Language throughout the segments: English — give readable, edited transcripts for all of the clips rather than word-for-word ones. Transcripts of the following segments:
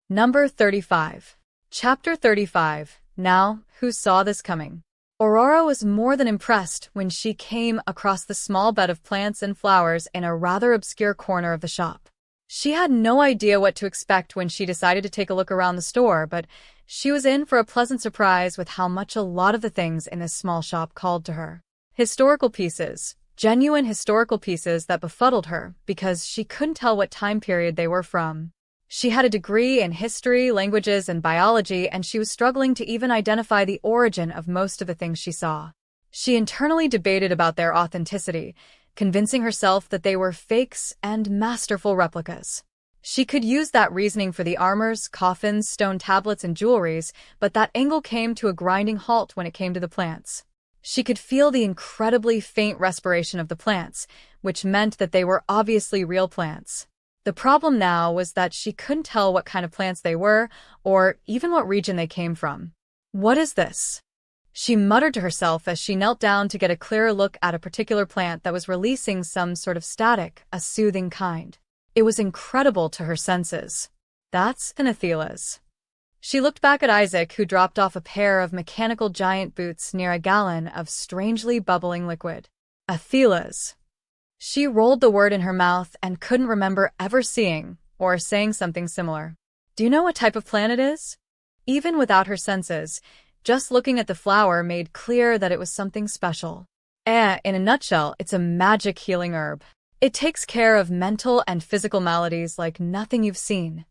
Number 35. Chapter 35. Now, who saw this coming? Aurora was more than impressed when she came across the small bed of plants and flowers in a rather obscure corner of the shop. She had no idea what to expect when she decided to take a look around the store, but she was in for a pleasant surprise with how much a lot of the things in this small shop called to her. Historical pieces. Genuine historical pieces that befuddled her because she couldn't tell what time period they were from. She had a degree in history, languages, and biology, and she was struggling to even identify the origin of most of the things she saw. She internally debated about their authenticity, convincing herself that they were fakes and masterful replicas. She could use that reasoning for the armors, coffins, stone tablets, and jewelries, but that angle came to a grinding halt when it came to the plants. She could feel the incredibly faint respiration of the plants, which meant that they were obviously real plants. The problem now was that she couldn't tell what kind of plants they were, or even what region they came from. "What is this?" she muttered to herself as she knelt down to get a clearer look at a particular plant that was releasing some sort of static, a soothing kind. It was incredible to her senses. "That's an Athelas." She looked back at Isaac, who dropped off a pair of mechanical giant boots near a gallon of strangely bubbling liquid. Athelas. She rolled the word in her mouth and couldn't remember ever seeing or saying something similar. "Do you know what type of plant it is?" Even without her senses, just looking at the flower made clear that it was something special. In a nutshell, it's a magic healing herb. It takes care of mental and physical maladies like nothing you've seen.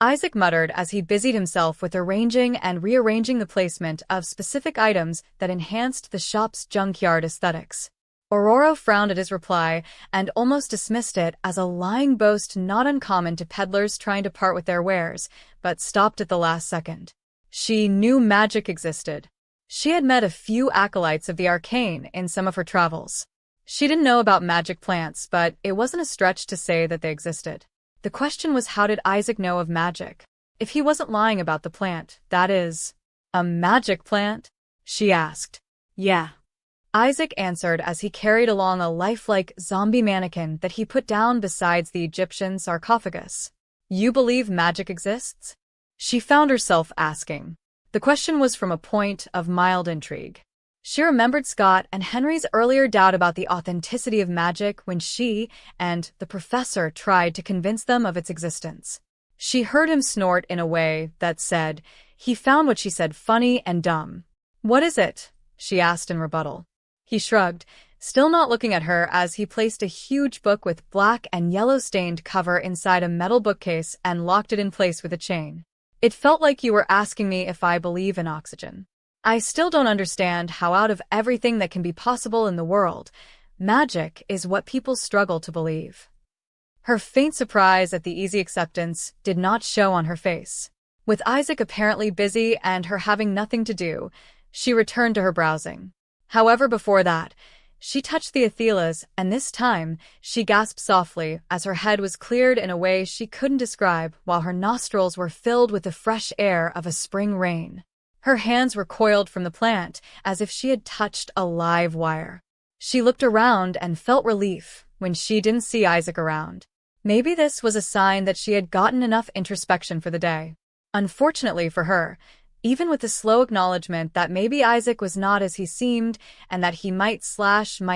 Isaac muttered as he busied himself with arranging and rearranging the placement of specific items that enhanced the shop's junkyard aesthetics. Aurora frowned at his reply and almost dismissed it as a lying boast not uncommon to peddlers trying to part with their wares, but stopped at the last second. She knew magic existed. She had met a few acolytes of the arcane in some of her travels. She didn't know about magic plants, but it wasn't a stretch to say that they existed. The question was, how did Isaac know of magic? If he wasn't lying about the plant, that is, a magic plant? She asked. "Yeah," Isaac answered as he carried along a lifelike zombie mannequin that he put down beside the Egyptian sarcophagus. "You believe magic exists?" she found herself asking. The question was from a point of mild intrigue. She remembered Scott and Henry's earlier doubt about the authenticity of magic when she and the professor tried to convince them of its existence. She heard him snort in a way that said, he found what she said funny and dumb. "What is it?" she asked in rebuttal. He shrugged, still not looking at her, as he placed a huge book with black and yellow-stained cover inside a metal bookcase and locked it in place with a chain. "It felt like you were asking me if I believe in oxygen. I still don't understand how out of everything that can be possible in the world, magic is what people struggle to believe." Her faint surprise at the easy acceptance did not show on her face. With Isaac apparently busy and her having nothing to do, she returned to her browsing. However, before that, she touched the Athelas, and this time she gasped softly as her head was cleared in a way she couldn't describe, while her nostrils were filled with the fresh air of a spring rain. Her hands recoiled from the plant as if she had touched a live wire. She looked around and felt relief when she didn't see Isaac around. Maybe this was a sign that she had gotten enough introspection for the day. Unfortunately for her, even with the slow acknowledgement that maybe Isaac was not as he seemed and that he might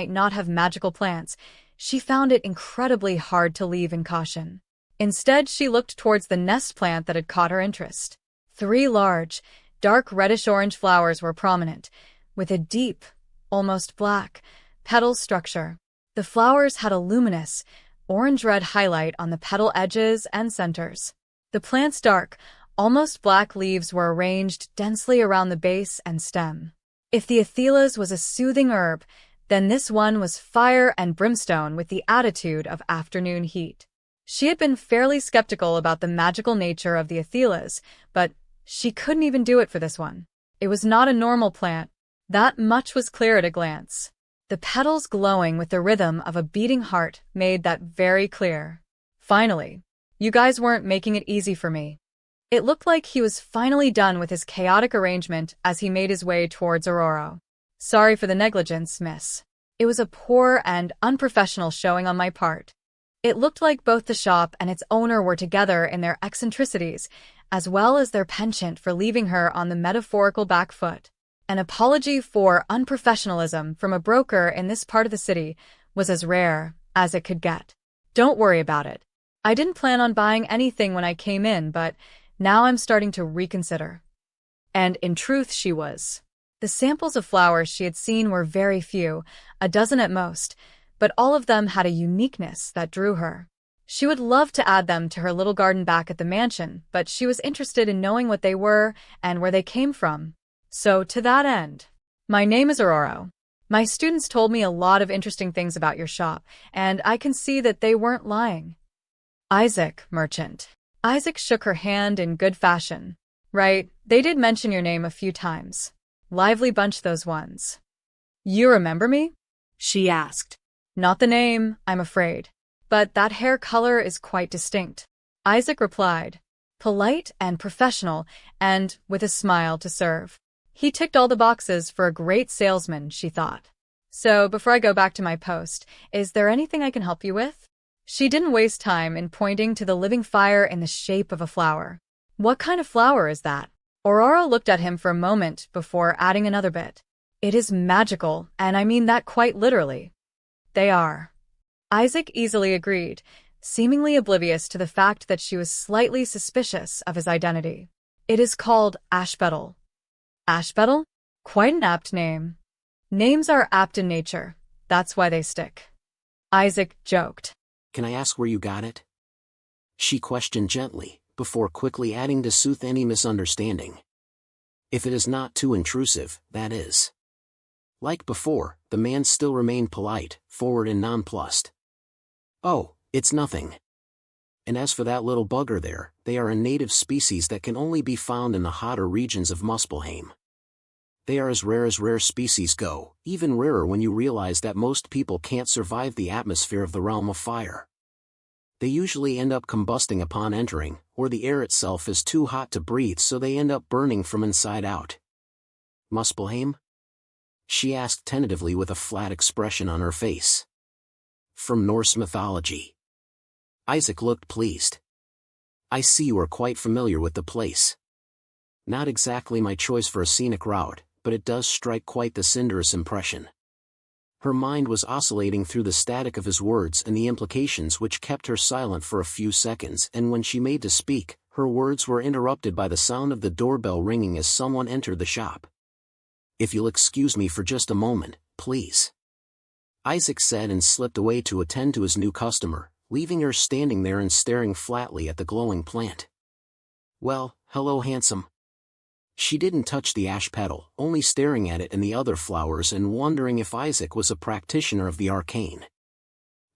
not have magical plants, she found it incredibly hard to leave in caution. Instead, she looked towards the nest plant that had caught her interest. 3 large, dark reddish-orange flowers were prominent, with a deep, almost black, petal structure. The flowers had a luminous, orange-red highlight on the petal edges and centers. The plant's dark, almost black leaves were arranged densely around the base and stem. If the Athelas was a soothing herb, then this one was fire and brimstone with the attitude of afternoon heat. She had been fairly skeptical about the magical nature of the Athelas, but she couldn't even do it for this one. It was not a normal plant. That much was clear at a glance. The petals glowing with the rhythm of a beating heart made that very clear. "Finally, you guys weren't making it easy for me." It looked like he was finally done with his chaotic arrangement as he made his way towards Aurora. "Sorry for the negligence, miss. It was a poor and unprofessional showing on my part." It looked like both the shop and its owner were together in their eccentricities, as well as their penchant for leaving her on the metaphorical back foot. An apology for unprofessionalism from a broker in this part of the city was as rare as it could get. Don't worry about it. I didn't plan on buying anything when I came in, but now I'm starting to reconsider. And in truth, she was. The samples of flowers she had seen were very few, a dozen at most, but all of them had a uniqueness that drew her. She would love to add them to her little garden back at the mansion, but she was interested in knowing what they were and where they came from. So, to that end, my name is Aurora. My students told me a lot of interesting things about your shop, and I can see that they weren't lying. Isaac, merchant. Isaac shook her hand in good fashion. Right, they did mention your name a few times. Lively bunch, those ones. You remember me? She asked. Not the name, I'm afraid. But that hair color is quite distinct. Isaac replied, polite and professional, and with a smile to serve. He ticked all the boxes for a great salesman, she thought. So, before I go back to my post, is there anything I can help you with? She didn't waste time in pointing to the living fire in the shape of a flower. What kind of flower is that? Aurora looked at him for a moment before adding another bit. It is magical, and I mean that quite literally. They are. Isaac easily agreed, seemingly oblivious to the fact that she was slightly suspicious of his identity. It is called ash beetle. Ash beetle? Quite an apt name. Names are apt in nature. That's why they stick. Isaac joked. Can I ask where you got it? She questioned gently, before quickly adding to soothe any misunderstanding. If it is not too intrusive, that is. Like before, the man still remained polite, forward and nonplussed. Oh, it's nothing. And as for that little bugger there, they are a native species that can only be found in the hotter regions of Muspelheim. They are as rare species go, even rarer when you realize that most people can't survive the atmosphere of the realm of fire. They usually end up combusting upon entering, or the air itself is too hot to breathe, so they end up burning from inside out. Muspelheim? She asked tentatively with a flat expression on her face. From Norse mythology. Isaac looked pleased. I see you are quite familiar with the place. Not exactly my choice for a scenic route, but it does strike quite the cinderous impression. Her mind was oscillating through the static of his words and the implications which kept her silent for a few seconds, and when she made to speak, her words were interrupted by the sound of the doorbell ringing as someone entered the shop. If you'll excuse me for just a moment, please. Isaac said and slipped away to attend to his new customer, leaving her standing there and staring flatly at the glowing plant. Well, hello handsome. She didn't touch the ash petal, only staring at it and the other flowers and wondering if Isaac was a practitioner of the arcane.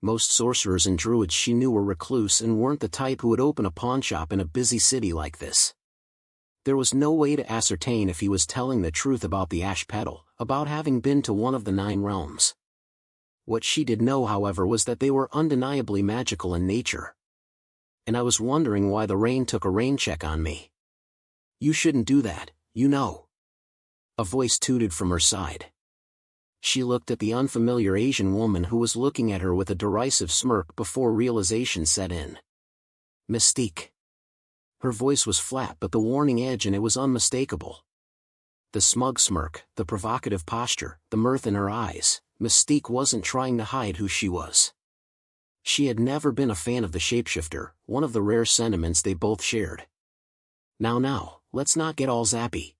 Most sorcerers and druids she knew were recluse and weren't the type who would open a pawnshop in a busy city like this. There was no way to ascertain if he was telling the truth about the ash petal, about having been to one of the 9 realms. What she did know, however, was that they were undeniably magical in nature. And I was wondering why the rain took a rain check on me. You shouldn't do that, you know. A voice tooted from her side. She looked at the unfamiliar Asian woman who was looking at her with a derisive smirk before realization set in. Mystique. Her voice was flat but the warning edge, and it was unmistakable. The smug smirk, the provocative posture, the mirth in her eyes. Mystique wasn't trying to hide who she was. She had never been a fan of the shapeshifter, one of the rare sentiments they both shared. Now, let's not get all zappy.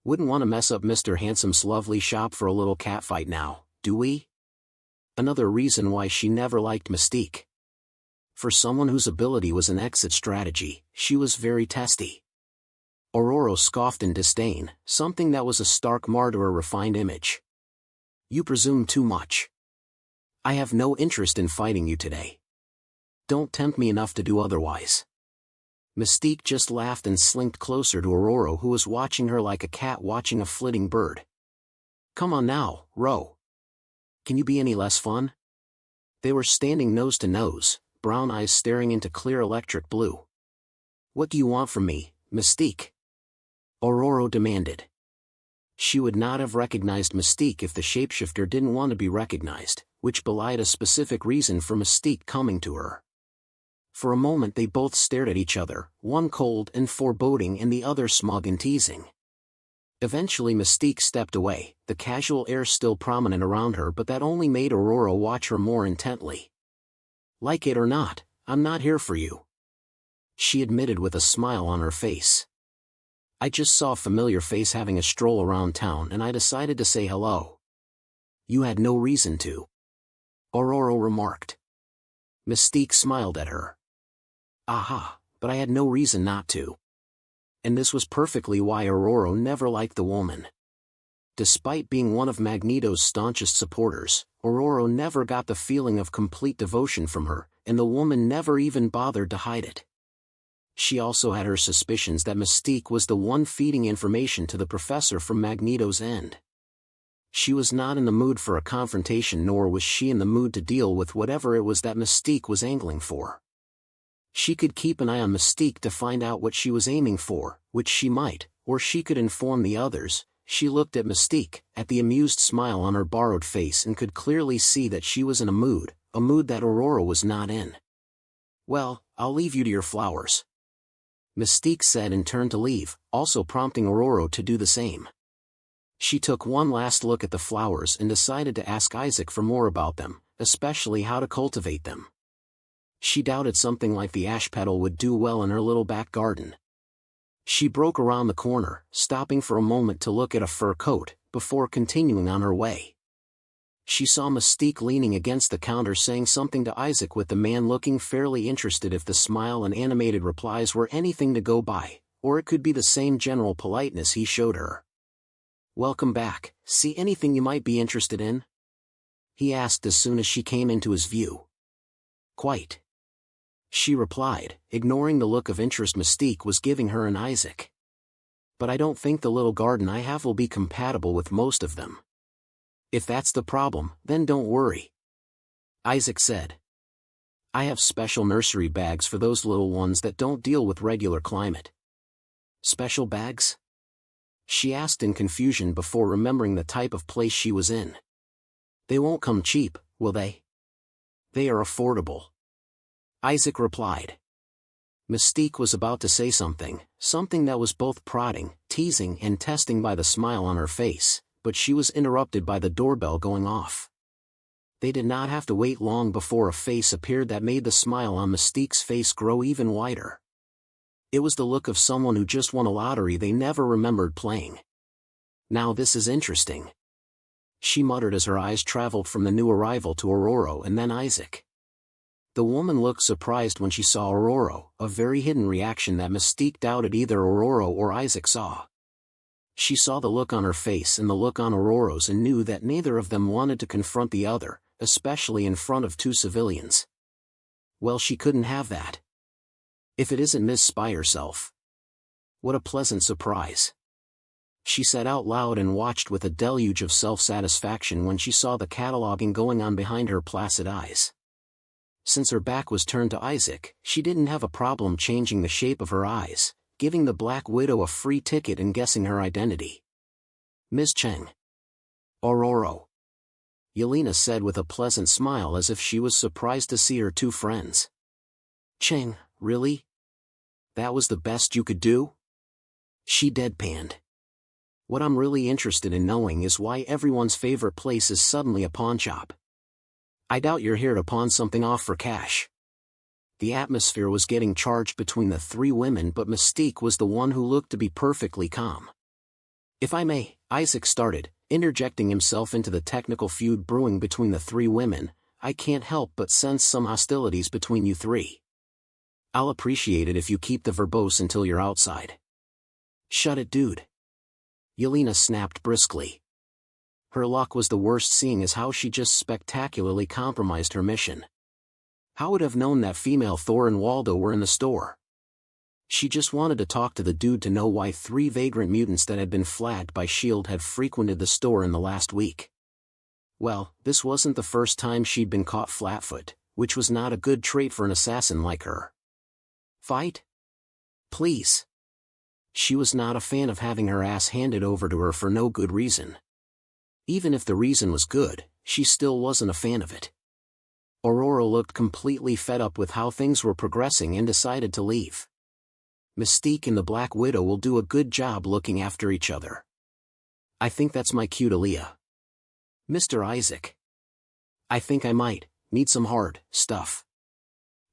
Wouldn't want to mess up Mr. Handsome's lovely shop for a little catfight now, do we? Another reason why she never liked Mystique. For someone whose ability was an exit strategy, she was very testy. Aurora scoffed in disdain, something that was a stark mar to her refined image. You presume too much. I have no interest in fighting you today. Don't tempt me enough to do otherwise. Mystique just laughed and slinked closer to Aurora, who was watching her like a cat watching a flitting bird. Come on now, Ro. Can you be any less fun? They were standing nose to nose, brown eyes staring into clear electric blue. What do you want from me, Mystique? Aurora demanded. She would not have recognized Mystique if the shapeshifter didn't want to be recognized, which belied a specific reason for Mystique coming to her. For a moment they both stared at each other, one cold and foreboding and the other smug and teasing. Eventually Mystique stepped away, the casual air still prominent around her, but that only made Aurora watch her more intently. "Like it or not, I'm not here for you," she admitted with a smile on her face. "I just saw a familiar face having a stroll around town and I decided to say hello." "You had no reason to," Aurora remarked. Mystique smiled at her. "Aha, but I had no reason not to." And this was perfectly why Aurora never liked the woman. Despite being one of Magneto's staunchest supporters, Aurora never got the feeling of complete devotion from her, and the woman never even bothered to hide it. She also had her suspicions that Mystique was the one feeding information to the professor from Magneto's end. She was not in the mood for a confrontation, nor was she in the mood to deal with whatever it was that Mystique was angling for. She could keep an eye on Mystique to find out what she was aiming for, which she might, or she could inform the others. She looked at Mystique, at the amused smile on her borrowed face, and could clearly see that she was in a mood that Aurora was not in. "Well, I'll leave you to your flowers," Mystique said and turned to leave, also prompting Aurora to do the same. She took one last look at the flowers and decided to ask Isaac for more about them, especially how to cultivate them. She doubted something like the ash petal would do well in her little back garden. She broke around the corner, stopping for a moment to look at a fur coat, before continuing on her way. She saw Mystique leaning against the counter saying something to Isaac, with the man looking fairly interested, if the smile and animated replies were anything to go by, or it could be the same general politeness he showed her. "Welcome back, see anything you might be interested in?" he asked as soon as she came into his view. "Quite," she replied, ignoring the look of interest Mystique was giving her and Isaac. "But I don't think the little garden I have will be compatible with most of them." "If that's the problem, then don't worry," Isaac said. "I have special nursery bags for those little ones that don't deal with regular climate." "Special bags?" she asked in confusion before remembering the type of place she was in. "They won't come cheap, will they?" "They are affordable," Isaac replied. Mystique was about to say something that was both prodding, teasing and testing by the smile on her face, but she was interrupted by the doorbell going off. They did not have to wait long before a face appeared that made the smile on Mystique's face grow even wider. It was the look of someone who just won a lottery they never remembered playing. "Now this is interesting," she muttered as her eyes traveled from the new arrival to Aurora and then Isaac. The woman looked surprised when she saw Aurora, a very hidden reaction that Mystique doubted either Aurora or Isaac saw. She saw the look on her face and the look on Aurora's and knew that neither of them wanted to confront the other, especially in front of two civilians. Well, she couldn't have that. "If it isn't Miss Spy herself. What a pleasant surprise," she said out loud, and watched with a deluge of self-satisfaction when she saw the cataloging going on behind her placid eyes. Since her back was turned to Isaac, she didn't have a problem changing the shape of her eyes, giving the Black Widow a free ticket and guessing her identity. "Miss Cheng." "Aurora," Yelena said with a pleasant smile, as if she was surprised to see her two friends. "Cheng, really? That was the best you could do?" she deadpanned. "What I'm really interested in knowing is why everyone's favorite place is suddenly a pawnshop. I doubt you're here to pawn something off for cash." The atmosphere was getting charged between the three women, but Mystique was the one who looked to be perfectly calm. "If I may," Isaac started, interjecting himself into the technical feud brewing between the three women, "I can't help but sense some hostilities between you three. I'll appreciate it if you keep the verbose until you're outside." "Shut it, dude," Yelena snapped briskly. Her luck was the worst, seeing as how she just spectacularly compromised her mission. How would have known that female Thor and Waldo were in the store? She just wanted to talk to the dude to know why 3 vagrant mutants that had been flagged by S.H.I.E.L.D. had frequented the store in the last week. Well, this wasn't the first time she'd been caught flat-foot, which was not a good trait for an assassin like her. "Fight? Please." She was not a fan of having her ass handed over to her for no good reason. Even if the reason was good, she still wasn't a fan of it. Aurora looked completely fed up with how things were progressing and decided to leave. Mystique and the Black Widow will do a good job looking after each other. I think that's my cue to Leah. Mr. Isaac. I think I might need some hard stuff.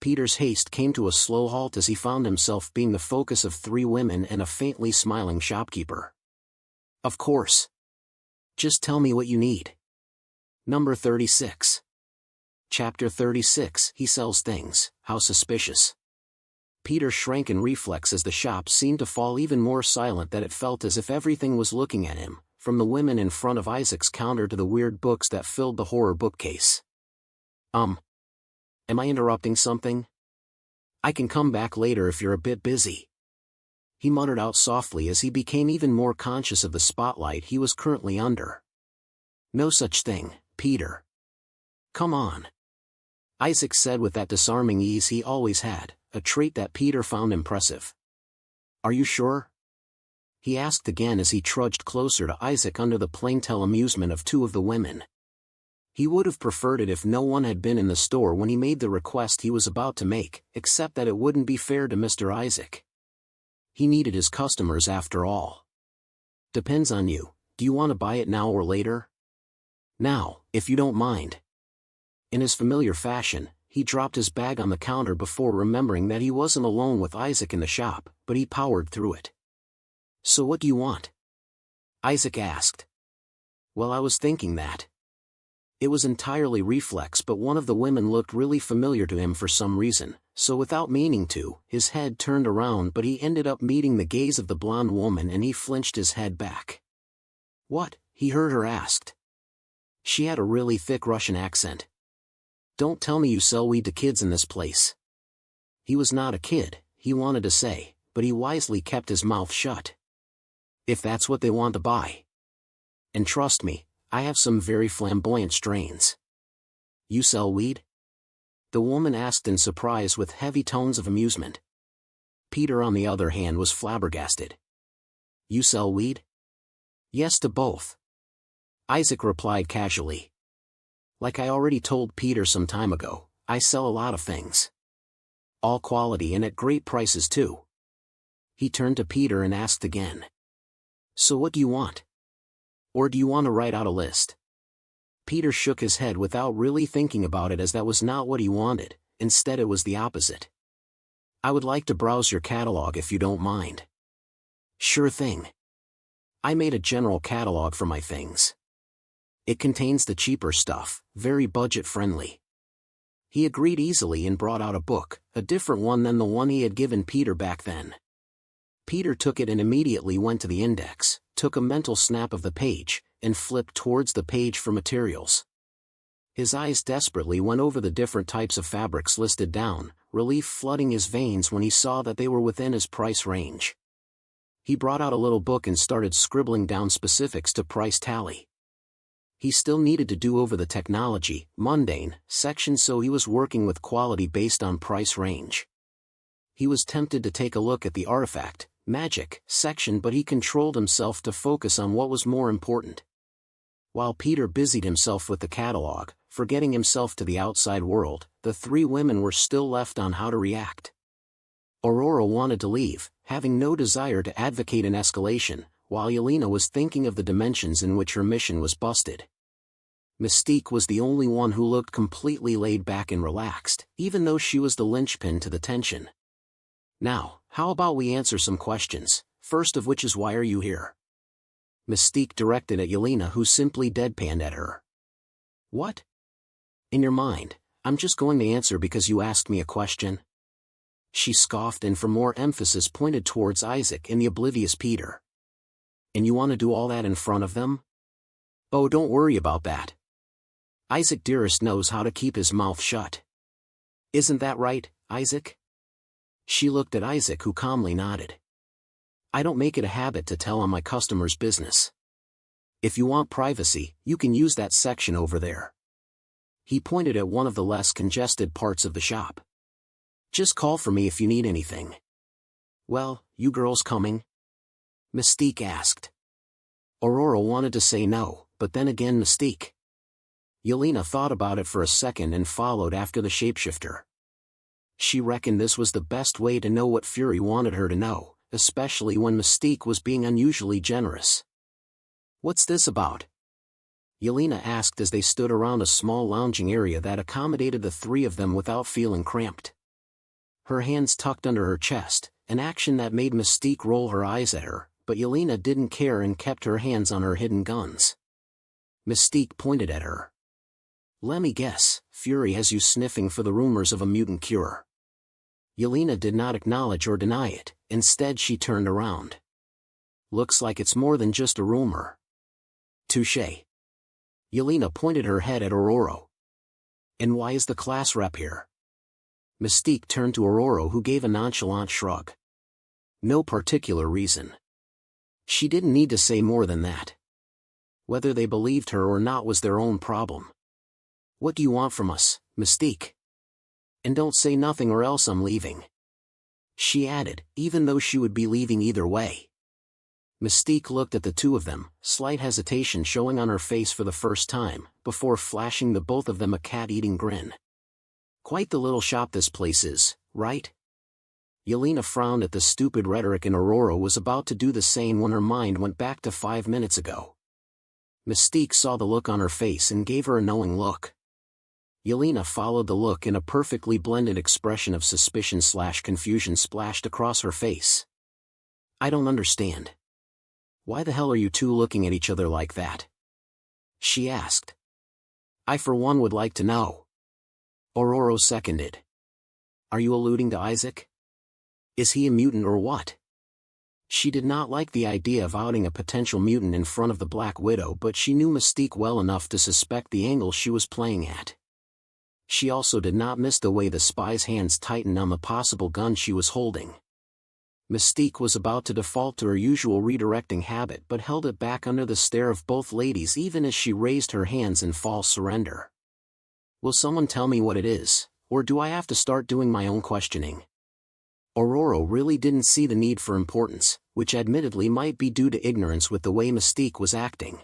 Peter's haste came to a slow halt as he found himself being the focus of 3 women and a faintly smiling shopkeeper. Of course. Just tell me what you need. Number 36. Chapter 36. He sells things. How suspicious. Peter shrank in reflex as the shop seemed to fall even more silent, that it felt as if everything was looking at him, from the women in front of Isaac's counter to the weird books that filled the horror bookcase. Am I interrupting something? I can come back later if you're a bit busy. He muttered out softly as he became even more conscious of the spotlight he was currently under. No such thing, Peter. Come on. Isaac said with that disarming ease he always had, a trait that Peter found impressive. Are you sure? He asked again as he trudged closer to Isaac under the plaintive amusement of 2 of the women. He would have preferred it if no one had been in the store when he made the request he was about to make, except that it wouldn't be fair to Mr. Isaac. He needed his customers after all. Depends on you. Do you want to buy it now or later? Now, if you don't mind. In his familiar fashion, he dropped his bag on the counter before remembering that he wasn't alone with Isaac in the shop, but he powered through it. So what do you want? Isaac asked. Well, I was thinking that. It was entirely reflex, but one of the women looked really familiar to him for some reason, so without meaning to, his head turned around, but he ended up meeting the gaze of the blonde woman and he flinched his head back. What? He heard her asked. She had a really thick Russian accent. Don't tell me you sell weed to kids in this place. He was not a kid, he wanted to say, but he wisely kept his mouth shut. If that's what they want to buy. And trust me, I have some very flamboyant strains. You sell weed? The woman asked in surprise with heavy tones of amusement. Peter, on the other hand, was flabbergasted. You sell weed? Yes to both. Isaac replied casually. Like I already told Peter some time ago, I sell a lot of things. All quality and at great prices too. He turned to Peter and asked again. So what do you want? Or do you want to write out a list? Peter shook his head without really thinking about it, as that was not what he wanted. Instead it was the opposite. I would like to browse your catalog if you don't mind. Sure thing. I made a general catalog for my things. It contains the cheaper stuff, very budget-friendly. He agreed easily and brought out a book, a different one than the one he had given Peter back then. Peter took it and immediately went to the index, took a mental snap of the page, and flipped towards the page for materials. His eyes desperately went over the different types of fabrics listed down, relief flooding his veins when he saw that they were within his price range. He brought out a little book and started scribbling down specifics to price tally. He still needed to do over the technology, mundane, section, so he was working with quality based on price range. He was tempted to take a look at the artifact, magic, section, but he controlled himself to focus on what was more important. While Peter busied himself with the catalog, forgetting himself to the outside world, the 3 women were still left on how to react. Aurora wanted to leave, having no desire to advocate an escalation, while Yelena was thinking of the dimensions in which her mission was busted. Mystique was the only one who looked completely laid back and relaxed, even though she was the linchpin to the tension. Now, how about we answer some questions, first of which is why are you here? Mystique directed at Yelena, who simply deadpanned at her. What? In your mind, I'm just going to answer because you asked me a question? She scoffed and for more emphasis pointed towards Isaac and the oblivious Peter. And you want to do all that in front of them? Oh, don't worry about that. Isaac dearest knows how to keep his mouth shut. Isn't that right, Isaac? She looked at Isaac, who calmly nodded. I don't make it a habit to tell on my customers' business. If you want privacy, you can use that section over there. He pointed at one of the less congested parts of the shop. Just call for me if you need anything. Well, you girls coming? Mystique asked. Aurora wanted to say no, but then again Mystique. Yelena thought about it for a second and followed after the shapeshifter. She reckoned this was the best way to know what Fury wanted her to know, especially when Mystique was being unusually generous. "What's this about?" Yelena asked as they stood around a small lounging area that accommodated the three of them without feeling cramped. Her hands tucked under her chest, an action that made Mystique roll her eyes at her, but Yelena didn't care and kept her hands on her hidden guns. Mystique pointed at her. "Let me guess, Fury has you sniffing for the rumors of a mutant cure." Yelena did not acknowledge or deny it, instead she turned around. "Looks like it's more than just a rumor." "Touché." Yelena pointed her head at Aurora. "And why is the class rep here?" Mystique turned to Aurora, who gave a nonchalant shrug. "No particular reason." She didn't need to say more than that. Whether they believed her or not was their own problem. "What do you want from us, Mystique? And don't say nothing or else I'm leaving," she added, even though she would be leaving either way. Mystique looked at the two of them, slight hesitation showing on her face for the first time, before flashing the both of them a cat-eating grin. "Quite the little shop this place is, right?" Yelena frowned at the stupid rhetoric and Aurora was about to do the same when her mind went back to 5 minutes ago. Mystique saw the look on her face and gave her a knowing look. Yelena followed the look and a perfectly blended expression of suspicion/confusion splashed across her face. "I don't understand. Why the hell are you two looking at each other like that?" she asked. "I for one would like to know." Aurora seconded. "Are you alluding to Isaac? Is he a mutant or what?" She did not like the idea of outing a potential mutant in front of the Black Widow, but she knew Mystique well enough to suspect the angle she was playing at. She also did not miss the way the spy's hands tightened on the possible gun she was holding. Mystique was about to default to her usual redirecting habit but held it back under the stare of both ladies even as she raised her hands in false surrender. "Will someone tell me what it is, or do I have to start doing my own questioning?" Aurora really didn't see the need for importance, which admittedly might be due to ignorance with the way Mystique was acting.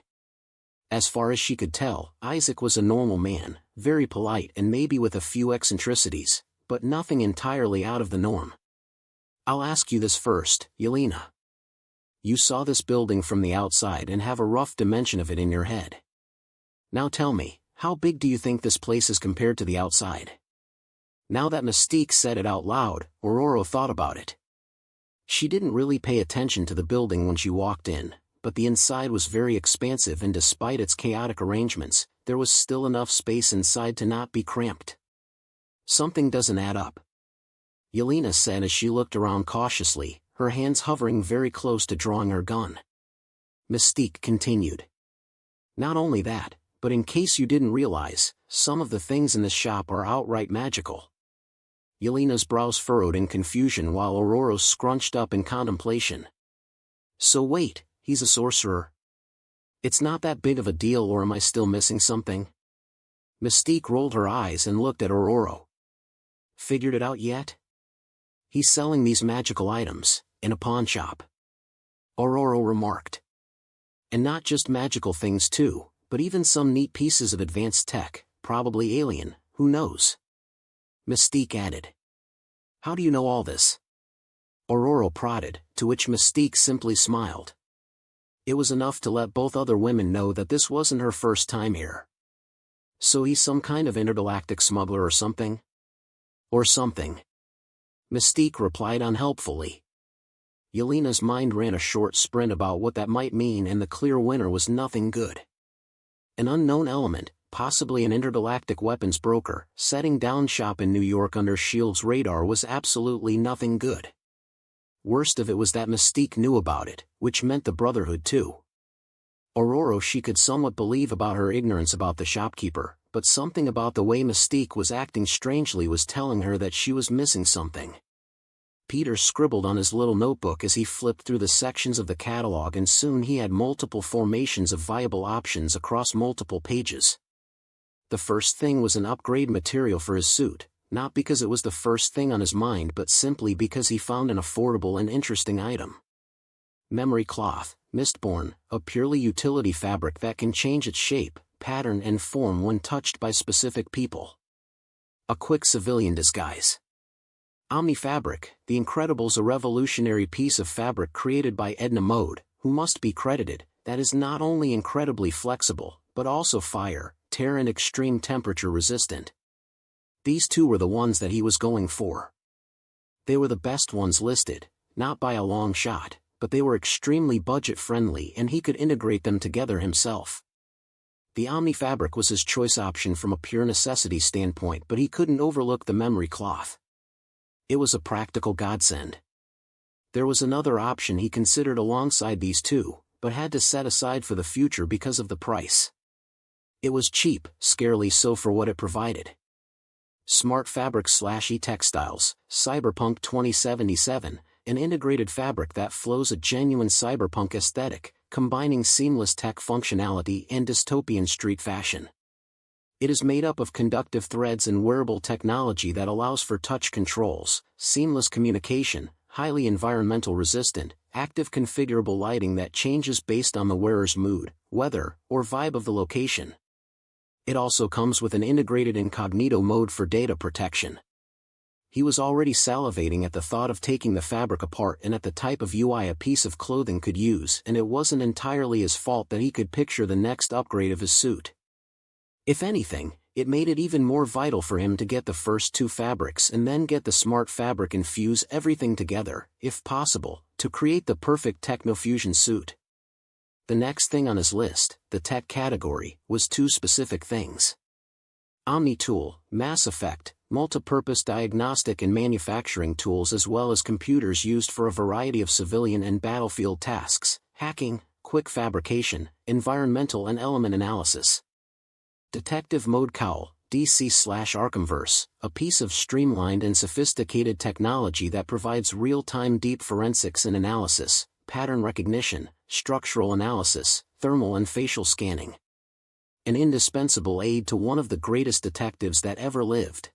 As far as she could tell, Isaac was a normal man, very polite and maybe with a few eccentricities, but nothing entirely out of the norm. "I'll ask you this first, Yelena. You saw this building from the outside and have a rough dimension of it in your head. Now tell me, how big do you think this place is compared to the outside?" Now that Mystique said it out loud, Aurora thought about it. She didn't really pay attention to the building when she walked in, but the inside was very expansive and despite its chaotic arrangements, there was still enough space inside to not be cramped. "Something doesn't add up," Yelena said as she looked around cautiously, her hands hovering very close to drawing her gun. Mystique continued. "Not only that, but in case you didn't realize, some of the things in this shop are outright magical." Yelena's brows furrowed in confusion while Aurora's scrunched up in contemplation. "So wait, he's a sorcerer? It's not that big of a deal, or am I still missing something?" Mystique rolled her eyes and looked at Aurora. "Figured it out yet? He's selling these magical items, in a pawn shop," Aurora remarked. "And not just magical things too, but even some neat pieces of advanced tech, probably alien, who knows?" Mystique added. "How do you know all this?" Aurora prodded, to which Mystique simply smiled. It was enough to let both other women know that this wasn't her first time here. "So he's some kind of intergalactic smuggler or something?" "Or something," Mystique replied unhelpfully. Yelena's mind ran a short sprint about what that might mean, and the clear winner was nothing good. An unknown element, possibly an intergalactic weapons broker, setting down shop in New York under S.H.I.E.L.D.'s radar was absolutely nothing good. Worst of it was that Mystique knew about it, which meant the Brotherhood too. Aurora she could somewhat believe about her ignorance about the shopkeeper, but something about the way Mystique was acting strangely was telling her that she was missing something. Peter scribbled on his little notebook as he flipped through the sections of the catalog, and soon he had multiple formations of viable options across multiple pages. The first thing was an upgrade material for his suit, not because it was the first thing on his mind but simply because he found an affordable and interesting item. Memory cloth, Mistborn, a purely utility fabric that can change its shape, pattern and form when touched by specific people. A quick civilian disguise. Omni-Fabric, The Incredibles, a revolutionary piece of fabric created by Edna Mode, who must be credited, that is not only incredibly flexible, but also fire, tear and extreme temperature resistant. These two were the ones that he was going for. They were the best ones listed, not by a long shot, but they were extremely budget-friendly and he could integrate them together himself. The Omni-Fabric was his choice option from a pure necessity standpoint, but he couldn't overlook the memory cloth. It was a practical godsend. There was another option he considered alongside these two, but had to set aside for the future because of the price. It was cheap, scarily so for what it provided. Smart Fabrics / E-Textiles, Cyberpunk 2077, an integrated fabric that flows a genuine cyberpunk aesthetic, combining seamless tech functionality and dystopian street fashion. It is made up of conductive threads and wearable technology that allows for touch controls, seamless communication, highly environmental resistant, active configurable lighting that changes based on the wearer's mood, weather, or vibe of the location. It also comes with an integrated incognito mode for data protection. He was already salivating at the thought of taking the fabric apart and at the type of UI a piece of clothing could use, and it wasn't entirely his fault that he could picture the next upgrade of his suit. If anything, it made it even more vital for him to get the first two fabrics and then get the smart fabric and fuse everything together, if possible, to create the perfect techno-fusion suit. The next thing on his list, the tech category, was two specific things. Omni-Tool, Mass Effect, multipurpose diagnostic and manufacturing tools as well as computers used for a variety of civilian and battlefield tasks, hacking, quick fabrication, environmental and element analysis. Detective Mode Cowl, DC/Arkhamverse, a piece of streamlined and sophisticated technology that provides real-time deep forensics and analysis, pattern recognition, structural analysis, thermal and facial scanning. An indispensable aid to one of the greatest detectives that ever lived.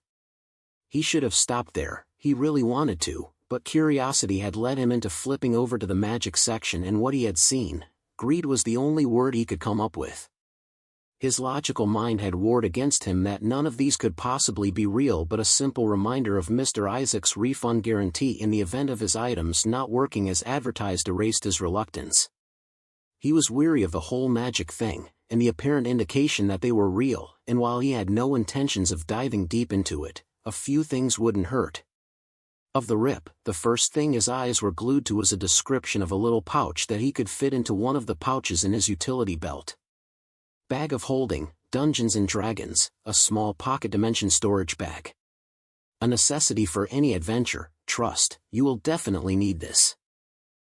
He should have stopped there, he really wanted to, but curiosity had led him into flipping over to the magic section, and what he had seen, greed was the only word he could come up with. His logical mind had warred against him that none of these could possibly be real, but a simple reminder of Mr. Isaac's refund guarantee in the event of his items not working as advertised erased his reluctance. He was weary of the whole magic thing, and the apparent indication that they were real, and while he had no intentions of diving deep into it, a few things wouldn't hurt. Of the rip, the first thing his eyes were glued to was a description of a little pouch that he could fit into one of the pouches in his utility belt. Bag of holding, Dungeons and Dragons, a small pocket dimension storage bag. A necessity for any adventure, trust, you will definitely need this.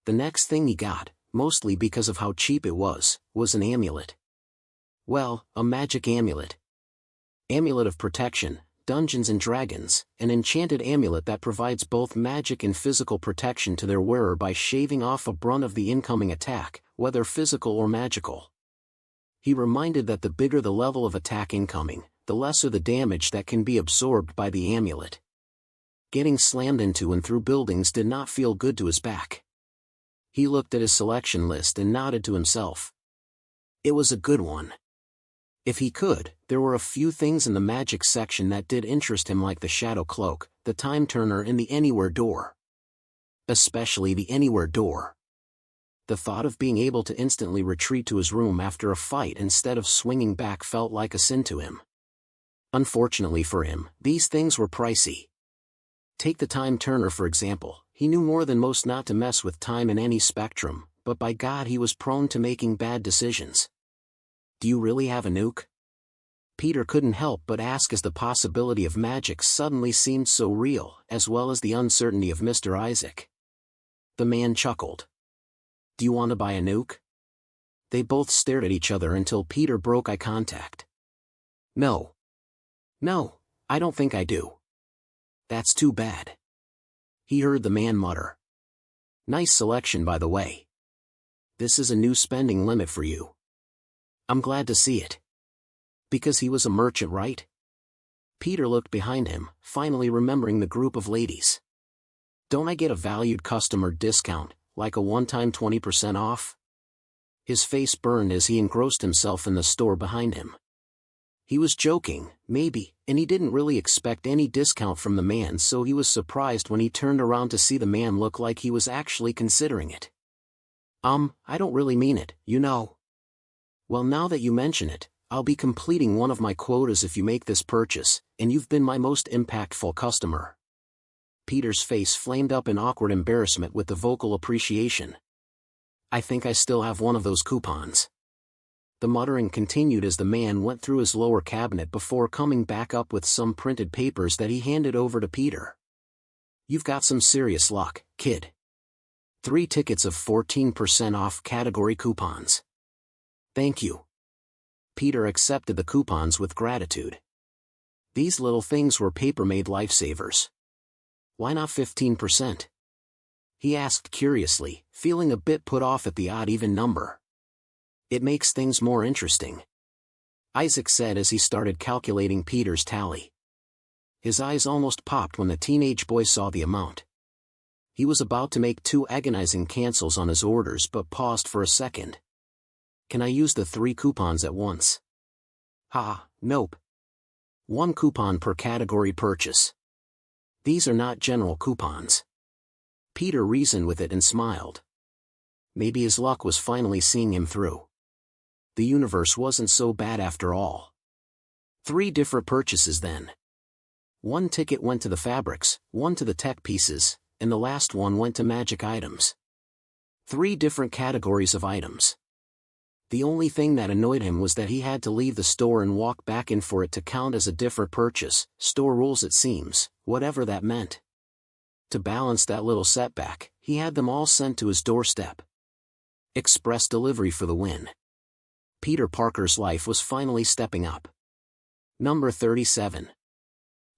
The next thing he got, mostly because of how cheap it was an amulet. Well, a magic amulet. Amulet of Protection, Dungeons and Dragons, an enchanted amulet that provides both magic and physical protection to their wearer by shaving off a brunt of the incoming attack, whether physical or magical. He reminded that the bigger the level of attack incoming, the lesser the damage that can be absorbed by the amulet. Getting slammed into and through buildings did not feel good to his back. He looked at his selection list and nodded to himself. It was a good one. If he could, there were a few things in the magic section that did interest him, like the Shadow Cloak, the Time Turner and the Anywhere Door. Especially the Anywhere Door. The thought of being able to instantly retreat to his room after a fight instead of swinging back felt like a sin to him. Unfortunately for him, these things were pricey. Take the Time Turner for example. He knew more than most not to mess with time in any spectrum, but by God he was prone to making bad decisions. Do you really have a nuke? Peter couldn't help but ask as the possibility of magic suddenly seemed so real, as well as the uncertainty of Mr. Isaac. The man chuckled. Do you want to buy a nuke? They both stared at each other until Peter broke eye contact. No. No, I don't think I do. That's too bad. He heard the man mutter. Nice selection, by the way. This is a new spending limit for you. I'm glad to see it. Because he was a merchant, right? Peter looked behind him, finally remembering the group of ladies. Don't I get a valued customer discount, like a one-time 20% off? His face burned as he engrossed himself in the store behind him. He was joking, maybe, and he didn't really expect any discount from the man, so he was surprised when he turned around to see the man look like he was actually considering it. I don't really mean it, you know. Well, now that you mention it, I'll be completing one of my quotas if you make this purchase, and you've been my most impactful customer. Peter's face flamed up in awkward embarrassment with the vocal appreciation. I think I still have one of those coupons. The muttering continued as the man went through his lower cabinet before coming back up with some printed papers that he handed over to Peter. You've got some serious luck, kid. 3 tickets of 14% off category coupons. Thank you. Peter accepted the coupons with gratitude. These little things were paper-made lifesavers. Why not 15%? He asked curiously, feeling a bit put off at the odd-even number. It makes things more interesting, Isaac said as he started calculating Peter's tally. His eyes almost popped when the teenage boy saw the amount. He was about to make 2 agonizing cancels on his orders but paused for a second. Can I use the 3 coupons at once? Nope. 1 coupon per category purchase. These are not general coupons. Peter reasoned with it and smiled. Maybe his luck was finally seeing him through. The universe wasn't so bad after all. 3 different purchases then. 1 ticket went to the fabrics, 1 to the tech pieces, and the last one went to magic items. 3 different categories of items. The only thing that annoyed him was that he had to leave the store and walk back in for it to count as a different purchase, store rules it seems, whatever that meant. To balance that little setback, he had them all sent to his doorstep. Express delivery for the win. Peter Parker's life was finally stepping up. Number 37.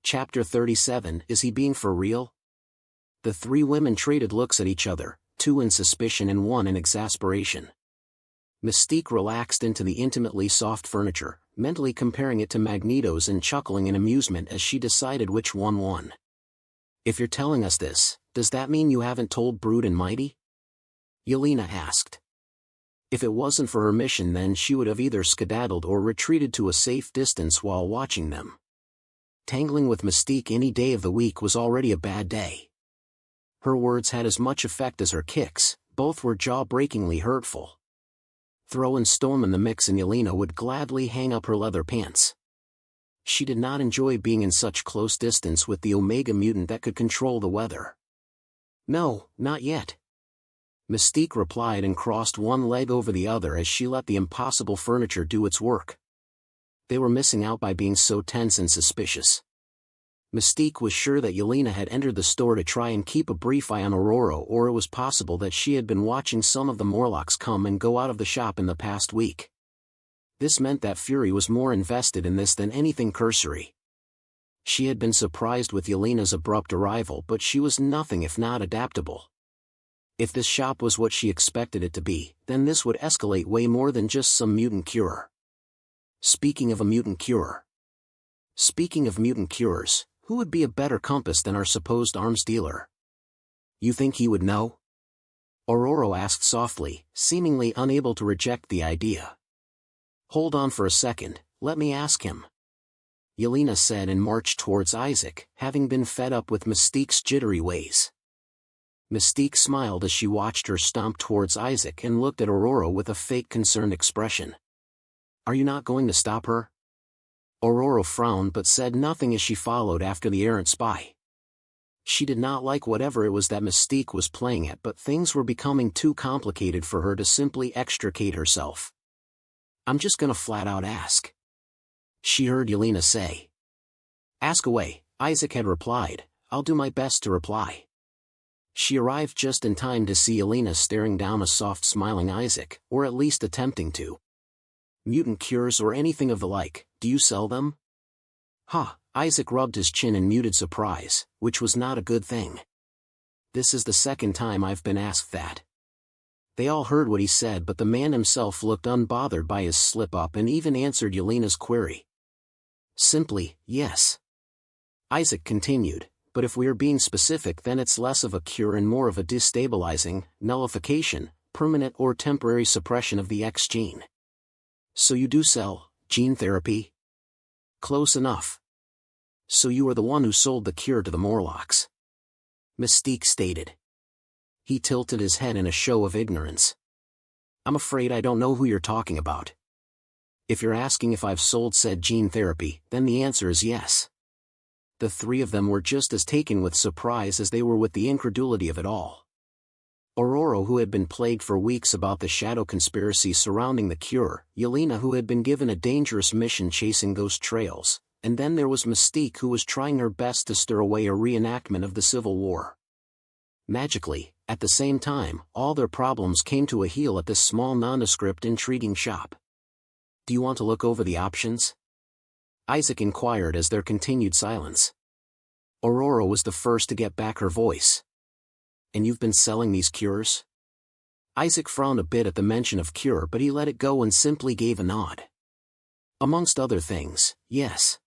Chapter 37. Is he being for real? The 3 women traded looks at each other, 2 in suspicion and 1 in exasperation. Mystique relaxed into the intimately soft furniture, mentally comparing it to Magneto's and chuckling in amusement as she decided which one won. If you're telling us this, does that mean you haven't told Brood and Mighty? Yelena asked. If it wasn't for her mission, then she would have either skedaddled or retreated to a safe distance while watching them. Tangling with Mystique any day of the week was already a bad day. Her words had as much effect as her kicks, both were jaw-breakingly hurtful. Throw in Storm in the mix and Yelena would gladly hang up her leather pants. She did not enjoy being in such close distance with the Omega mutant that could control the weather. No, not yet. Mystique replied and crossed one leg over the other as she let the impossible furniture do its work. They were missing out by being so tense and suspicious. Mystique was sure that Yelena had entered the store to try and keep a brief eye on Aurora, or it was possible that she had been watching some of the Morlocks come and go out of the shop in the past week. This meant that Fury was more invested in this than anything cursory. She had been surprised with Yelena's abrupt arrival, but she was nothing if not adaptable. If this shop was what she expected it to be, then this would escalate way more than just some mutant cure. Speaking of a mutant cure. Speaking of mutant cures, who would be a better compass than our supposed arms dealer? You think he would know? Aurora asked softly, seemingly unable to reject the idea. Hold on for a second, let me ask him. Yelena said and marched towards Isaac, having been fed up with Mystique's jittery ways. Mystique smiled as she watched her stomp towards Isaac and looked at Aurora with a fake concerned expression. Are you not going to stop her? Aurora frowned but said nothing as she followed after the errant spy. She did not like whatever it was that Mystique was playing at, but things were becoming too complicated for her to simply extricate herself. I'm just gonna flat out ask. She heard Yelena say. Ask away, Isaac had replied. I'll do my best to reply. She arrived just in time to see Yelena staring down a soft smiling Isaac, or at least attempting to. Mutant cures or anything of the like, do you sell them? Isaac rubbed his chin in muted surprise, which was not a good thing. This is the second time I've been asked that. They all heard what he said, but the man himself looked unbothered by his slip-up and even answered Yelena's query. Simply, yes. Isaac continued, but if we are being specific, then it's less of a cure and more of a destabilizing, nullification, permanent or temporary suppression of the X gene. So you do sell gene therapy? Close enough. So you are the one who sold the cure to the Morlocks? Mystique stated. He tilted his head in a show of ignorance. I'm afraid I don't know who you're talking about. If you're asking if I've sold said gene therapy, then the answer is yes. The three of them were just as taken with surprise as they were with the incredulity of it all. Aurora, who had been plagued for weeks about the shadow conspiracy surrounding the cure, Yelena, who had been given a dangerous mission chasing those trails, and then there was Mystique, who was trying her best to stir away a reenactment of the Civil War. Magically, at the same time, all their problems came to a heel at this small nondescript intriguing shop. Do you want to look over the options? Isaac inquired as there continued silence. Aurora was the first to get back her voice. And you've been selling these cures? Isaac frowned a bit at the mention of cure, but he let it go and simply gave a nod. Amongst other things, yes.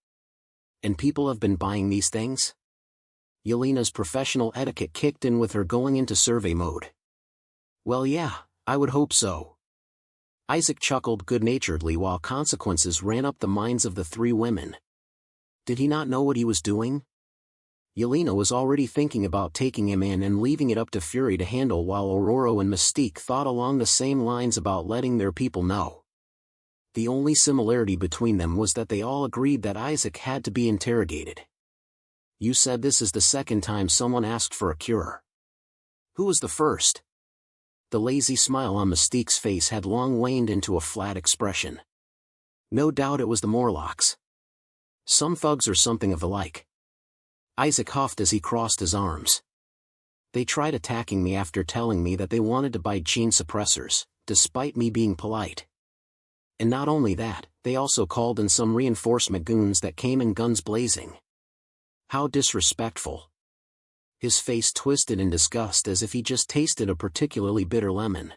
And people have been buying these things? Yelena's professional etiquette kicked in with her going into survey mode. Well, yeah, I would hope so. Isaac chuckled good-naturedly while consequences ran up the minds of the three women. Did he not know what he was doing? Yelena was already thinking about taking him in and leaving it up to Fury to handle, while Aurora and Mystique thought along the same lines about letting their people know. The only similarity between them was that they all agreed that Isaac had to be interrogated. You said this is the second time someone asked for a cure. Who was the first? The lazy smile on Mystique's face had long waned into a flat expression. No doubt it was the Morlocks. Some thugs or something of the like. Isaac huffed as he crossed his arms. They tried attacking me after telling me that they wanted to buy gene suppressors, despite me being polite. And not only that, they also called in some reinforcement goons that came in guns blazing. How disrespectful. His face twisted in disgust as if he just tasted a particularly bitter lemon.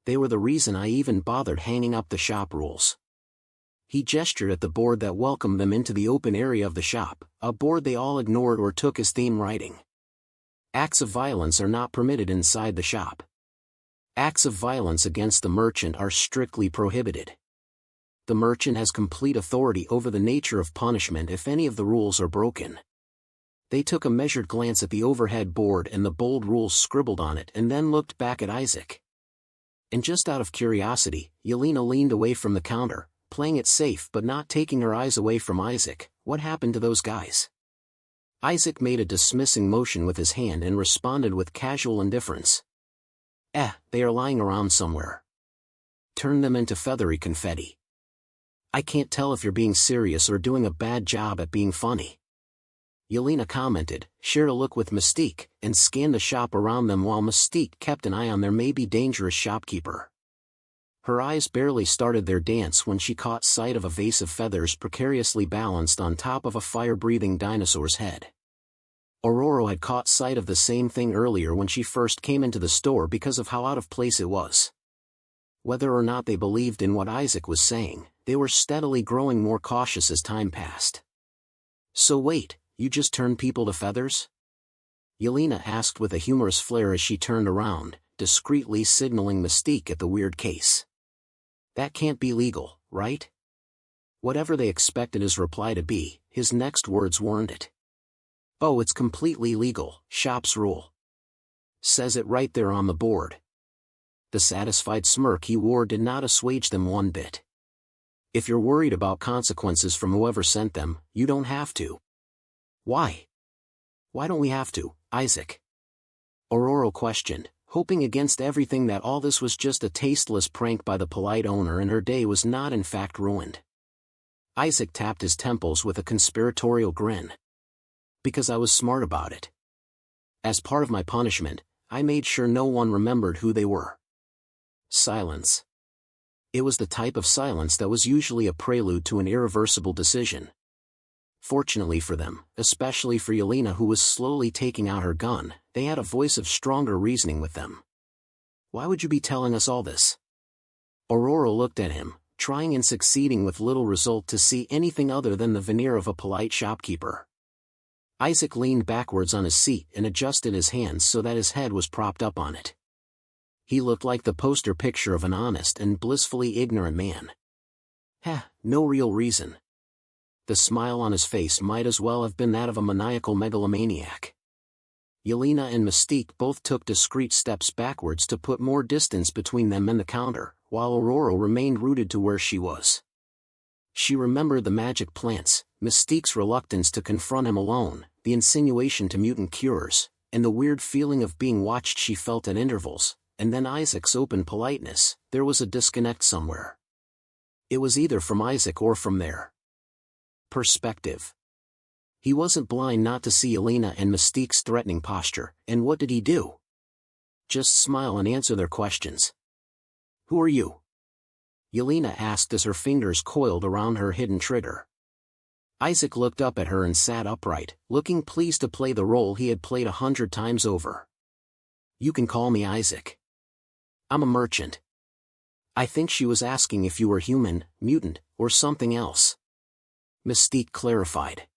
They were the reason I even bothered hanging up the shop rules. He gestured at the board that welcomed them into the open area of the shop, a board they all ignored or took as theme writing. Acts of violence are not permitted inside the shop. Acts of violence against the merchant are strictly prohibited. The merchant has complete authority over the nature of punishment if any of the rules are broken. They took a measured glance at the overhead board and the bold rules scribbled on it and then looked back at Isaac. And just out of curiosity, Yelena leaned away from the counter, playing it safe but not taking her eyes away from Isaac. What happened to those guys? Isaac made a dismissing motion with his hand and responded with casual indifference. They are lying around somewhere. Turn them into feathery confetti. I can't tell if you're being serious or doing a bad job at being funny. Yelena commented, shared a look with Mystique, and scanned the shop around them while Mystique kept an eye on their maybe dangerous shopkeeper. Her eyes barely started their dance when she caught sight of a vase of feathers precariously balanced on top of a fire-breathing dinosaur's head. Aurora had caught sight of the same thing earlier when she first came into the store because of how out of place it was. Whether or not they believed in what Isaac was saying, they were steadily growing more cautious as time passed. So wait, you just turn people to feathers? Yelena asked with a humorous flair as she turned around, discreetly signaling Mystique at the weird case. That can't be legal, right? Whatever they expected his reply to be, his next words weren't it. Oh, it's completely legal, shop's rule. Says it right there on the board. The satisfied smirk he wore did not assuage them one bit. If you're worried about consequences from whoever sent them, you don't have to. Why? Why don't we have to, Isaac? Aurora questioned, hoping against everything that all this was just a tasteless prank by the polite owner and her day was not in fact ruined. Isaac tapped his temples with a conspiratorial grin. Because I was smart about it. As part of my punishment, I made sure no one remembered who they were. Silence. It was the type of silence that was usually a prelude to an irreversible decision. Fortunately for them, especially for Yelena, who was slowly taking out her gun, they had a voice of stronger reasoning with them. Why would you be telling us all this? Aurora looked at him, trying and succeeding with little result to see anything other than the veneer of a polite shopkeeper. Isaac leaned backwards on his seat and adjusted his hands so that his head was propped up on it. He looked like the poster picture of an honest and blissfully ignorant man. No real reason. The smile on his face might as well have been that of a maniacal megalomaniac. Yelena and Mystique both took discreet steps backwards to put more distance between them and the counter, while Aurora remained rooted to where she was. She remembered the magic plants, Mystique's reluctance to confront him alone, the insinuation to mutant cures, and the weird feeling of being watched she felt at intervals, and then Isaac's open politeness. There was a disconnect somewhere. It was either from Isaac or from their perspective. He wasn't blind not to see Yelena and Mystique's threatening posture, and what did he do? Just smile and answer their questions. "Who are you?" Yelena asked as her fingers coiled around her hidden trigger. Isaac looked up at her and sat upright, looking pleased to play the role he had played 100 times over. "You can call me Isaac. I'm a merchant." "I think she was asking if you were human, mutant, or something else," Mystique clarified.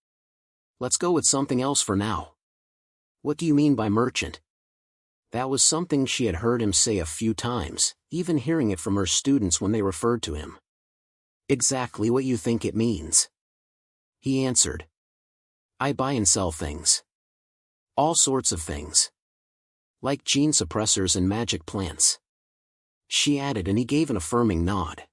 "Let's go with something else for now." "What do you mean by merchant?" That was something she had heard him say a few times, even hearing it from her students when they referred to him. "Exactly what you think it means," he answered. "I buy and sell things. All sorts of things. Like gene suppressors and magic plants," she added, and he gave an affirming nod.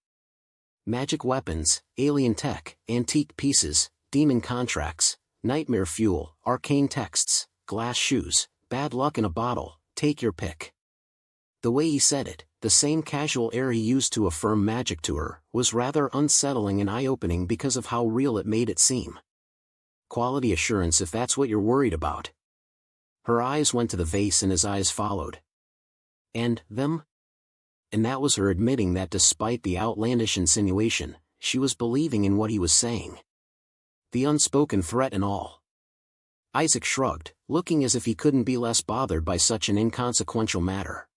"Magic weapons, alien tech, antique pieces, demon contracts, nightmare fuel, arcane texts, glass shoes, bad luck in a bottle, take your pick." The way he said it, the same casual air he used to affirm magic to her, was rather unsettling and eye-opening because of how real it made it seem. "Quality assurance if that's what you're worried about." Her eyes went to the vase and his eyes followed. "And them?" And that was her admitting that despite the outlandish insinuation, she was believing in what he was saying. The unspoken threat and all. Isaac shrugged, looking as if he couldn't be less bothered by such an inconsequential matter.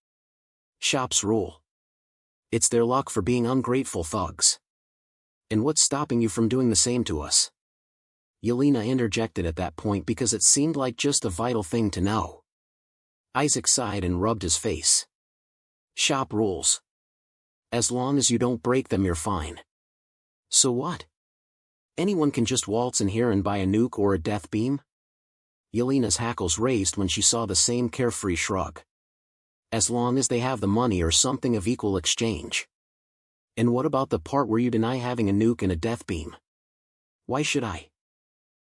"Shops rule. It's their luck for being ungrateful thugs. And what's stopping you from doing the same to us?" Yelena interjected at that point because it seemed like just a vital thing to know. Isaac sighed and rubbed his face. "Shop rules. As long as you don't break them, you're fine." "So what? Anyone can just waltz in here and buy a nuke or a death beam?" Yelena's hackles raised when she saw the same carefree shrug. "As long as they have the money or something of equal exchange." "And what about the part where you deny having a nuke and a death beam?" "Why should I?"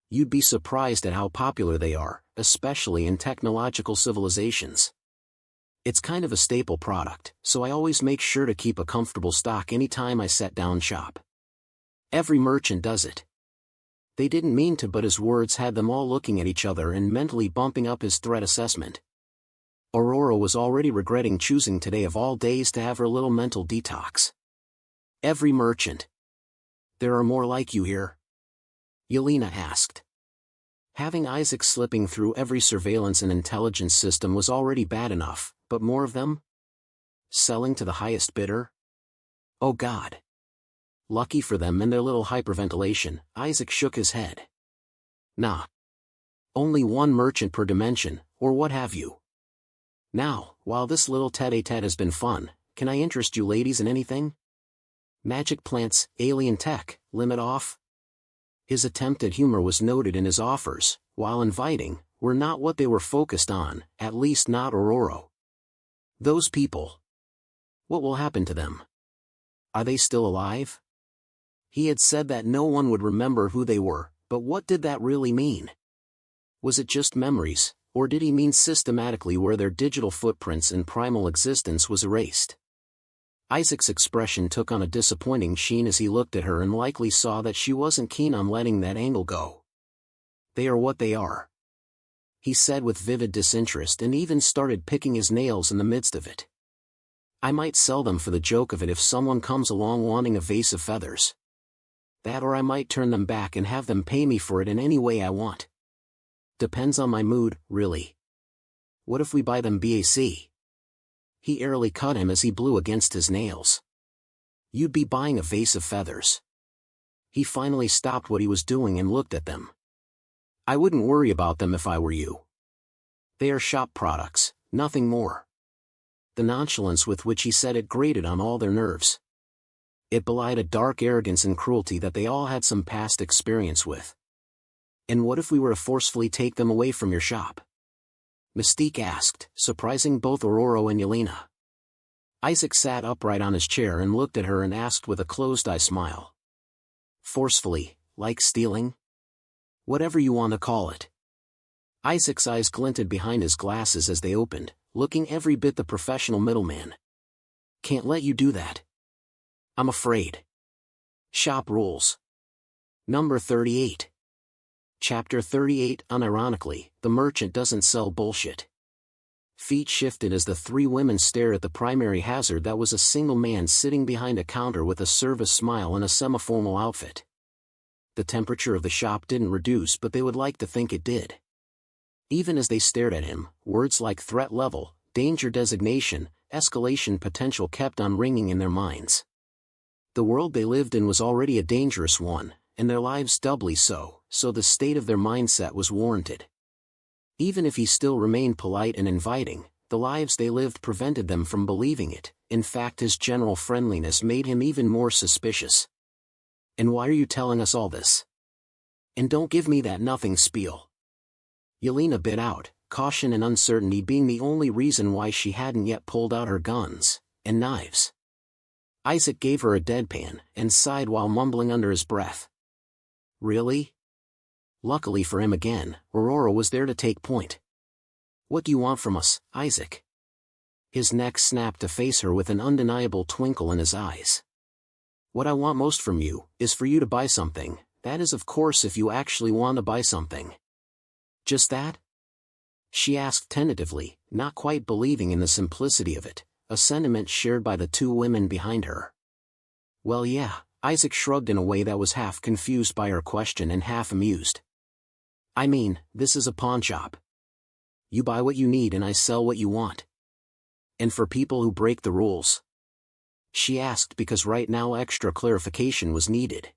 "You'd be surprised at how popular they are, especially in technological civilizations. It's kind of a staple product, so I always make sure to keep a comfortable stock anytime I set down shop. Every merchant does it." They didn't mean to, but his words had them all looking at each other and mentally bumping up his threat assessment. Aurora was already regretting choosing today of all days to have her little mental detox. "Every merchant. There are more like you here?" Yelena asked. Having Isaac slipping through every surveillance and intelligence system was already bad enough, but more of them? Selling to the highest bidder? Oh God. Lucky for them and their little hyperventilation, Isaac shook his head. "Nah. Only one merchant per dimension, or what have you. Now, while this little tete-a-tete has been fun, can I interest you ladies in anything? Magic plants, alien tech, limit off?" His attempt at humor was noted, in his offers, while inviting, were not what they were focused on, at least not Aurora. "Those people. What will happen to them? Are they still alive?" He had said that no one would remember who they were, but what did that really mean? Was it just memories, or did he mean systematically where their digital footprints and primal existence was erased? Isaac's expression took on a disappointing sheen as he looked at her and likely saw that she wasn't keen on letting that angle go. "They are what they are," he said with vivid disinterest, and even started picking his nails in the midst of it. "I might sell them for the joke of it if someone comes along wanting a vase of feathers. That, or I might turn them back and have them pay me for it in any way I want. Depends on my mood, really. What if we buy them BAC?" He airily cut him as he blew against his nails. "You'd be buying a vase of feathers." He finally stopped what he was doing and looked at them. I wouldn't worry about them if I were you. They are shop products, nothing more. The nonchalance with which he said it grated on all their nerves. It belied a dark arrogance and cruelty that they all had some past experience with. And what if we were to forcefully take them away from your shop? Mystique asked, surprising both Aurora and Yelena. Isaac sat upright on his chair and looked at her and asked with a closed-eye smile. Forcefully, like stealing? Whatever you want to call it. Isaac's eyes glinted behind his glasses as they opened, looking every bit the professional middleman. Can't let you do that. I'm afraid. Shop rules. Number 38. Chapter 38. Unironically, the merchant doesn't sell bullshit. Feet shifted as the three women stared at the primary hazard that was a single man sitting behind a counter with a service smile and a semi-formal outfit. The temperature of the shop didn't reduce, but they would like to think it did. Even as they stared at him, words like threat level, danger designation, escalation potential kept on ringing in their minds. The world they lived in was already a dangerous one, and their lives doubly so, so the state of their mindset was warranted. Even if he still remained polite and inviting, the lives they lived prevented them from believing it. In fact, his general friendliness made him even more suspicious. And why are you telling us all this? And don't give me that nothing spiel. Yelena bit out, caution and uncertainty being the only reason why she hadn't yet pulled out her guns and knives. Isaac gave her a deadpan and sighed while mumbling under his breath. Really? Luckily for him again, Aurora was there to take point. What do you want from us, Isaac? His neck snapped to face her with an undeniable twinkle in his eyes. What I want most from you is for you to buy something, that is of course if you actually want to buy something. Just that? She asked tentatively, not quite believing in the simplicity of it, a sentiment shared by the two women behind her. Well yeah, Isaac shrugged in a way that was half confused by her question and half amused. I mean, this is a pawn shop. You buy what you need and I sell what you want. And for people who break the rules? She asked because right now extra clarification was needed.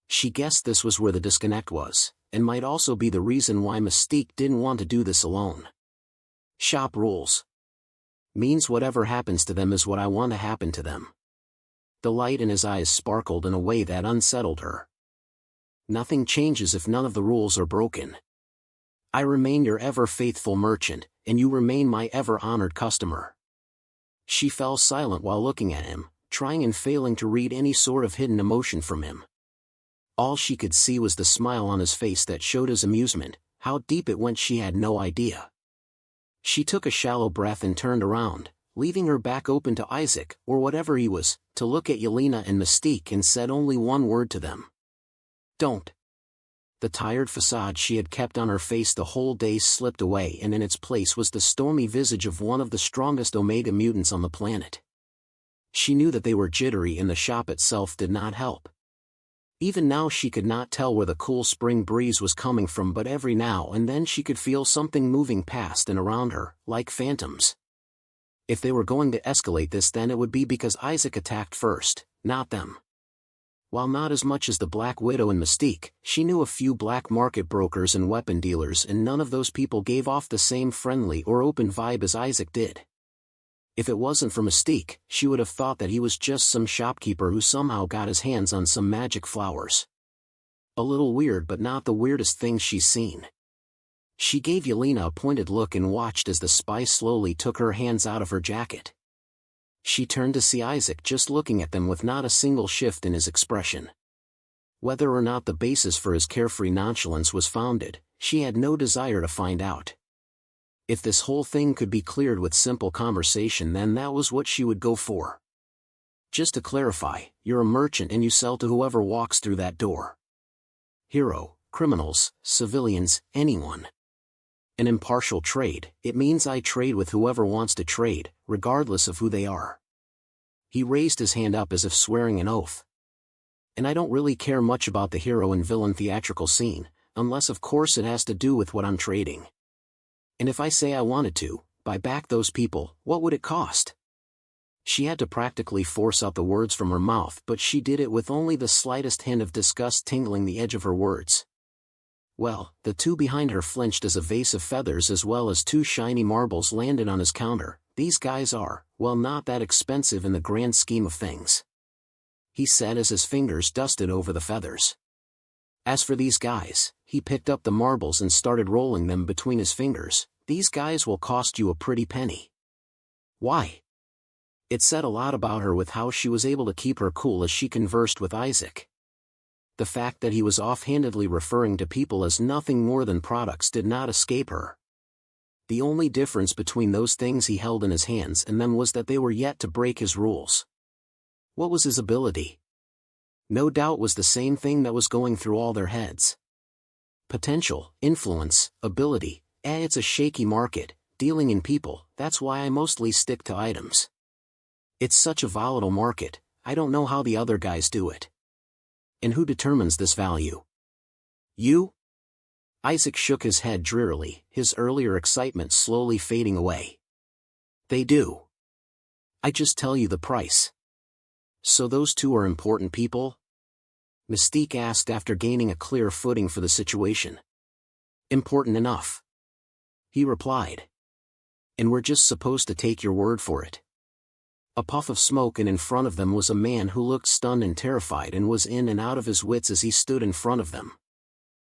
She guessed this was where the disconnect was, and might also be the reason why Mystique didn't want to do this alone. Shop rules. Means whatever happens to them is what I want to happen to them. The light in his eyes sparkled in a way that unsettled her. Nothing changes if none of the rules are broken. I remain your ever-faithful merchant, and you remain my ever-honored customer. She fell silent while looking at him, trying and failing to read any sort of hidden emotion from him. All she could see was the smile on his face that showed his amusement. How deep it went she had no idea. She took a shallow breath and turned around, leaving her back open to Isaac, or whatever he was, to look at Yelena and Mystique and said only one word to them. Don't. The tired facade she had kept on her face the whole day slipped away, and in its place was the stormy visage of one of the strongest Omega mutants on the planet. She knew that they were jittery and the shop itself did not help. Even now she could not tell where the cool spring breeze was coming from, but every now and then she could feel something moving past and around her, like phantoms. If they were going to escalate this, then it would be because Isaac attacked first, not them. While not as much as the Black Widow and Mystique, she knew a few black market brokers and weapon dealers, and none of those people gave off the same friendly or open vibe as Isaac did. If it wasn't for Mystique, she would have thought that he was just some shopkeeper who somehow got his hands on some magic flowers. A little weird, but not the weirdest thing she's seen. She gave Yelena a pointed look and watched as the spy slowly took her hands out of her jacket. She turned to see Isaac just looking at them with not a single shift in his expression. Whether or not the basis for his carefree nonchalance was founded, she had no desire to find out. If this whole thing could be cleared with simple conversation, then that was what she would go for. Just to clarify, you're a merchant and you sell to whoever walks through that door. Hero, criminals, civilians, anyone. An impartial trade, it means I trade with whoever wants to trade, regardless of who they are. He raised his hand up as if swearing an oath. And I don't really care much about the hero and villain theatrical scene, unless of course it has to do with what I'm trading. And if I say I wanted to buy back those people, what would it cost? She had to practically force out the words from her mouth, but she did it with only the slightest hint of disgust tingling the edge of her words. Well, the two behind her flinched as a vase of feathers as well as two shiny marbles landed on his counter. These guys are, well, not that expensive in the grand scheme of things, he said as his fingers dusted over the feathers. As for these guys, he picked up the marbles and started rolling them between his fingers. These guys will cost you a pretty penny. Why? It said a lot about her with how she was able to keep her cool as she conversed with Isaac. The fact that he was offhandedly referring to people as nothing more than products did not escape her. The only difference between those things he held in his hands and them was that they were yet to break his rules. What was his ability? No doubt was the same thing that was going through all their heads. Potential, influence, ability. It's a shaky market, dealing in people. That's why I mostly stick to items. It's such a volatile market, I don't know how the other guys do it. And who determines this value? You? Isaac shook his head drearily, his earlier excitement slowly fading away. They do. I just tell you the price. So those two are important people? Mystique asked after gaining a clear footing for the situation. Important enough, he replied. And we're just supposed to take your word for it. A puff of smoke, and in front of them was a man who looked stunned and terrified and was in and out of his wits as he stood in front of them.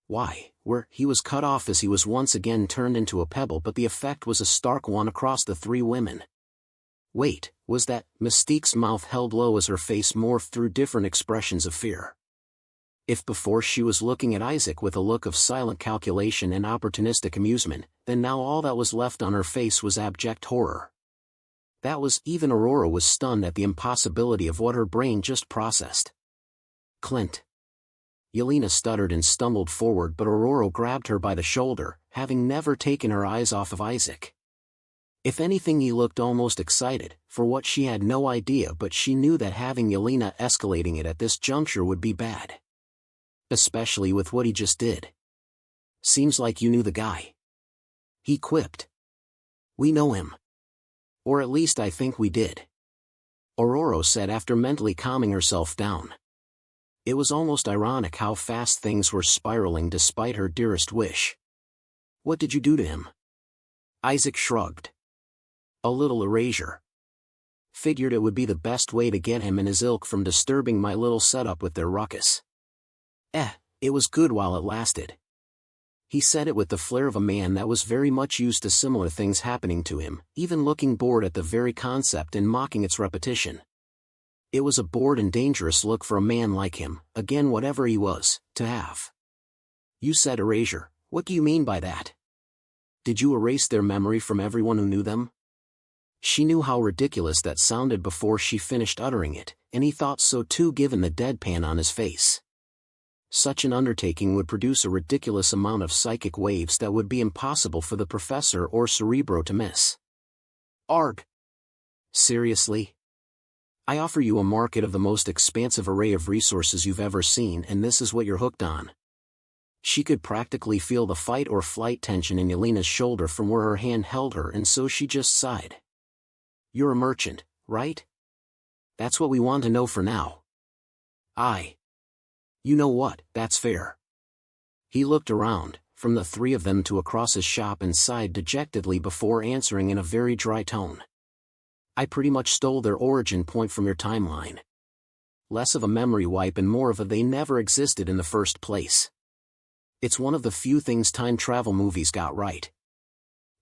Why, he was cut off as he was once again turned into a pebble, but the effect was a stark one across the three women. Wait, was that? Mystique's mouth held low as her face morphed through different expressions of fear. If before she was looking at Isaac with a look of silent calculation and opportunistic amusement, then now all that was left on her face was abject horror. That was, even Aurora was stunned at the impossibility of what her brain just processed. Clint. Yelena stuttered and stumbled forward, but Aurora grabbed her by the shoulder, having never taken her eyes off of Isaac. If anything, he looked almost excited, for what she had no idea, but she knew that having Yelena escalating it at this juncture would be bad. Especially with what he just did. Seems like you knew the guy, he quipped. We know him. Or at least I think we did, Aurora said after mentally calming herself down. It was almost ironic how fast things were spiraling despite her dearest wish. What did you do to him? Isaac shrugged. A little erasure. Figured it would be the best way to get him and his ilk from disturbing my little setup with their ruckus. It was good while it lasted. He said it with the flair of a man that was very much used to similar things happening to him, even looking bored at the very concept and mocking its repetition. It was a bored and dangerous look for a man like him, again whatever he was, to have. You said erasure, what do you mean by that? Did you erase their memory from everyone who knew them? She knew how ridiculous that sounded before she finished uttering it, and he thought so too given the deadpan on his face. Such an undertaking would produce a ridiculous amount of psychic waves that would be impossible for the professor or Cerebro to miss. Arg. Seriously? I offer you a market of the most expansive array of resources you've ever seen, and this is what you're hooked on. She could practically feel the fight or flight tension in Yelena's shoulder from where her hand held her, and so she just sighed. You're a merchant, right? That's what we want to know for now. You know what, that's fair. He looked around, from the three of them to across his shop, and sighed dejectedly before answering in a very dry tone. I pretty much stole their origin point from your timeline. Less of a memory wipe and more of a they never existed in the first place. It's one of the few things time travel movies got right.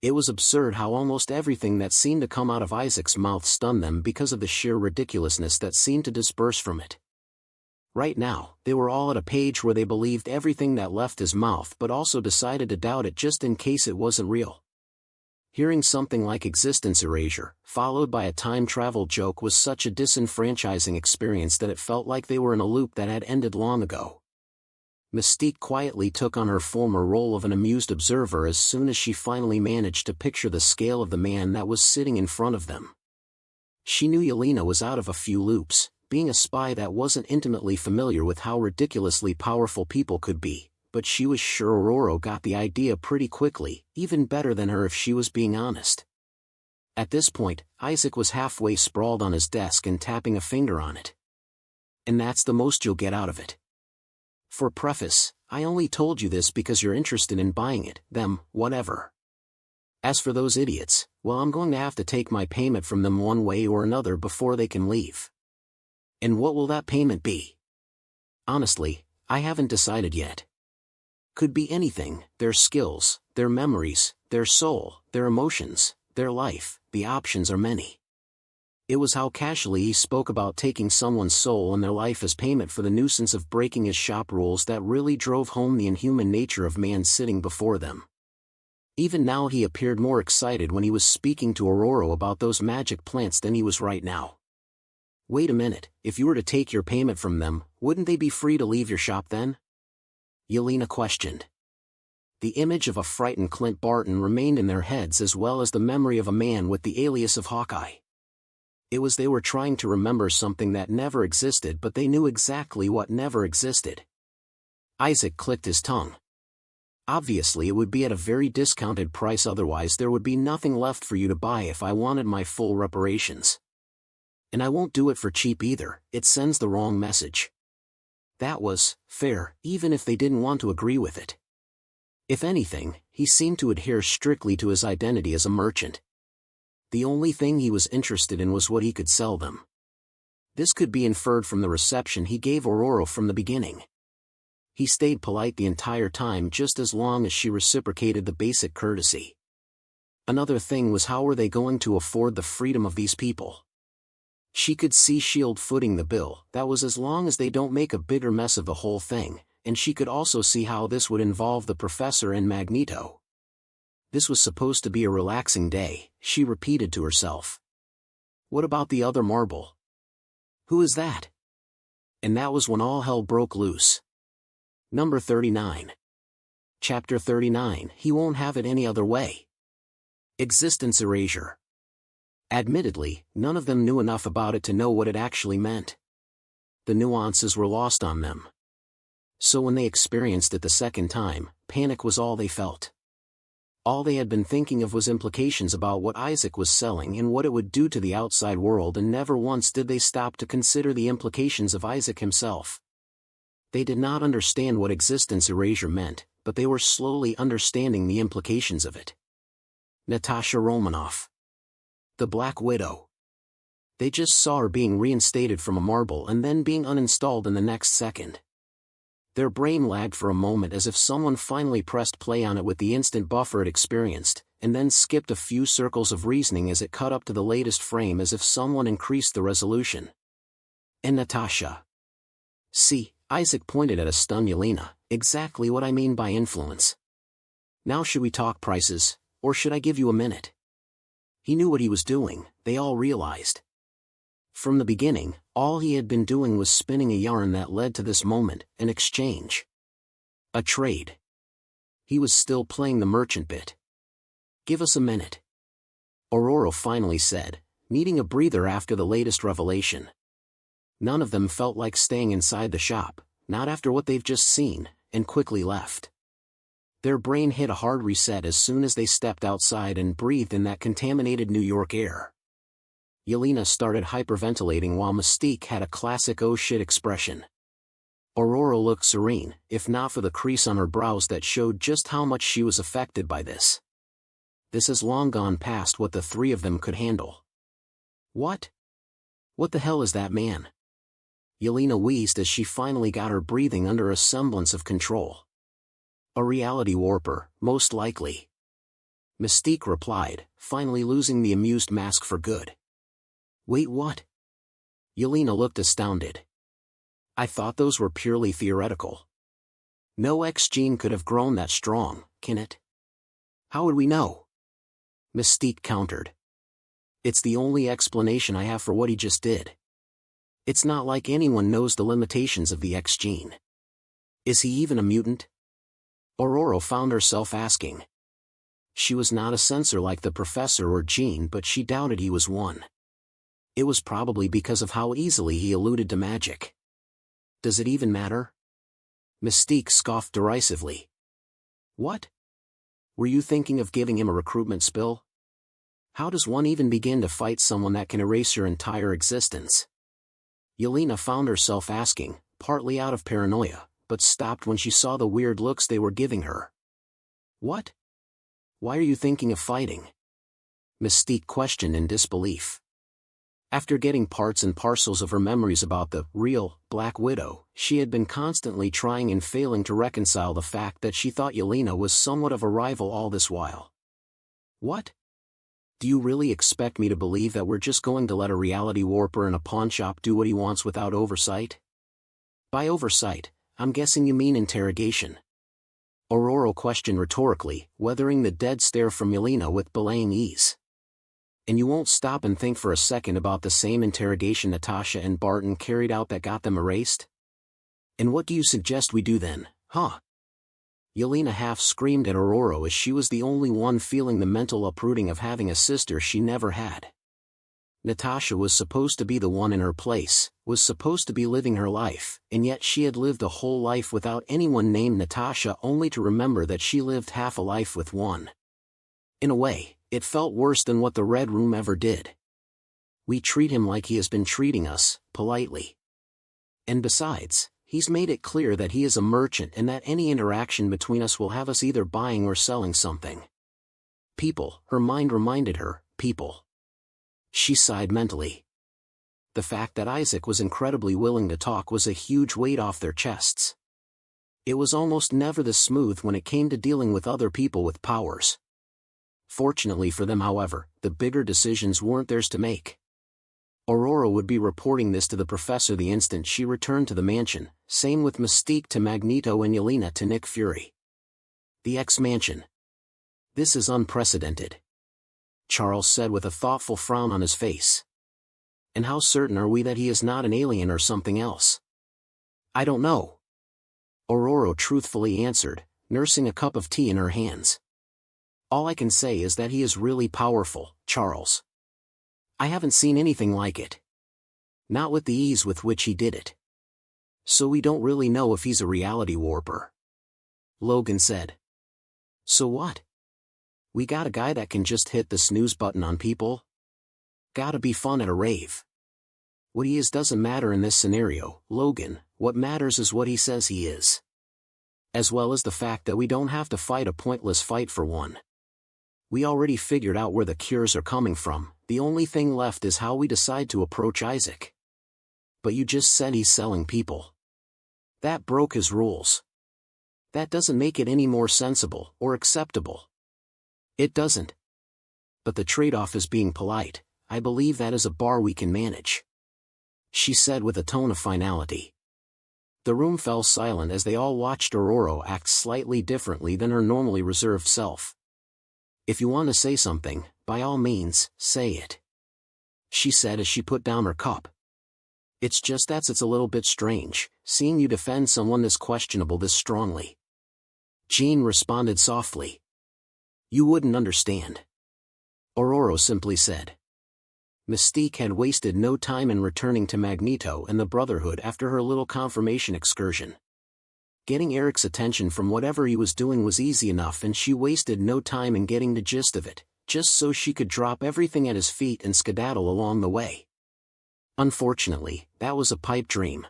It was absurd how almost everything that seemed to come out of Isaac's mouth stunned them because of the sheer ridiculousness that seemed to disperse from it. Right now, they were all at a page where they believed everything that left his mouth but also decided to doubt it just in case it wasn't real. Hearing something like existence erasure, followed by a time travel joke, was such a disenfranchising experience that it felt like they were in a loop that had ended long ago. Mystique quietly took on her former role of an amused observer as soon as she finally managed to picture the scale of the man that was sitting in front of them. She knew Yelena was out of a few loops, being a spy that wasn't intimately familiar with how ridiculously powerful people could be, but she was sure Aurora got the idea pretty quickly, even better than her if she was being honest. At this point, Isaac was halfway sprawled on his desk and tapping a finger on it. And that's the most you'll get out of it. For preface, I only told you this because you're interested in buying it, them, whatever. As for those idiots, well, I'm going to have to take my payment from them one way or another before they can leave. And what will that payment be? Honestly, I haven't decided yet. Could be anything, their skills, their memories, their soul, their emotions, their life, the options are many. It was how casually he spoke about taking someone's soul and their life as payment for the nuisance of breaking his shop rules that really drove home the inhuman nature of man sitting before them. Even now he appeared more excited when he was speaking to Aurora about those magic plants than he was right now. Wait a minute, if you were to take your payment from them, wouldn't they be free to leave your shop then? Yelena questioned. The image of a frightened Clint Barton remained in their heads as well as the memory of a man with the alias of Hawkeye. It was they were trying to remember something that never existed, but they knew exactly what never existed. Isaac clicked his tongue. Obviously it would be at a very discounted price, otherwise there would be nothing left for you to buy if I wanted my full reparations. And I won't do it for cheap either, it sends the wrong message. That was fair, even if they didn't want to agree with it. If anything, he seemed to adhere strictly to his identity as a merchant. The only thing he was interested in was what he could sell them. This could be inferred from the reception he gave Aurora from the beginning. He stayed polite the entire time, just as long as she reciprocated the basic courtesy. Another thing was, how were they going to afford the freedom of these people? She could see S.H.I.E.L.D. footing the bill, that was as long as they don't make a bigger mess of the whole thing, and she could also see how this would involve the Professor and Magneto. This was supposed to be a relaxing day, she repeated to herself. What about the other marble? Who is that? And that was when all hell broke loose. Number 39. Chapter 39, He Won't Have It Any Other Way. Existence erasure. Admittedly, none of them knew enough about it to know what it actually meant. The nuances were lost on them. So when they experienced it the second time, panic was all they felt. All they had been thinking of was implications about what Isaac was selling and what it would do to the outside world, and never once did they stop to consider the implications of Isaac himself. They did not understand what existence erasure meant, but they were slowly understanding the implications of it. Natasha Romanoff. The Black Widow. They just saw her being reinstated from a marble and then being uninstalled in the next second. Their brain lagged for a moment as if someone finally pressed play on it with the instant buffer it experienced, and then skipped a few circles of reasoning as it cut up to the latest frame as if someone increased the resolution. And Natasha. See, Isaac pointed at a stunned Yelena, exactly what I mean by influence. Now should we talk prices, or should I give you a minute? He knew what he was doing, they all realized. From the beginning, all he had been doing was spinning a yarn that led to this moment, an exchange. A trade. He was still playing the merchant bit. Give us a minute. Aurora finally said, needing a breather after the latest revelation. None of them felt like staying inside the shop, not after what they've just seen, and quickly left. Their brain hit a hard reset as soon as they stepped outside and breathed in that contaminated New York air. Yelena started hyperventilating while Mystique had a classic oh shit expression. Aurora looked serene, if not for the crease on her brows that showed just how much she was affected by this. This has long gone past what the three of them could handle. What? What the hell is that man? Yelena wheezed as she finally got her breathing under a semblance of control. A reality warper, most likely. Mystique replied, finally losing the amused mask for good. Wait, what? Yelena looked astounded. I thought those were purely theoretical. No X gene could have grown that strong, can it? How would we know? Mystique countered. It's the only explanation I have for what he just did. It's not like anyone knows the limitations of the X gene. Is he even a mutant? Aurora found herself asking. She was not a censor like the Professor or Jean, but she doubted he was one. It was probably because of how easily he alluded to magic. Does it even matter? Mystique scoffed derisively. What? Were you thinking of giving him a recruitment spill? How does one even begin to fight someone that can erase your entire existence? Yelena found herself asking, partly out of paranoia, but stopped when she saw the weird looks they were giving her. What? Why are you thinking of fighting? Mystique questioned in disbelief. After getting parts and parcels of her memories about the real Black Widow, she had been constantly trying and failing to reconcile the fact that she thought Yelena was somewhat of a rival all this while. What? Do you really expect me to believe that we're just going to let a reality warper in a pawnshop do what he wants without oversight? By oversight, I'm guessing you mean interrogation. Aurora questioned rhetorically, weathering the dead stare from Yelena with belaying ease. And you won't stop and think for a second about the same interrogation Natasha and Barton carried out that got them erased? And what do you suggest we do then, huh? Yelena half screamed at Aurora as she was the only one feeling the mental uprooting of having a sister she never had. Natasha was supposed to be the one in her place, was supposed to be living her life, and yet she had lived a whole life without anyone named Natasha, only to remember that she lived half a life with one. In a way, it felt worse than what the Red Room ever did. We treat him like he has been treating us, politely. And besides, he's made it clear that he is a merchant and that any interaction between us will have us either buying or selling something. People, her mind reminded her, people. She sighed mentally. The fact that Isaac was incredibly willing to talk was a huge weight off their chests. It was almost never this smooth when it came to dealing with other people with powers. Fortunately for them, however, the bigger decisions weren't theirs to make. Aurora would be reporting this to the professor the instant she returned to the mansion, same with Mystique to Magneto and Yelena to Nick Fury. The X-Mansion. This is unprecedented, Charles said with a thoughtful frown on his face. And how certain are we that he is not an alien or something else? I don't know, Aurora truthfully answered, nursing a cup of tea in her hands. All I can say is that he is really powerful, Charles. I haven't seen anything like it. Not with the ease with which he did it. So we don't really know if he's a reality warper, Logan said. So what? We got a guy that can just hit the snooze button on people? Gotta be fun at a rave. What he is doesn't matter in this scenario, Logan, what matters is what he says he is. As well as the fact that we don't have to fight a pointless fight for one. We already figured out where the cures are coming from, the only thing left is how we decide to approach Isaac. But you just said he's selling people. That broke his rules. That doesn't make it any more sensible or acceptable. It doesn't. But the trade-off is being polite. I believe that is a bar we can manage, she said with a tone of finality. The room fell silent as they all watched Aurora act slightly differently than her normally reserved self. If you want to say something, by all means, say it, she said as she put down her cup. It's just that it's a little bit strange, seeing you defend someone this questionable this strongly. Jean responded softly. You wouldn't understand, Aurora simply said. Mystique had wasted no time in returning to Magneto and the Brotherhood after her little confirmation excursion. Getting Eric's attention from whatever he was doing was easy enough, and she wasted no time in getting the gist of it, just so she could drop everything at his feet and skedaddle along the way. Unfortunately, that was a pipe dream.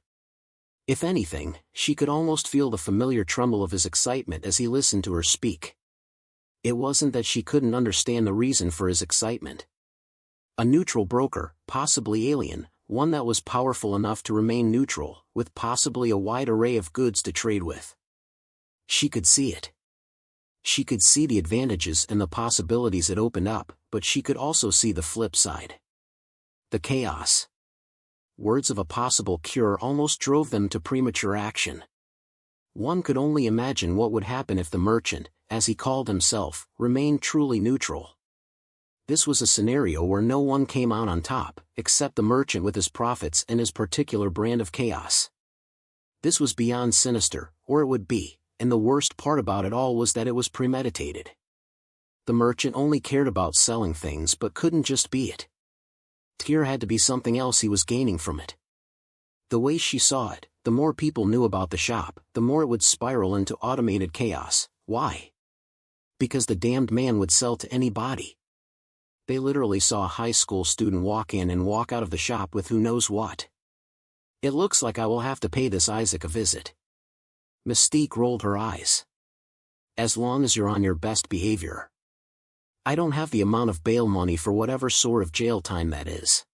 If anything, she could almost feel the familiar tremble of his excitement as he listened to her speak. It wasn't that she couldn't understand the reason for his excitement. A neutral broker, possibly alien, one that was powerful enough to remain neutral, with possibly a wide array of goods to trade with. She could see it. She could see the advantages and the possibilities it opened up, but she could also see the flip side. The chaos. Words of a possible cure almost drove them to premature action. One could only imagine what would happen if the merchant, as he called himself, remained truly neutral. This was a scenario where no one came out on top, except the merchant with his profits and his particular brand of chaos. This was beyond sinister, or it would be, and the worst part about it all was that it was premeditated. The merchant only cared about selling things but couldn't just be it. Here had to be something else he was gaining from it. The way she saw it, the more people knew about the shop, the more it would spiral into automated chaos. Why? Because the damned man would sell to anybody. They literally saw a high school student walk in and walk out of the shop with who knows what. It looks like I will have to pay this Isaac a visit. Mystique rolled her eyes. As long as you're on your best behavior. I don't have the amount of bail money for whatever sort of jail time that is.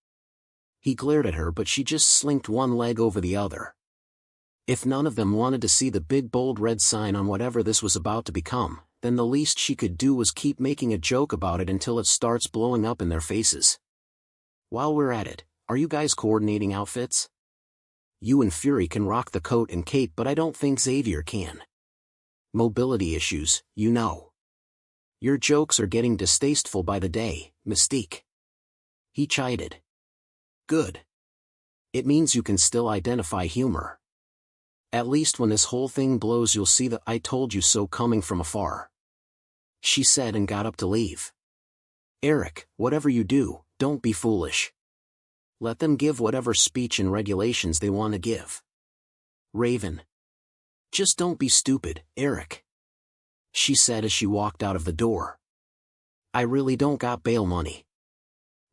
He glared at her, but she just slinked one leg over the other. If none of them wanted to see the big bold red sign on whatever this was about to become, then the least she could do was keep making a joke about it until it starts blowing up in their faces. While we're at it, are you guys coordinating outfits? You and Fury can rock the coat and cape, but I don't think Xavier can. Mobility issues, you know. Your jokes are getting distasteful by the day, Mystique. He chided. Good. It means you can still identify humor. At least when this whole thing blows you'll see the "I told you so" coming from afar. She said and got up to leave. Eric, whatever you do, don't be foolish. Let them give whatever speech and regulations they want to give. Raven. Just don't be stupid, Eric. She said as she walked out of the door. I really don't got bail money.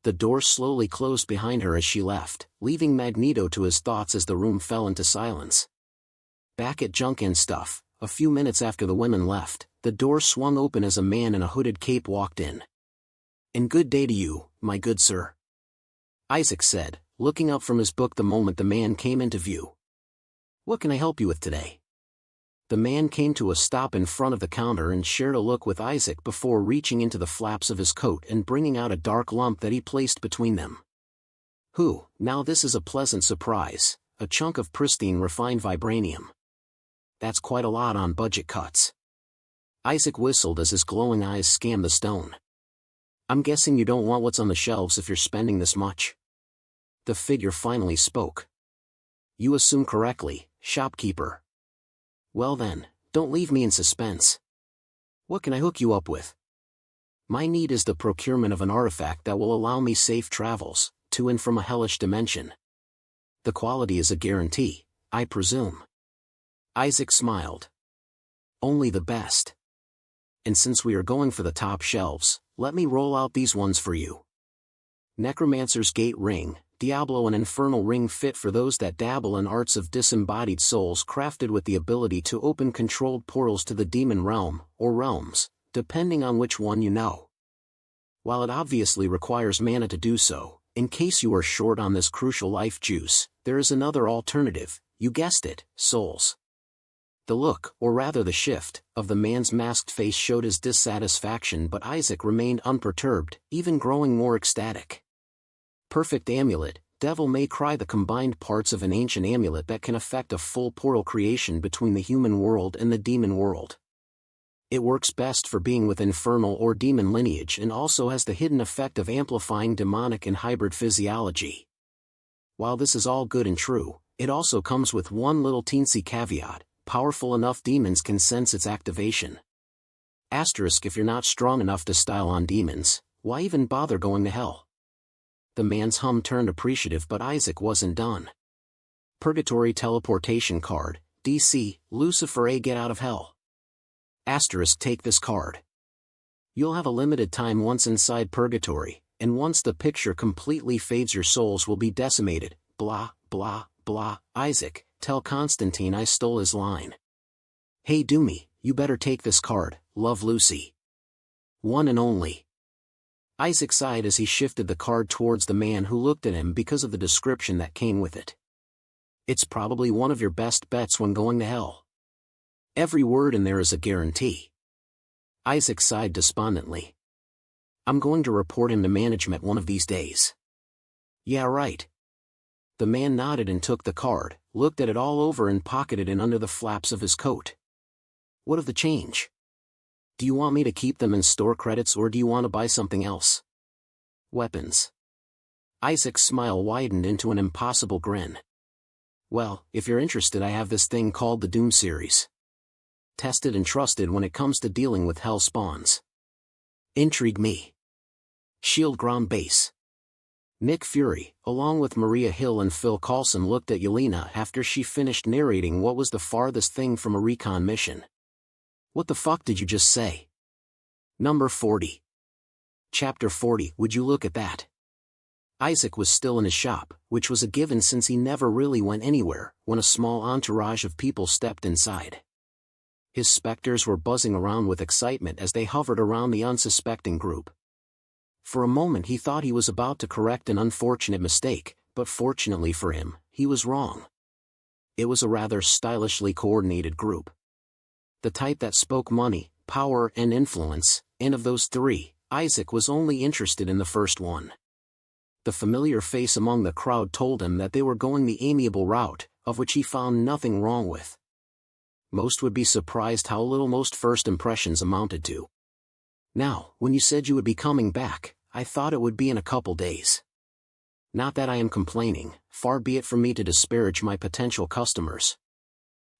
The door slowly closed behind her as she left, leaving Magneto to his thoughts as the room fell into silence. Back at Junk and Stuff, a few minutes after the women left, the door swung open as a man in a hooded cape walked in. And good day to you, my good sir. Isaac said, looking up from his book the moment the man came into view. What can I help you with today? The man came to a stop in front of the counter and shared a look with Isaac before reaching into the flaps of his coat and bringing out a dark lump that he placed between them. Now this is a pleasant surprise, a chunk of pristine refined vibranium. That's quite a lot on budget cuts. Isaac whistled as his glowing eyes scanned the stone. I'm guessing you don't want what's on the shelves if you're spending this much. The figure finally spoke. You assume correctly, shopkeeper. Well then, don't leave me in suspense. What can I hook you up with? My need is the procurement of an artifact that will allow me safe travels, to and from a hellish dimension. The quality is a guarantee, I presume. Isaac smiled. Only the best. And since we are going for the top shelves, let me roll out these ones for you. Necromancer's Gate Ring, Diablo and Infernal Ring fit for those that dabble in arts of disembodied souls, crafted with the ability to open controlled portals to the demon realm, or realms, depending on which one you know. While it obviously requires mana to do so, in case you are short on this crucial life juice, there is another alternative, you guessed it, souls. The look, or rather the shift, of the man's masked face showed his dissatisfaction, but Isaac remained unperturbed, even growing more ecstatic. Perfect amulet, Devil May Cry, the combined parts of an ancient amulet that can effect a full portal creation between the human world and the demon world. It works best for being with infernal or demon lineage and also has the hidden effect of amplifying demonic and hybrid physiology. While this is all good and true, it also comes with one little teensy caveat: powerful enough demons can sense its activation. Asterisk, if you're not strong enough to style on demons, why even bother going to hell? The man's hum turned appreciative, but Isaac wasn't done. Purgatory teleportation card, DC, Lucifer A, get out of hell. Asterisk, take this card. You'll have a limited time once inside purgatory, and once the picture completely fades your souls will be decimated, blah, blah, blah. Isaac, tell Constantine I stole his line. Hey Doomy, you better take this card, love Lucy. One and only. Isaac sighed as he shifted the card towards the man, who looked at him because of the description that came with it. It's probably one of your best bets when going to hell. Every word in there is a guarantee. Isaac sighed despondently. I'm going to report him to management one of these days. Yeah, right. The man nodded and took the card, looked at it all over and pocketed it under the flaps of his coat. What of the change? Do you want me to keep them in store credits, or do you want to buy something else? Weapons. Isaac's smile widened into an impossible grin. Well, if you're interested, I have this thing called the Doom series. Tested and trusted when it comes to dealing with hell spawns. Intrigue me. Shield Grom Base. Nick Fury, along with Maria Hill and Phil Coulson, looked at Yelena after she finished narrating what was the farthest thing from a recon mission. What the fuck did you just say? Number 40. Chapter 40, would you look at that? Isaac was still in his shop, which was a given since he never really went anywhere, when a small entourage of people stepped inside. His specters were buzzing around with excitement as they hovered around the unsuspecting group. For a moment he thought he was about to correct an unfortunate mistake, but fortunately for him, he was wrong. It was a rather stylishly coordinated group. The type that spoke money, power and influence, and of those three, Isaac was only interested in the first one. The familiar face among the crowd told him that they were going the amiable route, of which he found nothing wrong with. Most would be surprised how little most first impressions amounted to. Now, when you said you would be coming back, I thought it would be in a couple days. Not that I am complaining, far be it from me to disparage my potential customers.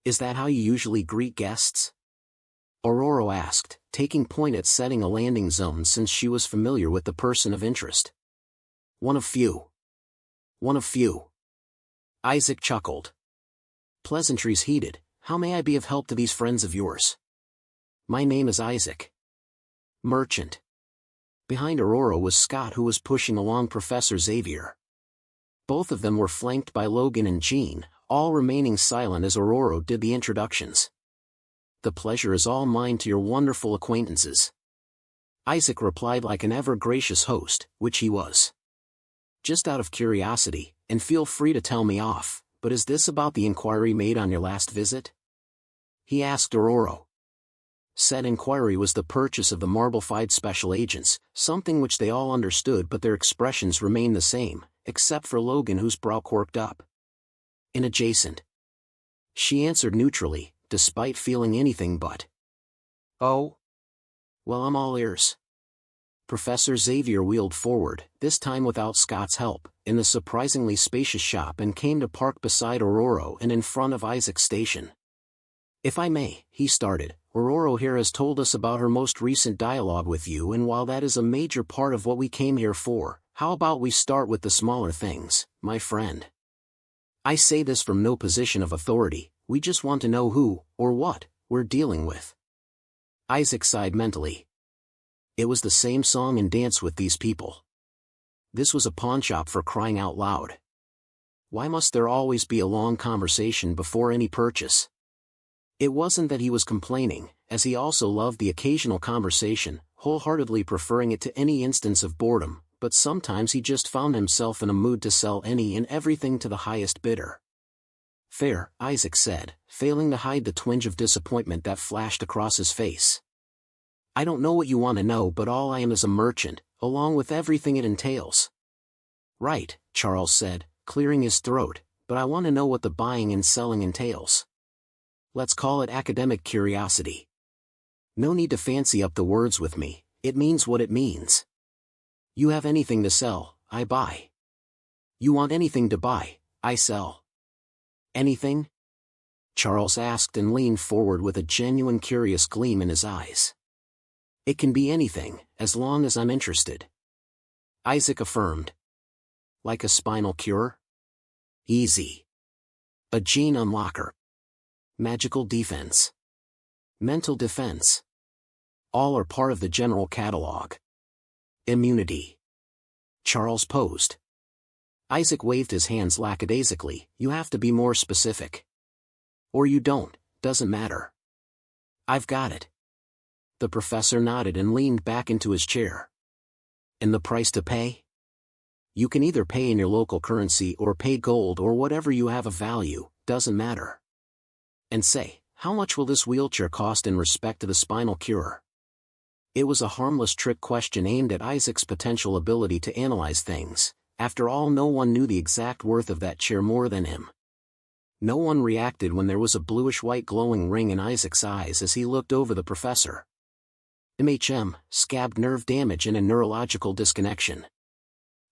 Is that how you usually greet guests? Aurora asked, taking point at setting a landing zone since she was familiar with the person of interest. One of few. One of few. Isaac chuckled. Pleasantries heeded, how may I be of help to these friends of yours? My name is Isaac. Merchant. Behind Aurora was Scott, who was pushing along Professor Xavier. Both of them were flanked by Logan and Jean, all remaining silent as Aurora did the introductions. The pleasure is all mine to your wonderful acquaintances. Isaac replied like an ever-gracious host, which he was. Just out of curiosity, and feel free to tell me off, but is this about the inquiry made on your last visit? He asked Aurora. Said inquiry was the purchase of the Marvel-fied special agents, something which they all understood, but their expressions remained the same, except for Logan, whose brow quirked up. In adjacent. She answered neutrally, despite feeling anything but. Oh? Well, I'm all ears. Professor Xavier wheeled forward, this time without Scott's help, in the surprisingly spacious shop and came to park beside Aurora and in front of Isaac's station. If I may, he started, Aurora here has told us about her most recent dialogue with you, and while that is a major part of what we came here for, how about we start with the smaller things, my friend? I say this from no position of authority, we just want to know who, or what, we're dealing with. Isaac sighed mentally. It was the same song and dance with these people. This was a pawnshop, for crying out loud. Why must there always be a long conversation before any purchase? It wasn't that he was complaining, as he also loved the occasional conversation, wholeheartedly preferring it to any instance of boredom, but sometimes he just found himself in a mood to sell any and everything to the highest bidder. Fair, Isaac said, failing to hide the twinge of disappointment that flashed across his face. I don't know what you want to know, but all I am is a merchant, along with everything it entails. Right, Charles said, clearing his throat, but I want to know what the buying and selling entails. Let's call it academic curiosity. No need to fancy up the words with me, it means what it means. You have anything to sell, I buy. You want anything to buy, I sell. Anything? Charles asked and leaned forward with a genuine curious gleam in his eyes. It can be anything, as long as I'm interested. Isaac affirmed. Like a spinal cure? Easy. A gene unlocker. Magical defense. Mental defense. All are part of the general catalog. Immunity. Charles posed. Isaac waved his hands lackadaisically, you have to be more specific. Or you don't, doesn't matter. I've got it. The professor nodded and leaned back into his chair. And the price to pay? You can either pay in your local currency or pay gold or whatever you have of value, doesn't matter. And say, how much will this wheelchair cost in respect to the spinal cure? It was a harmless trick question aimed at Isaac's potential ability to analyze things. After all, no one knew the exact worth of that chair more than him. No one reacted when there was a bluish-white glowing ring in Isaac's eyes as he looked over the professor. MHM, scabbed nerve damage and a neurological disconnection.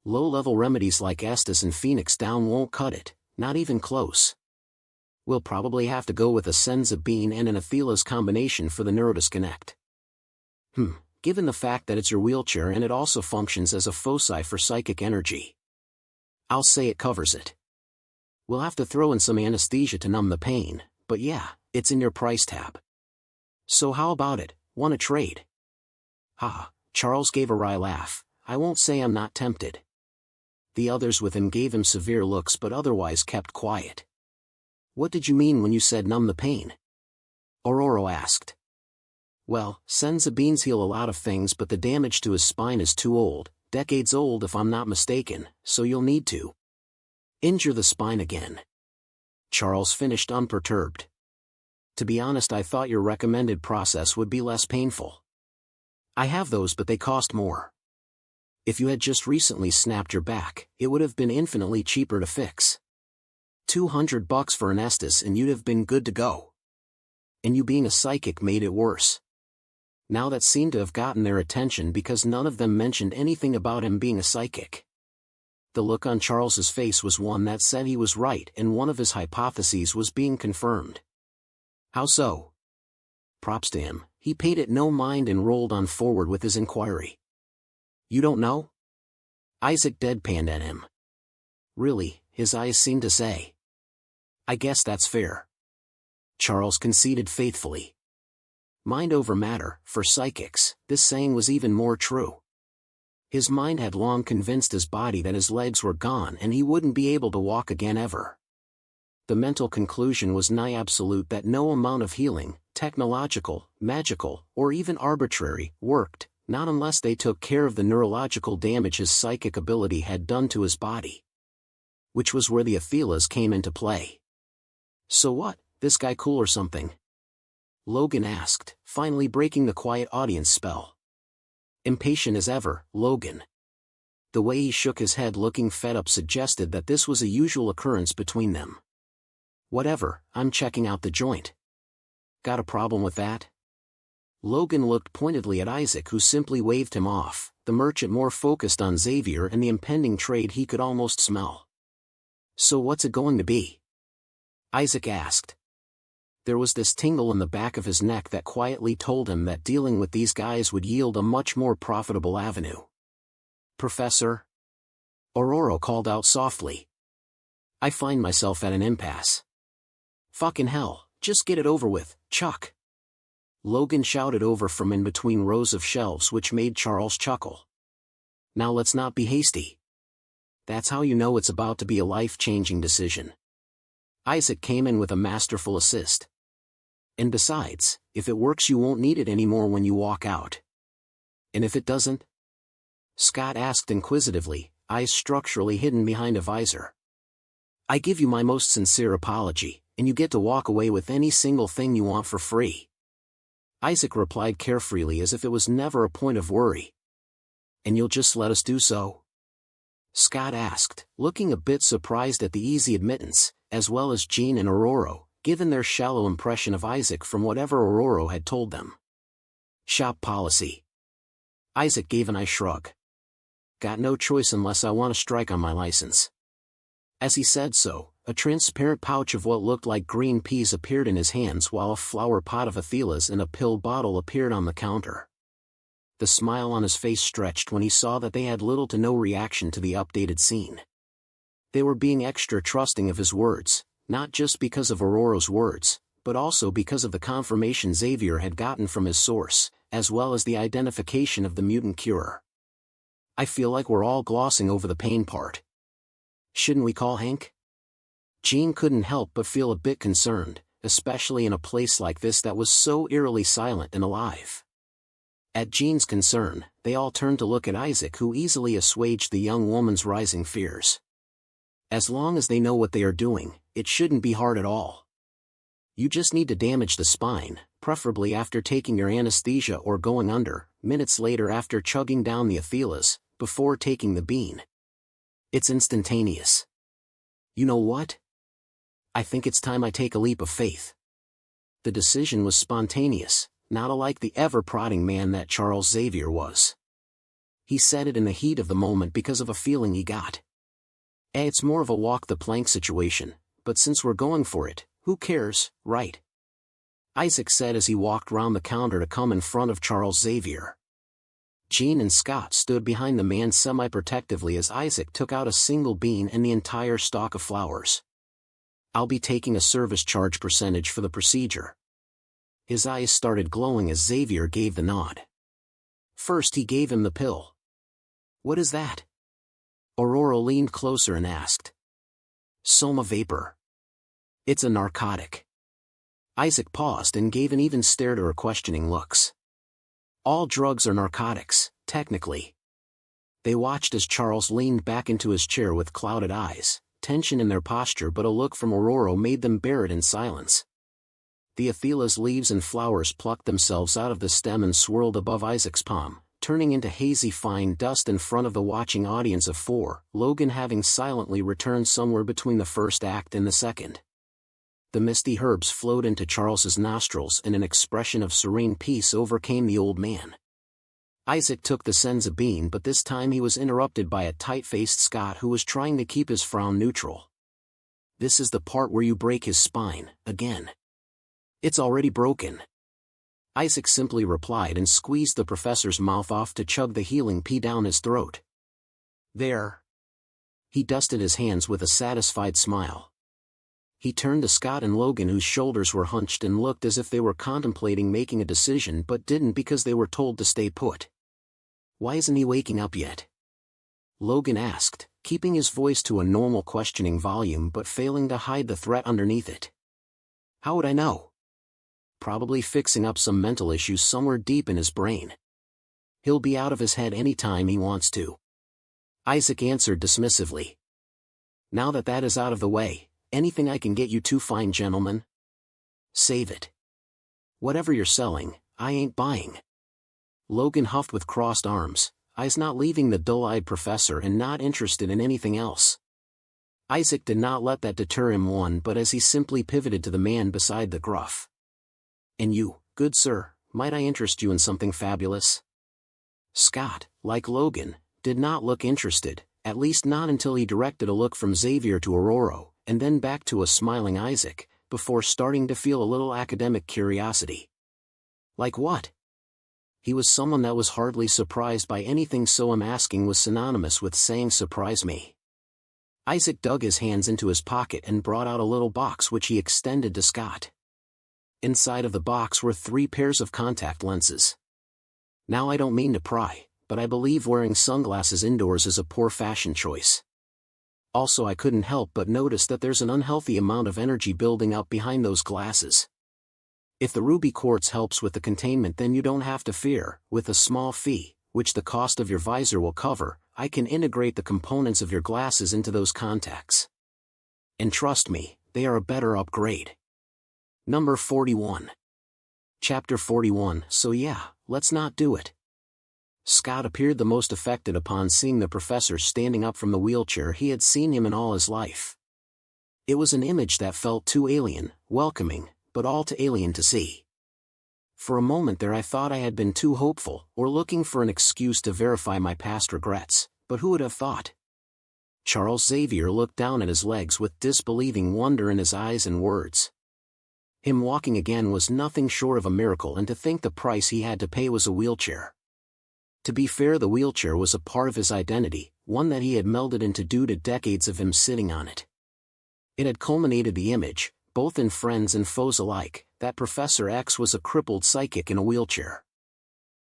Low-level remedies like Estus and Phoenix Down won't cut it, not even close. We'll probably have to go with a Senzabine and an Athelas combination for the neurodisconnect. Given the fact that it's your wheelchair and it also functions as a foci for psychic energy. I'll say it covers it. We'll have to throw in some anesthesia to numb the pain, but yeah, it's in your price tab. So how about it, want to trade? Charles gave a wry laugh, I won't say I'm not tempted. The others with him gave him severe looks but otherwise kept quiet. What did you mean when you said numb the pain? Aurora asked. Well, senza beans heal a lot of things, but the damage to his spine is too old, decades old if I'm not mistaken, so you'll need to injure the spine again. Charles finished unperturbed. To be honest, I thought your recommended process would be less painful. I have those, but they cost more. If you had just recently snapped your back, it would have been infinitely cheaper to fix. $200 for an Estes and you'd have been good to go. And you being a psychic made it worse. Now that seemed to have gotten their attention because none of them mentioned anything about him being a psychic. The look on Charles's face was one that said he was right and one of his hypotheses was being confirmed. How so? Props to him, he paid it no mind and rolled on forward with his inquiry. You don't know? Isaac deadpanned at him. Really, his eyes seemed to say. I guess that's fair. Charles conceded faithfully. Mind over matter, for psychics, this saying was even more true. His mind had long convinced his body that his legs were gone and he wouldn't be able to walk again ever. The mental conclusion was nigh absolute that no amount of healing, technological, magical, or even arbitrary, worked, not unless they took care of the neurological damage his psychic ability had done to his body. Which was where the Athelas came into play. So what, this guy cool or something? Logan asked, finally breaking the quiet audience spell. Impatient as ever, Logan. The way he shook his head looking fed up suggested that this was a usual occurrence between them. Whatever, I'm checking out the joint. Got a problem with that? Logan looked pointedly at Isaac, who simply waved him off, the merchant more focused on Xavier and the impending trade he could almost smell. So what's it going to be? Isaac asked. There was this tingle in the back of his neck that quietly told him that dealing with these guys would yield a much more profitable avenue. Professor? Aurora called out softly. I find myself at an impasse. Fucking hell, just get it over with, Chuck. Logan shouted over from in between rows of shelves, which made Charles chuckle. Now let's not be hasty. That's how you know it's about to be a life-changing decision. Isaac came in with a masterful assist. And besides, if it works you won't need it anymore when you walk out. And if it doesn't? Scott asked inquisitively, eyes structurally hidden behind a visor. I give you my most sincere apology, and you get to walk away with any single thing you want for free. Isaac replied carefreely as if it was never a point of worry. And you'll just let us do so? Scott asked, looking a bit surprised at the easy admittance, as well as Jean and Aurora, given their shallow impression of Isaac from whatever Aurora had told them. Shop policy. Isaac gave an eye shrug. Got no choice unless I want to strike on my license. As he said so, a transparent pouch of what looked like green peas appeared in his hands while a flower pot of Athelas and a pill bottle appeared on the counter. The smile on his face stretched when he saw that they had little to no reaction to the updated scene. They were being extra trusting of his words, not just because of Aurora's words, but also because of the confirmation Xavier had gotten from his source, as well as the identification of the mutant cure. I feel like we're all glossing over the pain part. Shouldn't we call Hank? Jean couldn't help but feel a bit concerned, especially in a place like this that was so eerily silent and alive. At Jean's concern, they all turned to look at Isaac, who easily assuaged the young woman's rising fears. As long as they know what they are doing, it shouldn't be hard at all. You just need to damage the spine, preferably after taking your anesthesia or going under, minutes later after chugging down the Athelas, before taking the bean. It's instantaneous. You know what? I think it's time I take a leap of faith. The decision was spontaneous, not unlike the ever-prodding man that Charles Xavier was. He said it in the heat of the moment because of a feeling he got. It's more of a walk-the-plank situation, but since we're going for it, who cares, right? Isaac said as he walked round the counter to come in front of Charles Xavier. Jean and Scott stood behind the man semi-protectively as Isaac took out a single bean and the entire stalk of flowers. I'll be taking a service charge percentage for the procedure. His eyes started glowing as Xavier gave the nod. First he gave him the pill. What is that? Aurora leaned closer and asked. Soma vapor. It's a narcotic. Isaac paused and gave an even stare to her questioning looks. All drugs are narcotics, technically. They watched as Charles leaned back into his chair with clouded eyes, tension in their posture, but a look from Aurora made them bear it in silence. The Athela's leaves and flowers plucked themselves out of the stem and swirled above Isaac's palm, turning into hazy fine dust in front of the watching audience of 4, Logan having silently returned somewhere between the first act and the second. The misty herbs flowed into Charles's nostrils and an expression of serene peace overcame the old man. Isaac took the senza bean, but this time he was interrupted by a tight-faced Scott who was trying to keep his frown neutral. "This is the part where you break his spine, again." "It's already broken." Isaac simply replied and squeezed the professor's mouth off to chug the healing pee down his throat. "There." He dusted his hands with a satisfied smile. He turned to Scott and Logan, whose shoulders were hunched and looked as if they were contemplating making a decision but didn't because they were told to stay put. "Why isn't he waking up yet?" Logan asked, keeping his voice to a normal questioning volume but failing to hide the threat underneath it. "How would I know?" "Probably fixing up some mental issues somewhere deep in his brain. He'll be out of his head any time he wants to." Isaac answered dismissively. "Now that that is out of the way, anything I can get you two fine gentlemen?" "Save it. Whatever you're selling, I ain't buying." Logan huffed with crossed arms, eyes not leaving the dull-eyed professor and not interested in anything else. Isaac did not let that deter him one, but as he simply pivoted to the man beside the gruff. "And you, good sir, might I interest you in something fabulous?" Scott, like Logan, did not look interested, at least not until he directed a look from Xavier to Aurora, and then back to a smiling Isaac, before starting to feel a little academic curiosity. "Like what?" He was someone that was hardly surprised by anything, so him asking was synonymous with saying surprise me. Isaac dug his hands into his pocket and brought out a little box which he extended to Scott. Inside of the box were 3 pairs of contact lenses. Now I don't mean to pry, but I believe wearing sunglasses indoors is a poor fashion choice. Also, I couldn't help but notice that there's an unhealthy amount of energy building up behind those glasses. If the ruby quartz helps with the containment, then you don't have to fear. With a small fee, which the cost of your visor will cover, I can integrate the components of your glasses into those contacts. And trust me, they are a better upgrade. Number 41. Chapter 41. So yeah, let's not do it. Scott appeared the most affected upon seeing the professor standing up from the wheelchair he had seen him in all his life. It was an image that felt too alien, welcoming, but all too alien to see. For a moment there I thought I had been too hopeful, or looking for an excuse to verify my past regrets, but who would have thought? Charles Xavier looked down at his legs with disbelieving wonder in his eyes and words. Him walking again was nothing short of a miracle, and to think the price he had to pay was a wheelchair. To be fair, the wheelchair was a part of his identity, one that he had melded into due to decades of him sitting on it. It had culminated the image, both in friends and foes alike, that Professor X was a crippled psychic in a wheelchair.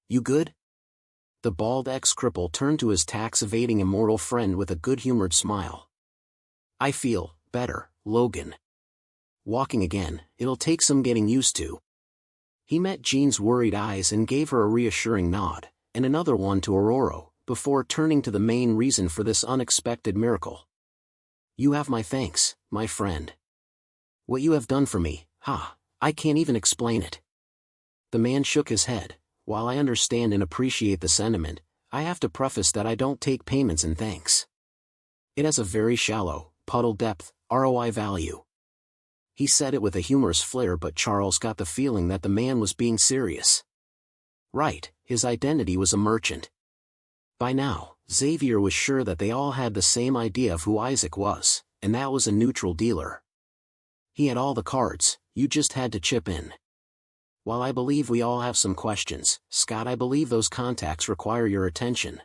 "You good?" The bald ex-cripple turned to his tax-evading immortal friend with a good-humored smile. "I feel better, Logan. Walking again, it'll take some getting used to." He met Jean's worried eyes and gave her a reassuring nod, and another one to Aurora, before turning to the main reason for this unexpected miracle. "You have my thanks, my friend. What you have done for me, I can't even explain it." The man shook his head. "While I understand and appreciate the sentiment, I have to preface that I don't take payments in thanks. It has a very shallow, puddle depth, ROI value." He said it with a humorous flair, but Charles got the feeling that the man was being serious. Right, his identity was a merchant. By now, Xavier was sure that they all had the same idea of who Isaac was, and that was a neutral dealer. He had all the cards, you just had to chip in. "While I believe we all have some questions, Scott, I believe those contacts require your attention,"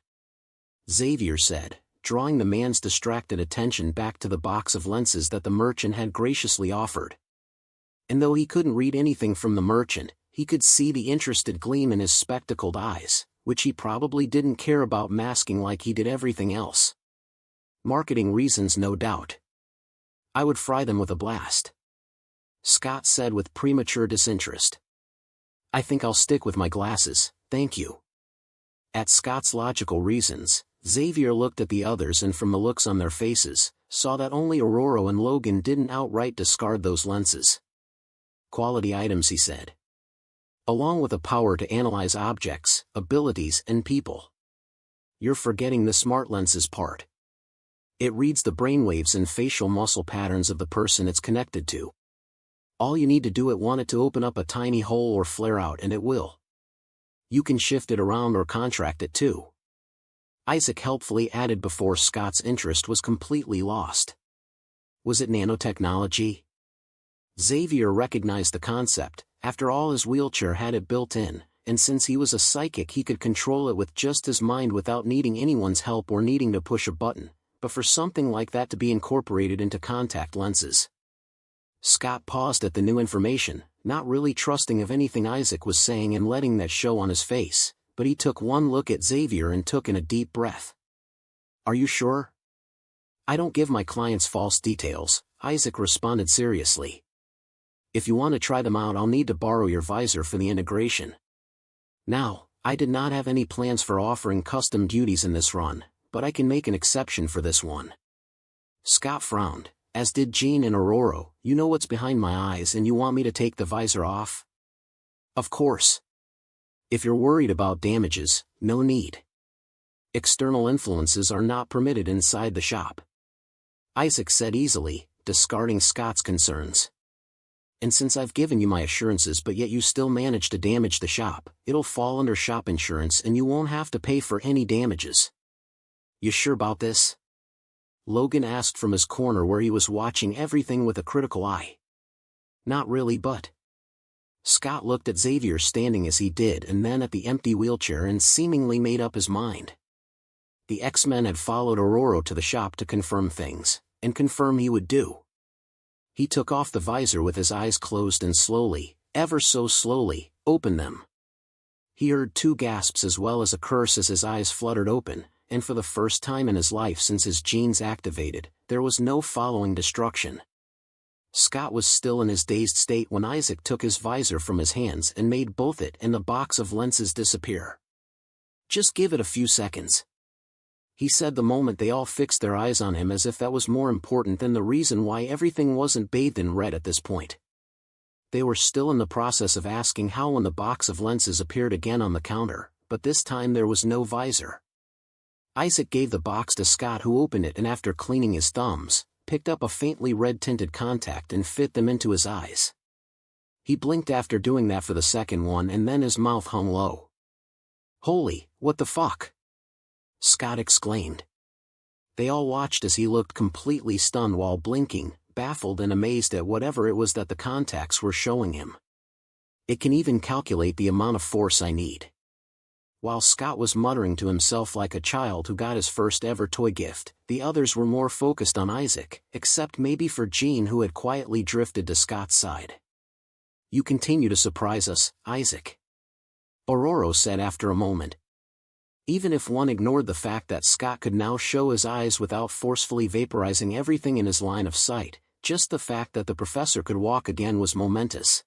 Xavier said, drawing the man's distracted attention back to the box of lenses that the merchant had graciously offered. And though he couldn't read anything from the merchant, he could see the interested gleam in his spectacled eyes, which he probably didn't care about masking like he did everything else. Marketing reasons, no doubt. "I would fry them with a blast." Scott said with premature disinterest. I think I'll stick with my glasses, thank you. At Scott's logical reasons, Xavier looked at the others and from the looks on their faces, saw that only Aurora and Logan didn't outright discard those lenses. Quality items, he said. Along with a power to analyze objects, abilities, and people. You're forgetting the smart lenses part. It reads the brainwaves and facial muscle patterns of the person it's connected to. All you need to do is want it to open up a tiny hole or flare out and it will. You can shift it around or contract it too. Isaac helpfully added before Scott's interest was completely lost. Was it nanotechnology? Xavier recognized the concept. After all, his wheelchair had it built in, and since he was a psychic he could control it with just his mind without needing anyone's help or needing to push a button, but for something like that to be incorporated into contact lenses. Scott paused at the new information, not really trusting of anything Isaac was saying and letting that show on his face, but he took one look at Xavier and took in a deep breath. Are you sure? I don't give my clients false details, Isaac responded seriously. If you want to try them out, I'll need to borrow your visor for the integration. Now, I did not have any plans for offering custom duties in this run, but I can make an exception for this one. Scott frowned, as did Jean and Aurora. You know what's behind my eyes and you want me to take the visor off? Of course. If you're worried about damages, no need. External influences are not permitted inside the shop. Isaac said easily, discarding Scott's concerns. And since I've given you my assurances but yet you still manage to damage the shop, it'll fall under shop insurance and you won't have to pay for any damages. You sure about this? Logan asked from his corner where he was watching everything with a critical eye. Not really, but... Scott looked at Xavier standing as he did and then at the empty wheelchair and seemingly made up his mind. The X-Men had followed Aurora to the shop to confirm things, and confirm he would do. He took off the visor with his eyes closed and slowly, ever so slowly, opened them. He heard 2 gasps as well as a curse as his eyes fluttered open, and for the first time in his life since his genes activated, there was no following destruction. Scott was still in his dazed state when Isaac took his visor from his hands and made both it and the box of lenses disappear. Just give it a few seconds, he said the moment they all fixed their eyes on him as if that was more important than the reason why everything wasn't bathed in red at this point. They were still in the process of asking how when the box of lenses appeared again on the counter, but this time there was no visor. Isaac gave the box to Scott, who opened it and after cleaning his thumbs, picked up a faintly red-tinted contact and fit them into his eyes. He blinked after doing that for the second one and then his mouth hung low. Holy, what the fuck? Scott exclaimed. They all watched as he looked completely stunned while blinking, baffled and amazed at whatever it was that the contacts were showing him. It can even calculate the amount of force I need. While Scott was muttering to himself like a child who got his first ever toy gift, the others were more focused on Isaac, except maybe for Jean, who had quietly drifted to Scott's side. You continue to surprise us, Isaac, Aurora said after a moment. Even if one ignored the fact that Scott could now show his eyes without forcefully vaporizing everything in his line of sight, just the fact that the professor could walk again was momentous.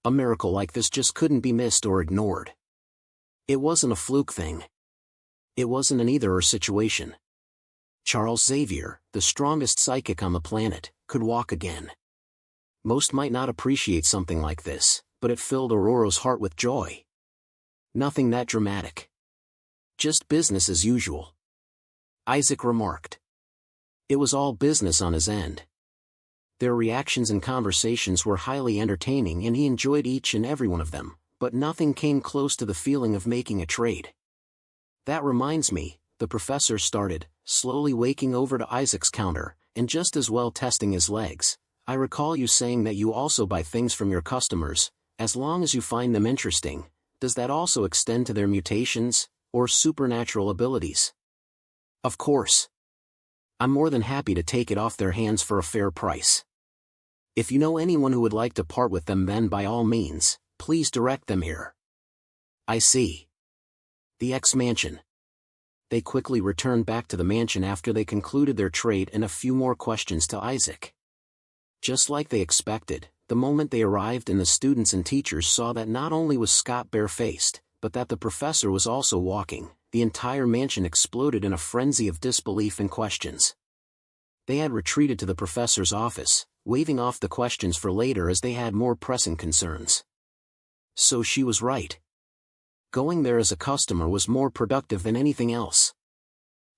A miracle like this just couldn't be missed or ignored. It wasn't a fluke thing. It wasn't an either-or situation. Charles Xavier, the strongest psychic on the planet, could walk again. Most might not appreciate something like this, but it filled Aurora's heart with joy. Nothing that dramatic. Just business as usual, Isaac remarked. It was all business on his end. Their reactions and conversations were highly entertaining and he enjoyed each and every one of them, but nothing came close to the feeling of making a trade. That reminds me, the professor started, slowly waking over to Isaac's counter, and just as well testing his legs. I recall you saying that you also buy things from your customers, as long as you find them interesting. Does that also extend to their mutations, or supernatural abilities? Of course. I'm more than happy to take it off their hands for a fair price. If you know anyone who would like to part with them, then by all means, please direct them here. I see. The X-Mansion. They quickly returned back to the mansion after they concluded their trade and a few more questions to Isaac. Just like they expected, The moment they arrived and the students and teachers saw that not only was Scott barefaced, but that the professor was also walking, the entire mansion exploded in a frenzy of disbelief and questions. They had retreated to the professor's office, waving off the questions for later as they had more pressing concerns. So she was right. Going there as a customer was more productive than anything else,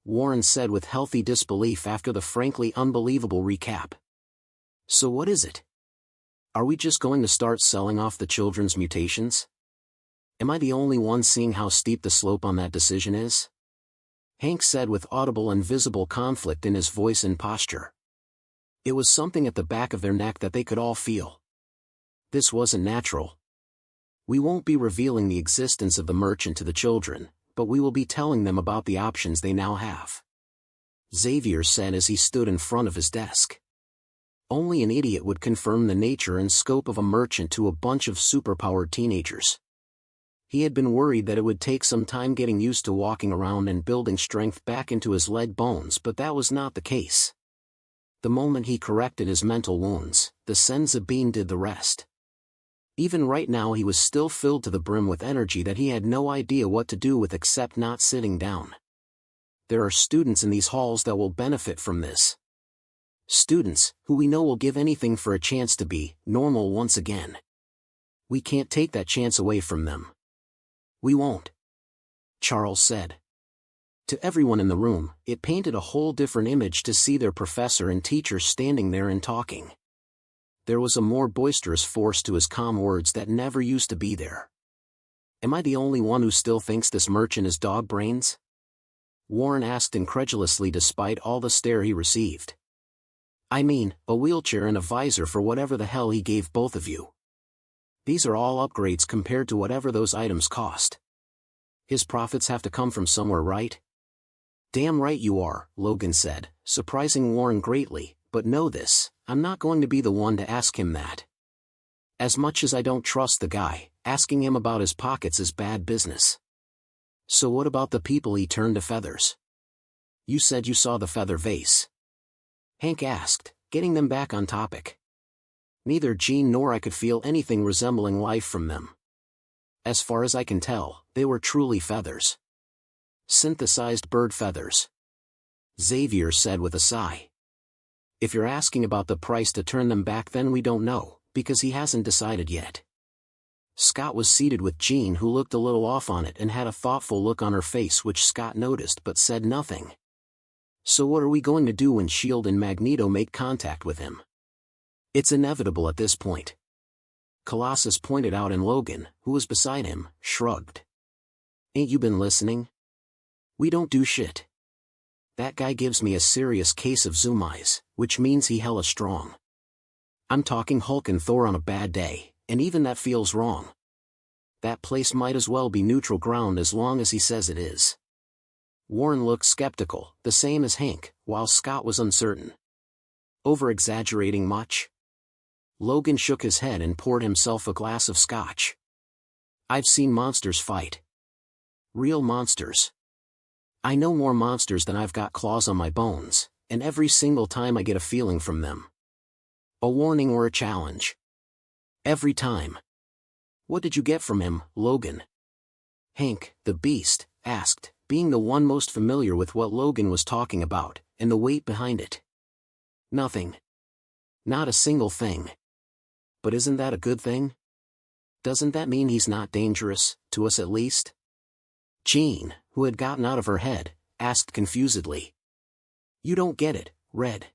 Warren said with healthy disbelief after the frankly unbelievable recap. So what is it? Are we just going to start selling off the children's mutations? Am I the only one seeing how steep the slope on that decision is? Hank said with audible and visible conflict in his voice and posture. It was something at the back of their neck that they could all feel. This wasn't natural. We won't be revealing the existence of the merchant to the children, but we will be telling them about the options they now have, Xavier said as he stood in front of his desk. Only an idiot would confirm the nature and scope of a merchant to a bunch of superpowered teenagers. He had been worried that it would take some time getting used to walking around and building strength back into his leg bones, but that was not the case. The moment he corrected his mental wounds, the senza bean did the rest. Even right now he was still filled to the brim with energy that he had no idea what to do with except not sitting down. There are students in these halls that will benefit from this. Students, who we know will give anything for a chance to be normal once again. We can't take that chance away from them. We won't, Charles said. To everyone in the room, it painted a whole different image to see their professor and teacher standing there and talking. There was a more boisterous force to his calm words that never used to be there. Am I the only one who still thinks this merchant is dog brains? Warren asked incredulously despite all the stare he received. I mean, a wheelchair and a visor for whatever the hell he gave both of you. These are all upgrades compared to whatever those items cost. His profits have to come from somewhere, right? Damn right you are, Logan said, surprising Warren greatly, but know this, I'm not going to be the one to ask him that. As much as I don't trust the guy, asking him about his pockets is bad business. So what about the people he turned to feathers? You said you saw the feather vase. Hank asked, getting them back on topic. Neither Jean nor I could feel anything resembling life from them. As far as I can tell, they were truly feathers. Synthesized bird feathers, Xavier said with a sigh. If you're asking about the price to turn them back, then we don't know, because he hasn't decided yet. Scott was seated with Jean, who looked a little off on it and had a thoughtful look on her face which Scott noticed but said nothing. So what are we going to do when S.H.I.E.L.D. and Magneto make contact with him? It's inevitable at this point, Colossus pointed out, and Logan, who was beside him, shrugged. Ain't you been listening? We don't do shit. That guy gives me a serious case of zoom eyes, which means he hella strong. I'm talking Hulk and Thor on a bad day, and even that feels wrong. That place might as well be neutral ground as long as he says it is. Warren looked skeptical, the same as Hank, while Scott was uncertain. Over-exaggerating much? Logan shook his head and poured himself a glass of scotch. I've seen monsters fight. Real monsters. I know more monsters than I've got claws on my bones, and every single time I get a feeling from them. A warning or a challenge. Every time. What did you get from him, Logan? Hank, the Beast, asked, being the one most familiar with what Logan was talking about, and the weight behind it. Nothing. Not a single thing. But isn't that a good thing? Doesn't that mean he's not dangerous, to us at least? Jean, who had gotten out of her head, asked confusedly. You don't get it, Red.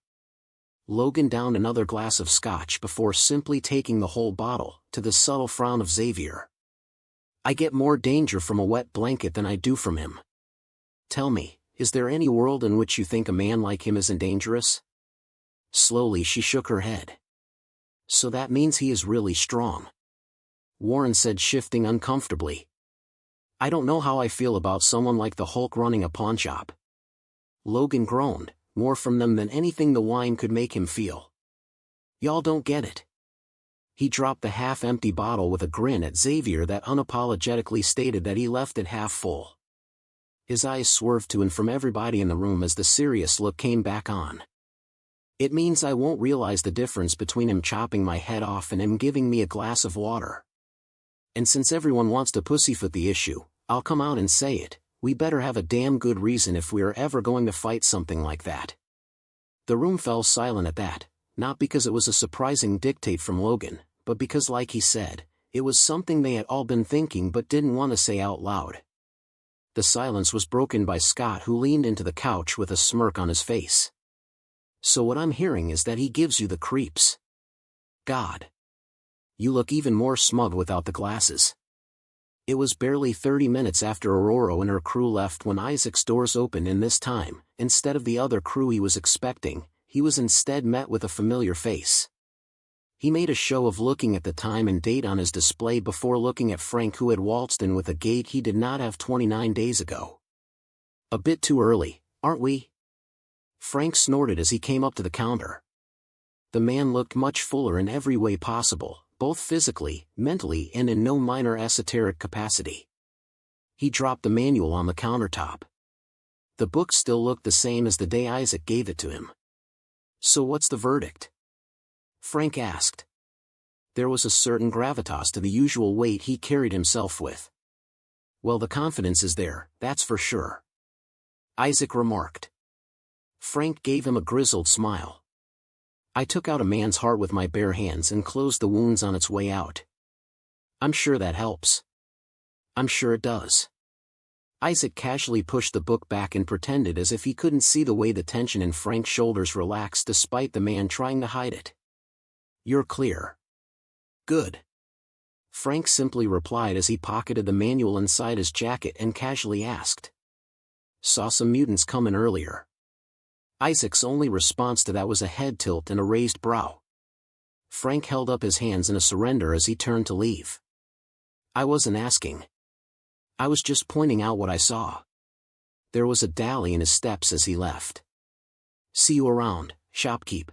Logan downed another glass of scotch before simply taking the whole bottle, to the subtle frown of Xavier. I get more danger from a wet blanket than I do from him. Tell me, is there any world in which you think a man like him isn't dangerous? Slowly she shook her head. So that means he is really strong, Warren said, shifting uncomfortably. I don't know how I feel about someone like the Hulk running a pawnshop. Logan groaned, more from them than anything the wine could make him feel. Y'all don't get it. He dropped the half-empty bottle with a grin at Xavier that unapologetically stated that he left it half full. His eyes swerved to and from everybody in the room as the serious look came back on. It means I won't realize the difference between him chopping my head off and him giving me a glass of water. And since everyone wants to pussyfoot the issue, I'll come out and say it, we better have a damn good reason if we are ever going to fight something like that. The room fell silent at that, not because it was a surprising dictate from Logan, but because, like he said, it was something they had all been thinking but didn't want to say out loud. The silence was broken by Scott, who leaned into the couch with a smirk on his face. So what I'm hearing is that he gives you the creeps. God. You look even more smug without the glasses. It was barely 30 minutes after Aurora and her crew left when Isaac's doors opened, and this time, instead of the other crew he was expecting, he was instead met with a familiar face. He made a show of looking at the time and date on his display before looking at Frank, who had waltzed in with a gait he did not have 29 days ago. A bit too early, aren't we? Frank snorted as he came up to the counter. The man looked much fuller in every way possible, both physically, mentally, and in no minor esoteric capacity. He dropped the manual on the countertop. The book still looked the same as the day Isaac gave it to him. So what's the verdict? Frank asked. There was a certain gravitas to the usual weight he carried himself with. Well, the confidence is there, that's for sure. Isaac remarked. Frank gave him a grizzled smile. I took out a man's heart with my bare hands and closed the wounds on its way out. I'm sure that helps. I'm sure it does. Isaac casually pushed the book back and pretended as if he couldn't see the way the tension in Frank's shoulders relaxed despite the man trying to hide it. You're clear. Good. Frank simply replied as he pocketed the manual inside his jacket and casually asked. Saw some mutants coming earlier. Isaac's only response to that was a head tilt and a raised brow. Frank held up his hands in a surrender as he turned to leave. I wasn't asking. I was just pointing out what I saw. There was a dally in his steps as he left. See you around, shopkeep.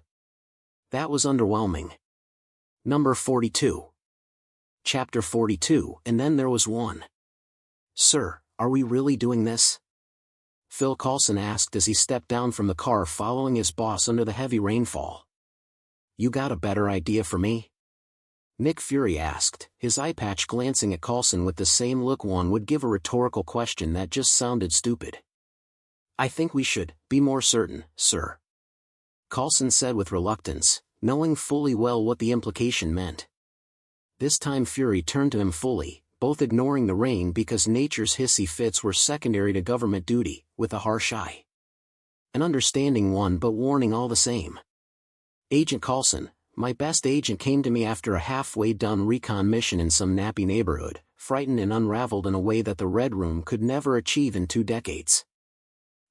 That was underwhelming. Number 42. Chapter 42, and then there was one. Sir, are we really doing this? Phil Coulson asked as he stepped down from the car following his boss under the heavy rainfall. You got a better idea for me? Nick Fury asked, his eye patch glancing at Coulson with the same look one would give a rhetorical question that just sounded stupid. I think we should be more certain, sir. Coulson said with reluctance, knowing fully well what the implication meant. This time Fury turned to him fully, both ignoring the rain because nature's hissy fits were secondary to government duty, with a harsh eye. An understanding one but warning all the same. Agent Coulson, my best agent came to me after a halfway done recon mission in some nappy neighborhood, frightened and unraveled in a way that the Red Room could never achieve in 2 decades.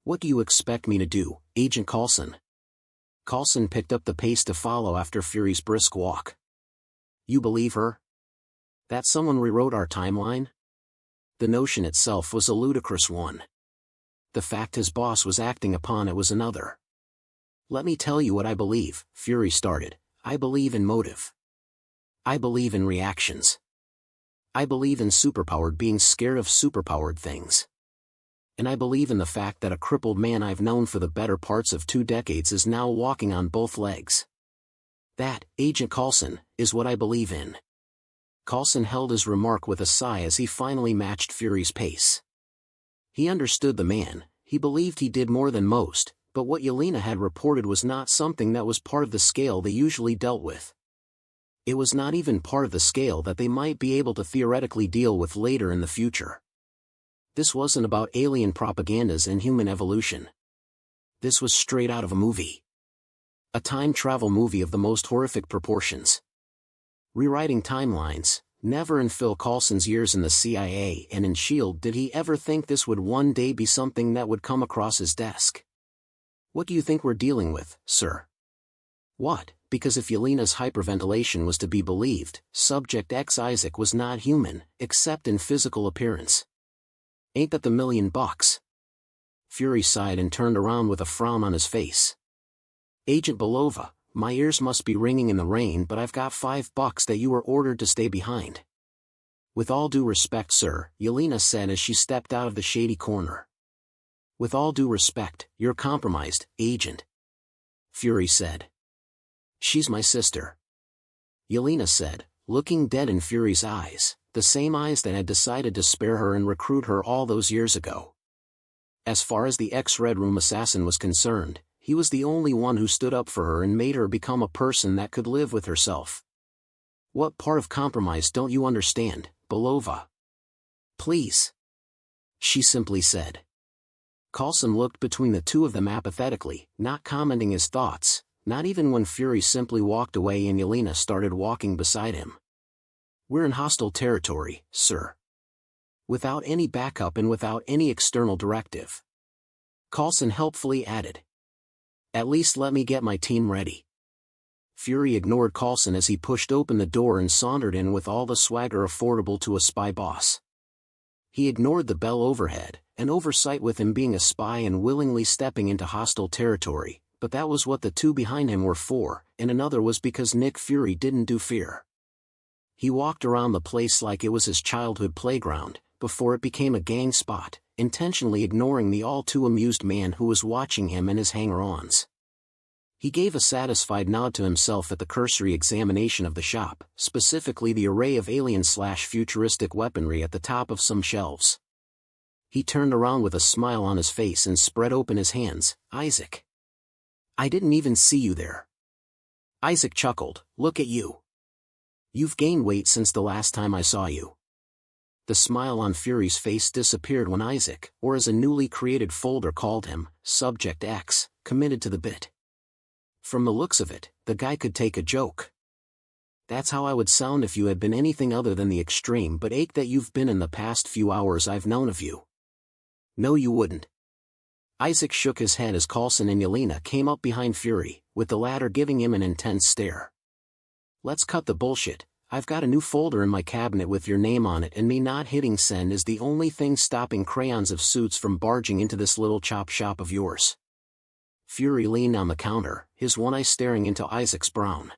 What do you expect me to do, Agent Coulson? Coulson picked up the pace to follow after Fury's brisk walk. You believe her? That someone rewrote our timeline? The notion itself was a ludicrous one. The fact his boss was acting upon it was another. Let me tell you what I believe, Fury started. I believe in motive. I believe in reactions. I believe in superpowered being scared of superpowered things. And I believe in the fact that a crippled man I've known for the better parts of 2 decades is now walking on both legs. That, Agent Coulson, is what I believe in. Coulson held his remark with a sigh as he finally matched Fury's pace. He understood the man, he believed he did more than most, but what Yelena had reported was not something that was part of the scale they usually dealt with. It was not even part of the scale that they might be able to theoretically deal with later in the future. This wasn't about alien propagandas and human evolution. This was straight out of a movie. A time travel movie of the most horrific proportions. Rewriting timelines. Never in Phil Coulson's years in the CIA and in S.H.I.E.L.D. did he ever think this would one day be something that would come across his desk. What do you think we're dealing with, sir? What? Because if Yelena's hyperventilation was to be believed, Subject X Isaac was not human, except in physical appearance. Ain't that the $1,000,000? Fury sighed and turned around with a frown on his face. Agent Belova, my ears must be ringing in the rain, but I've got $5 that you were ordered to stay behind. With all due respect, sir, Yelena said as she stepped out of the shady corner. With all due respect, you're compromised, Agent. Fury said. She's my sister. Yelena said, looking dead in Fury's eyes, the same eyes that had decided to spare her and recruit her all those years ago. As far as the ex-Red Room assassin was concerned, he was the only one who stood up for her and made her become a person that could live with herself. What part of compromise don't you understand, Belova? Please. She simply said. Coulson looked between the two of them apathetically, not commenting his thoughts, not even when Fury simply walked away and Yelena started walking beside him. We're in hostile territory, sir. Without any backup and without any external directive. Coulson helpfully added. At least let me get my team ready. Fury ignored Coulson as he pushed open the door and sauntered in with all the swagger affordable to a spy boss. He ignored the bell overhead, an oversight with him being a spy and willingly stepping into hostile territory, but that was what the two behind him were for, and another was because Nick Fury didn't do fear. He walked around the place like it was his childhood playground, before it became a gang spot, intentionally ignoring the all-too-amused man who was watching him and his hanger-ons. He gave a satisfied nod to himself at the cursory examination of the shop, specifically the array of alien-slash-futuristic weaponry at the top of some shelves. He turned around with a smile on his face and spread open his hands. Isaac. I didn't even see you there. Isaac chuckled. Look at you. You've gained weight since the last time I saw you. The smile on Fury's face disappeared when Isaac, or as a newly created folder called him, Subject X, committed to the bit. From the looks of it, the guy could take a joke. That's how I would sound if you had been anything other than the extreme but ache that you've been in the past few hours I've known of you. No, you wouldn't. Isaac shook his head as Coulson and Yelena came up behind Fury, with the latter giving him an intense stare. Let's cut the bullshit. I've got a new folder in my cabinet with your name on it, and me not hitting send is the only thing stopping crayons of suits from barging into this little chop shop of yours. Fury leaned on the counter, his one eye staring into Isaac's brown.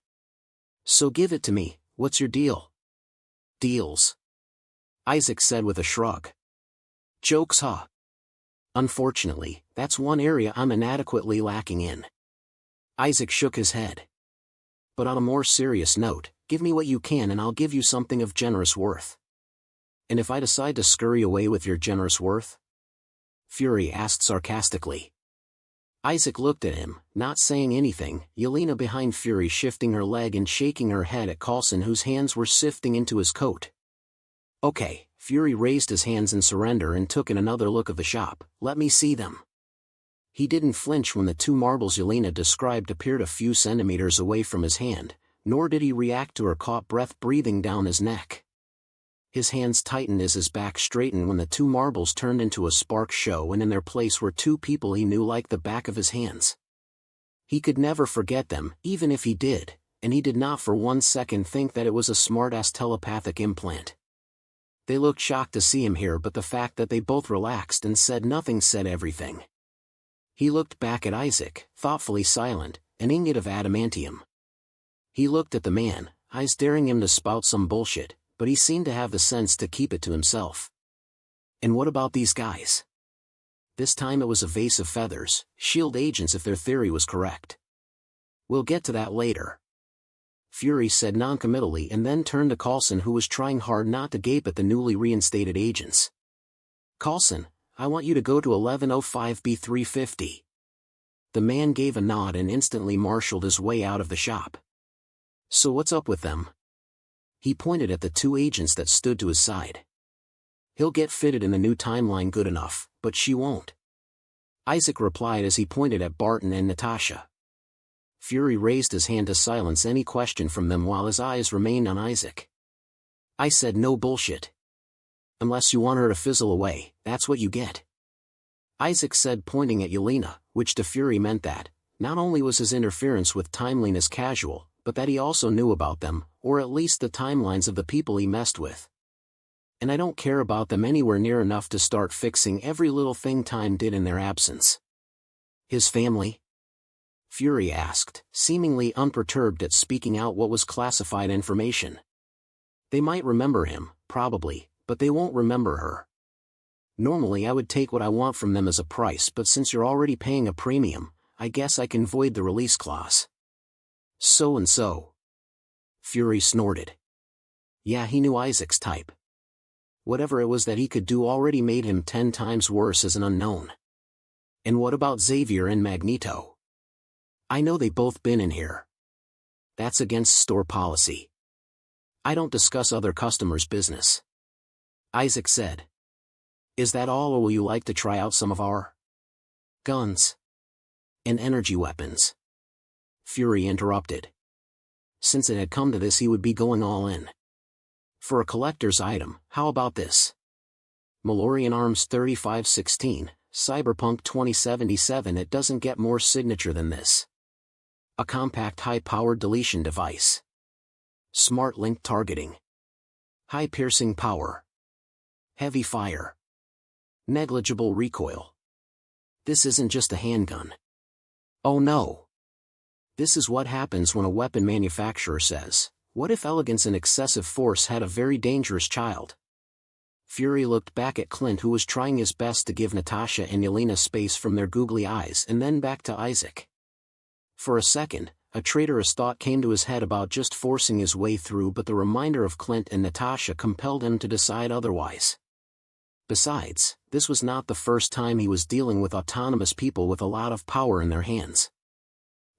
So give it to me, what's your deal? Deals. Isaac said with a shrug. Jokes, huh? Unfortunately, that's one area I'm inadequately lacking in. Isaac shook his head. But on a more serious note, give me what you can and I'll give you something of generous worth. And if I decide to scurry away with your generous worth? Fury asked sarcastically. Isaac looked at him, not saying anything, Yelena behind Fury shifting her leg and shaking her head at Coulson whose hands were sifting into his coat. Okay, Fury raised his hands in surrender and took in another look of the shop. Let me see them. He didn't flinch when the two marbles Yelena described appeared a few centimeters away from his hand, nor did he react to her caught breath breathing down his neck. His hands tightened as his back straightened when the two marbles turned into a spark show and in their place were two people he knew like the back of his hands. He could never forget them, even if he did, and he did not for 1 second think that it was a smart-ass telepathic implant. They looked shocked to see him here, but the fact that they both relaxed and said nothing said everything. He looked back at Isaac, thoughtfully silent, an ingot of adamantium. He looked at the man, eyes daring him to spout some bullshit, but he seemed to have the sense to keep it to himself. And what about these guys? This time it was a vase of feathers, SHIELD agents if their theory was correct. We'll get to that later. Fury said noncommittally and then turned to Coulson who was trying hard not to gape at the newly reinstated agents. Coulson, I want you to go to 1105B350. The man gave a nod and instantly marshaled his way out of the shop. So what's up with them? He pointed at the two agents that stood to his side. He'll get fitted in the new timeline good enough, but she won't. Isaac replied as he pointed at Barton and Natasha. Fury raised his hand to silence any question from them while his eyes remained on Isaac. I said no bullshit. Unless you want her to fizzle away, that's what you get. Isaac said pointing at Yelena, which to Fury meant that, not only was his interference with timeliness casual, but that he also knew about them, or at least the timelines of the people he messed with. And I don't care about them anywhere near enough to start fixing every little thing time did in their absence. His family? Fury asked, seemingly unperturbed at speaking out what was classified information. They might remember him, probably, but they won't remember her. Normally I would take what I want from them as a price, but since you're already paying a premium, I guess I can void the release clause. So and so. Fury snorted. Yeah, he knew Isaac's type. Whatever it was that he could do already made him 10 times worse as an unknown. And what about Xavier and Magneto? I know they both been in here. That's against store policy. I don't discuss other customers' business. Isaac said. Is that all, or will you like to try out some of our guns and energy weapons? Fury interrupted. Since it had come to this, he would be going all in. For a collector's item, how about this? Malorian Arms 3516, Cyberpunk 2077. It doesn't get more signature than this. A compact high-powered deletion device. Smart link targeting. High piercing power. Heavy fire. Negligible recoil. This isn't just a handgun. Oh no. This is what happens when a weapon manufacturer says, what if elegance and excessive force had a very dangerous child? Fury looked back at Clint, who was trying his best to give Natasha and Yelena space from their googly eyes, and then back to Isaac. For a second, a traitorous thought came to his head about just forcing his way through, but the reminder of Clint and Natasha compelled him to decide otherwise. Besides, this was not the first time he was dealing with autonomous people with a lot of power in their hands.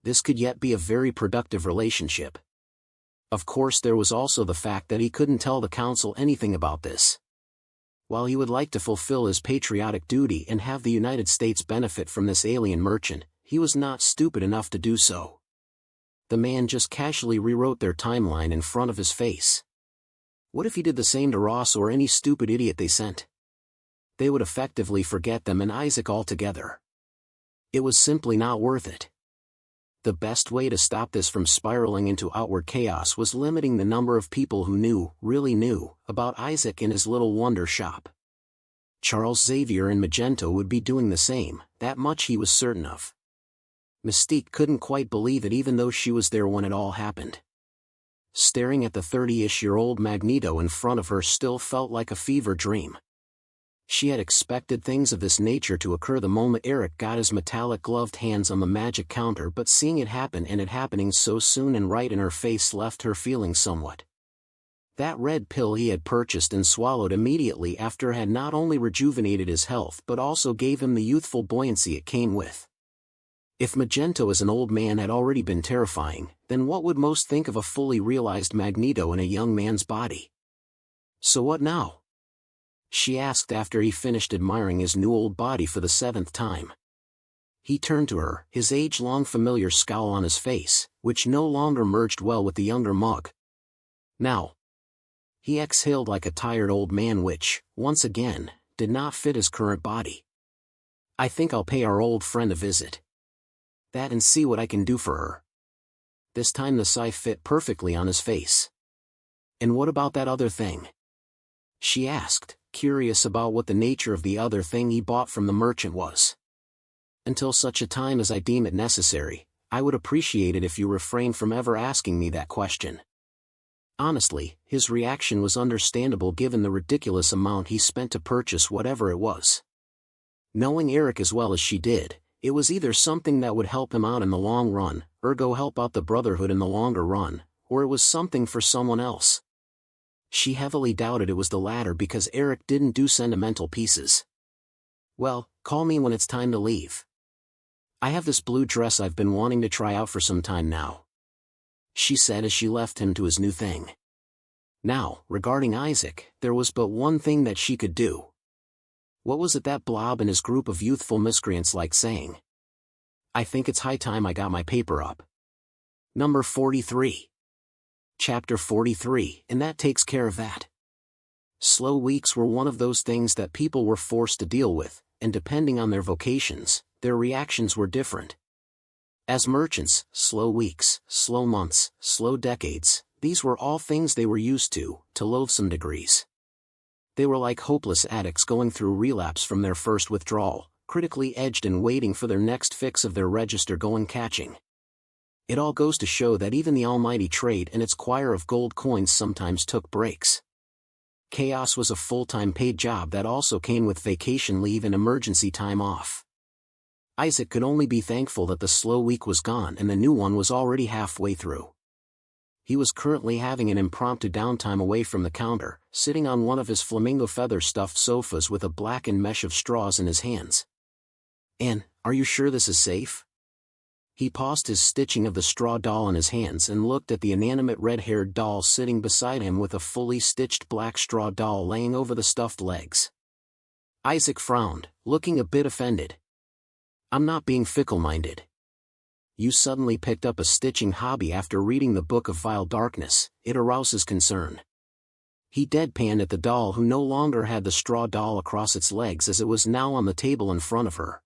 This could yet be a very productive relationship. Of course, there was also the fact that he couldn't tell the Council anything about this. While he would like to fulfill his patriotic duty and have the United States benefit from this alien merchant, he was not stupid enough to do so. The man just casually rewrote their timeline in front of his face. What if he did the same to Ross or any stupid idiot they sent? They would effectively forget them and Isaac altogether. It was simply not worth it. The best way to stop this from spiraling into outward chaos was limiting the number of people who knew, really knew, about Isaac in his little wonder shop. Charles Xavier and Magneto would be doing the same, that much he was certain of. Mystique couldn't quite believe it, even though she was there when it all happened. Staring at the 30-ish-year-old Magneto in front of her still felt like a fever dream. She had expected things of this nature to occur the moment Eric got his metallic-gloved hands on the magic counter, but seeing it happen and it happening so soon and right in her face left her feeling somewhat. That red pill he had purchased and swallowed immediately after had not only rejuvenated his health but also gave him the youthful buoyancy it came with. If Magneto as an old man had already been terrifying, then what would most think of a fully realized Magneto in a young man's body? So what now? She asked after he finished admiring his new old body for the 7th time. He turned to her, his age-long familiar scowl on his face, which no longer merged well with the younger mug. Now. He exhaled like a tired old man, which, once again, did not fit his current body. I think I'll pay our old friend a visit. That and see what I can do for her. This time the sigh fit perfectly on his face. And what about that other thing? She asked, curious about what the nature of the other thing he bought from the merchant was. Until such a time as I deem it necessary, I would appreciate it if you refrain from ever asking me that question. Honestly, his reaction was understandable given the ridiculous amount he spent to purchase whatever it was. Knowing Eric as well as she did, it was either something that would help him out in the long run, ergo help out the Brotherhood in the longer run, or it was something for someone else. She heavily doubted it was the latter because Eric didn't do sentimental pieces. Well, call me when it's time to leave. I have this blue dress I've been wanting to try out for some time now, she said as she left him to his new thing. Now, regarding Isaac, there was but one thing that she could do. What was it that Blob and his group of youthful miscreants liked saying? I think it's high time I got my paper up. Number 43. Chapter 43, and that takes care of that. Slow weeks were one of those things that people were forced to deal with, and depending on their vocations, their reactions were different. As merchants, slow weeks, slow months, slow decades, these were all things they were used to loathsome degrees. They were like hopeless addicts going through relapse from their first withdrawal, critically edged and waiting for their next fix of their register going catching. It all goes to show that even the almighty trade and its choir of gold coins sometimes took breaks. Chaos was a full-time paid job that also came with vacation leave and emergency time off. Isaac could only be thankful that the slow week was gone and the new one was already halfway through. He was currently having an impromptu downtime away from the counter, sitting on one of his flamingo feather-stuffed sofas with a blackened mesh of straws in his hands. "Anne, are you sure this is safe?" He paused his stitching of the straw doll in his hands and looked at the inanimate red-haired doll sitting beside him with a fully stitched black straw doll laying over the stuffed legs. Isaac frowned, looking a bit offended. "I'm not being fickle-minded. You suddenly picked up a stitching hobby after reading the Book of Vile Darkness. It arouses concern." He deadpanned at the doll, who no longer had the straw doll across its legs as it was now on the table in front of her.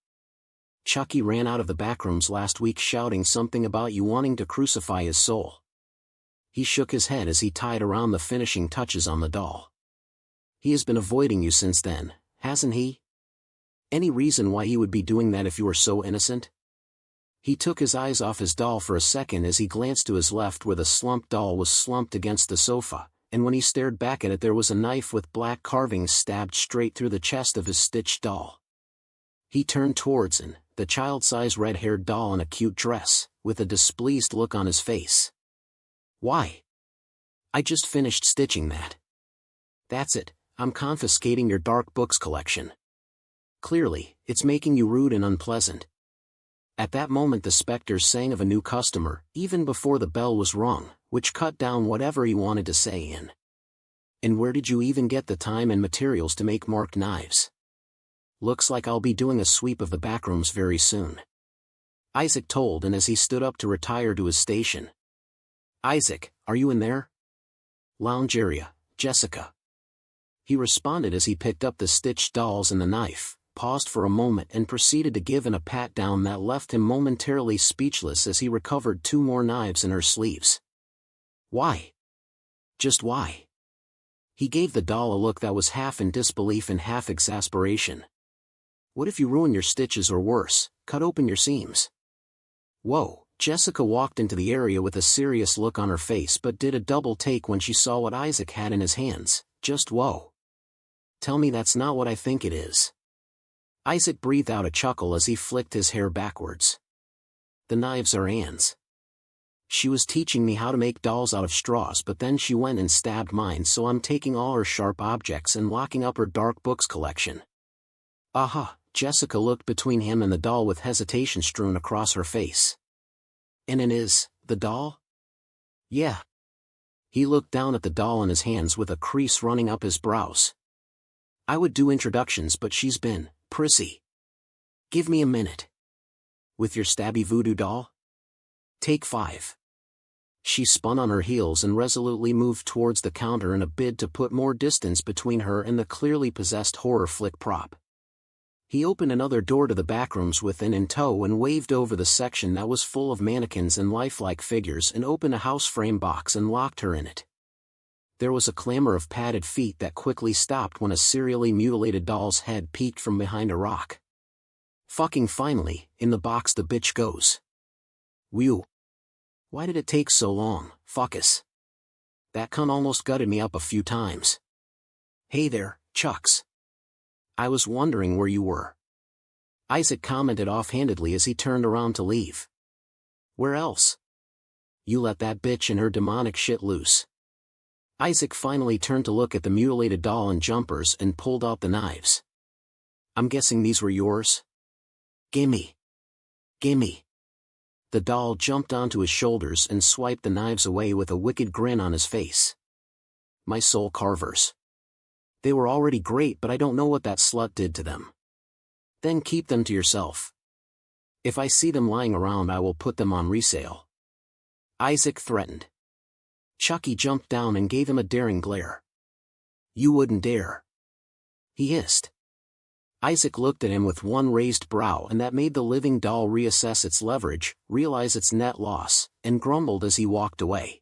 "Chucky ran out of the backrooms last week shouting something about you wanting to crucify his soul." He shook his head as he tied around the finishing touches on the doll. "He has been avoiding you since then, hasn't he? Any reason why he would be doing that if you were so innocent?" He took his eyes off his doll for a second as he glanced to his left where the slumped doll was slumped against the sofa, and when he stared back at it there was a knife with black carvings stabbed straight through the chest of his stitched doll. He turned towards Anne, the child-sized red-haired doll in a cute dress, with a displeased look on his face. "Why? I just finished stitching that." "That's it, I'm confiscating your dark books collection. Clearly, it's making you rude and unpleasant." At that moment the specter sang of a new customer, even before the bell was rung, which cut down whatever he wanted to say in. "And where did you even get the time and materials to make marked knives? Looks like I'll be doing a sweep of the backrooms very soon," Isaac told, and as he stood up to retire to his station. "Isaac, are you in there?" "Lounge area, Jessica." He responded as he picked up the stitched dolls and the knife, paused for a moment and proceeded to give Anne a pat down that left him momentarily speechless as he recovered 2 more knives in her sleeves. "Why? Just why?" He gave the doll a look that was half in disbelief and half exasperation. "What if you ruin your stitches or worse, cut open your seams?" "Whoa." Jessica walked into the area with a serious look on her face but did a double take when she saw what Isaac had in his hands. "Just whoa. Tell me that's not what I think it is." Isaac breathed out a chuckle as he flicked his hair backwards. "The knives are Anne's. She was teaching me how to make dolls out of straws, but then she went and stabbed mine, so I'm taking all her sharp objects and locking up her dark books collection." "Aha." Jessica looked between him and the doll with hesitation strewn across her face. "And it is, the doll?" "Yeah." He looked down at the doll in his hands with a crease running up his brows. "I would do introductions, but she's been prissy. Give me a minute." "With your stabby voodoo doll?" "Take 5. She spun on her heels and resolutely moved towards the counter in a bid to put more distance between her and the clearly possessed horror flick prop. He opened another door to the backrooms with Anne in tow and waved over the section that was full of mannequins and lifelike figures and opened a house frame box and locked her in it. There was a clamor of padded feet that quickly stopped when a serially mutilated doll's head peeked from behind a rock. "Fucking finally, in the box the bitch goes." "Whew. Why did it take so long, fuckus? That cunt almost gutted me up a few times." "Hey there, Chucks. I was wondering where you were." Isaac commented offhandedly as he turned around to leave. "Where else? You let that bitch and her demonic shit loose." Isaac finally turned to look at the mutilated doll and jumpers and pulled out the knives. "I'm guessing these were yours?" "Gimme. Gimme." The doll jumped onto his shoulders and swiped the knives away with a wicked grin on his face. "My soul carvers. They were already great, but I don't know what that slut did to them." "Then keep them to yourself. If I see them lying around I will put them on resale," Isaac threatened. Chucky jumped down and gave him a daring glare. "You wouldn't dare," he hissed. Isaac looked at him with one raised brow, and that made the living doll reassess its leverage, realize its net loss, and grumbled as he walked away.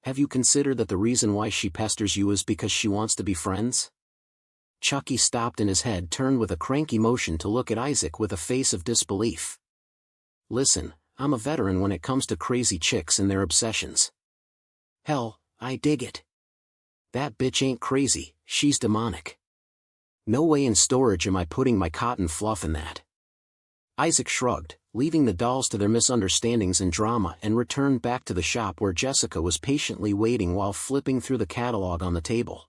"Have you considered that the reason why she pesters you is because she wants to be friends?" Chucky stopped and his head turned with a cranky motion to look at Isaac with a face of disbelief. "Listen, I'm a veteran when it comes to crazy chicks and their obsessions. Hell, I dig it. That bitch ain't crazy, she's demonic. No way in storage am I putting my cotton fluff in that." Isaac shrugged, leaving the dolls to their misunderstandings and drama, and returned back to the shop where Jessica was patiently waiting while flipping through the catalog on the table.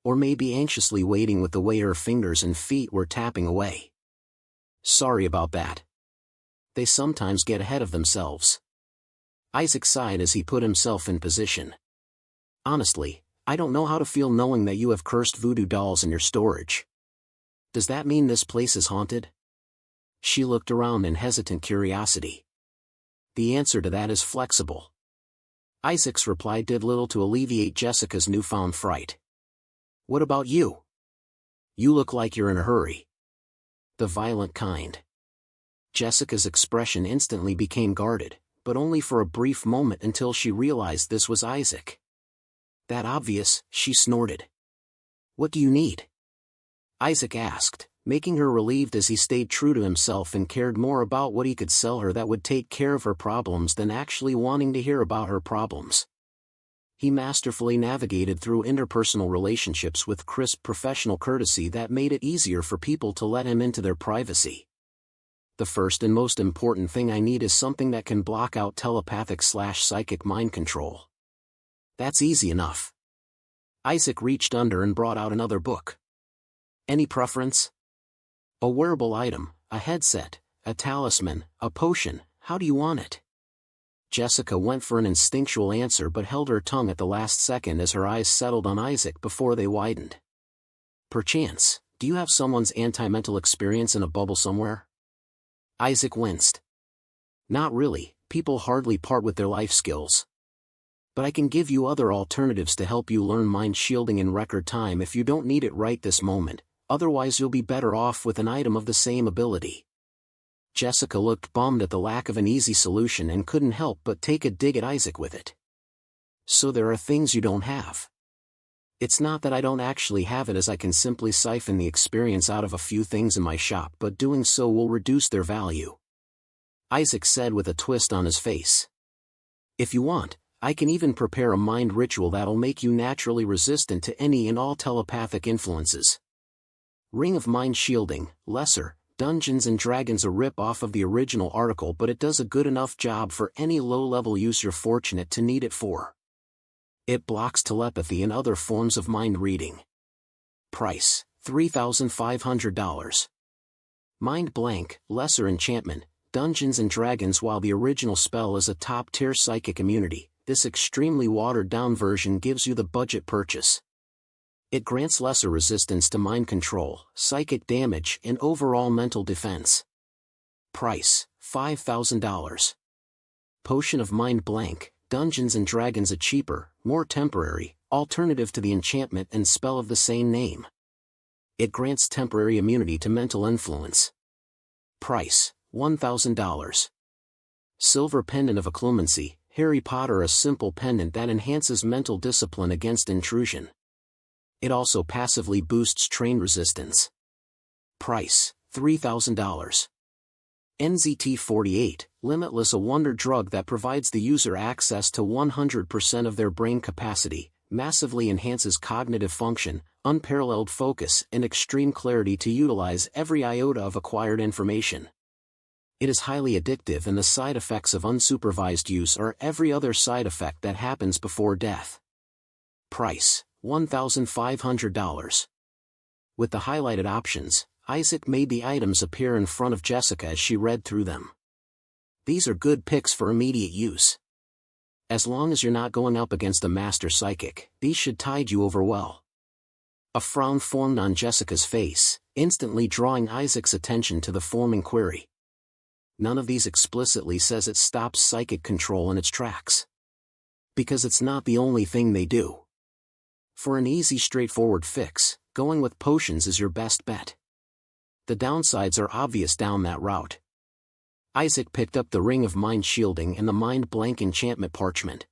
Or maybe anxiously waiting with the way her fingers and feet were tapping away. Sorry about that. They sometimes get ahead of themselves. Isaac sighed as he put himself in position. Honestly, I don't know how to feel knowing that you have cursed voodoo dolls in your storage. Does that mean this place is haunted? She looked around in hesitant curiosity. The answer to that is flexible. Isaac's reply did little to alleviate Jessica's newfound fright. What about you? You look like you're in a hurry. The violent kind. Jessica's expression instantly became guarded, but only for a brief moment until she realized this was Isaac. That obvious, she snorted. What do you need? Isaac asked, making her relieved as he stayed true to himself and cared more about what he could sell her that would take care of her problems than actually wanting to hear about her problems. He masterfully navigated through interpersonal relationships with crisp professional courtesy that made it easier for people to let him into their privacy. The first and most important thing I need is something that can block out telepathic/psychic mind control. That's easy enough. Isaac reached under and brought out another book. Any preference? A wearable item, a headset, a talisman, a potion, how do you want it? Jessica went for an instinctual answer but held her tongue at the last second as her eyes settled on Isaac before they widened. Perchance, do you have someone's anti-mental experience in a bubble somewhere? Isaac winced. Not really, people hardly part with their life skills. But I can give you other alternatives to help you learn mind shielding in record time if you don't need it right this moment, otherwise you'll be better off with an item of the same ability. Jessica looked bummed at the lack of an easy solution and couldn't help but take a dig at Isaac with it. So there are things you don't have. It's not that I don't actually have it, as I can simply siphon the experience out of a few things in my shop, but doing so will reduce their value. Isaac said with a twist on his face. If you want, I can even prepare a mind ritual that'll make you naturally resistant to any and all telepathic influences. Ring of Mind Shielding, Lesser, Dungeons and Dragons, a rip-off of the original article, but it does a good enough job for any low-level use you're fortunate to need it for. It blocks telepathy and other forms of mind reading. Price, $3,500. Mind Blank, Lesser Enchantment, Dungeons and Dragons. While the original spell is a top-tier psychic immunity, this extremely watered-down version gives you the budget purchase. It grants lesser resistance to mind control, psychic damage, and overall mental defense. Price, $5,000. Potion of Mind Blank, Dungeons and Dragons, a cheaper, more temporary, alternative to the enchantment and spell of the same name. It grants temporary immunity to mental influence. Price, $1,000. Silver Pendant of Occlumency, Harry Potter, a simple pendant that enhances mental discipline against intrusion. It also passively boosts train resistance. Price, $3,000. NZT-48, Limitless, a wonder drug that provides the user access to 100% of their brain capacity, massively enhances cognitive function, unparalleled focus, and extreme clarity to utilize every iota of acquired information. It is highly addictive, and the side effects of unsupervised use are every other side effect that happens before death. Price, $1,500. With the highlighted options, Isaac made the items appear in front of Jessica as she read through them. These are good picks for immediate use. As long as you're not going up against a master psychic, these should tide you over well. A frown formed on Jessica's face, instantly drawing Isaac's attention to the forming query. None of these explicitly says it stops psychic control in its tracks. Because it's not the only thing they do. For an easy, straightforward fix, going with potions is your best bet. The downsides are obvious down that route. Isaac picked up the Ring of Mind Shielding and the Mind Blank Enchantment Parchment.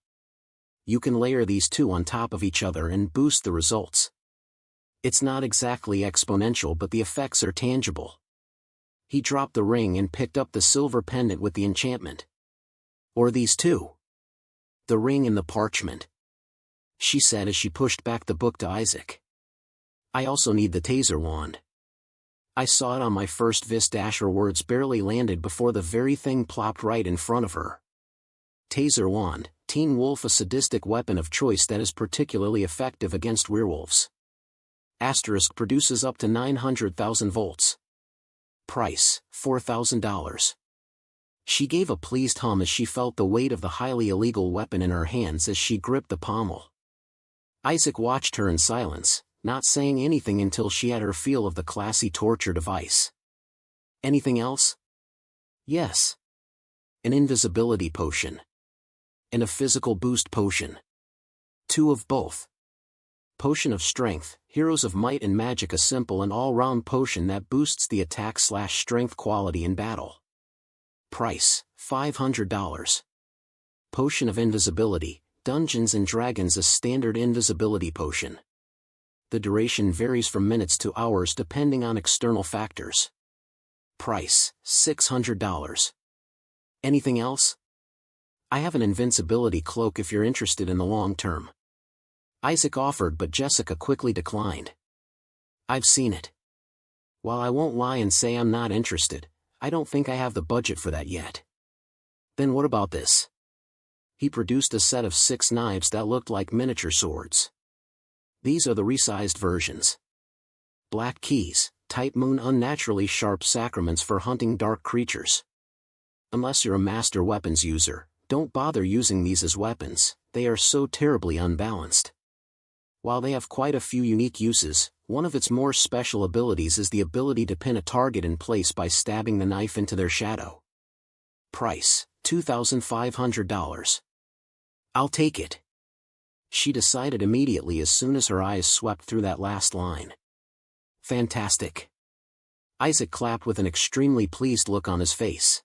You can layer these two on top of each other and boost the results. It's not exactly exponential, but the effects are tangible. He dropped the ring and picked up the silver pendant with the enchantment. Or these two. The ring and the parchment, she said as she pushed back the book to Isaac. I also need the taser wand. I saw it on my first vis dash. Her words barely landed before the very thing plopped right in front of her. Taser wand, Teen Wolf, a sadistic weapon of choice that is particularly effective against werewolves. Asterisk produces up to 900,000 volts. Price, $4,000. She gave a pleased hum as she felt the weight of the highly illegal weapon in her hands as she gripped the pommel. Isaac watched her in silence, not saying anything until she had her feel of the classy torture device. Anything else? Yes. An invisibility potion. And a physical boost potion. 2 of both. Potion of Strength, Heroes of Might and Magic, a simple and all-round potion that boosts the attack/strength quality in battle. Price, $500. Potion of Invisibility, Dungeons & Dragons, a standard invisibility potion. The duration varies from minutes to hours depending on external factors. Price, $600. Anything else? I have an invincibility cloak if you're interested in the long term. Isaac offered, but Jessica quickly declined. I've seen it. While I won't lie and say I'm not interested, I don't think I have the budget for that yet. Then what about this? He produced a set of 6 knives that looked like miniature swords. These are the resized versions. Black keys, Type Moon, unnaturally sharp sacraments for hunting dark creatures. Unless you're a master weapons user, don't bother using these as weapons, they are so terribly unbalanced. While they have quite a few unique uses, one of its more special abilities is the ability to pin a target in place by stabbing the knife into their shadow. Price, $2,500. I'll take it. She decided immediately as soon as her eyes swept through that last line. Fantastic. Isaac clapped with an extremely pleased look on his face.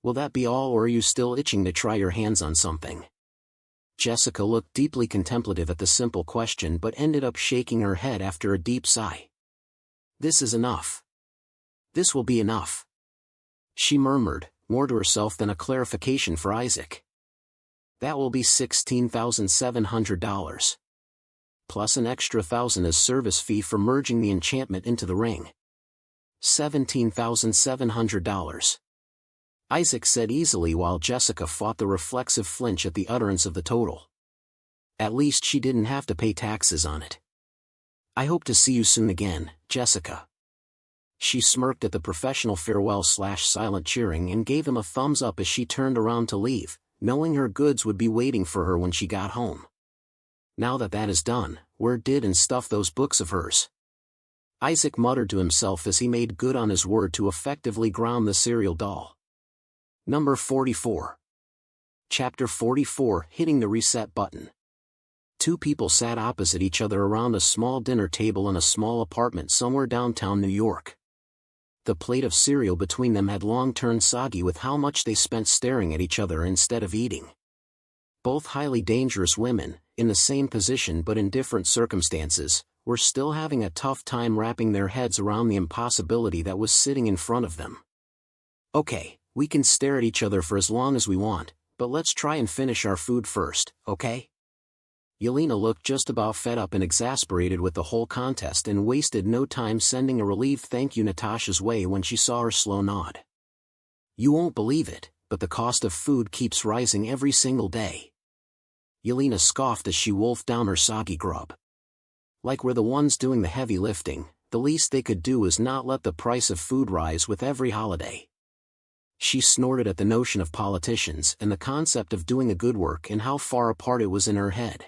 Will that be all, or are you still itching to try your hands on something? Jessica looked deeply contemplative at the simple question but ended up shaking her head after a deep sigh. This is enough. This will be enough. She murmured, more to herself than a clarification for Isaac. That will be $16,700. Plus an extra $1,000 as service fee for merging the enchantment into the ring. $17,700. Isaac said easily while Jessica fought the reflexive flinch at the utterance of the total. At least she didn't have to pay taxes on it. I hope to see you soon again, Jessica. She smirked at the professional farewell/silent cheering and gave him a thumbs up as she turned around to leave, knowing her goods would be waiting for her when she got home. Now that that is done, where did and stuff those books of hers? Isaac muttered to himself as he made good on his word to effectively ground the serial doll. Number 44. Chapter 44, Hitting the Reset Button. 2 people sat opposite each other around a small dinner table in a small apartment somewhere downtown New York. The plate of cereal between them had long turned soggy with how much they spent staring at each other instead of eating. Both highly dangerous women, in the same position but in different circumstances, were still having a tough time wrapping their heads around the impossibility that was sitting in front of them. Okay, we can stare at each other for as long as we want, but let's try and finish our food first, okay? Yelena looked just about fed up and exasperated with the whole contest and wasted no time sending a relieved thank you Natasha's way when she saw her slow nod. You won't believe it, but the cost of food keeps rising every single day. Yelena scoffed as she wolfed down her soggy grub. Like we're the ones doing the heavy lifting, the least they could do is not let the price of food rise with every holiday. She snorted at the notion of politicians and the concept of doing a good work and how far apart it was in her head.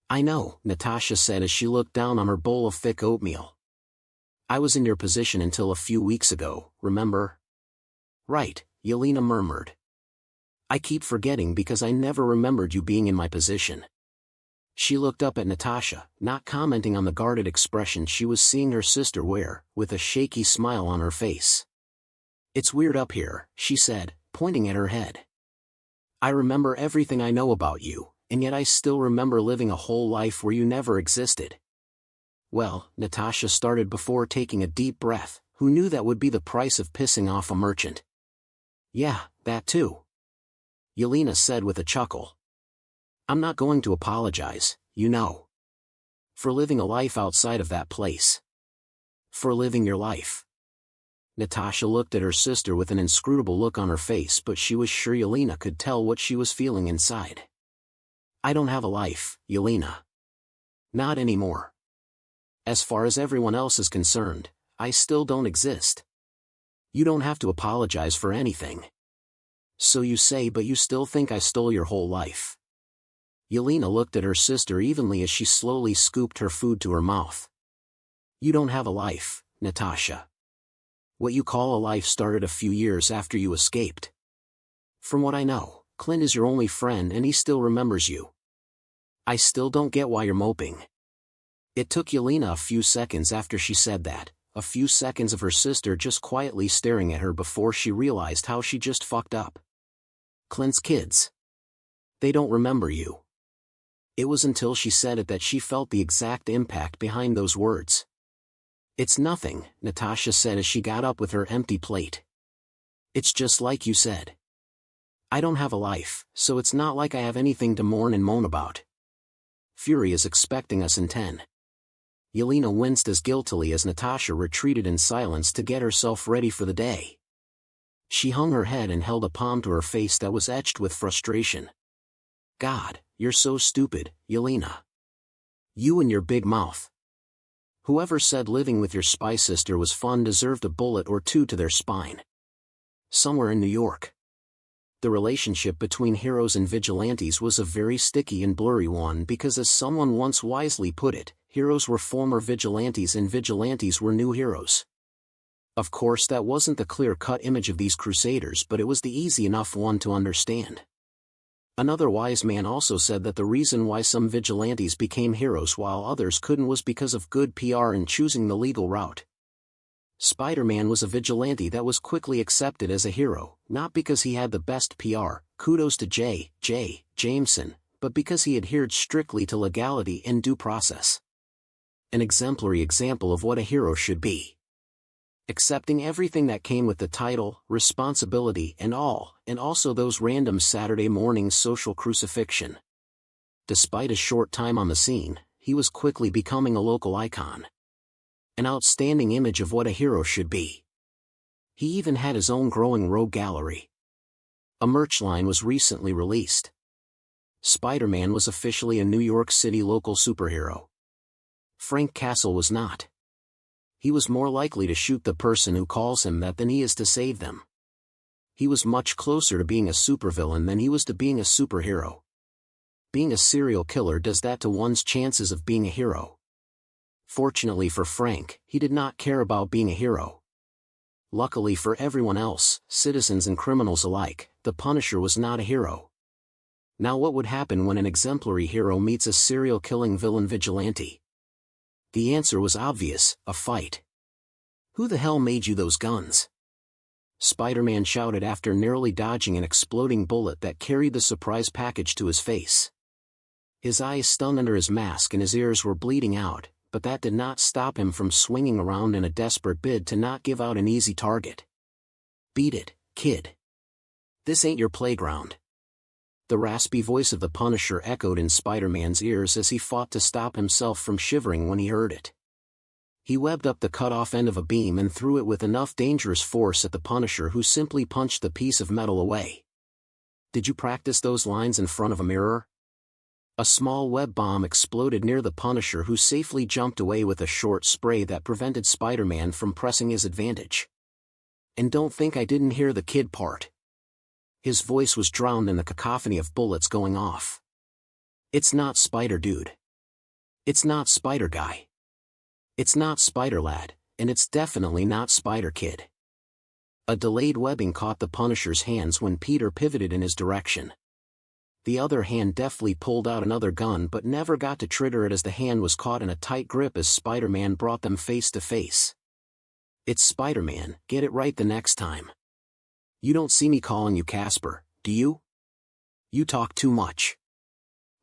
I know, Natasha said as she looked down on her bowl of thick oatmeal. I was in your position until a few weeks ago, remember? Right, Yelena murmured. I keep forgetting because I never remembered you being in my position. She looked up at Natasha, not commenting on the guarded expression she was seeing her sister wear, with a shaky smile on her face. It's weird up here, she said, pointing at her head. I remember everything I know about you, and yet I still remember living a whole life where you never existed. Well, Natasha started before taking a deep breath, who knew that would be the price of pissing off a merchant. Yeah, that too. Yelena said with a chuckle. I'm not going to apologize, you know. For living a life outside of that place. For living your life. Natasha looked at her sister with an inscrutable look on her face, but she was sure Yelena could tell what she was feeling inside. I don't have a life, Yelena. Not anymore. As far as everyone else is concerned, I still don't exist. You don't have to apologize for anything. So you say, but you still think I stole your whole life. Yelena looked at her sister evenly as she slowly scooped her food to her mouth. You don't have a life, Natasha. What you call a life started a few years after you escaped. From what I know, Clint is your only friend and he still remembers you. I still don't get why you're moping. It took Yelena a few seconds after she said that, a few seconds of her sister just quietly staring at her before she realized how she just fucked up. Clint's kids. They don't remember you. It was until she said it that she felt the exact impact behind those words. It's nothing, Natasha said as she got up with her empty plate. It's just like you said. I don't have a life, so it's not like I have anything to mourn and moan about. Fury is expecting us in 10. Yelena winced as guiltily as Natasha retreated in silence to get herself ready for the day. She hung her head and held a palm to her face that was etched with frustration. God, you're so stupid, Yelena. You and your big mouth. Whoever said living with your spy sister was fun deserved a bullet or two to their spine. Somewhere in New York. The relationship between heroes and vigilantes was a very sticky and blurry one because, as someone once wisely put it, heroes were former vigilantes and vigilantes were new heroes. Of course, that wasn't the clear-cut image of these crusaders, but it was the easy enough one to understand. Another wise man also said that the reason why some vigilantes became heroes while others couldn't was because of good PR and choosing the legal route. Spider-Man was a vigilante that was quickly accepted as a hero, not because he had the best PR, kudos to J. Jameson, but because he adhered strictly to legality and due process. An exemplary example of what a hero should be. Accepting everything that came with the title, responsibility and also those random Saturday morning social crucifixion. Despite a short time on the scene, he was quickly becoming a local icon. An outstanding image of what a hero should be. He even had his own growing rogue gallery. A merch line was recently released. Spider-Man was officially a New York City local superhero. Frank Castle was not. He was more likely to shoot the person who calls him that than he is to save them. He was much closer to being a supervillain than he was to being a superhero. Being a serial killer does that to one's chances of being a hero. Fortunately for Frank, he did not care about being a hero. Luckily for everyone else, citizens and criminals alike, the Punisher was not a hero. Now what would happen when an exemplary hero meets a serial-killing villain vigilante? The answer was obvious, a fight. Who the hell made you those guns? Spider-Man shouted after narrowly dodging an exploding bullet that carried the surprise package to his face. His eyes stung under his mask and his ears were bleeding out, but that did not stop him from swinging around in a desperate bid to not give out an easy target. Beat it, kid. This ain't your playground. The raspy voice of the Punisher echoed in Spider-Man's ears as he fought to stop himself from shivering when he heard it. He webbed up the cut-off end of a beam and threw it with enough dangerous force at the Punisher, who simply punched the piece of metal away. Did you practice those lines in front of a mirror? A small web bomb exploded near the Punisher, who safely jumped away with a short spray that prevented Spider-Man from pressing his advantage. And don't think I didn't hear the kid part. His voice was drowned in the cacophony of bullets going off. It's not Spider Dude. It's not Spider Guy. It's not Spider Lad, and it's definitely not Spider Kid. A delayed webbing caught the Punisher's hands when Peter pivoted in his direction. The other hand deftly pulled out another gun but never got to trigger it as the hand was caught in a tight grip as Spider-Man brought them face to face. It's Spider-Man, get it right the next time. You don't see me calling you Casper, do you? You talk too much.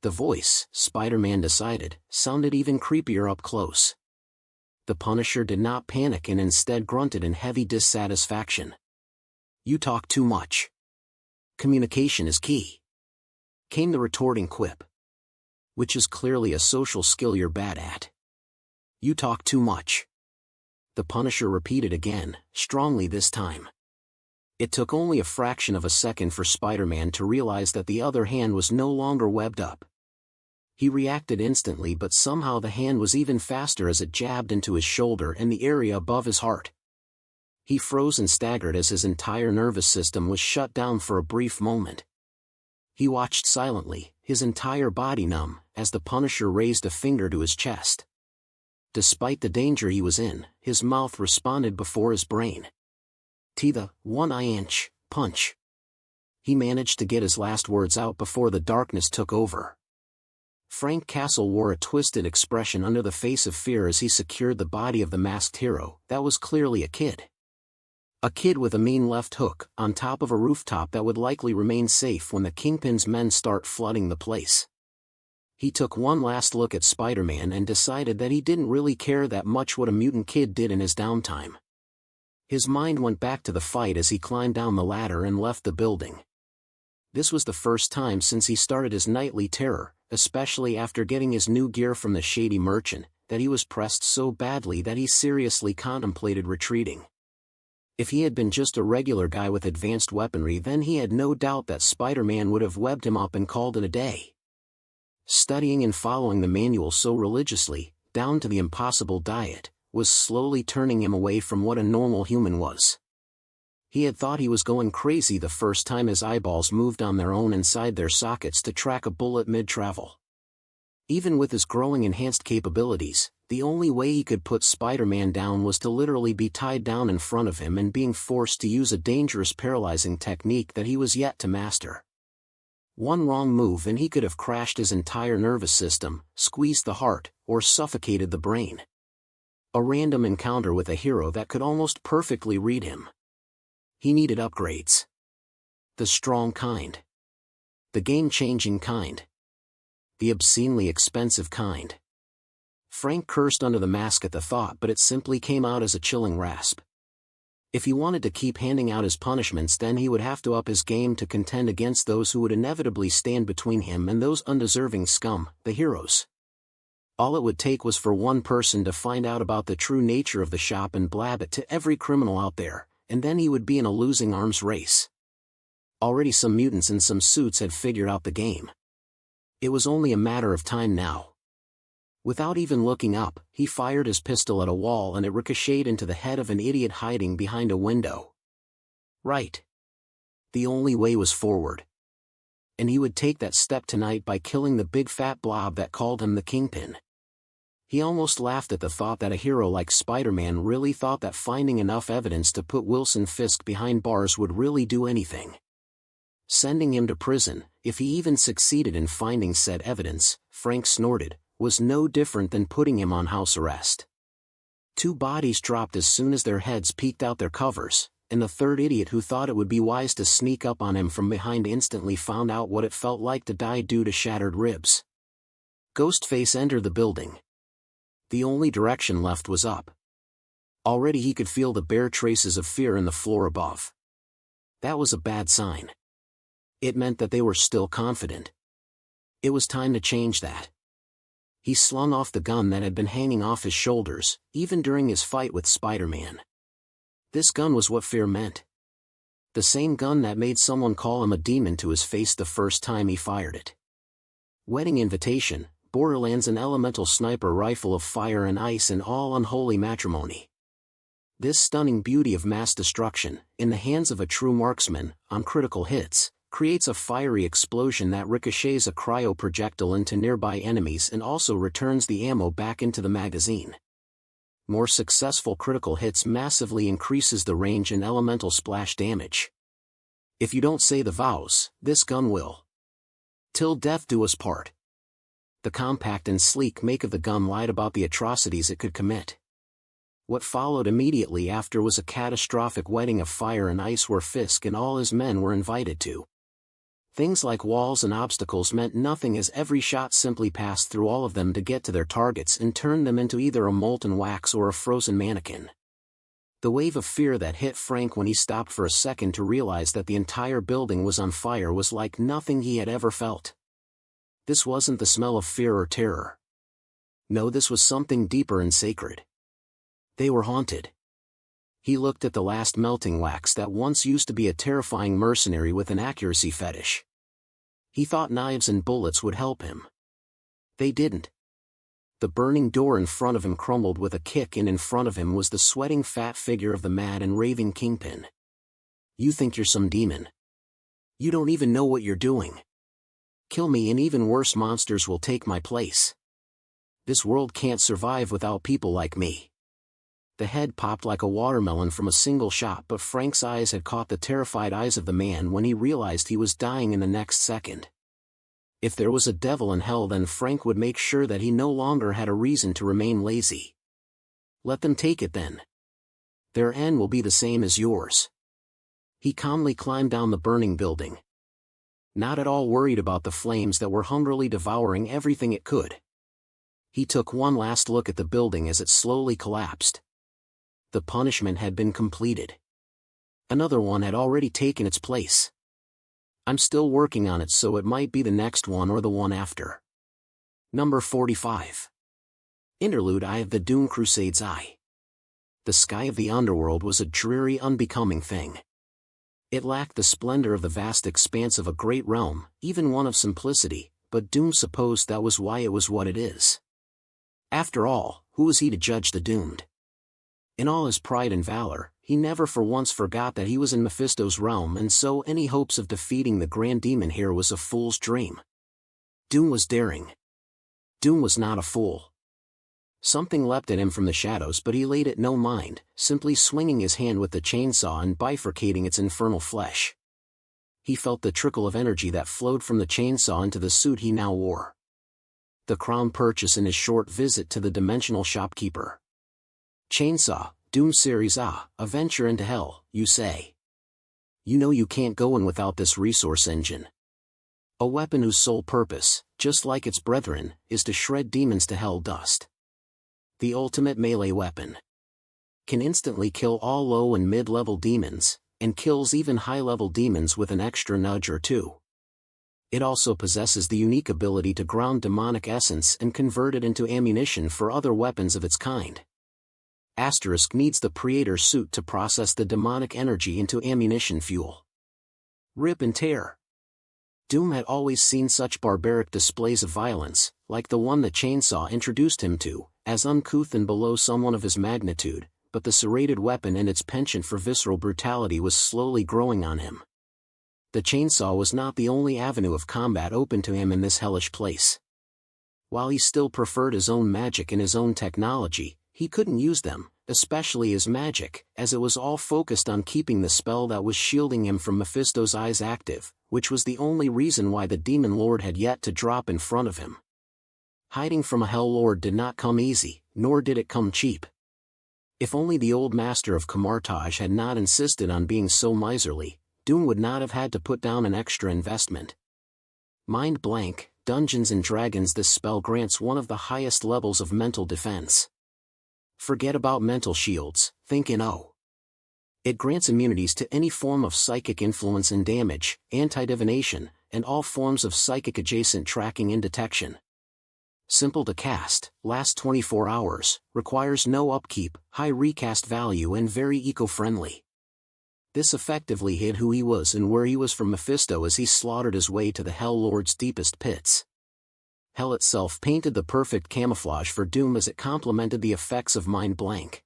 The voice, Spider-Man decided, sounded even creepier up close. The Punisher did not panic and instead grunted in heavy dissatisfaction. You talk too much. Communication is key. Came the retorting quip. Which is clearly a social skill you're bad at. You talk too much. the Punisher repeated again, strongly this time. It took only a fraction of a second for Spider-Man to realize that the other hand was no longer webbed up. He reacted instantly, but somehow the hand was even faster as it jabbed into his shoulder and the area above his heart. He froze and staggered as his entire nervous system was shut down for a brief moment. He watched silently, his entire body numb, as the Punisher raised a finger to his chest. Despite the danger he was in, his mouth responded before his brain. The 1-inch punch. He managed to get his last words out before the darkness took over. Frank Castle wore a twisted expression under the face of fear as he secured the body of the masked hero. That was clearly a kid. A kid with a mean left hook, on top of a rooftop that would likely remain safe when the Kingpin's men start flooding the place. He took one last look at Spider-Man and decided that he didn't really care that much what a mutant kid did in his downtime. His mind went back to the fight as he climbed down the ladder and left the building. This was the first time since he started his nightly terror, especially after getting his new gear from the shady merchant, that he was pressed so badly that he seriously contemplated retreating. If he had been just a regular guy with advanced weaponry, then he had no doubt that Spider-Man would have webbed him up and called it a day. Studying and following the manual so religiously, down to the impossible diet, was slowly turning him away from what a normal human was. He had thought he was going crazy the first time his eyeballs moved on their own inside their sockets to track a bullet mid-travel. Even with his growing enhanced capabilities, the only way he could put Spider-Man down was to literally be tied down in front of him and being forced to use a dangerous paralyzing technique that he was yet to master. One wrong move and he could have crashed his entire nervous system, squeezed the heart, or suffocated the brain. A random encounter with a hero that could almost perfectly read him. He needed upgrades. The strong kind. The game-changing kind. The obscenely expensive kind. Frank cursed under the mask at the thought, but it simply came out as a chilling rasp. If he wanted to keep handing out his punishments, then he would have to up his game to contend against those who would inevitably stand between him and those undeserving scum, the heroes. All it would take was for one person to find out about the true nature of the shop and blab it to every criminal out there, and then he would be in a losing arms race. Already some mutants in some suits had figured out the game. It was only a matter of time now. Without even looking up, he fired his pistol at a wall and it ricocheted into the head of an idiot hiding behind a window. Right. The only way was forward. And he would take that step tonight by killing the big fat blob that called him the Kingpin. He almost laughed at the thought that a hero like Spider-Man really thought that finding enough evidence to put Wilson Fisk behind bars would really do anything. Sending him to prison, if he even succeeded in finding said evidence, Frank snorted, was no different than putting him on house arrest. Two bodies dropped as soon as their heads peeked out their covers, and the third idiot who thought it would be wise to sneak up on him from behind instantly found out what it felt like to die due to shattered ribs. Ghostface entered the building. The only direction left was up. Already he could feel the bare traces of fear in the floor above. That was a bad sign. It meant that they were still confident. It was time to change that. He slung off the gun that had been hanging off his shoulders, even during his fight with Spider-Man. This gun was what fear meant. The same gun that made someone call him a demon to his face the first time he fired it. Wedding invitation, Borderlands, an elemental sniper rifle of fire and ice, and all unholy matrimony. This stunning beauty of mass destruction, in the hands of a true marksman, on critical hits, creates a fiery explosion that ricochets a cryo-projectile into nearby enemies and also returns the ammo back into the magazine. More successful critical hits massively increases the range and elemental splash damage. If you don't say the vows, this gun will. Till death do us part. The compact and sleek make of the gun lied about the atrocities it could commit. What followed immediately after was a catastrophic wedding of fire and ice where Fisk and all his men were invited to. Things like walls and obstacles meant nothing as every shot simply passed through all of them to get to their targets and turned them into either a molten wax or a frozen mannequin. The wave of fear that hit Frank when he stopped for a second to realize that the entire building was on fire was like nothing he had ever felt. This wasn't the smell of fear or terror. No, this was something deeper and sacred. They were haunted. He looked at the last melting wax that once used to be a terrifying mercenary with an accuracy fetish. He thought knives and bullets would help him. They didn't. The burning door in front of him crumbled with a kick, and in front of him was the sweating fat figure of the mad and raving kingpin. You think you're some demon? You don't even know what you're doing. Kill me and even worse monsters will take my place. This world can't survive without people like me. The head popped like a watermelon from a single shot, but Frank's eyes had caught the terrified eyes of the man when he realized he was dying in the next second. If there was a devil in hell, then Frank would make sure that he no longer had a reason to remain lazy. Let them take it then. Their end will be the same as yours. He calmly climbed down the burning building, not at all worried about the flames that were hungrily devouring everything it could. He took one last look at the building as it slowly collapsed. The punishment had been completed. Another one had already taken its place. I'm still working on it, so it might be the next one or the one after. Number 45. Interlude: Eye of the Doom Crusade's Eye. The sky of the underworld was a dreary, unbecoming thing. It lacked the splendor of the vast expanse of a great realm, even one of simplicity, but Doom supposed that was why it was what it is. After all, who was he to judge the doomed? In all his pride and valor, he never for once forgot that he was in Mephisto's realm, and so any hopes of defeating the Grand Demon here was a fool's dream. Doom was daring. Doom was not a fool. Something leapt at him from the shadows, but he laid it no mind, simply swinging his hand with the chainsaw and bifurcating its infernal flesh. He felt the trickle of energy that flowed from the chainsaw into the suit he now wore. The crown purchase in his short visit to the dimensional shopkeeper. Chainsaw, Doom Series A venture into hell, you say. You know you can't go in without this resource engine. A weapon whose sole purpose, just like its brethren, is to shred demons to hell dust. The ultimate melee weapon. Can instantly kill all low and mid-level demons, and kills even high-level demons with an extra nudge or two. It also possesses the unique ability to ground demonic essence and convert it into ammunition for other weapons of its kind. Asterisk needs the Predator suit to process the demonic energy into ammunition fuel. Rip and tear. Doom had always seen such barbaric displays of violence, like the one the chainsaw introduced him to, as uncouth and below someone of his magnitude, but the serrated weapon and its penchant for visceral brutality was slowly growing on him. The chainsaw was not the only avenue of combat open to him in this hellish place. While he still preferred his own magic and his own technology, he couldn't use them, especially his magic, as it was all focused on keeping the spell that was shielding him from Mephisto's eyes active, which was the only reason why the Demon Lord had yet to drop in front of him. Hiding from a Hell Lord did not come easy, nor did it come cheap. If only the old master of Camartage had not insisted on being so miserly, Doom would not have had to put down an extra investment. Mind blank, Dungeons and Dragons. This spell grants one of the highest levels of mental defense. Forget about mental shields, think in O. It grants immunities to any form of psychic influence and damage, anti-divination, and all forms of psychic-adjacent tracking and detection. Simple to cast, lasts 24 hours, requires no upkeep, high recast value and very eco-friendly. This effectively hid who he was and where he was from Mephisto as he slaughtered his way to the Hell Lord's deepest pits. Hell itself painted the perfect camouflage for Doom as it complemented the effects of Mind Blank.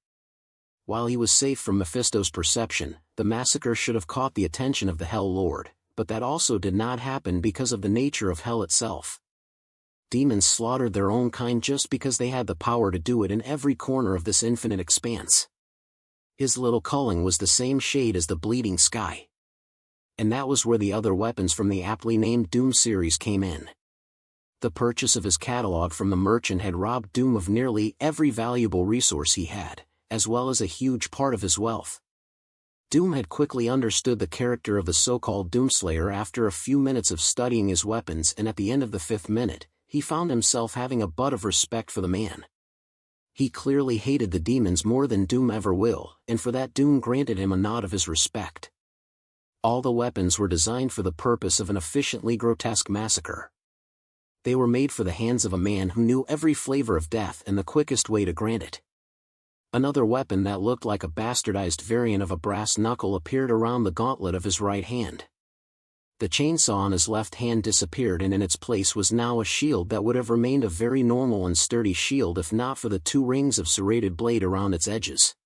While he was safe from Mephisto's perception, the massacre should have caught the attention of the Hell Lord, but that also did not happen because of the nature of Hell itself. Demons slaughtered their own kind just because they had the power to do it in every corner of this infinite expanse. His little culling was the same shade as the bleeding sky. And that was where the other weapons from the aptly named Doom series came in. The purchase of his catalog from the merchant had robbed Doom of nearly every valuable resource he had, as well as a huge part of his wealth. Doom had quickly understood the character of the so-called Doomslayer after a few minutes of studying his weapons, and at the end of the 5th minute, he found himself having a bud of respect for the man. He clearly hated the demons more than Doom ever will, and for that Doom granted him a nod of his respect. All the weapons were designed for the purpose of an efficiently grotesque massacre. They were made for the hands of a man who knew every flavor of death and the quickest way to grant it. Another weapon that looked like a bastardized variant of a brass knuckle appeared around the gauntlet of his right hand. The chainsaw on his left hand disappeared, and in its place was now a shield that would have remained a very normal and sturdy shield if not for the 2 rings of serrated blade around its edges.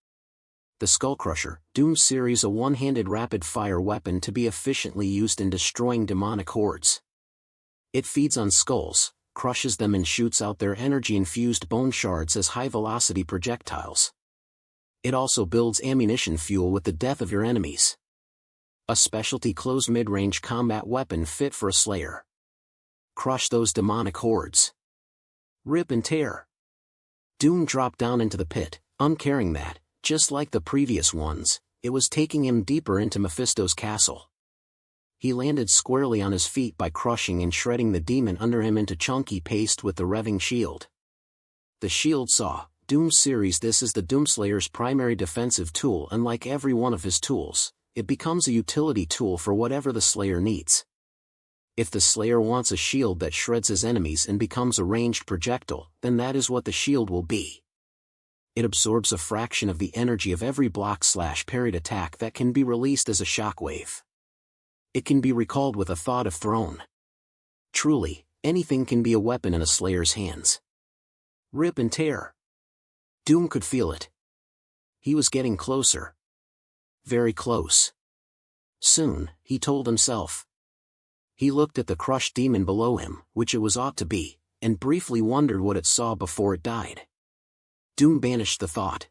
The Skullcrusher, Doom series, a one-handed rapid-fire weapon to be efficiently used in destroying demonic hordes. It feeds on skulls, crushes them and shoots out their energy-infused bone shards as high-velocity projectiles. It also builds ammunition fuel with the death of your enemies. A specialty close mid-range combat weapon fit for a slayer. Crush those demonic hordes. Rip and tear. Doom dropped down into the pit, uncaring that, just like the previous ones, it was taking him deeper into Mephisto's castle. He landed squarely on his feet by crushing and shredding the demon under him into chunky paste with the revving shield. The shield saw, Doom series. This is the Doomslayer's primary defensive tool, and like every one of his tools, it becomes a utility tool for whatever the Slayer needs. If the Slayer wants a shield that shreds his enemies and becomes a ranged projectile, then that is what the shield will be. It absorbs a fraction of the energy of every block/parried attack that can be released as a shockwave. It can be recalled with a thought if thrown. Truly, anything can be a weapon in a Slayer's hands. Rip and tear. Doom could feel it. He was getting closer. Very close. Soon, he told himself. He looked at the crushed demon below him, which it was ought to be, and briefly wondered what it saw before it died. Doom banished the thought.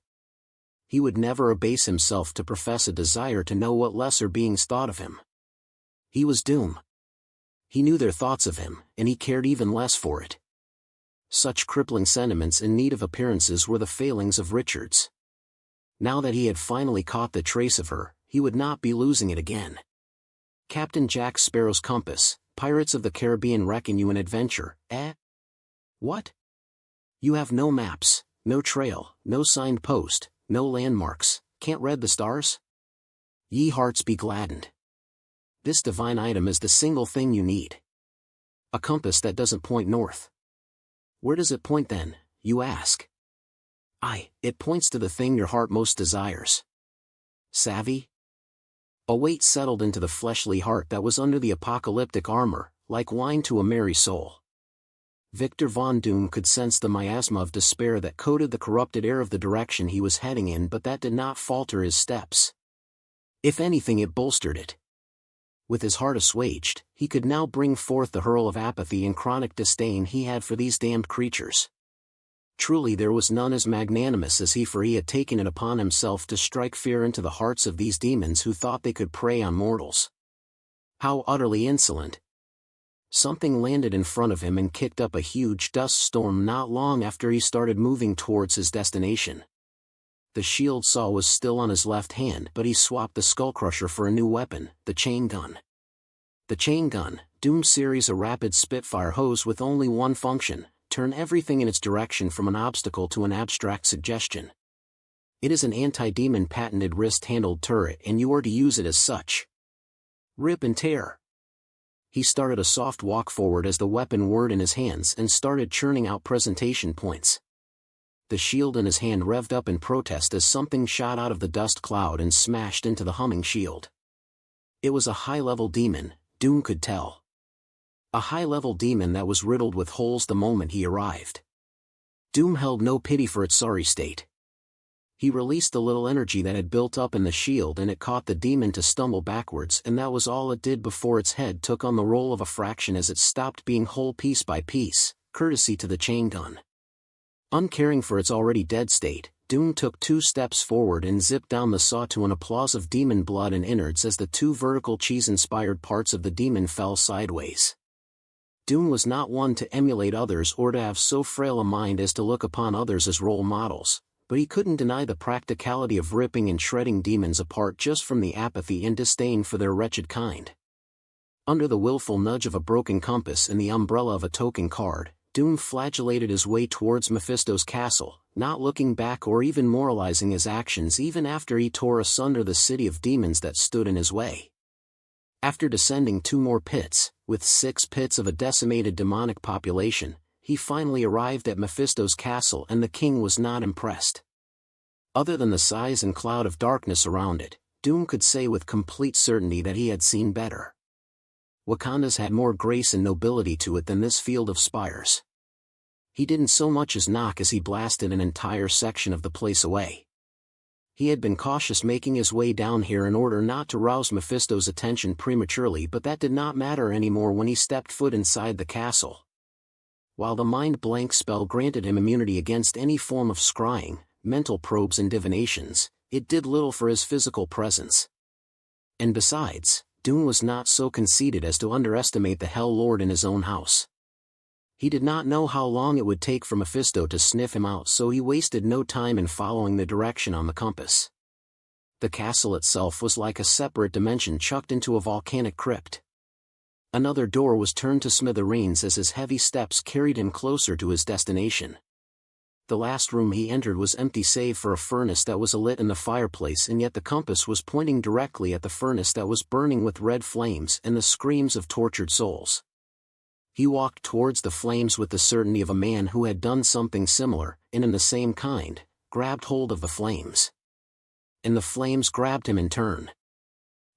He would never abase himself to profess a desire to know what lesser beings thought of him. He was Doom. He knew their thoughts of him, and he cared even less for it. Such crippling sentiments in need of appearances were the failings of Richards. Now that he had finally caught the trace of her, he would not be losing it again. Captain Jack Sparrow's compass, Pirates of the Caribbean reckon you an adventure, eh? What? You have no maps, no trail, no signed post, no landmarks, can't read the stars? Ye hearts be gladdened. This divine item is the single thing you need. A compass that doesn't point north. Where does it point then, you ask? It points to the thing your heart most desires. Savvy? A weight settled into the fleshly heart that was under the apocalyptic armor, like wine to a merry soul. Victor Von Doom could sense the miasma of despair that coated the corrupted air of the direction he was heading in, but that did not falter his steps. If anything, it bolstered it. With his heart assuaged, he could now bring forth the hurl of apathy and chronic disdain he had for these damned creatures. Truly there was none as magnanimous as he, for he had taken it upon himself to strike fear into the hearts of these demons who thought they could prey on mortals. How utterly insolent! Something landed in front of him and kicked up a huge dust storm not long after he started moving towards his destination. The shield saw was still on his left hand, but he swapped the Skullcrusher for a new weapon, the chain gun. The chain gun, Doom series, a rapid Spitfire hose with only one function: turn everything in its direction from an obstacle to an abstract suggestion. It is an anti-demon patented wrist-handled turret, and you are to use it as such. Rip and tear. He started a soft walk forward as the weapon whirred in his hands and started churning out presentation points. The shield in his hand revved up in protest as something shot out of the dust cloud and smashed into the humming shield. It was a high-level demon, Doom could tell. A high-level demon that was riddled with holes the moment he arrived. Doom held no pity for its sorry state. He released the little energy that had built up in the shield, and it caught the demon to stumble backwards, and that was all it did before its head took on the role of a fraction as it stopped being whole piece by piece, courtesy to the chain gun. Uncaring for its already dead state, Doom took 2 steps forward and zipped down the saw to an applause of demon blood and innards as the 2 vertical cheese-inspired parts of the demon fell sideways. Doom was not one to emulate others or to have so frail a mind as to look upon others as role models, but he couldn't deny the practicality of ripping and shredding demons apart just from the apathy and disdain for their wretched kind. Under the willful nudge of a broken compass and the umbrella of a token card, Doom flagellated his way towards Mephisto's castle, not looking back or even moralizing his actions even after he tore asunder the city of demons that stood in his way. After descending 2 more pits, with 6 pits of a decimated demonic population, he finally arrived at Mephisto's castle, and the king was not impressed. Other than the size and cloud of darkness around it, Doom could say with complete certainty that he had seen better. Wakanda's had more grace and nobility to it than this field of spires. He didn't so much as knock as he blasted an entire section of the place away. He had been cautious making his way down here in order not to rouse Mephisto's attention prematurely, but that did not matter anymore when he stepped foot inside the castle. While the mind-blank spell granted him immunity against any form of scrying, mental probes and divinations, it did little for his physical presence. And besides, Doom was not so conceited as to underestimate the Hell Lord in his own house. He did not know how long it would take for Mephisto to sniff him out, so he wasted no time in following the direction on the compass. The castle itself was like a separate dimension chucked into a volcanic crypt. Another door was turned to smithereens as his heavy steps carried him closer to his destination. The last room he entered was empty save for a furnace that was alit in the fireplace, and yet the compass was pointing directly at the furnace that was burning with red flames and the screams of tortured souls. He walked towards the flames with the certainty of a man who had done something similar, and in the same kind, grabbed hold of the flames. And the flames grabbed him in turn.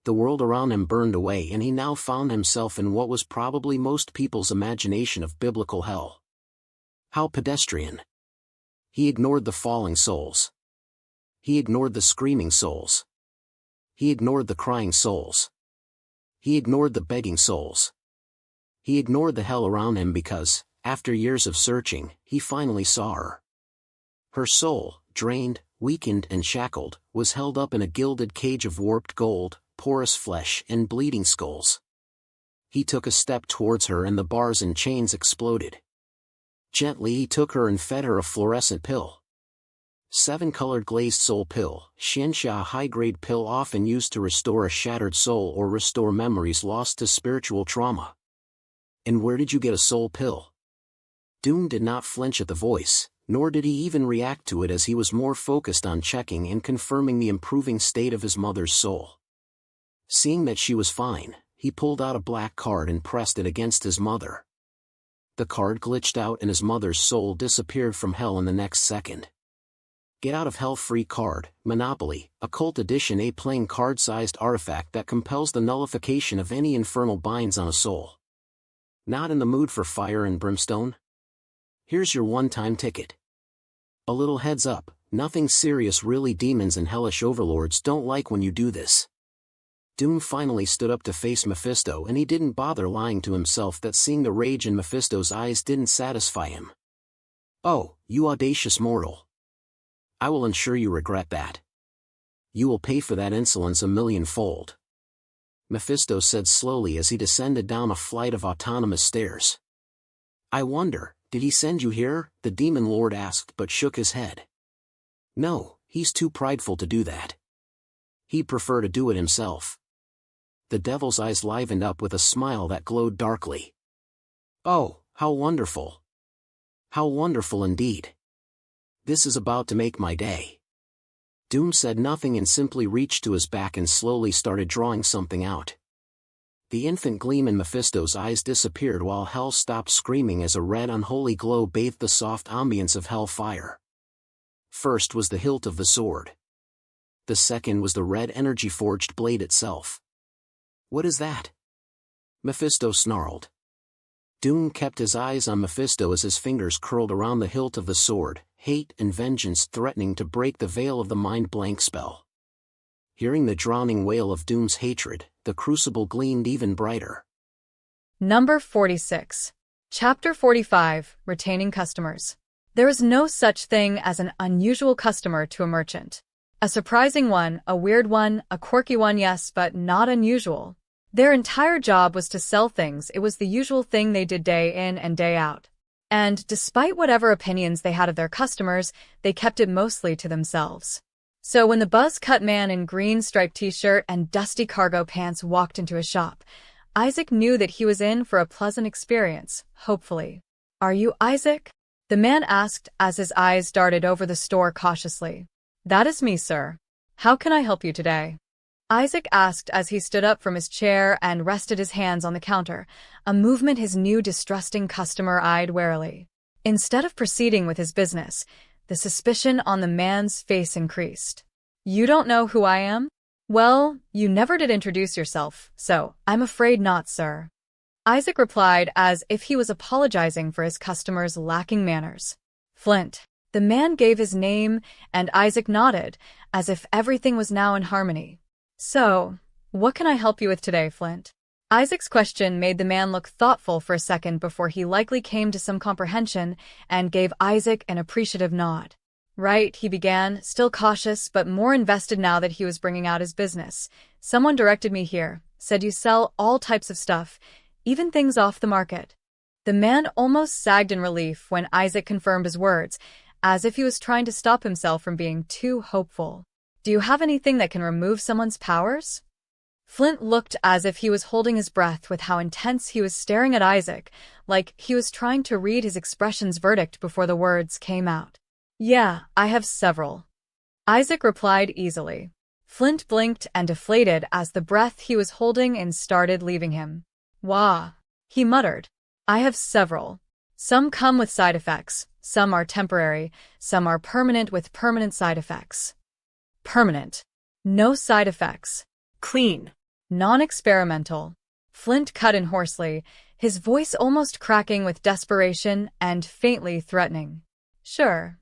The world around him burned away, and he now found himself in what was probably most people's imagination of biblical hell. How pedestrian. He ignored the falling souls. He ignored the screaming souls. He ignored the crying souls. He ignored the begging souls. He ignored the hell around him because, after years of searching, he finally saw her. Her soul, drained, weakened and shackled, was held up in a gilded cage of warped gold, porous flesh and bleeding skulls. He took a step towards her and the bars and chains exploded. Gently he took her and fed her a fluorescent pill. 7-colored glazed soul pill, Xianxia, a high-grade pill often used to restore a shattered soul or restore memories lost to spiritual trauma. And where did you get a soul pill? Doom did not flinch at the voice, nor did he even react to it, as he was more focused on checking and confirming the improving state of his mother's soul. Seeing that she was fine, he pulled out a black card and pressed it against his mother. The card glitched out and his mother's soul disappeared from hell in the next second. Get out of hell free card, Monopoly, Occult Edition, a plain card-sized artifact that compels the nullification of any infernal binds on a soul. Not in the mood for fire and brimstone? Here's your one-time ticket. A little heads up, nothing serious really. Demons and hellish overlords don't like when you do this. Doom finally stood up to face Mephisto, and he didn't bother lying to himself that seeing the rage in Mephisto's eyes didn't satisfy him. Oh, you audacious mortal. I will ensure you regret that. You will pay for that insolence 1,000,000-fold. Mephisto said slowly as he descended down a flight of autonomous stairs. I wonder, did he send you here? The demon lord asked, but shook his head. No, he's too prideful to do that. He'd prefer to do it himself. The devil's eyes livened up with a smile that glowed darkly. Oh, how wonderful. How wonderful indeed. This is about to make my day. Doom said nothing and simply reached to his back and slowly started drawing something out. The infant gleam in Mephisto's eyes disappeared while hell stopped screaming as a red unholy glow bathed the soft ambience of hell fire. First was the hilt of the sword. The second was the red energy-forged blade itself. What is that? Mephisto snarled. Doom kept his eyes on Mephisto as his fingers curled around the hilt of the sword, hate and vengeance threatening to break the veil of the mind-blank spell. Hearing the drowning wail of Doom's hatred, the crucible gleamed even brighter. Number 46. Chapter 45, Retaining Customers. There is no such thing as an unusual customer to a merchant. A surprising one, a weird one, a quirky one, yes, but not unusual. Their entire job was to sell things. It was the usual thing they did day in and day out. And despite whatever opinions they had of their customers, they kept it mostly to themselves. So when the buzz-cut man in green striped t-shirt and dusty cargo pants walked into a shop, Isaac knew that he was in for a pleasant experience, hopefully. Are you Isaac? The man asked as his eyes darted over the store cautiously. That is me, sir. How can I help you today? Isaac asked as he stood up from his chair and rested his hands on the counter, a movement his new distrusting customer eyed warily. Instead of proceeding with his business, The suspicion on the man's face increased. You don't know who I am? Well, you never did introduce yourself, so I'm afraid not, sir. Isaac replied as if he was apologizing for his customer's lacking manners. Flint. The man gave his name, and Isaac nodded, as if everything was now in harmony. So, what can I help you with today, Flint? Isaac's question made the man look thoughtful for a second before he likely came to some comprehension and gave Isaac an appreciative nod. Right, he began, still cautious but more invested now that he was bringing out his business. Someone directed me here, said you sell all types of stuff, even things off the market. The man almost sagged in relief when Isaac confirmed his words, as if he was trying to stop himself from being too hopeful. Do you have anything that can remove someone's powers? Flint looked as if he was holding his breath with how intense he was staring at Isaac, like he was trying to read his expression's verdict before the words came out. Yeah, I have several. Isaac replied easily. Flint blinked and deflated as the breath he was holding in started leaving him. Wah, he muttered. I have several. Some come with side effects, some are temporary, some are permanent with permanent side effects. Permanent. No side effects. Clean. Non-experimental. Flint cut in hoarsely, his voice almost cracking with desperation and faintly threatening. Sure.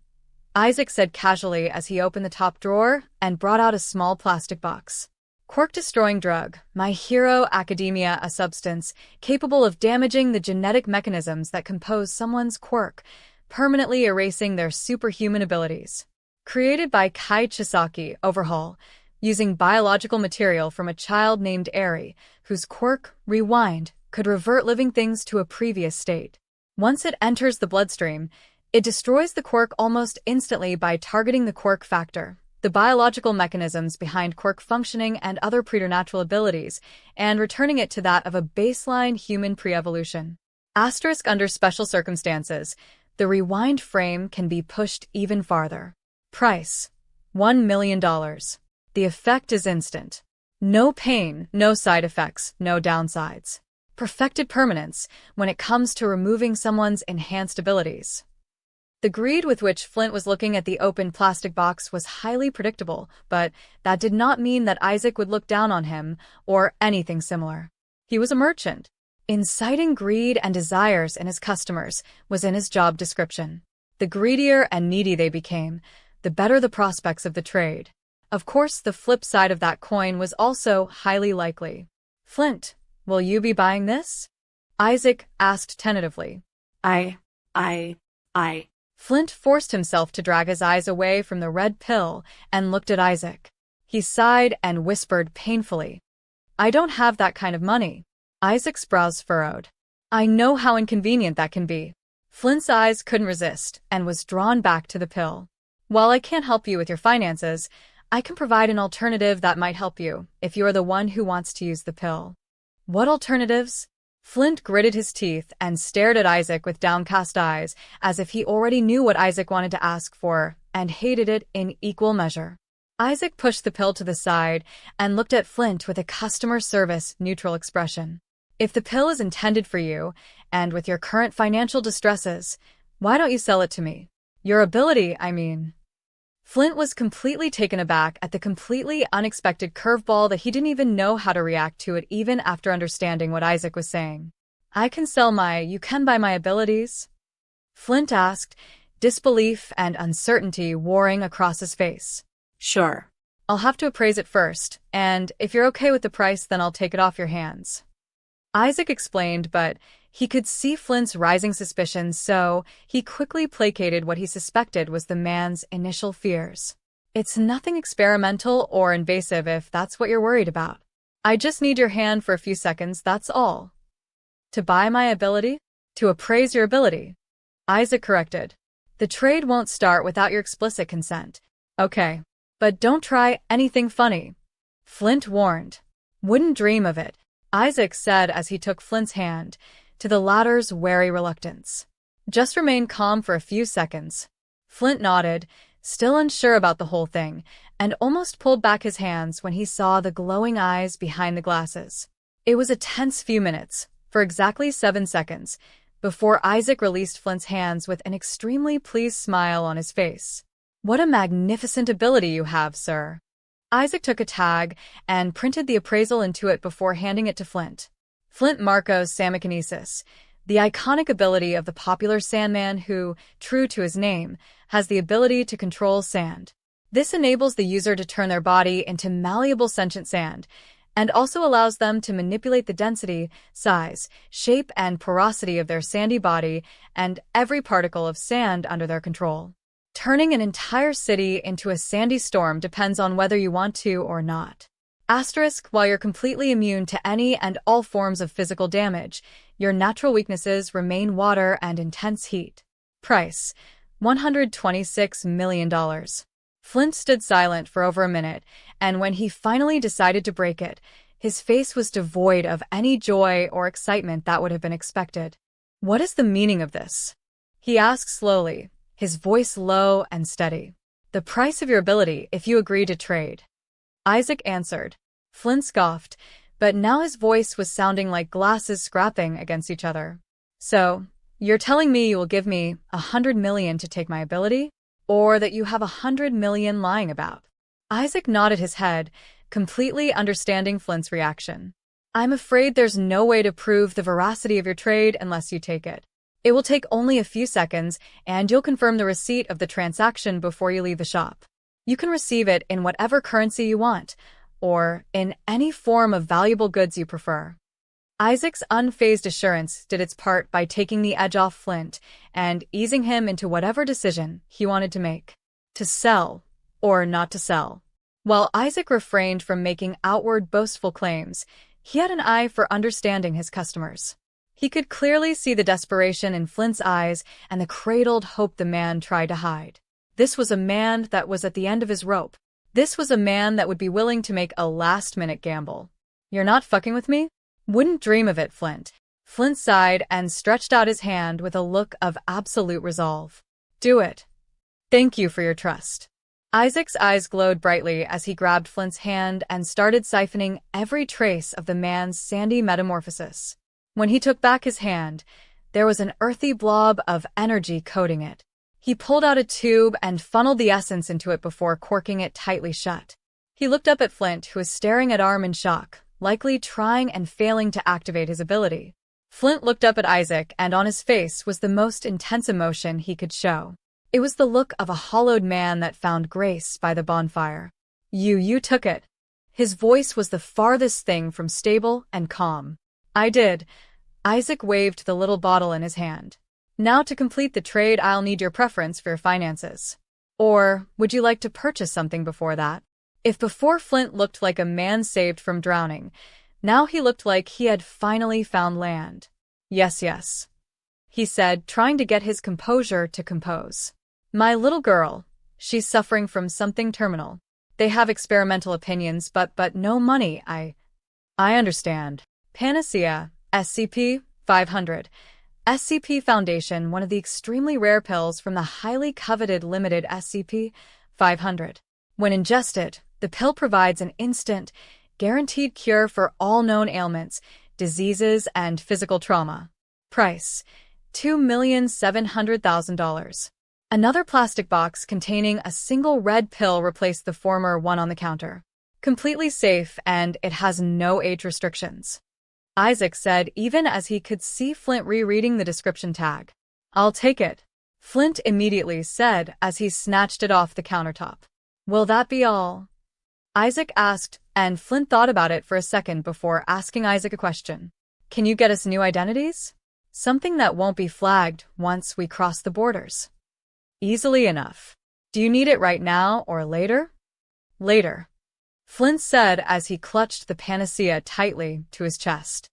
Isaac said casually as he opened the top drawer and brought out a small plastic box. Quirk-destroying drug, My Hero Academia, a substance capable of damaging the genetic mechanisms that compose someone's quirk, permanently erasing their superhuman abilities. Created by Kai Chisaki, Overhaul, using biological material from a child named Eri, whose quirk, Rewind, could revert living things to a previous state. Once it enters the bloodstream, it destroys the quirk almost instantly by targeting the quirk factor, the biological mechanisms behind quirk functioning and other preternatural abilities, and returning it to that of a baseline human pre-evolution. Asterisk under special circumstances, the Rewind frame can be pushed even farther. Price: $1 million. The effect is instant. No pain, no side effects, no downsides. Perfected permanence when it comes to removing someone's enhanced abilities. The greed with which Flint was looking at the open plastic box was highly predictable, but that did not mean that Isaac would look down on him or anything similar. He was a merchant. Inciting greed and desires in his customers was in his job description. The greedier and needy they became, the better the prospects of the trade. Of course, the flip side of that coin was also highly likely. Flint, will you be buying this? Isaac asked tentatively. I. Flint forced himself to drag his eyes away from the red pill and looked at Isaac. He sighed and whispered painfully. I don't have that kind of money. Isaac's brows furrowed. I know how inconvenient that can be. Flint's eyes couldn't resist and was drawn back to the pill. While I can't help you with your finances, I can provide an alternative that might help you if you are the one who wants to use the pill. What alternatives? Flint gritted his teeth and stared at Isaac with downcast eyes, as if he already knew what Isaac wanted to ask for and hated it in equal measure. Isaac pushed the pill to the side and looked at Flint with a customer service neutral expression. If the pill is intended for you, and with your current financial distresses, why don't you sell it to me? Your ability, I mean. Flint was completely taken aback at the completely unexpected curveball that he didn't even know how to react to it even after understanding what Isaac was saying. I can sell you can buy my abilities? Flint asked, disbelief and uncertainty warring across his face. Sure. I'll have to appraise it first, and if you're okay with the price, then I'll take it off your hands. Isaac explained, but he could see Flint's rising suspicions, so he quickly placated what he suspected was the man's initial fears. It's nothing experimental or invasive if that's what you're worried about. I just need your hand for a few seconds, that's all. To buy my ability? To appraise your ability. Isaac corrected. The trade won't start without your explicit consent. Okay. But don't try anything funny. Flint warned. Wouldn't dream of it, Isaac said as he took Flint's hand, to the latter's wary reluctance. Just remain calm for a few seconds. Flint nodded, still unsure about the whole thing, and almost pulled back his hands when he saw the glowing eyes behind the glasses. It was a tense few minutes, for exactly 7 seconds. before Isaac released Flint's hands with an extremely pleased smile on his face. "What a magnificent ability you have, sir." Isaac took a tag and printed the appraisal into it before handing it to Flint. Flint Marco's Samikinesis, the iconic ability of the popular Sandman who, true to his name, has the ability to control sand. This enables the user to turn their body into malleable sentient sand, and also allows them to manipulate the density, size, shape, and porosity of their sandy body and every particle of sand under their control. Turning an entire city into a sandy storm depends on whether you want to or not. Asterisk, while you're completely immune to any and all forms of physical damage, your natural weaknesses remain water and intense heat. Price: $126 million. Flint stood silent for over a minute, and when he finally decided to break it, his face was devoid of any joy or excitement that would have been expected. "What is the meaning of this?" he asked slowly, his voice low and steady. "The price of your ability if you agree to trade." Isaac answered. Flint scoffed, but now his voice was sounding like glasses scrapping against each other. "So, you're telling me you will give me $100 million to take my ability? Or that you have $100 million lying about?" Isaac nodded his head, completely understanding Flint's reaction. "I'm afraid there's no way to prove the veracity of your trade unless you take it. It will take only a few seconds, and you'll confirm the receipt of the transaction before you leave the shop. You can receive it in whatever currency you want, or in any form of valuable goods you prefer." Isaac's unfazed assurance did its part by taking the edge off Flint and easing him into whatever decision he wanted to make. To sell, or not to sell. While Isaac refrained from making outward boastful claims, he had an eye for understanding his customers. He could clearly see the desperation in Flint's eyes and the cradled hope the man tried to hide. This was a man that was at the end of his rope. This was a man that would be willing to make a last-minute gamble. "You're not fucking with me?" "Wouldn't dream of it, Flint." Flint sighed and stretched out his hand with a look of absolute resolve. "Do it. Thank you for your trust." Isaac's eyes glowed brightly as he grabbed Flint's hand and started siphoning every trace of the man's sandy metamorphosis. When he took back his hand, there was an earthy blob of energy coating it. He pulled out a tube and funneled the essence into it before corking it tightly shut. He looked up at Flint, who was staring at Arm in shock, likely trying and failing to activate his ability. Flint looked up at Isaac, and on his face was the most intense emotion he could show. It was the look of a hollowed man that found grace by the bonfire. You took it." His voice was the farthest thing from stable and calm. "I did." Isaac waved the little bottle in his hand. "Now to complete the trade, I'll need your preference for your finances. Or, would you like to purchase something before that?" If before Flint looked like a man saved from drowning, now he looked like he had finally found land. Yes, he said, trying to get his composure to compose. "My little girl, she's suffering from something terminal. They have experimental opinions, but no money. I understand." Panacea, SCP-500. SCP Foundation, one of the extremely rare pills from the highly coveted limited SCP-500. When ingested, the pill provides an instant, guaranteed cure for all known ailments, diseases, and physical trauma. Price: $2,700,000. Another plastic box containing a single red pill replaced the former one on the counter. Completely safe, and it has no age restrictions. Isaac said, even as he could see Flint rereading the description tag. "I'll take it," Flint immediately said as he snatched it off the countertop. "Will that be all?" Isaac asked, and Flint thought about it for a second before asking Isaac a question. "Can you get us new identities? Something that won't be flagged once we cross the borders." "Easily enough. Do you need it right now or later?" "Later," Flint said as he clutched the panacea tightly to his chest.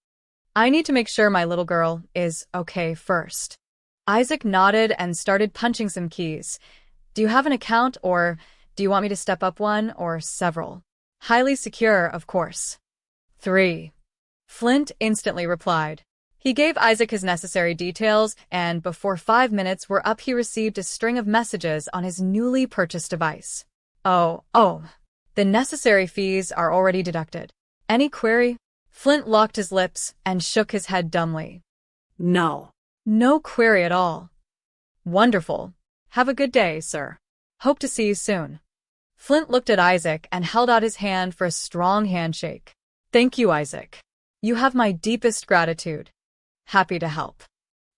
"I need to make sure my little girl is okay first." Isaac nodded and started punching some keys. "Do you have an account, or do you want me to step up one or several?" "Highly secure, of course." 3. Flint instantly replied. He gave Isaac his necessary details, and before 5 minutes were up he received a string of messages on his newly purchased device. Oh, the necessary fees are already deducted. Any query?" Flint locked his lips and shook his head dumbly. "No." No query at all. Wonderful. Have a good day, sir. Hope to see you soon. Flint looked at Isaac and held out his hand for a strong handshake. Thank you, Isaac. You have my deepest gratitude. Happy to help.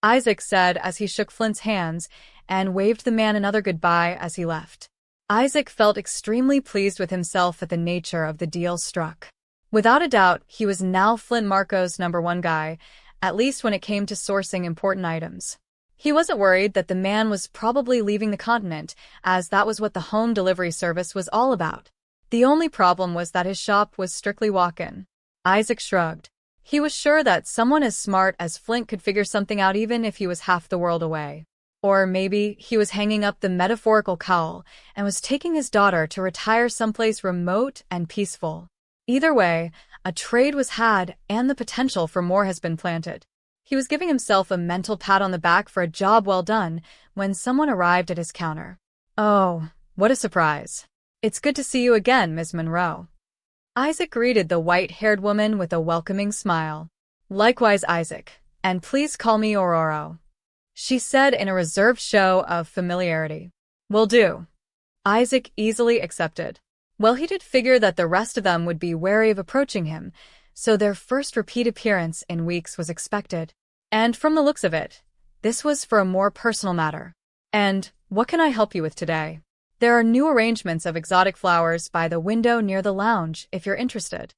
Isaac said as he shook Flint's hands and waved the man another goodbye as he left. Isaac felt extremely pleased with himself at the nature of the deal struck. Without a doubt, he was now Flint Marco's #1 guy, at least when it came to sourcing important items. He wasn't worried that the man was probably leaving the continent, as that was what the home delivery service was all about. The only problem was that his shop was strictly walk-in. Isaac shrugged. He was sure that someone as smart as Flint could figure something out even if he was half the world away. Or maybe he was hanging up the metaphorical cowl and was taking his daughter to retire someplace remote and peaceful. Either way, a trade was had and the potential for more has been planted. He was giving himself a mental pat on the back for a job well done when someone arrived at his counter. Oh, what a surprise. It's good to see you again, Ms. Monroe. Isaac greeted the white-haired woman with a welcoming smile. Likewise, Isaac, and please call me Aurora, she said in a reserved show of familiarity. Will do. Isaac easily accepted. Well, he did figure that the rest of them would be wary of approaching him, so their first repeat appearance in weeks was expected. And from the looks of it, this was for a more personal matter. And what can I help you with today? There are new arrangements of exotic flowers by the window near the lounge if you're interested.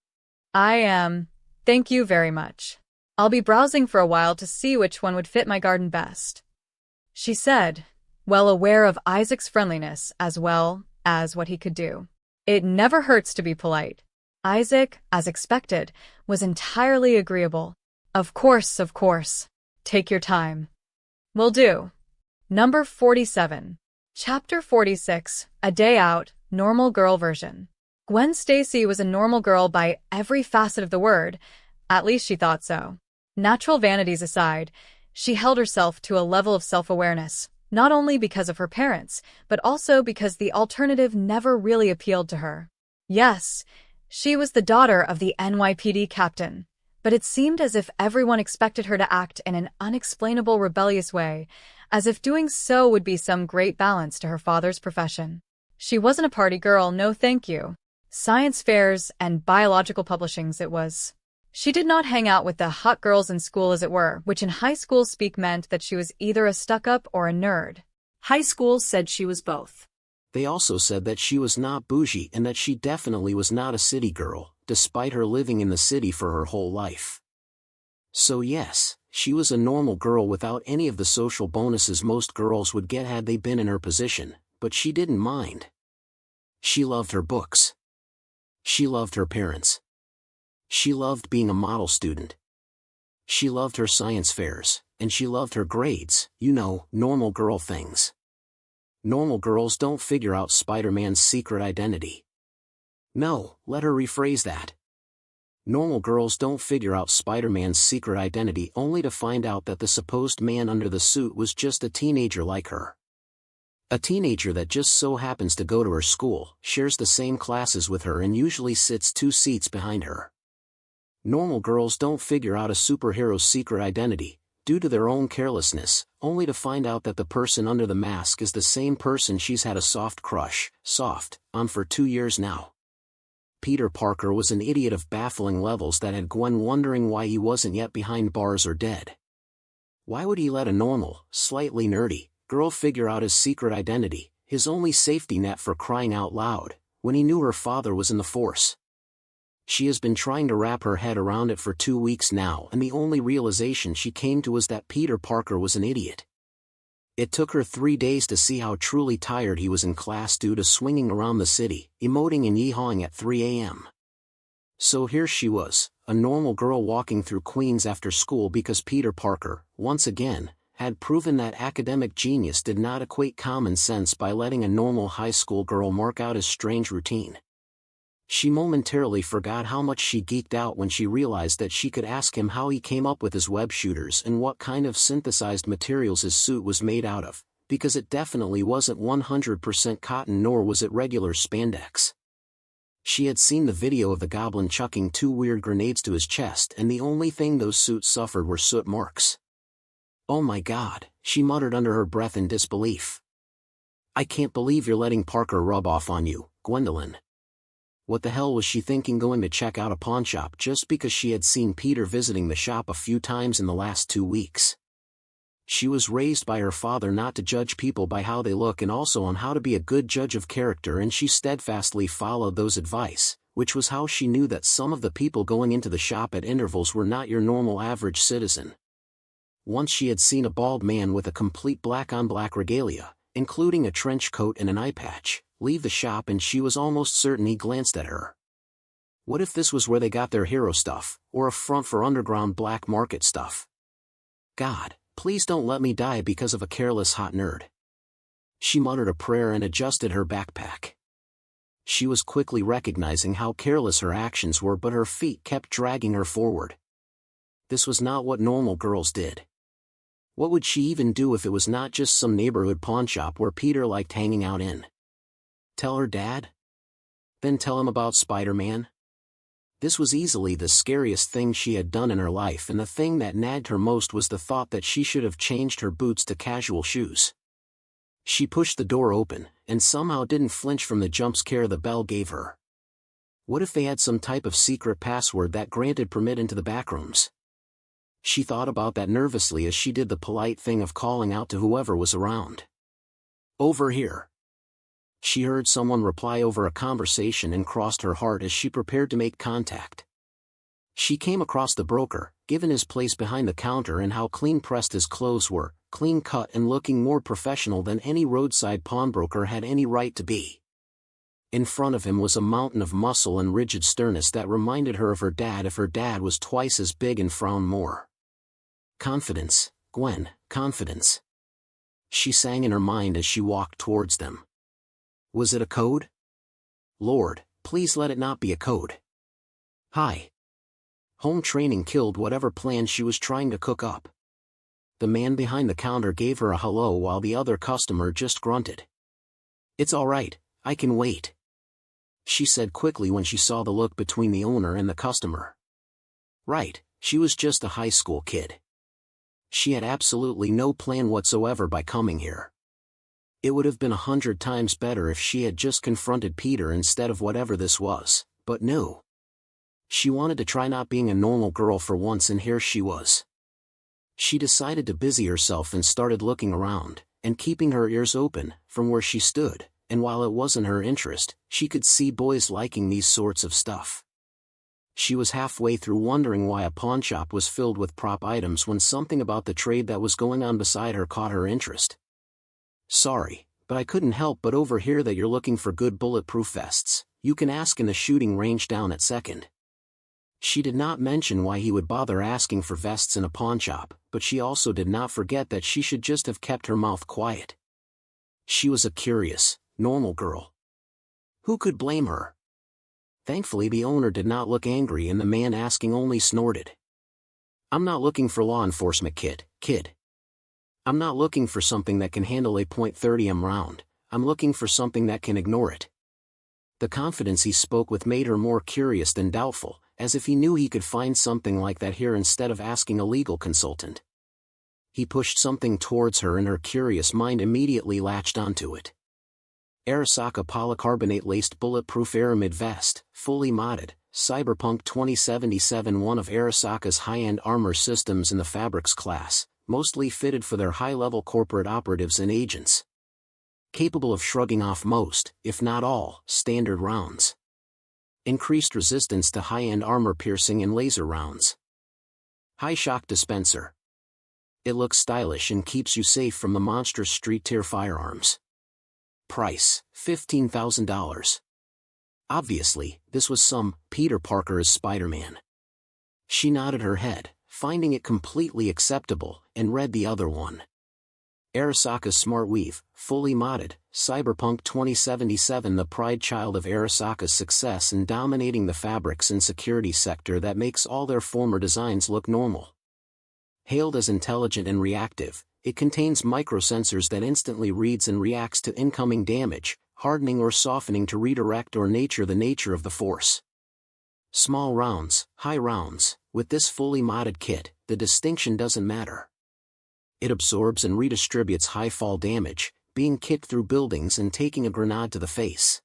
I am. Thank you very much. I'll be browsing for a while to see which one would fit my garden best, she said, well aware of Isaac's friendliness as well as what he could do. It never hurts to be polite. Isaac, as expected, was entirely agreeable. Of course. Take your time. Will do. Number 47. Chapter 46, A Day Out, Normal Girl Version. Gwen Stacy was a normal girl by every facet of the word, at least she thought so. Natural vanities aside, she held herself to a level of self-awareness, not only because of her parents, but also because the alternative never really appealed to her. Yes, she was the daughter of the NYPD captain, but it seemed as if everyone expected her to act in an unexplainable rebellious way, as if doing so would be some great balance to her father's profession. She wasn't a party girl, no thank you. Science fairs and biological publishings it was. She did not hang out with the hot girls in school as it were, which in high school speak meant that she was either a stuck-up or a nerd. High school said she was both. They also said that she was not bougie and that she definitely was not a city girl, despite her living in the city for her whole life. So yes, she was a normal girl without any of the social bonuses most girls would get had they been in her position, but she didn't mind. She loved her books. She loved her parents. She loved being a model student. She loved her science fairs, and she loved her grades, normal girl things. Normal girls don't figure out Spider-Man's secret identity. No, let her rephrase that. Normal girls don't figure out Spider-Man's secret identity only to find out that the supposed man under the suit was just a teenager like her. A teenager that just so happens to go to her school, shares the same classes with her and usually sits 2 seats behind her. Normal girls don't figure out a superhero's secret identity, due to their own carelessness, only to find out that the person under the mask is the same person she's had a soft crush on for 2 years now. Peter Parker was an idiot of baffling levels that had Gwen wondering why he wasn't yet behind bars or dead. Why would he let a normal, slightly nerdy, girl figure out his secret identity, his only safety net for crying out loud, when he knew her father was in the force? She has been trying to wrap her head around it for 2 weeks now, and the only realization she came to was that Peter Parker was an idiot. It took her 3 days to see how truly tired he was in class due to swinging around the city, emoting and yeehawing at 3 a.m. So here she was, a normal girl walking through Queens after school because Peter Parker, once again, had proven that academic genius did not equate common sense by letting a normal high school girl mark out his strange routine. She momentarily forgot how much she geeked out when she realized that she could ask him how he came up with his web shooters and what kind of synthesized materials his suit was made out of, because it definitely wasn't 100% cotton nor was it regular spandex. She had seen the video of the goblin chucking 2 weird grenades to his chest and the only thing those suits suffered were soot marks. "Oh my God," she muttered under her breath in disbelief. "I can't believe you're letting Parker rub off on you, Gwendolyn." What the hell was she thinking going to check out a pawnshop just because she had seen Peter visiting the shop a few times in the last 2 weeks? She was raised by her father not to judge people by how they look and also on how to be a good judge of character, and she steadfastly followed those advice, which was how she knew that some of the people going into the shop at intervals were not your normal average citizen. Once she had seen a bald man with a complete black-on-black regalia, including a trench coat and an eye patch, leave the shop, and she was almost certain he glanced at her. What if this was where they got their hero stuff, or a front for underground black market stuff? God, please don't let me die because of a careless hot nerd. She muttered a prayer and adjusted her backpack. She was quickly recognizing how careless her actions were, but her feet kept dragging her forward. This was not what normal girls did. What would she even do if it was not just some neighborhood pawnshop where Peter liked hanging out in? Tell her dad? Then tell him about Spider-Man? This was easily the scariest thing she had done in her life, and the thing that nagged her most was the thought that she should have changed her boots to casual shoes. She pushed the door open, and somehow didn't flinch from the jump scare the bell gave her. What if they had some type of secret password that granted permit into the backrooms? She thought about that nervously as she did the polite thing of calling out to whoever was around. "Over here." She heard someone reply over a conversation and crossed her heart as she prepared to make contact. She came across the broker, given his place behind the counter and how clean-pressed his clothes were, clean-cut and looking more professional than any roadside pawnbroker had any right to be. In front of him was a mountain of muscle and rigid sternness that reminded her of her dad if her dad was twice as big and frowned more. "Confidence, Gwen, confidence," she sang in her mind as she walked towards them. Was it a code? Lord, please let it not be a code. Hi. Home training killed whatever plan she was trying to cook up. The man behind the counter gave her a hello while the other customer just grunted. "It's all right, I can wait," she said quickly when she saw the look between the owner and the customer. Right, she was just a high school kid. She had absolutely no plan whatsoever by coming here. It would have been 100 times better if she had just confronted Peter instead of whatever this was, but no. She wanted to try not being a normal girl for once, and here she was. She decided to busy herself and started looking around, and keeping her ears open, from where she stood, and while it wasn't her interest, she could see boys liking these sorts of stuff. She was halfway through wondering why a pawnshop was filled with prop items when something about the trade that was going on beside her caught her interest. "Sorry, but I couldn't help but overhear that you're looking for good bulletproof vests. You can ask in the shooting range down at 2nd. She did not mention why he would bother asking for vests in a pawnshop, but she also did not forget that she should just have kept her mouth quiet. She was a curious, normal girl. Who could blame her? Thankfully the owner did not look angry, and the man asking only snorted. "I'm not looking for law enforcement, kid. I'm not looking for something that can handle a .30 round, I'm looking for something that can ignore it." The confidence he spoke with made her more curious than doubtful, as if he knew he could find something like that here instead of asking a legal consultant. He pushed something towards her and her curious mind immediately latched onto it. Arasaka polycarbonate-laced bulletproof aramid vest, fully modded, Cyberpunk 2077, one of Arasaka's high-end armor systems in the fabrics class, mostly fitted for their high-level corporate operatives and agents. Capable of shrugging off most, if not all, standard rounds. Increased resistance to high-end armor-piercing and laser rounds. High shock dispenser. It looks stylish and keeps you safe from the monstrous street-tier firearms. Price, $15,000. Obviously, this was some Peter Parker as Spider-Man. She nodded her head, finding it completely acceptable, and read the other one. Arasaka's Smart Weave, fully modded, Cyberpunk 2077, the pride child of Arasaka's success in dominating the fabrics and security sector that makes all their former designs look normal. Hailed as intelligent and reactive, it contains microsensors that instantly reads and reacts to incoming damage, hardening or softening to redirect or nature the nature of the force. Small rounds, high rounds, with this fully modded kit, the distinction doesn't matter. It absorbs and redistributes high fall damage, being kicked through buildings and taking a grenade to the face.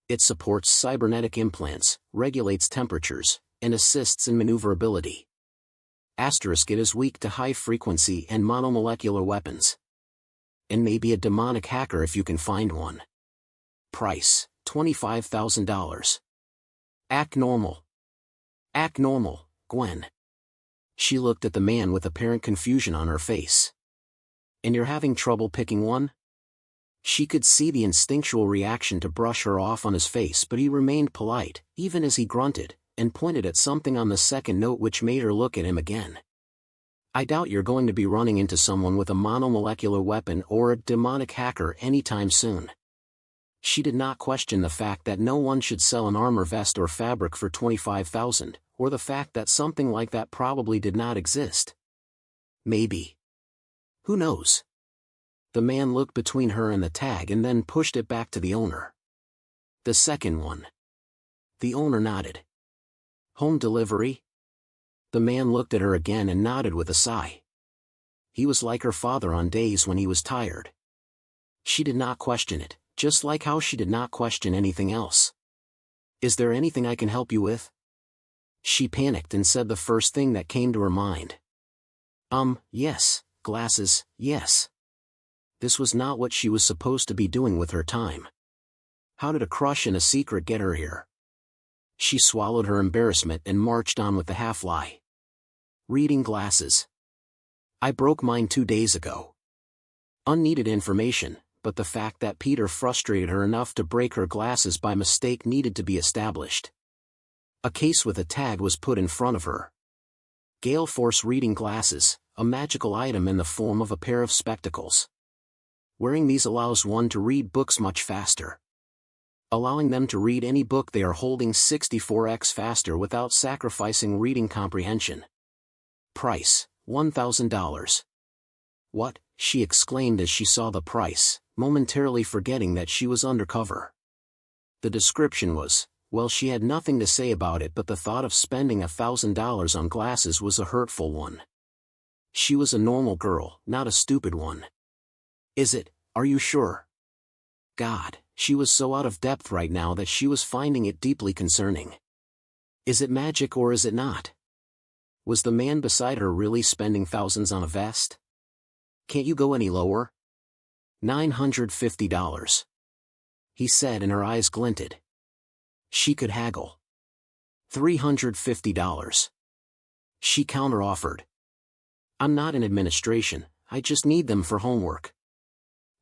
It supports cybernetic implants, regulates temperatures, and assists in maneuverability. Asterisk, it is weak to high-frequency and monomolecular weapons. And maybe a demonic hacker if you can find one. Price, $25,000. Act normal. Act normal, Gwen. She looked at the man with apparent confusion on her face. And you're having trouble picking one? She could see the instinctual reaction to brush her off on his face, but he remained polite, even as he grunted, and pointed at something on the second note which made her look at him again. I doubt you're going to be running into someone with a monomolecular weapon or a demonic hacker anytime soon. She did not question the fact that no one should sell an armor vest or fabric for $25,000, or the fact that something like that probably did not exist. Maybe. Who knows? The man looked between her and the tag and then pushed it back to the owner. The second one. The owner nodded. Home delivery? The man looked at her again and nodded with a sigh. He was like her father on days when he was tired. She did not question it, just like how she did not question anything else. Is there anything I can help you with? She panicked and said the first thing that came to her mind. Yes, glasses, yes. This was not what she was supposed to be doing with her time. How did a crush and a secret get her here? She swallowed her embarrassment and marched on with the half-lie. Reading glasses. I broke mine 2 days ago. Unneeded information, but the fact that Peter frustrated her enough to break her glasses by mistake needed to be established. A case with a tag was put in front of her. Gale Force reading glasses, a magical item in the form of a pair of spectacles. Wearing these allows one to read books much faster. Allowing them to read any book they are holding 64x faster without sacrificing reading comprehension. Price, $1,000. What? She exclaimed as she saw the price, momentarily forgetting that she was undercover. The description was, well, she had nothing to say about it, but the thought of spending $1,000 on glasses was a hurtful one. She was a normal girl, not a stupid one. Is it? Are you sure? God, she was so out of depth right now that she was finding it deeply concerning. Is it magic or is it not? Was the man beside her really spending thousands on a vest? Can't you go any lower? $950. He said, and her eyes glinted. She could haggle. $350. She counter-offered. I'm not in administration, I just need them for homework.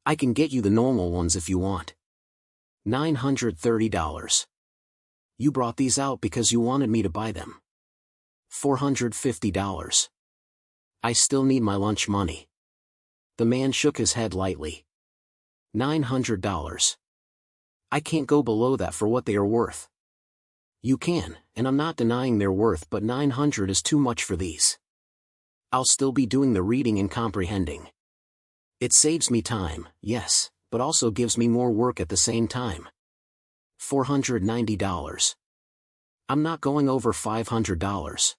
I can get you the normal ones if you want. $930. You brought these out because you wanted me to buy them. $450. I still need my lunch money. The man shook his head lightly. $900. I can't go below that for what they are worth. You can, and I'm not denying their worth, but $900 is too much for these. I'll still be doing the reading and comprehending. It saves me time, yes, but also gives me more work at the same time. $490. I'm not going over $500.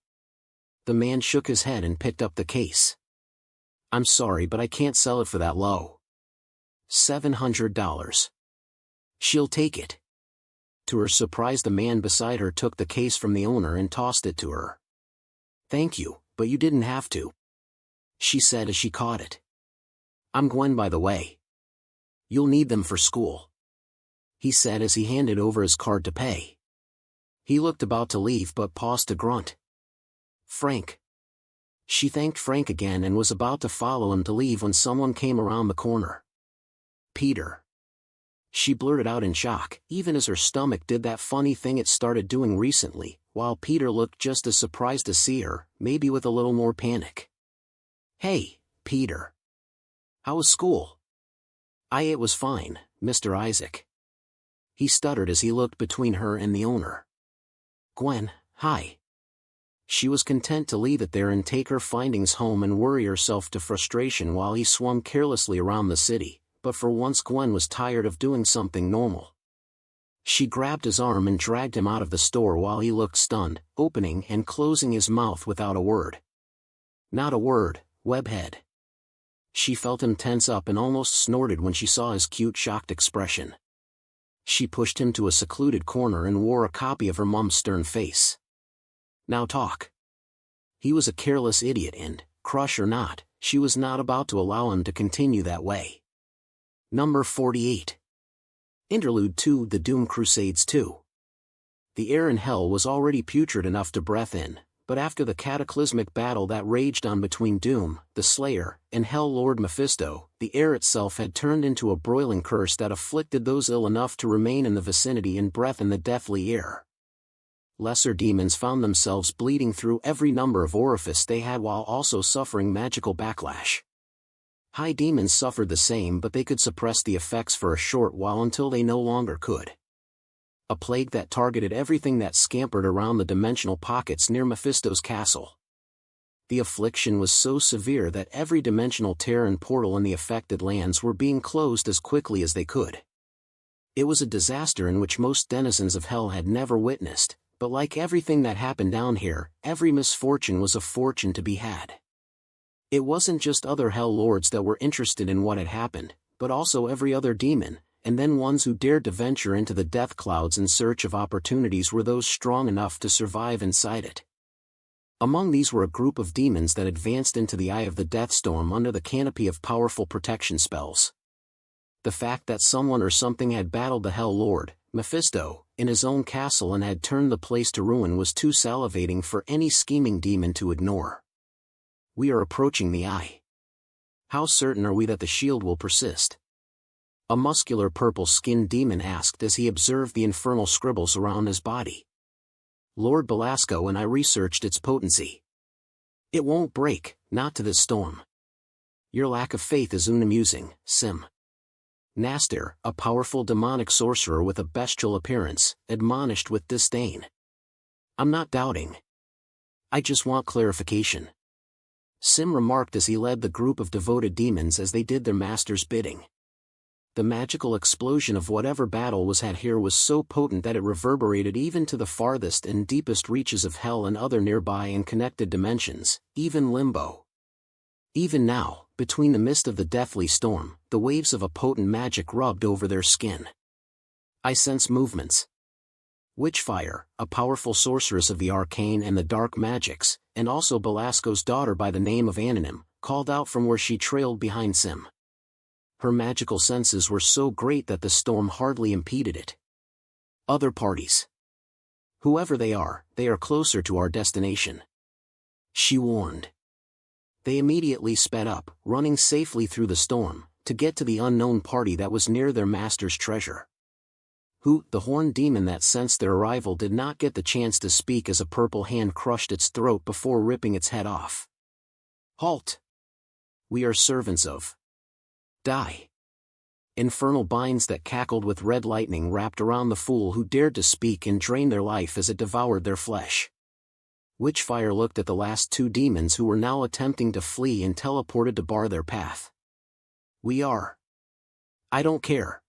The man shook his head and picked up the case. I'm sorry, but I can't sell it for that low. $700. She'll take it. To her surprise, the man beside her took the case from the owner and tossed it to her. Thank you, but you didn't have to, she said as she caught it. I'm Gwen, by the way. You'll need them for school, he said as he handed over his card to pay. He looked about to leave but paused to grunt. Frank. She thanked Frank again and was about to follow him to leave when someone came around the corner. Peter. She blurted out in shock, even as her stomach did that funny thing it started doing recently, while Peter looked just as surprised to see her, maybe with a little more panic. Hey, Peter. How was school? It was fine, Mr. Isaac. He stuttered as he looked between her and the owner. Gwen, hi. She was content to leave it there and take her findings home and worry herself to frustration while he swung carelessly around the city, but for once Gwen was tired of doing something normal. She grabbed his arm and dragged him out of the store while he looked stunned, opening and closing his mouth without a word. Not a word, webhead. She felt him tense up and almost snorted when she saw his cute shocked expression. She pushed him to a secluded corner and wore a copy of her mom's stern face. Now talk. He was a careless idiot and, crush or not, she was not about to allow him to continue that way. Number 48. Interlude 2: The Doom Crusades 2. The air in hell was already putrid enough to breathe in, but after the cataclysmic battle that raged on between Doom, the Slayer, and Hell Lord Mephisto, the air itself had turned into a broiling curse that afflicted those ill enough to remain in the vicinity and breath in the deathly air. Lesser demons found themselves bleeding through every number of orifice they had while also suffering magical backlash. High demons suffered the same, but they could suppress the effects for a short while until they no longer could. A plague that targeted everything that scampered around the dimensional pockets near Mephisto's castle. The affliction was so severe that every dimensional tear and portal in the affected lands were being closed as quickly as they could. It was a disaster in which most denizens of hell had never witnessed, but like everything that happened down here, every misfortune was a fortune to be had. It wasn't just other hell lords that were interested in what had happened, but also every other demon, and then ones who dared to venture into the death clouds in search of opportunities were those strong enough to survive inside it. Among these were a group of demons that advanced into the eye of the death storm under the canopy of powerful protection spells. The fact that someone or something had battled the Hell Lord, Mephisto, in his own castle and had turned the place to ruin was too salivating for any scheming demon to ignore. We are approaching the eye. How certain are we that the shield will persist? A muscular purple-skinned demon asked as he observed the infernal scribbles around his body. Lord Belasco and I researched its potency. It won't break, not to this storm. Your lack of faith is unamusing, Sim. Nastir, a powerful demonic sorcerer with a bestial appearance, admonished with disdain. I'm not doubting. I just want clarification. Sim remarked as he led the group of devoted demons as they did their master's bidding. The magical explosion of whatever battle was had here was so potent that it reverberated even to the farthest and deepest reaches of hell and other nearby and connected dimensions, even limbo. Even now, between the mist of the deathly storm, the waves of a potent magic rubbed over their skin. I sense movements. Witchfire, a powerful sorceress of the arcane and the dark magics, and also Belasco's daughter by the name of Anonym, called out from where she trailed behind Sim. Her magical senses were so great that the storm hardly impeded it. Other parties. Whoever they are closer to our destination. She warned. They immediately sped up, running safely through the storm, to get to the unknown party that was near their master's treasure. The horned demon that sensed their arrival did not get the chance to speak as a purple hand crushed its throat before ripping its head off. Halt! We are servants of. Die. Infernal binds that cackled with red lightning wrapped around the fool who dared to speak and drained their life as it devoured their flesh. Witchfire looked at the last two demons who were now attempting to flee and teleported to bar their path. We are. I don't care.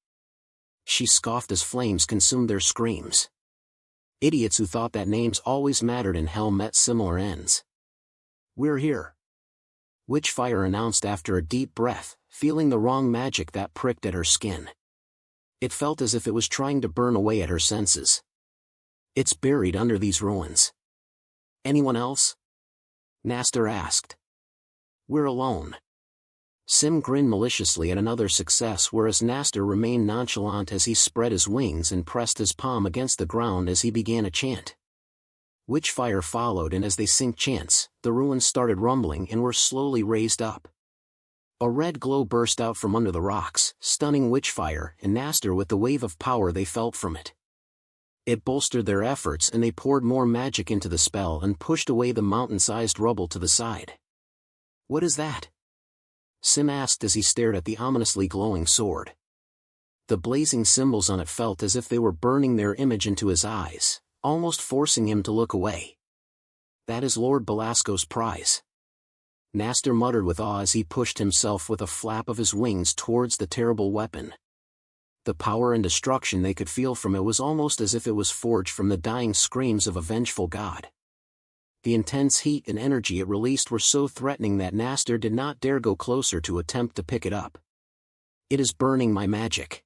She scoffed as flames consumed their screams. Idiots who thought that names always mattered in hell met similar ends. We're here. Witchfire announced after a deep breath, feeling the wrong magic that pricked at her skin. It felt as if it was trying to burn away at her senses. It's buried under these ruins. Anyone else? Nastir asked. We're alone. Sim grinned maliciously at another success, whereas Nastir remained nonchalant as he spread his wings and pressed his palm against the ground as he began a chant. Witchfire followed, and as they synced chants, the ruins started rumbling and were slowly raised up. A red glow burst out from under the rocks, stunning Witchfire and Nastir with the wave of power they felt from it. It bolstered their efforts and they poured more magic into the spell and pushed away the mountain-sized rubble to the side. What is that? Sim asked as he stared at the ominously glowing sword. The blazing symbols on it felt as if they were burning their image into his eyes, almost forcing him to look away. That is Lord Belasco's prize. Nastir muttered with awe as he pushed himself with a flap of his wings towards the terrible weapon. The power and destruction they could feel from it was almost as if it was forged from the dying screams of a vengeful god. The intense heat and energy it released were so threatening that Nastor did not dare go closer to attempt to pick it up. "It is burning my magic."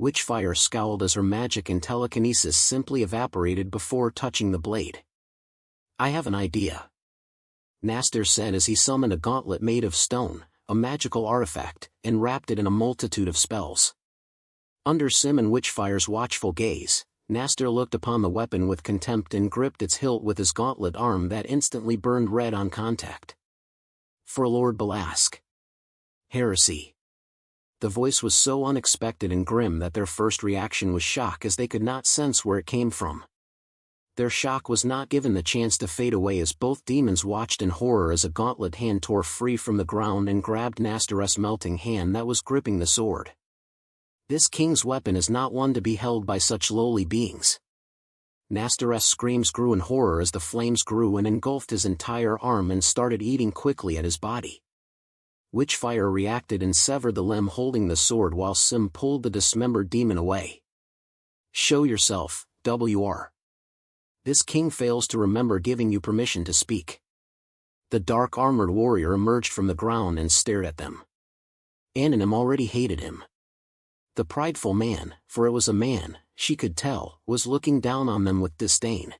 Witchfire scowled as her magic and telekinesis simply evaporated before touching the blade. "I have an idea," Nastor said as he summoned a gauntlet made of stone, a magical artifact, and wrapped it in a multitude of spells. Under Sim and Witchfire's watchful gaze, Nastor looked upon the weapon with contempt and gripped its hilt with his gauntlet arm that instantly burned red on contact. "For Lord Balask." "Heresy." The voice was so unexpected and grim that their first reaction was shock as they could not sense where it came from. Their shock was not given the chance to fade away as both demons watched in horror as a gauntlet hand tore free from the ground and grabbed Nastor's melting hand that was gripping the sword. "This king's weapon is not one to be held by such lowly beings." Nastor's screams grew in horror as the flames grew and engulfed his entire arm and started eating quickly at his body. Witchfire reacted and severed the limb holding the sword while Sim pulled the dismembered demon away. "Show yourself, WR. This king fails to remember giving you permission to speak." The dark armored warrior emerged from the ground and stared at them. Anonym already hated him. The prideful man, for it was a man, she could tell, was looking down on them with disdain.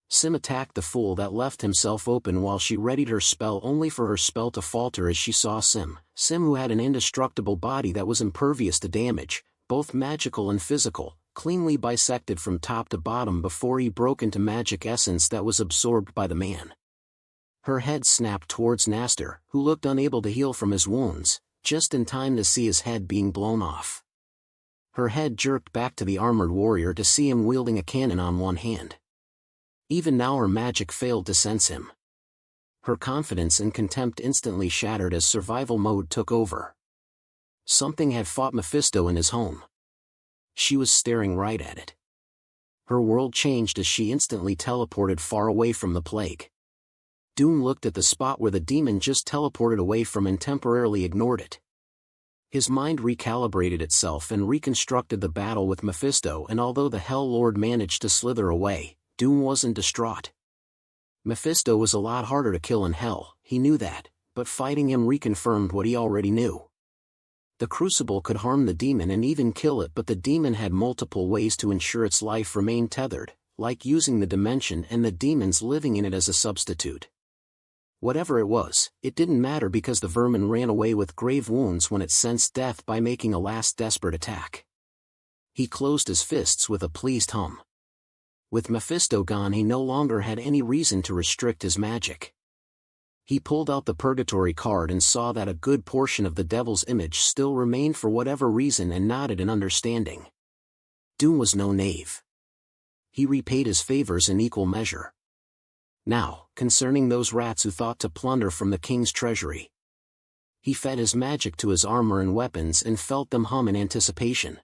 Sim attacked the fool that left himself open while she readied her spell only for her spell to falter as she saw Sim who had an indestructible body that was impervious to damage, both magical and physical, cleanly bisected from top to bottom before he broke into magic essence that was absorbed by the man. Her head snapped towards Nastor, who looked unable to heal from his wounds, just in time to see his head being blown off. Her head jerked back to the armored warrior to see him wielding a cannon on one hand. Even now her magic failed to sense him. Her confidence and contempt instantly shattered as survival mode took over. Something had fought Mephisto in his home. She was staring right at it. Her world changed as she instantly teleported far away from the plague. Doom looked at the spot where the demon just teleported away from and temporarily ignored it. His mind recalibrated itself and reconstructed the battle with Mephisto, and although the Hell Lord managed to slither away, Doom wasn't distraught. Mephisto was a lot harder to kill in Hell, he knew that, but fighting him reconfirmed what he already knew. The crucible could harm the demon and even kill it, but the demon had multiple ways to ensure its life remained tethered, like using the dimension and the demons living in it as a substitute. Whatever it was, it didn't matter because the vermin ran away with grave wounds when it sensed death by making a last desperate attack. He closed his fists with a pleased hum. With Mephisto gone, he no longer had any reason to restrict his magic. He pulled out the Purgatory card and saw that a good portion of the Devil's image still remained for whatever reason and nodded in understanding. Doom was no knave. He repaid his favors in equal measure. Now, concerning those rats who thought to plunder from the king's treasury. He fed his magic to his armor and weapons and felt them hum in anticipation.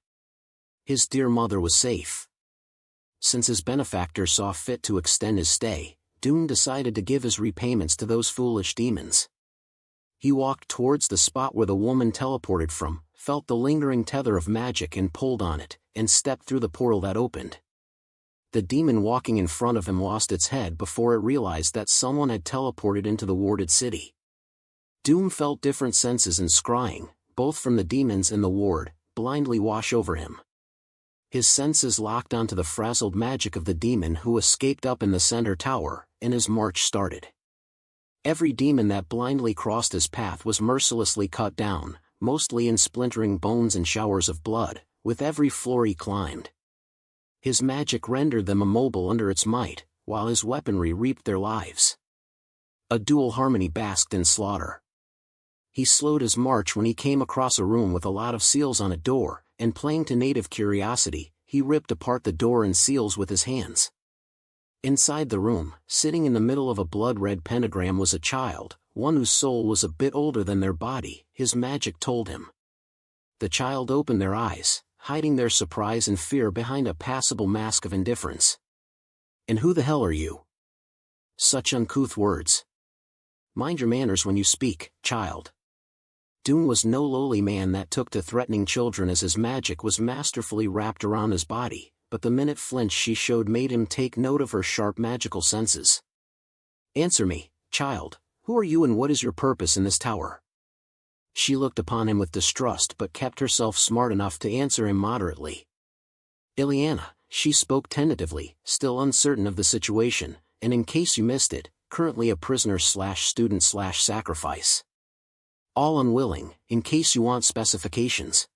His dear mother was safe. Since his benefactor saw fit to extend his stay, Doom decided to give his repayments to those foolish demons. He walked towards the spot where the woman teleported from, felt the lingering tether of magic and pulled on it, and stepped through the portal that opened. The demon walking in front of him lost its head before it realized that someone had teleported into the warded city. Doom felt different senses and scrying, both from the demons and the ward, blindly wash over him. His senses locked onto the frazzled magic of the demon who escaped up in the center tower, and his march started. Every demon that blindly crossed his path was mercilessly cut down, mostly in splintering bones and showers of blood, with every floor he climbed. His magic rendered them immobile under its might, while his weaponry reaped their lives. A dual harmony basked in slaughter. He slowed his march when he came across a room with a lot of seals on a door, and playing to native curiosity, he ripped apart the door and seals with his hands. Inside the room, sitting in the middle of a blood-red pentagram was a child, one whose soul was a bit older than their body, his magic told him. The child opened their eyes, hiding their surprise and fear behind a passable mask of indifference. "And who the hell are you?" Such uncouth words. "Mind your manners when you speak, child." Doom was no lowly man that took to threatening children as his magic was masterfully wrapped around his body, but the minute flinch she showed made him take note of her sharp magical senses. Answer me, child, who are you and what is your purpose in this tower? She looked upon him with distrust but kept herself smart enough to answer him moderately. Ileana, she spoke tentatively, still uncertain of the situation, and in case you missed it, currently a prisoner/student/sacrifice. All unwilling, in case you want specifications.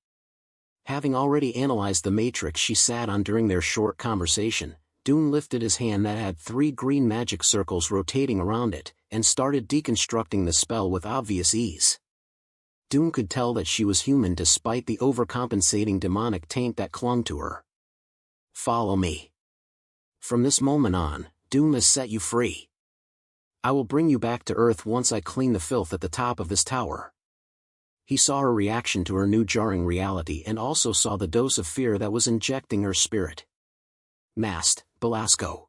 Having already analyzed the matrix she sat on during their short conversation, Dune lifted his hand that had 3 green magic circles rotating around it, and started deconstructing the spell with obvious ease. Dune could tell that she was human despite the overcompensating demonic taint that clung to her. Follow me. From this moment on, Dune has set you free. I will bring you back to Earth once I clean the filth at the top of this tower. He saw her reaction to her new jarring reality and also saw the dose of fear that was injecting her spirit. Masked, Belasco.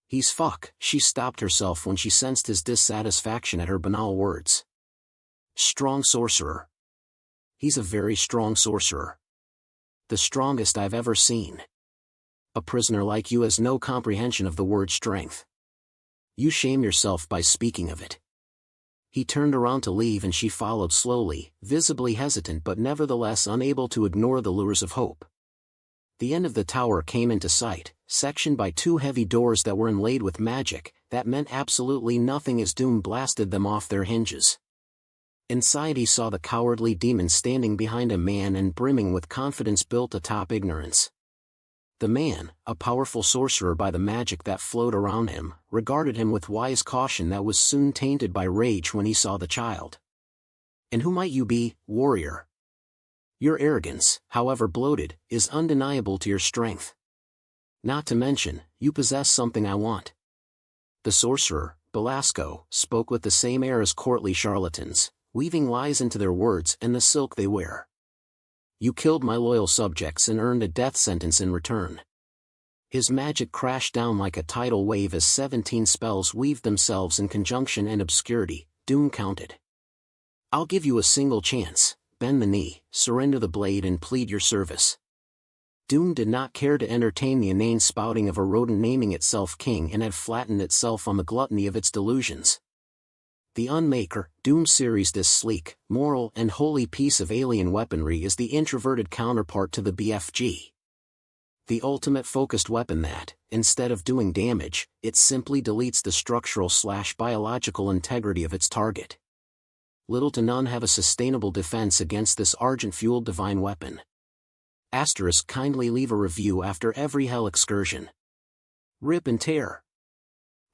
He's fuck. She stopped herself when she sensed his dissatisfaction at her banal words. Strong sorcerer. He's a very strong sorcerer. The strongest I've ever seen. A prisoner like you has no comprehension of the word strength. You shame yourself by speaking of it. He turned around to leave and she followed slowly, visibly hesitant but nevertheless unable to ignore the lures of hope. The end of the tower came into sight, sectioned by 2 heavy doors that were inlaid with magic, that meant absolutely nothing as Doom blasted them off their hinges. Inside he saw the cowardly demon standing behind a man and brimming with confidence built atop ignorance. The man, a powerful sorcerer by the magic that flowed around him, regarded him with wise caution that was soon tainted by rage when he saw the child. And who might you be, warrior? Your arrogance, however bloated, is undeniable to your strength. Not to mention, you possess something I want. The sorcerer, Belasco, spoke with the same air as courtly charlatans, weaving lies into their words and the silk they wear. You killed my loyal subjects and earned a death sentence in return. His magic crashed down like a tidal wave as 17 spells weaved themselves in conjunction and obscurity. Doom counted. I'll give you a single chance. Bend the knee, surrender the blade and plead your service. Doom did not care to entertain the inane spouting of a rodent naming itself king and had flattened itself on the gluttony of its delusions. The Unmaker, Doom series. This sleek, moral and holy piece of alien weaponry is the introverted counterpart to the BFG. The ultimate focused weapon that, instead of doing damage, it simply deletes the structural/biological integrity of its target. Little to none have a sustainable defense against this argent-fueled divine weapon. * Kindly leave a review after every hell excursion. Rip and tear.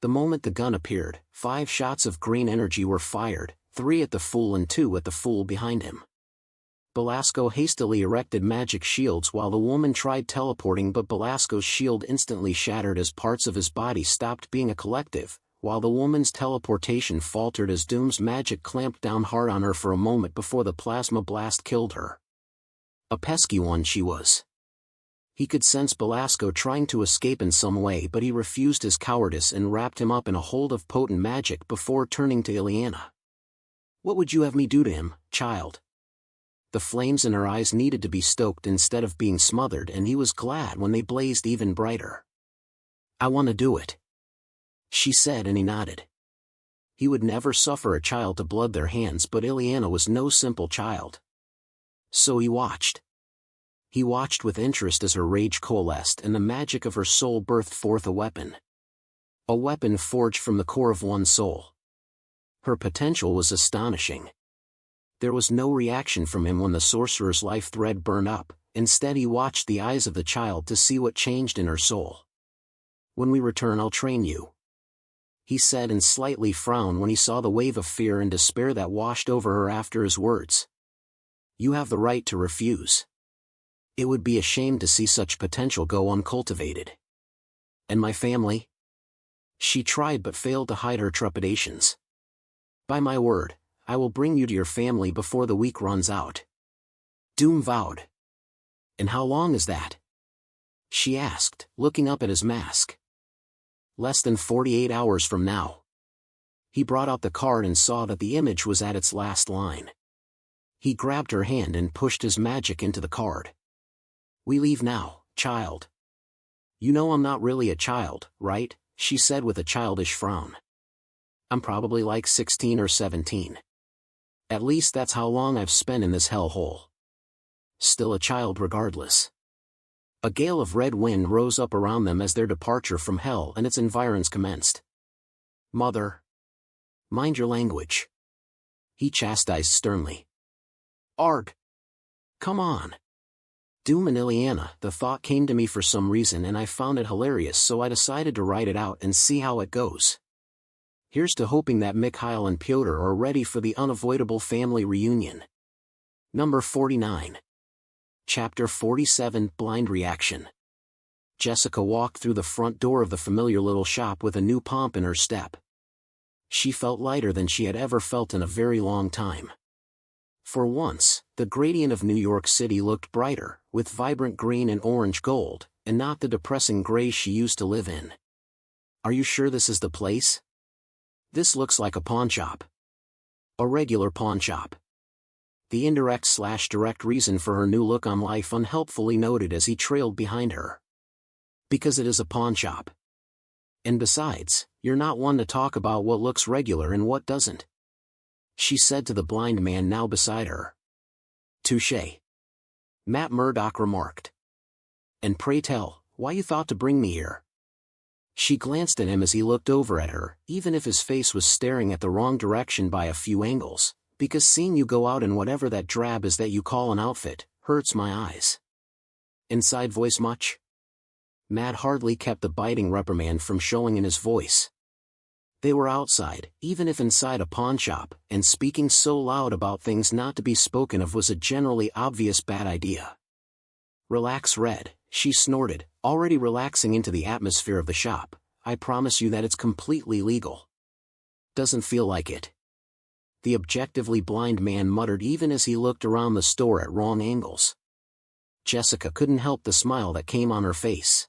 The moment the gun appeared, 5 shots of green energy were fired, 3 at the fool and 2 at the fool behind him. Belasco hastily erected magic shields while the woman tried teleporting, but Belasco's shield instantly shattered as parts of his body stopped being a collective, while the woman's teleportation faltered as Doom's magic clamped down hard on her for a moment before the plasma blast killed her. A pesky one she was. He could sense Belasco trying to escape in some way, but he refused his cowardice and wrapped him up in a hold of potent magic before turning to Ileana. What would you have me do to him, child? The flames in her eyes needed to be stoked instead of being smothered, and he was glad when they blazed even brighter. I want to do it, she said, and he nodded. He would never suffer a child to blood their hands, but Ileana was no simple child. So he watched. He watched with interest as her rage coalesced and the magic of her soul birthed forth a weapon. A weapon forged from the core of one's soul. Her potential was astonishing. There was no reaction from him when the sorcerer's life thread burned up. Instead he watched the eyes of the child to see what changed in her soul. When we return I'll train you, he said, and slightly frowned when he saw the wave of fear and despair that washed over her after his words. You have the right to refuse. It would be a shame to see such potential go uncultivated. And my family? She tried but failed to hide her trepidations. By my word, I will bring you to your family before the week runs out, Doom vowed. And how long is that? She asked, looking up at his mask. Less than 48 hours from now. He brought out the card and saw that the image was at its last line. He grabbed her hand and pushed his magic into the card. We leave now, child. You know I'm not really a child, right? She said with a childish frown. I'm probably like 16 or 17. At least that's how long I've spent in this hellhole. Still a child regardless. A gale of red wind rose up around them as their departure from hell and its environs commenced. Mother. Mind your language. He chastised sternly. Arg. Come on. Doom and Ileana, the thought came to me for some reason and I found it hilarious, so I decided to write it out and see how it goes. Here's to hoping that Mikhail and Pyotr are ready for the unavoidable family reunion. Number 49. Chapter 47, Blind Reaction. Jessica walked through the front door of the familiar little shop with a new pomp in her step. She felt lighter than she had ever felt in a very long time. For once, the gradient of New York City looked brighter, with vibrant green and orange gold, and not the depressing gray she used to live in. Are you sure this is the place? This looks like a pawnshop. A regular pawnshop. The indirect/direct reason for her new look on life unhelpfully noted as he trailed behind her. Because it is a pawnshop. And besides, you're not one to talk about what looks regular and what doesn't. She said to the blind man now beside her. Touché. Matt Murdock remarked. And pray tell, why you thought to bring me here? She glanced at him as he looked over at her, even if his face was staring at the wrong direction by a few angles, because seeing you go out in whatever that drab is that you call an outfit, hurts my eyes. Inside voice much? Matt hardly kept the biting reprimand from showing in his voice. They were outside, even if inside a pawnshop, and speaking so loud about things not to be spoken of was a generally obvious bad idea. Relax, Red, she snorted, already relaxing into the atmosphere of the shop. I promise you that it's completely legal. Doesn't feel like it. The objectively blind man muttered even as he looked around the store at wrong angles. Jessica couldn't help the smile that came on her face.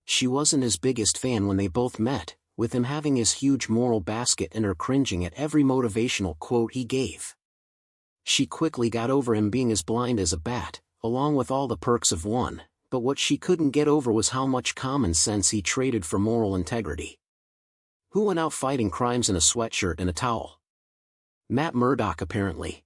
She wasn't his biggest fan when they both met, with him having his huge moral basket and her cringing at every motivational quote he gave. She quickly got over him being as blind as a bat, along with all the perks of one, but what she couldn't get over was how much common sense he traded for moral integrity. Who went out fighting crimes in a sweatshirt and a towel? Matt Murdock apparently.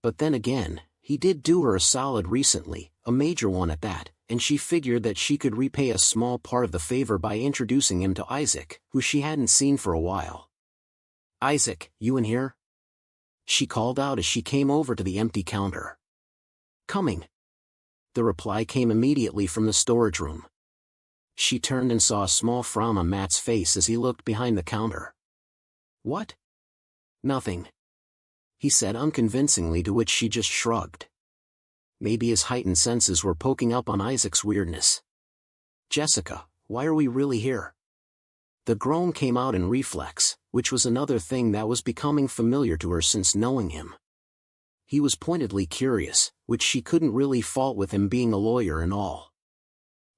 But then again, he did do her a solid recently, a major one at that, and she figured that she could repay a small part of the favor by introducing him to Isaac, who she hadn't seen for a while. Isaac, you in here? She called out as she came over to the empty counter. Coming. The reply came immediately from the storage room. She turned and saw a small frown on Matt's face as he looked behind the counter. What? Nothing. He said unconvincingly, to which she just shrugged. Maybe his heightened senses were poking up on Isaac's weirdness. Jessica, why are we really here? The groan came out in reflex, which was another thing that was becoming familiar to her since knowing him. He was pointedly curious, which she couldn't really fault with him being a lawyer and all.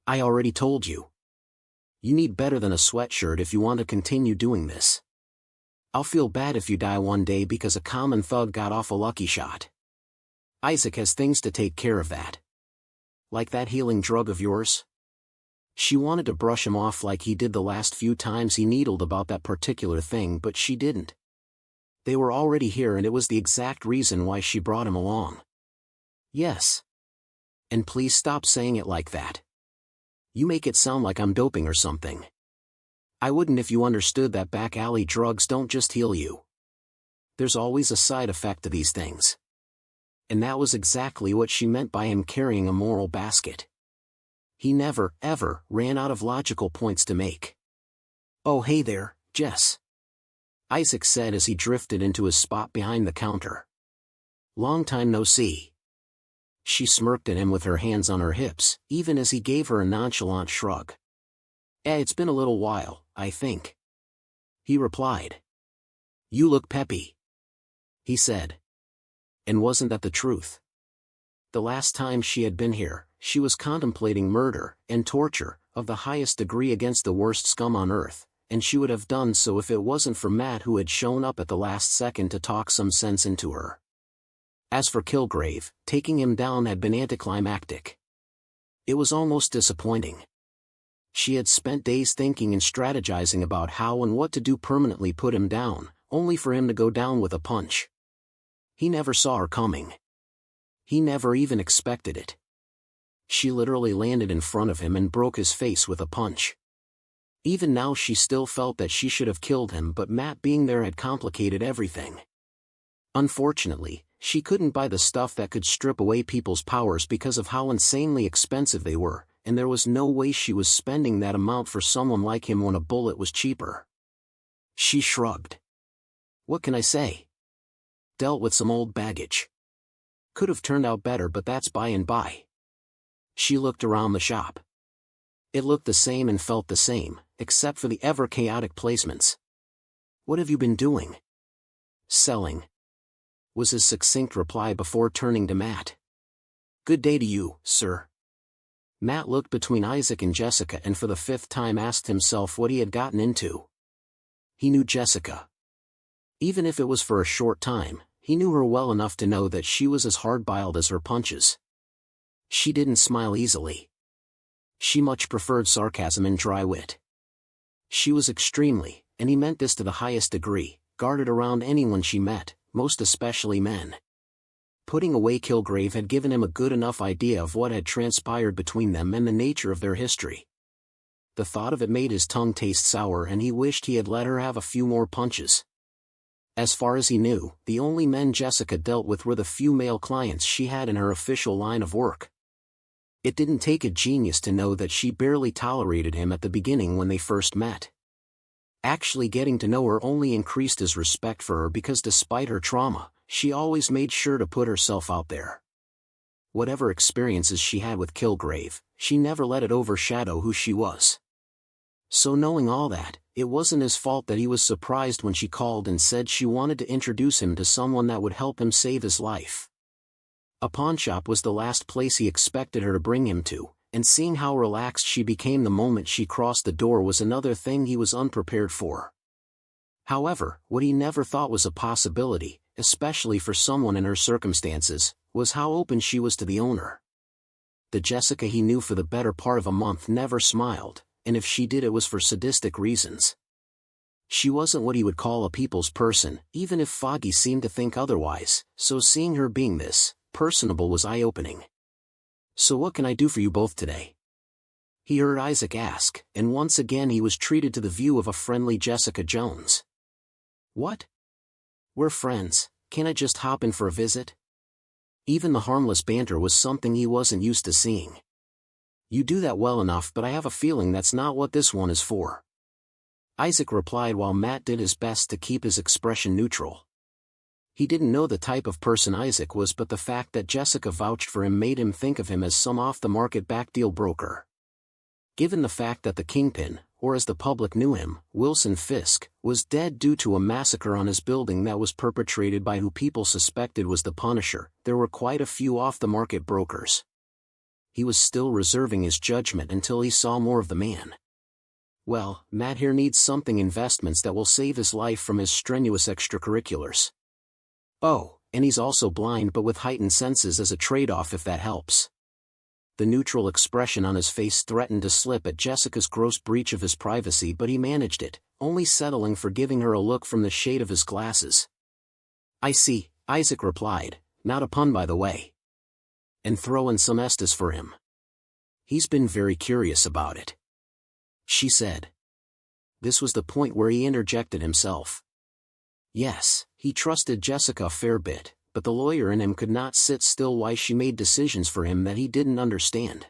I already told you. You need better than a sweatshirt if you want to continue doing this. I'll feel bad if you die one day because a common thug got off a lucky shot. Isaac has things to take care of that. Like that healing drug of yours? She wanted to brush him off like he did the last few times he needled about that particular thing, but she didn't. They were already here and it was the exact reason why she brought him along. Yes. And please stop saying it like that. You make it sound like I'm doping or something. I wouldn't if you understood that back alley drugs don't just heal you. There's always a side effect to these things. And that was exactly what she meant by him carrying a moral basket. He never, ever, ran out of logical points to make. Oh hey there, Jess. Isaac said as he drifted into his spot behind the counter. Long time no see. She smirked at him with her hands on her hips, even as he gave her a nonchalant shrug. It's been a little while, I think. He replied. You look peppy. He said. And wasn't that the truth? The last time she had been here, she was contemplating murder and torture of the highest degree against the worst scum on earth, and she would have done so if it wasn't for Matt, who had shown up at the last second to talk some sense into her. As for Kilgrave, taking him down had been anticlimactic. It was almost disappointing. She had spent days thinking and strategizing about how and what to do permanently put him down, only for him to go down with a punch. He never saw her coming. He never even expected it. She literally landed in front of him and broke his face with a punch. Even now she still felt that she should have killed him, but Matt being there had complicated everything. Unfortunately, she couldn't buy the stuff that could strip away people's powers because of how insanely expensive they were, and there was no way she was spending that amount for someone like him when a bullet was cheaper. She shrugged. What can I say? Dealt with some old baggage. Could have turned out better, but that's by and by. She looked around the shop. It looked the same and felt the same, except for the ever-chaotic placements. What have you been doing? Selling, was his succinct reply before turning to Matt. Good day to you, sir. Matt looked between Isaac and Jessica and for the 5th time asked himself what he had gotten into. He knew Jessica. Even if it was for a short time, he knew her well enough to know that she was as hard-boiled as her punches. She didn't smile easily. She much preferred sarcasm and dry wit. She was extremely, and he meant this to the highest degree, guarded around anyone she met, most especially men. Putting away Kilgrave had given him a good enough idea of what had transpired between them and the nature of their history. The thought of it made his tongue taste sour and he wished he had let her have a few more punches. As far as he knew, the only men Jessica dealt with were the few male clients she had in her official line of work. It didn't take a genius to know that she barely tolerated him at the beginning when they first met. Actually getting to know her only increased his respect for her because despite her trauma, she always made sure to put herself out there. Whatever experiences she had with Kilgrave, she never let it overshadow who she was. So knowing all that, it wasn't his fault that he was surprised when she called and said she wanted to introduce him to someone that would help him save his life. A pawnshop was the last place he expected her to bring him to, and seeing how relaxed she became the moment she crossed the door was another thing he was unprepared for. However, what he never thought was a possibility, especially for someone in her circumstances, was how open she was to the owner. The Jessica he knew for the better part of a month never smiled, and if she did it was for sadistic reasons. She wasn't what he would call a people's person, even if Foggy seemed to think otherwise, so seeing her being this personable was eye-opening. So what can I do for you both today? He heard Isaac ask, and once again he was treated to the view of a friendly Jessica Jones. What? We're friends, can't I just hop in for a visit? Even the harmless banter was something he wasn't used to seeing. You do that well enough, but I have a feeling that's not what this one is for. Isaac replied while Matt did his best to keep his expression neutral. He didn't know the type of person Isaac was, but the fact that Jessica vouched for him made him think of him as some off-the-market backdeal broker. Given the fact that the Kingpin, or as the public knew him, Wilson Fisk, was dead due to a massacre on his building that was perpetrated by who people suspected was the Punisher, there were quite a few off-the-market brokers. He was still reserving his judgment until he saw more of the man. Well, Matt here needs something investments that will save his life from his strenuous extracurriculars. Oh, and he's also blind but with heightened senses as a trade-off if that helps. The neutral expression on his face threatened to slip at Jessica's gross breach of his privacy, but he managed it, only settling for giving her a look from the shade of his glasses. I see, Isaac replied, not a pun by the way. And throw in some Estes for him. He's been very curious about it. She said. This was the point where he interjected himself. Yes, he trusted Jessica a fair bit, but the lawyer in him could not sit still while she made decisions for him that he didn't understand.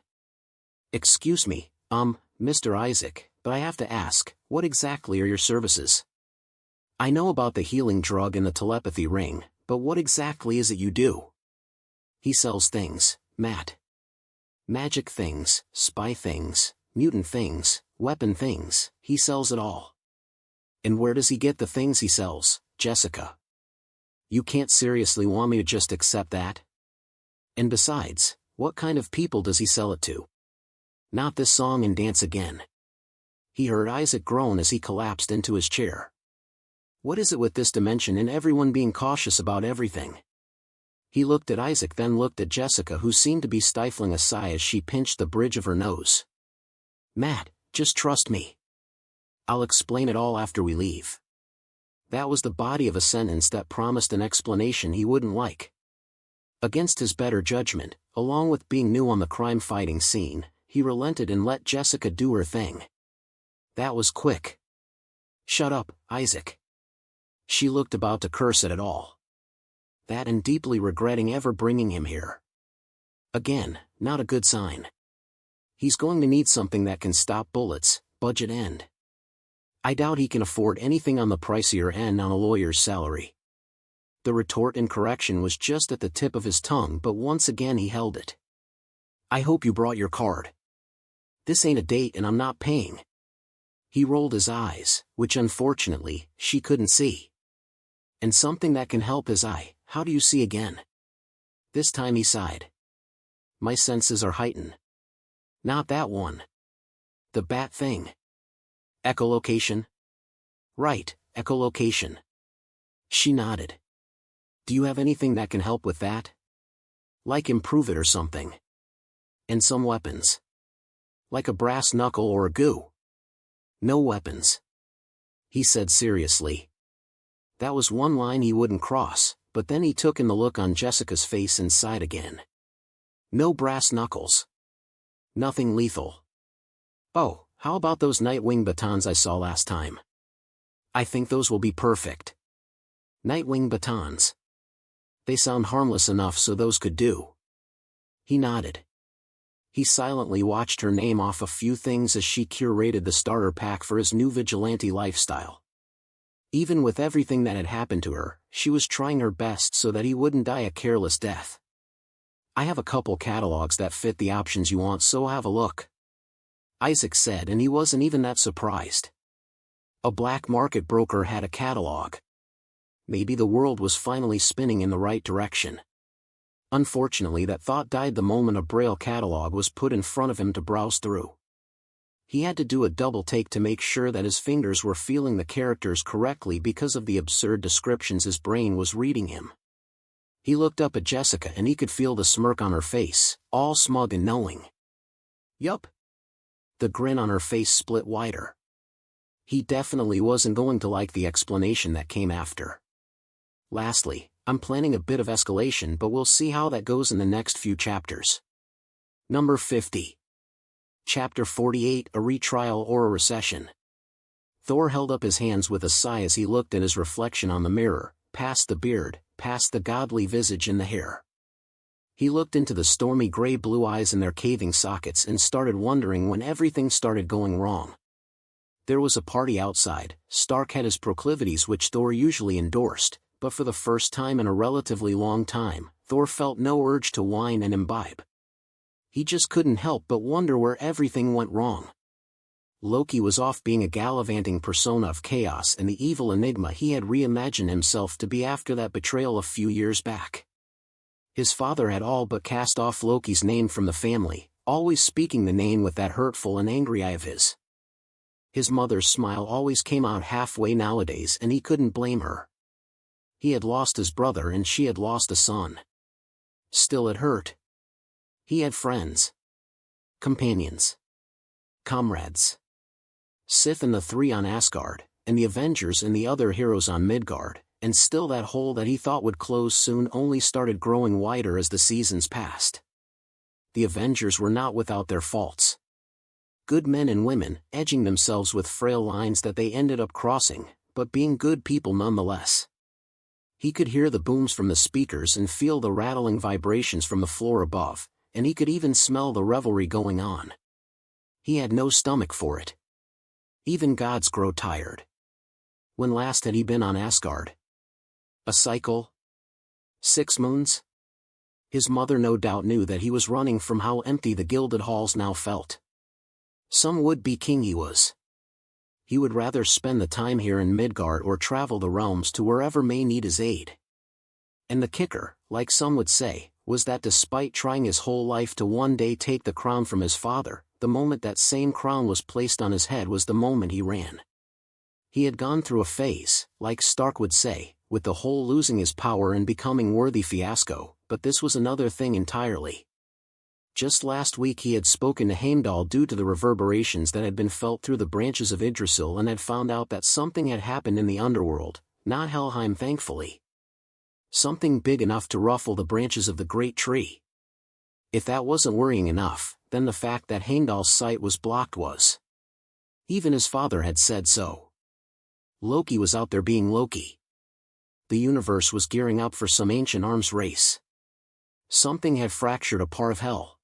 Excuse me, Mr. Isaac, but I have to ask, what exactly are your services? I know about the healing drug and the telepathy ring, but what exactly is it you do? He sells things, Matt. Magic things, spy things, mutant things, weapon things, he sells it all. And where does he get the things he sells, Jessica? You can't seriously want me to just accept that? And besides, what kind of people does he sell it to? Not this song and dance again. He heard Isaac groan as he collapsed into his chair. What is it with this dimension and everyone being cautious about everything? He looked at Isaac, then looked at Jessica, who seemed to be stifling a sigh as she pinched the bridge of her nose. Matt, Just trust me. I'll explain it all after we leave. That was the body of a sentence that promised an explanation he wouldn't like. Against his better judgment, along with being new on the crime-fighting scene, he relented and let Jessica do her thing. That was quick. Shut up, Isaac. She looked about to curse at it all. That and deeply regretting ever bringing him here. Again, not a good sign. He's going to need something that can stop bullets, budget end. I doubt he can afford anything on the pricier end on a lawyer's salary. The retort in correction was just at the tip of his tongue, but once again he held it. I hope you brought your card. This ain't a date and I'm not paying. He rolled his eyes, which unfortunately, she couldn't see. And something that can help his eye, how do you see again? This time he sighed. My senses are heightened. Not that one. The bat thing. Echolocation? Right, echolocation. She nodded. Do you have anything that can help with that? Like improve it or something. And some weapons. Like a brass knuckle or a goo. No weapons. He said seriously. That was one line he wouldn't cross, but then he took in the look on Jessica's face and sighed again. No brass knuckles. Nothing lethal. Oh, how about those Nightwing batons I saw last time? I think those will be perfect. Nightwing batons. They sound harmless enough so those could do. He nodded. He silently watched her name off a few things as she curated the starter pack for his new vigilante lifestyle. Even with everything that had happened to her, she was trying her best so that he wouldn't die a careless death. I have a couple catalogs that fit the options you want, so have a look. Isaac said, and he wasn't even that surprised. A black market broker had a catalog. Maybe the world was finally spinning in the right direction. Unfortunately, that thought died the moment a Braille catalog was put in front of him to browse through. He had to do a double take to make sure that his fingers were feeling the characters correctly because of the absurd descriptions his brain was reading him. He looked up at Jessica and he could feel the smirk on her face, all smug and knowing. Yup. The grin on her face split wider. He definitely wasn't going to like the explanation that came after. Lastly, I'm planning a bit of escalation, but we'll see how that goes in the next few chapters. Number 50. Chapter 48, A Retrial or a Recession. Thor held up his hands with a sigh as he looked at his reflection on the mirror, past the beard, past the godly visage and the hair. He looked into the stormy gray-blue eyes in their caving sockets and started wondering when everything started going wrong. There was a party outside. Stark had his proclivities which Thor usually endorsed, but for the first time in a relatively long time, Thor felt no urge to whine and imbibe. He just couldn't help but wonder where everything went wrong. Loki was off being a gallivanting persona of chaos and the evil enigma he had reimagined himself to be after that betrayal a few years back. His father had all but cast off Loki's name from the family, always speaking the name with that hurtful and angry eye of his. His mother's smile always came out halfway nowadays, and he couldn't blame her. He had lost his brother and she had lost a son. Still it hurt. He had friends. Companions. Comrades. Sif and the three on Asgard, and the Avengers and the other heroes on Midgard, and still that hole that he thought would close soon only started growing wider as the seasons passed. The Avengers were not without their faults. Good men and women, edging themselves with frail lines that they ended up crossing, but being good people nonetheless. He could hear the booms from the speakers and feel the rattling vibrations from the floor above, and he could even smell the revelry going on. He had no stomach for it. Even gods grow tired. When last had he been on Asgard? A cycle? 6 moons? His mother no doubt knew that he was running from how empty the gilded halls now felt. Some would-be king he was. He would rather spend the time here in Midgard or travel the realms to wherever may need his aid. And the kicker, like some would say, was that despite trying his whole life to one day take the crown from his father, the moment that same crown was placed on his head was the moment he ran. He had gone through a phase, like Stark would say, with the whole losing his power and becoming worthy fiasco, but this was another thing entirely. Just last week he had spoken to Heimdall due to the reverberations that had been felt through the branches of Yggdrasil and had found out that something had happened in the underworld, not Helheim thankfully. Something big enough to ruffle the branches of the great tree. If that wasn't worrying enough, then the fact that Heimdall's sight was blocked was. Even his father had said so. Loki was out there being Loki. The universe was gearing up for some ancient arms race. Something had fractured a part of hell.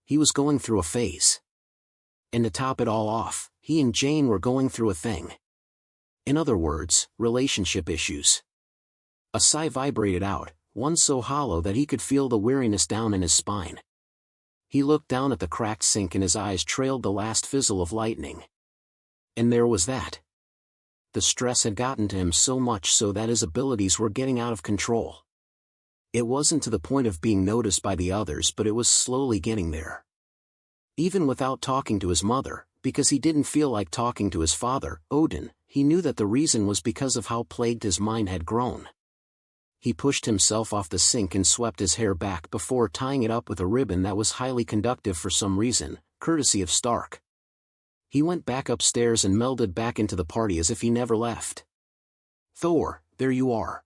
He was going through a phase. And to top it all off, he and Jane were going through a thing. In other words, relationship issues. A sigh vibrated out, one so hollow that he could feel the weariness down in his spine. He looked down at the cracked sink and his eyes trailed the last fizzle of lightning. And there was that. The stress had gotten to him so much so that his abilities were getting out of control. It wasn't to the point of being noticed by the others, but it was slowly getting there. Even without talking to his mother, because he didn't feel like talking to his father, Odin, he knew that the reason was because of how plagued his mind had grown. He pushed himself off the sink and swept his hair back before tying it up with a ribbon that was highly conductive for some reason, courtesy of Stark. He went back upstairs and melded back into the party as if he never left. "Thor, there you are.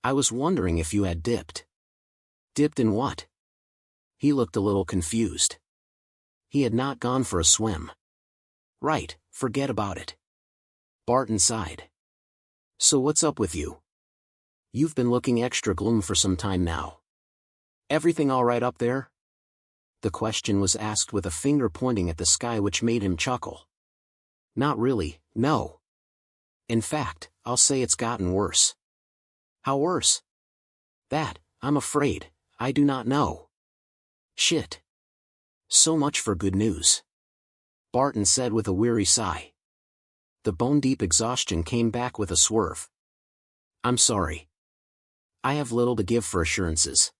I was wondering if you had dipped." "Dipped in what?" He looked a little confused. He had not gone for a swim. "Right, forget about it." Barton sighed. "So what's up with you? You've been looking extra gloom for some time now. Everything all right up there?" The question was asked with a finger pointing at the sky, which made him chuckle. "Not really, no. In fact, I'll say it's gotten worse." "How worse?" "That, I'm afraid, I do not know." "Shit. So much for good news," Barton said with a weary sigh. The bone-deep exhaustion came back with a swerve. "I'm sorry. I have little to give for assurances."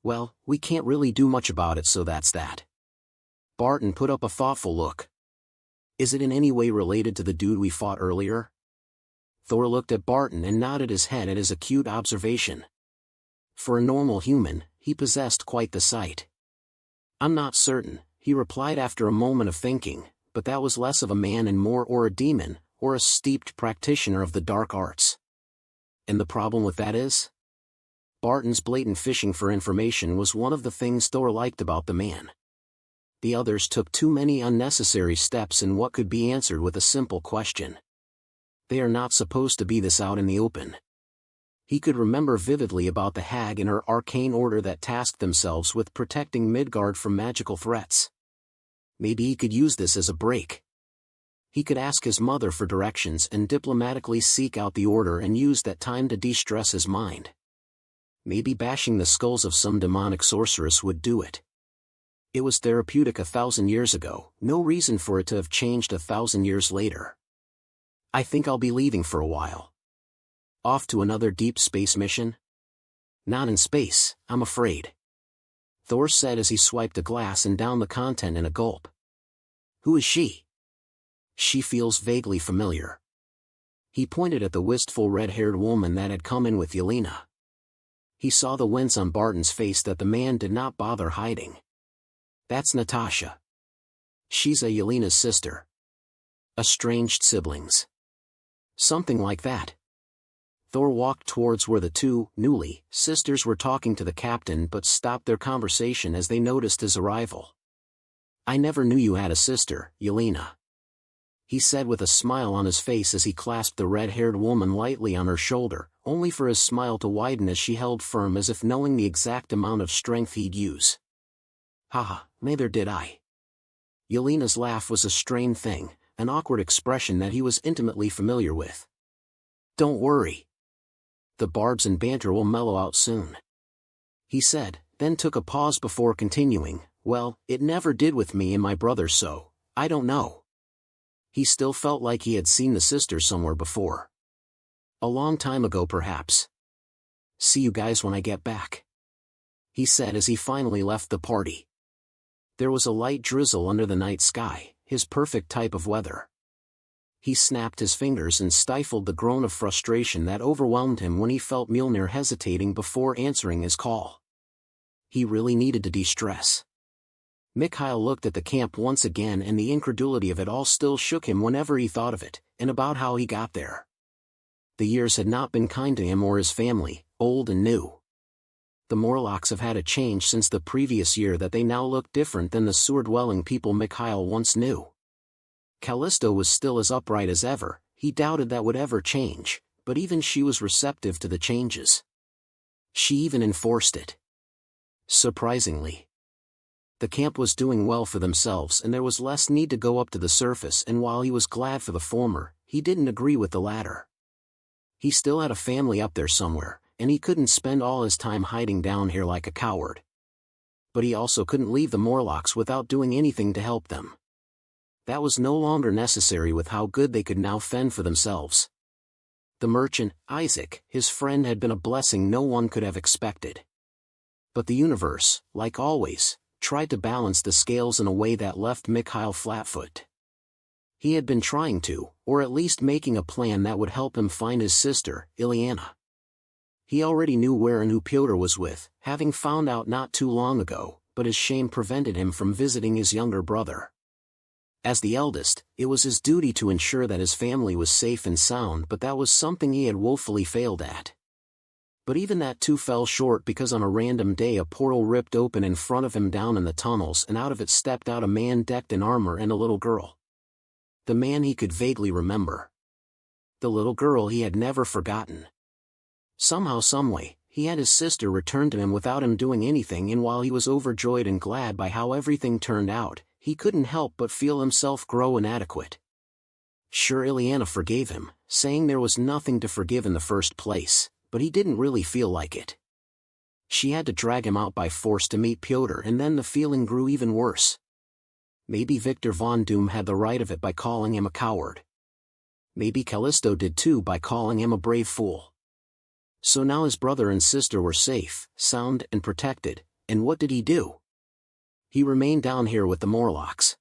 "Well, we can't really do much about it, so that's that." Barton put up a thoughtful look. "Is it in any way related to the dude we fought earlier?" Thor looked at Barton and nodded his head at his acute observation. For a normal human, he possessed quite the sight. "I'm not certain," he replied after a moment of thinking, "but that was less of a man and more or a demon, or a steeped practitioner of the dark arts." "And the problem with that is?" Barton's blatant fishing for information was one of the things Thor liked about the man. The others took too many unnecessary steps in what could be answered with a simple question. They are not supposed to be this out in the open. He could remember vividly about the hag and her arcane order that tasked themselves with protecting Midgard from magical threats. Maybe he could use this as a break. He could ask his mother for directions and diplomatically seek out the order and use that time to de-stress his mind. Maybe bashing the skulls of some demonic sorceress would do it. It was therapeutic 1,000 years ago, no reason for it to have changed 1,000 years later. "I think I'll be leaving for a while." "Off to another deep space mission?" "Not in space, I'm afraid," Thor said as he swiped a glass and downed the content in a gulp. "Who is she?" "She feels vaguely familiar." He pointed at the wistful red-haired woman that had come in with Yelena. He saw the wince on Barton's face that the man did not bother hiding. "That's Natasha. She's Yelena's sister. Estranged siblings." "Something like that." Thor walked towards where the two, Newly, sisters were talking to the captain but stopped their conversation as they noticed his arrival. "I never knew you had a sister, Yelena," he said with a smile on his face as he clasped the red-haired woman lightly on her shoulder, only for his smile to widen as she held firm as if knowing the exact amount of strength he'd use. "Haha, neither did I." Yelena's laugh was a strained thing, an awkward expression that he was intimately familiar with. "Don't worry. The barbs and banter will mellow out soon," he said, then took a pause before continuing, "Well, it never did with me and my brother, so I don't know." He still felt like he had seen the sister somewhere before. "A long time ago perhaps. See you guys when I get back," he said as he finally left the party. There was a light drizzle under the night sky, his perfect type of weather. He snapped his fingers and stifled the groan of frustration that overwhelmed him when he felt Mjolnir hesitating before answering his call. He really needed to de-stress. Mikhail looked at the camp once again, and the incredulity of it all still shook him whenever he thought of it, and about how he got there. The years had not been kind to him or his family, old and new. The Morlocks have had a change since the previous year that they now look different than the sewer-dwelling people Mikhail once knew. Callisto was still as upright as ever. He doubted that would ever change, but even she was receptive to the changes. She even enforced it. Surprisingly, the camp was doing well for themselves, and there was less need to go up to the surface, and while he was glad for the former, he didn't agree with the latter. He still had a family up there somewhere, and he couldn't spend all his time hiding down here like a coward. But he also couldn't leave the Morlocks without doing anything to help them. That was no longer necessary with how good they could now fend for themselves. The merchant, Isaac, his friend, had been a blessing no one could have expected. But the universe, like always, tried to balance the scales in a way that left Mikhail flat-footed. He had been trying to, or at least making a plan that would help him find his sister, Ileana. He already knew where and who Pyotr was with, having found out not too long ago, but his shame prevented him from visiting his younger brother. As the eldest, it was his duty to ensure that his family was safe and sound, but that was something he had woefully failed at. But even that too fell short, because on a random day a portal ripped open in front of him down in the tunnels, and out of it stepped out a man decked in armor and a little girl. The man he could vaguely remember. The little girl he had never forgotten. Somehow, someway, he had his sister returned to him without him doing anything, and while he was overjoyed and glad by how everything turned out, he couldn't help but feel himself grow inadequate. Sure, Ileana forgave him, saying there was nothing to forgive in the first place, but he didn't really feel like it. She had to drag him out by force to meet Pyotr, and then the feeling grew even worse. Maybe Victor Von Doom had the right of it by calling him a coward. Maybe Callisto did too by calling him a brave fool. So now his brother and sister were safe, sound, and protected, and what did he do? He remained down here with the Morlocks.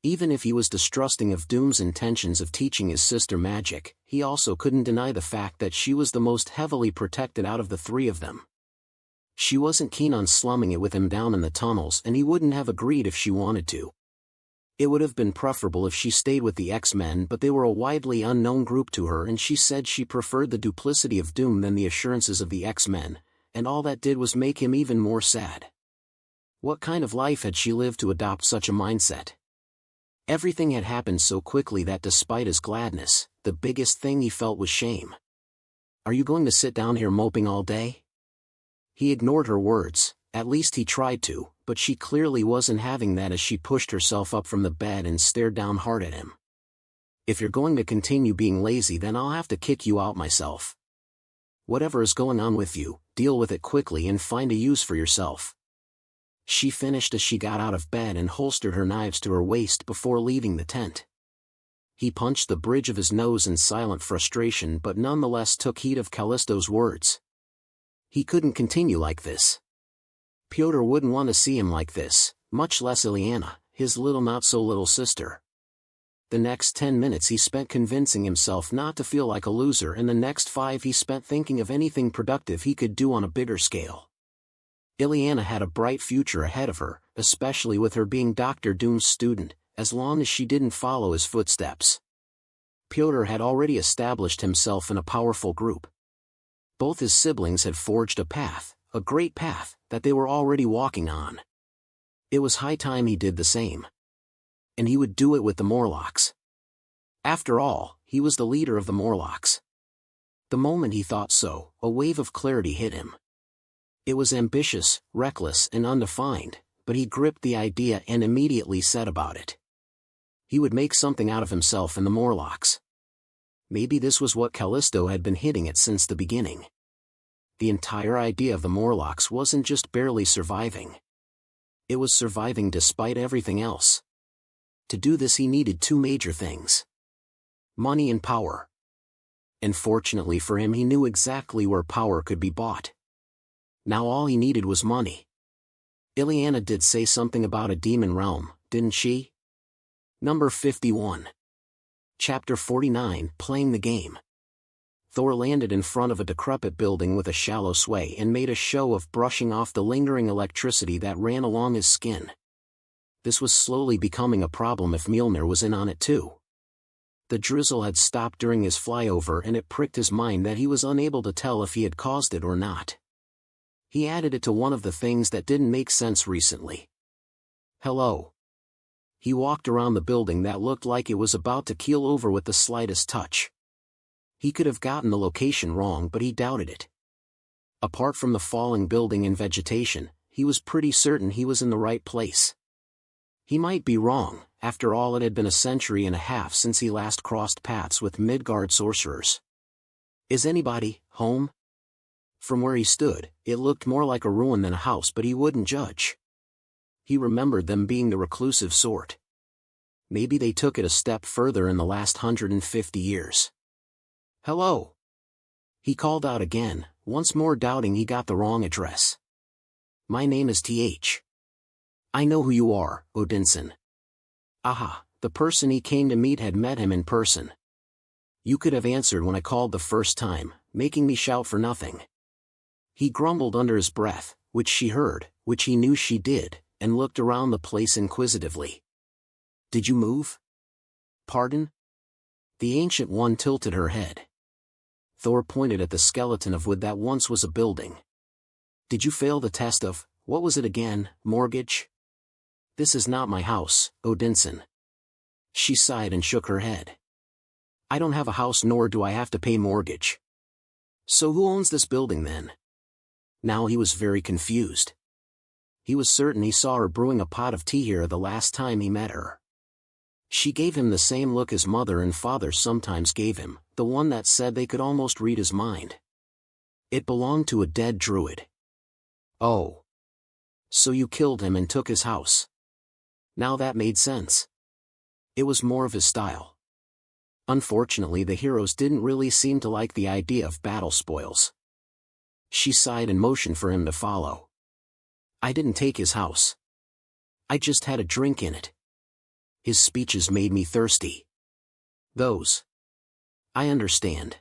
Even if he was distrusting of Doom's intentions of teaching his sister magic, he also couldn't deny the fact that she was the most heavily protected out of the three of them. She wasn't keen on slumming it with him down in the tunnels, and he wouldn't have agreed if she wanted to. It would have been preferable if she stayed with the X-Men, but they were a widely unknown group to her, and she said she preferred the duplicity of Doom than the assurances of the X-Men, and all that did was make him even more sad. What kind of life had she lived to adopt such a mindset? Everything had happened so quickly that despite his gladness, the biggest thing he felt was shame. "Are you going to sit down here moping all day?" He ignored her words, at least he tried to, but she clearly wasn't having that as she pushed herself up from the bed and stared down hard at him. "If you're going to continue being lazy, then I'll have to kick you out myself. Whatever is going on with you, deal with it quickly and find a use for yourself." She finished as she got out of bed and holstered her knives to her waist before leaving the tent. He punched the bridge of his nose in silent frustration, but nonetheless took heed of Callisto's words. He couldn't continue like this. Pyotr wouldn't want to see him like this, much less Ileana, his little not-so-little sister. The next 10 minutes he spent convincing himself not to feel like a loser, and the next 5 he spent thinking of anything productive he could do on a bigger scale. Ileana had a bright future ahead of her, especially with her being Dr. Doom's student, as long as she didn't follow his footsteps. Pyotr had already established himself in a powerful group. Both his siblings had forged a path, a great path, that they were already walking on. It was high time he did the same. And he would do it with the Morlocks. After all, he was the leader of the Morlocks. The moment he thought so, a wave of clarity hit him. It was ambitious, reckless, and undefined, but he gripped the idea and immediately set about it. He would make something out of himself and the Morlocks. Maybe this was what Callisto had been hitting at since the beginning. The entire idea of the Morlocks wasn't just barely surviving. It was surviving despite everything else. To do this he needed 2 major things: money and power. And fortunately for him, he knew exactly where power could be bought. Now all he needed was money. Ileana did say something about a demon realm, didn't she? Number 51. Chapter 49, Playing the Game. Thor landed in front of a decrepit building with a shallow sway and made a show of brushing off the lingering electricity that ran along his skin. This was slowly becoming a problem if Mjolnir was in on it too. The drizzle had stopped during his flyover and it pricked his mind that he was unable to tell if he had caused it or not. He added it to one of the things that didn't make sense recently. Hello. He walked around the building that looked like it was about to keel over with the slightest touch. He could have gotten the location wrong, but he doubted it. Apart from the falling building and vegetation, he was pretty certain he was in the right place. He might be wrong, after all it had been a century and a half since he last crossed paths with Midgard sorcerers. Is anybody home? From where he stood, it looked more like a ruin than a house, but he wouldn't judge. He remembered them being the reclusive sort. Maybe they took it a step further in the last 150 years. Hello. He called out again, once more doubting he got the wrong address. My name is Th. I know who you are, Odinson. Aha, the person he came to meet had met him in person. You could have answered when I called the first time, making me shout for nothing. He grumbled under his breath, which she heard, which he knew she did, and looked around the place inquisitively. Did you move? Pardon? The Ancient One tilted her head. Thor pointed at the skeleton of wood that once was a building. Did you fail the test of, what was it again, mortgage? This is not my house, Odinson. She sighed and shook her head. I don't have a house nor do I have to pay mortgage. So who owns this building then? Now he was very confused. He was certain he saw her brewing a pot of tea here the last time he met her. She gave him the same look his mother and father sometimes gave him, the one that said they could almost read his mind. It belonged to a dead druid. Oh. So you killed him and took his house. Now that made sense. It was more of his style. Unfortunately, the heroes didn't really seem to like the idea of battle spoils. She sighed and motioned for him to follow. I didn't take his house. I just had a drink in it. His speeches made me thirsty. Those. I understand.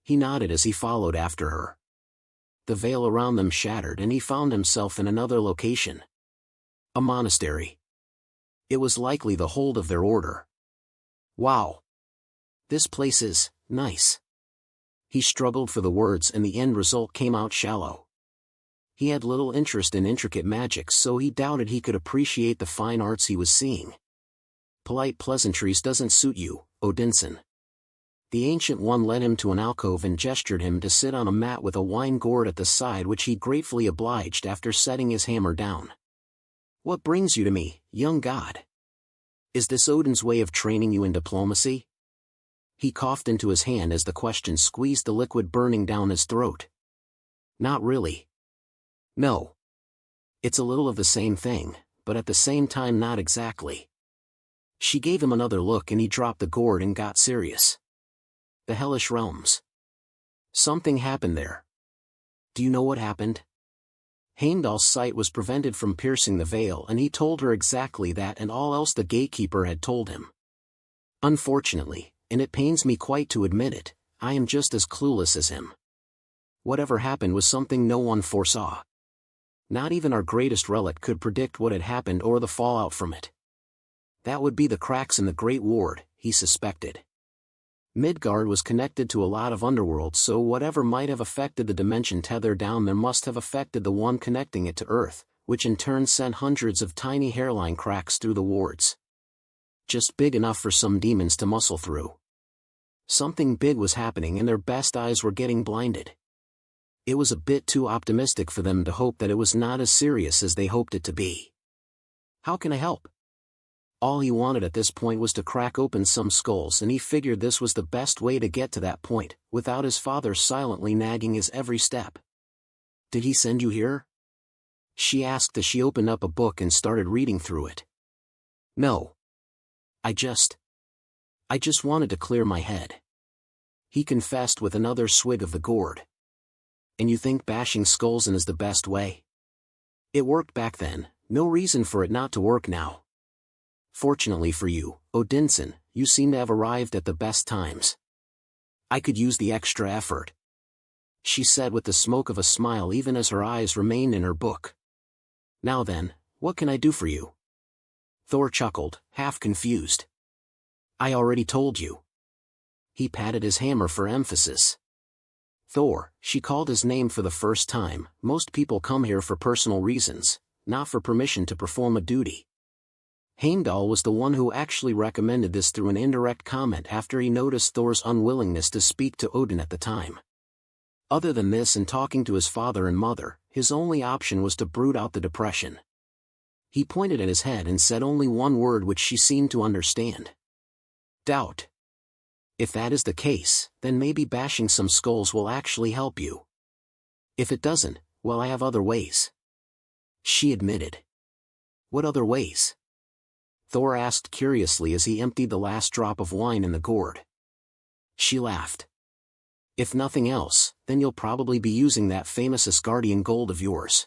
He nodded as he followed after her. The veil around them shattered and he found himself in another location. A monastery. It was likely the hold of their order. Wow. This place is nice. He struggled for the words and the end result came out shallow. He had little interest in intricate magic, so he doubted he could appreciate the fine arts he was seeing. Polite pleasantries doesn't suit you, Odinson. The Ancient One led him to an alcove and gestured him to sit on a mat with a wine gourd at the side, which he gratefully obliged after setting his hammer down. What brings you to me, young god? Is this Odin's way of training you in diplomacy? He coughed into his hand as the question squeezed the liquid burning down his throat. Not really. No. It's a little of the same thing, but at the same time not exactly. She gave him another look and he dropped the gourd and got serious. The Hellish realms. Something happened there. Do you know what happened? Heimdall's sight was prevented from piercing the veil and he told her exactly that and all else the gatekeeper had told him. Unfortunately, and it pains me quite to admit it, I am just as clueless as him. Whatever happened was something no one foresaw. Not even our greatest relic could predict what had happened or the fallout from it. That would be the cracks in the Great Ward, he suspected. Midgard was connected to a lot of underworlds, so whatever might have affected the dimension tether down there must have affected the one connecting it to Earth, which in turn sent hundreds of tiny hairline cracks through the wards. Just big enough for some demons to muscle through. Something big was happening and their best eyes were getting blinded. It was a bit too optimistic for them to hope that it was not as serious as they hoped it to be. How can I help? All he wanted at this point was to crack open some skulls, and he figured this was the best way to get to that point, without his father silently nagging his every step. Did he send you here? She asked as she opened up a book and started reading through it. No. I just wanted to clear my head. He confessed with another swig of the gourd. And you think bashing skulls in is the best way? It worked back then, no reason for it not to work now. Fortunately for you, Odinson, you seem to have arrived at the best times. I could use the extra effort, she said with the smoke of a smile even as her eyes remained in her book. Now then, what can I do for you? Thor chuckled, half confused. I already told you. He patted his hammer for emphasis. Thor, she called his name for the first time. Most people come here for personal reasons, not for permission to perform a duty. Heimdall was the one who actually recommended this through an indirect comment after he noticed Thor's unwillingness to speak to Odin at the time. Other than this and talking to his father and mother, his only option was to brood out the depression. He pointed at his head and said only one word which she seemed to understand. Doubt. If that is the case, then maybe bashing some skulls will actually help you. If it doesn't, well, I have other ways. She admitted. What other ways? Thor asked curiously as he emptied the last drop of wine in the gourd. She laughed. If nothing else, then you'll probably be using that famous Asgardian gold of yours.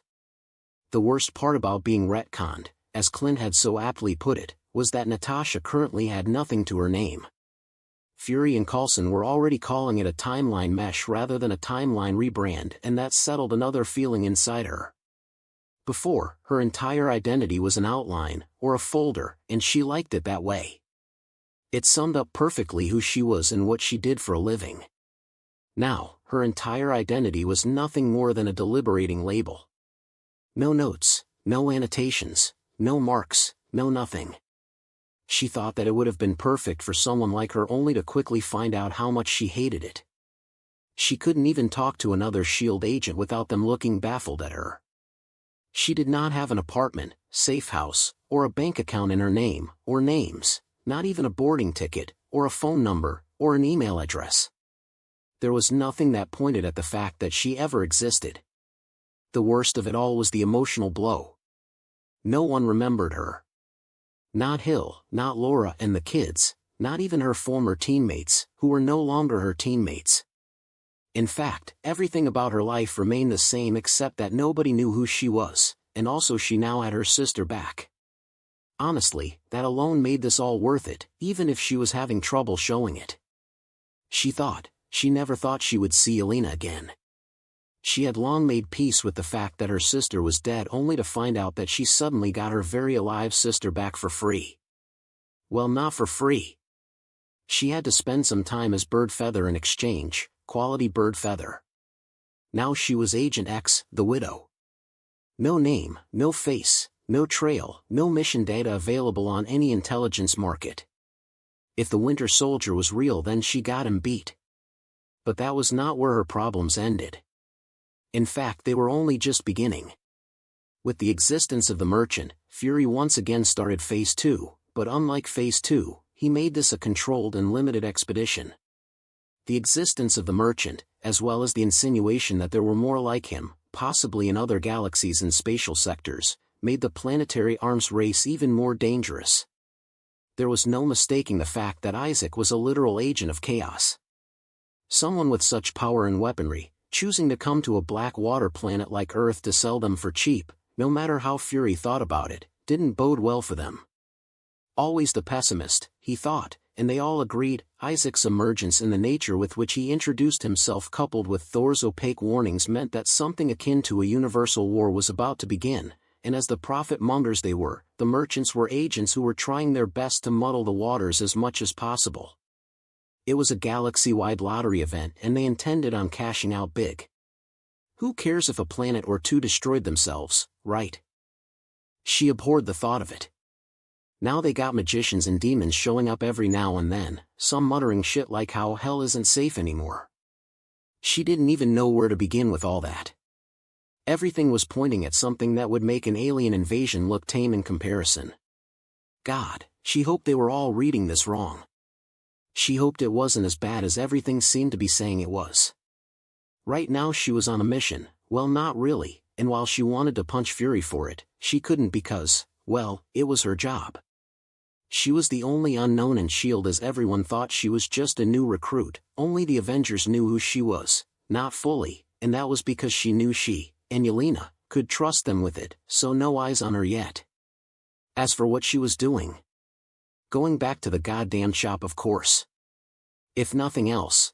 The worst part about being retconned, as Clint had so aptly put it, was that Natasha currently had nothing to her name. Fury and Coulson were already calling it a timeline mesh rather than a timeline rebrand, and that settled another feeling inside her. Before, her entire identity was an outline, or a folder, and she liked it that way. It summed up perfectly who she was and what she did for a living. Now, her entire identity was nothing more than a deliberating label. No notes, no annotations, no marks, no nothing. She thought that it would have been perfect for someone like her only to quickly find out how much she hated it. She couldn't even talk to another S.H.I.E.L.D. agent without them looking baffled at her. She did not have an apartment, safe house, or a bank account in her name, or names, not even a boarding ticket, or a phone number, or an email address. There was nothing that pointed at the fact that she ever existed. The worst of it all was the emotional blow. No one remembered her. Not Hill, not Laura and the kids, not even her former teammates, who were no longer her teammates. In fact, everything about her life remained the same except that nobody knew who she was, and also she now had her sister back. Honestly, that alone made this all worth it, even if she was having trouble showing it. She never thought she would see Elena again. She had long made peace with the fact that her sister was dead only to find out that she suddenly got her very alive sister back for free. Well, not for free. She had to spend some time as Bird Feather in exchange, quality Bird Feather. Now she was Agent X, the widow. No name, no face, no trail, no mission data available on any intelligence market. If the Winter Soldier was real, then she got him beat. But that was not where her problems ended. In fact, they were only just beginning. With the existence of the Merchant, Fury once again started Phase 2, but unlike Phase 2, he made this a controlled and limited expedition. The existence of the Merchant, as well as the insinuation that there were more like him, possibly in other galaxies and spatial sectors, made the planetary arms race even more dangerous. There was no mistaking the fact that Isaac was a literal agent of chaos. Someone with such power and weaponry, choosing to come to a black water planet like Earth to sell them for cheap, no matter how Fury thought about it, didn't bode well for them. Always the pessimist, he thought, and they all agreed. Isaac's emergence and the nature with which he introduced himself coupled with Thor's opaque warnings meant that something akin to a universal war was about to begin, and as the profit mongers they were, the merchants were agents who were trying their best to muddle the waters as much as possible. It was a galaxy-wide lottery event and they intended on cashing out big. Who cares if a planet or two destroyed themselves, right? She abhorred the thought of it. Now they got magicians and demons showing up every now and then, some muttering shit like how hell isn't safe anymore. She didn't even know where to begin with all that. Everything was pointing at something that would make an alien invasion look tame in comparison. God, she hoped they were all reading this wrong. She hoped it wasn't as bad as everything seemed to be saying it was. Right now she was on a mission, well, not really, and while she wanted to punch Fury for it, she couldn't because, well, it was her job. She was the only unknown in S.H.I.E.L.D. as everyone thought she was just a new recruit. Only the Avengers knew who she was, not fully, and that was because she knew she, and Yelena, could trust them with it, so no eyes on her yet. As for what she was doing, going back to the goddamn shop, of course. If nothing else,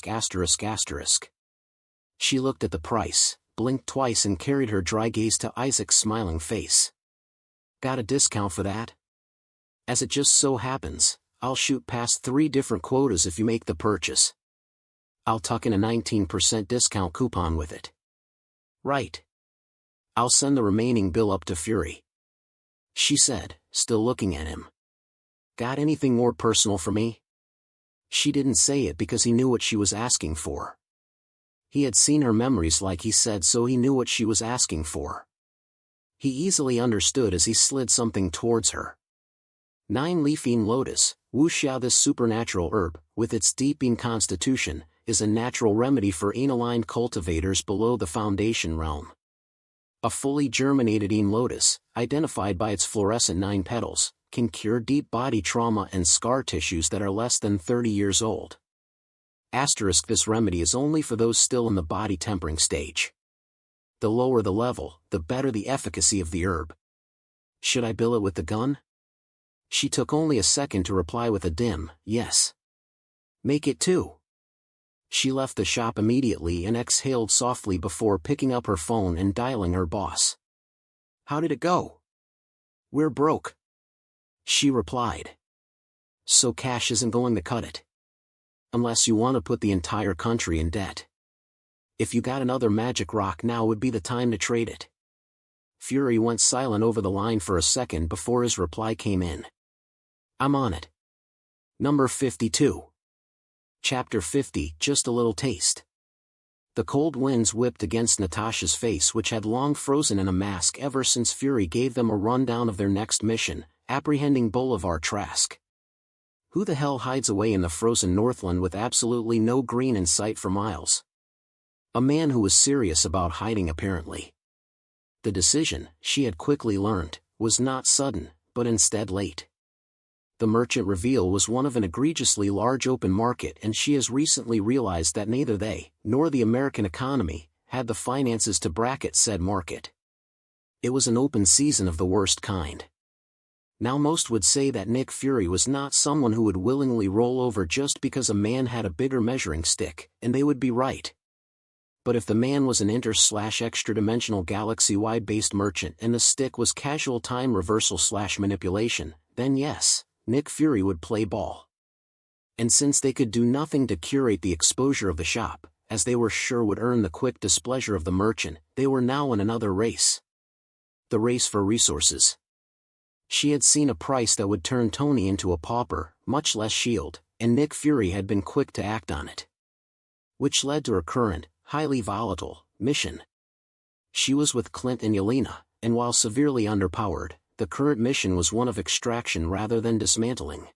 *****. She looked at the price, blinked twice and carried her dry gaze to Isaac's smiling face. Got a discount for that? As it just so happens, I'll shoot past 3 different quotas if you make the purchase. I'll tuck in a 19% discount coupon with it. Right. I'll send the remaining bill up to Fury. She said, still looking at him. Got anything more personal for me? She didn't say it because he knew what she was asking for. He had seen her memories like he said, so he knew what she was asking for. He easily understood as he slid something towards her. 9-leafine lotus, wuxia. This supernatural herb, with its deeping constitution, is a natural remedy for aniline cultivators below the foundation realm. A fully germinated lotus, identified by its fluorescent 9 petals, can cure deep body trauma and scar tissues that are less than 30 years old. This remedy is only for those still in the body tempering stage. The lower the level, the better the efficacy of the herb. Should I bill it with the gun? She took only a second to reply with a dim, yes. Make it 2. She left the shop immediately and exhaled softly before picking up her phone and dialing her boss. How did it go? We're broke. She replied. So cash isn't going to cut it. Unless you want to put the entire country in debt. If you got another magic rock, now would be the time to trade it. Fury went silent over the line for a second before his reply came in. I'm on it. Number 52. Chapter 50, Just a Little Taste. The cold winds whipped against Natasha's face, which had long frozen in a mask ever since Fury gave them a rundown of their next mission, apprehending Bolivar Trask. Who the hell hides away in the frozen Northland with absolutely no green in sight for miles? A man who was serious about hiding apparently. The decision, she had quickly learned, was not sudden, but instead late. the merchant reveal was one of an egregiously large open market, and she has recently realized that neither they, nor the American economy, had the finances to bracket said market. It was an open season of the worst kind. Now most would say that Nick Fury was not someone who would willingly roll over just because a man had a bigger measuring stick, and they would be right. But if the man was an inter/extra-dimensional galaxy-wide based merchant and the stick was casual time reversal/manipulation, then yes, Nick Fury would play ball. And since they could do nothing to curate the exposure of the shop, as they were sure would earn the quick displeasure of the merchant, they were now in another race. The race for resources. She had seen a price that would turn Tony into a pauper, much less S.H.I.E.L.D., and Nick Fury had been quick to act on it. Which led to her current, highly volatile, mission. She was with Clint and Yelena, and while severely underpowered, the current mission was one of extraction rather than dismantling.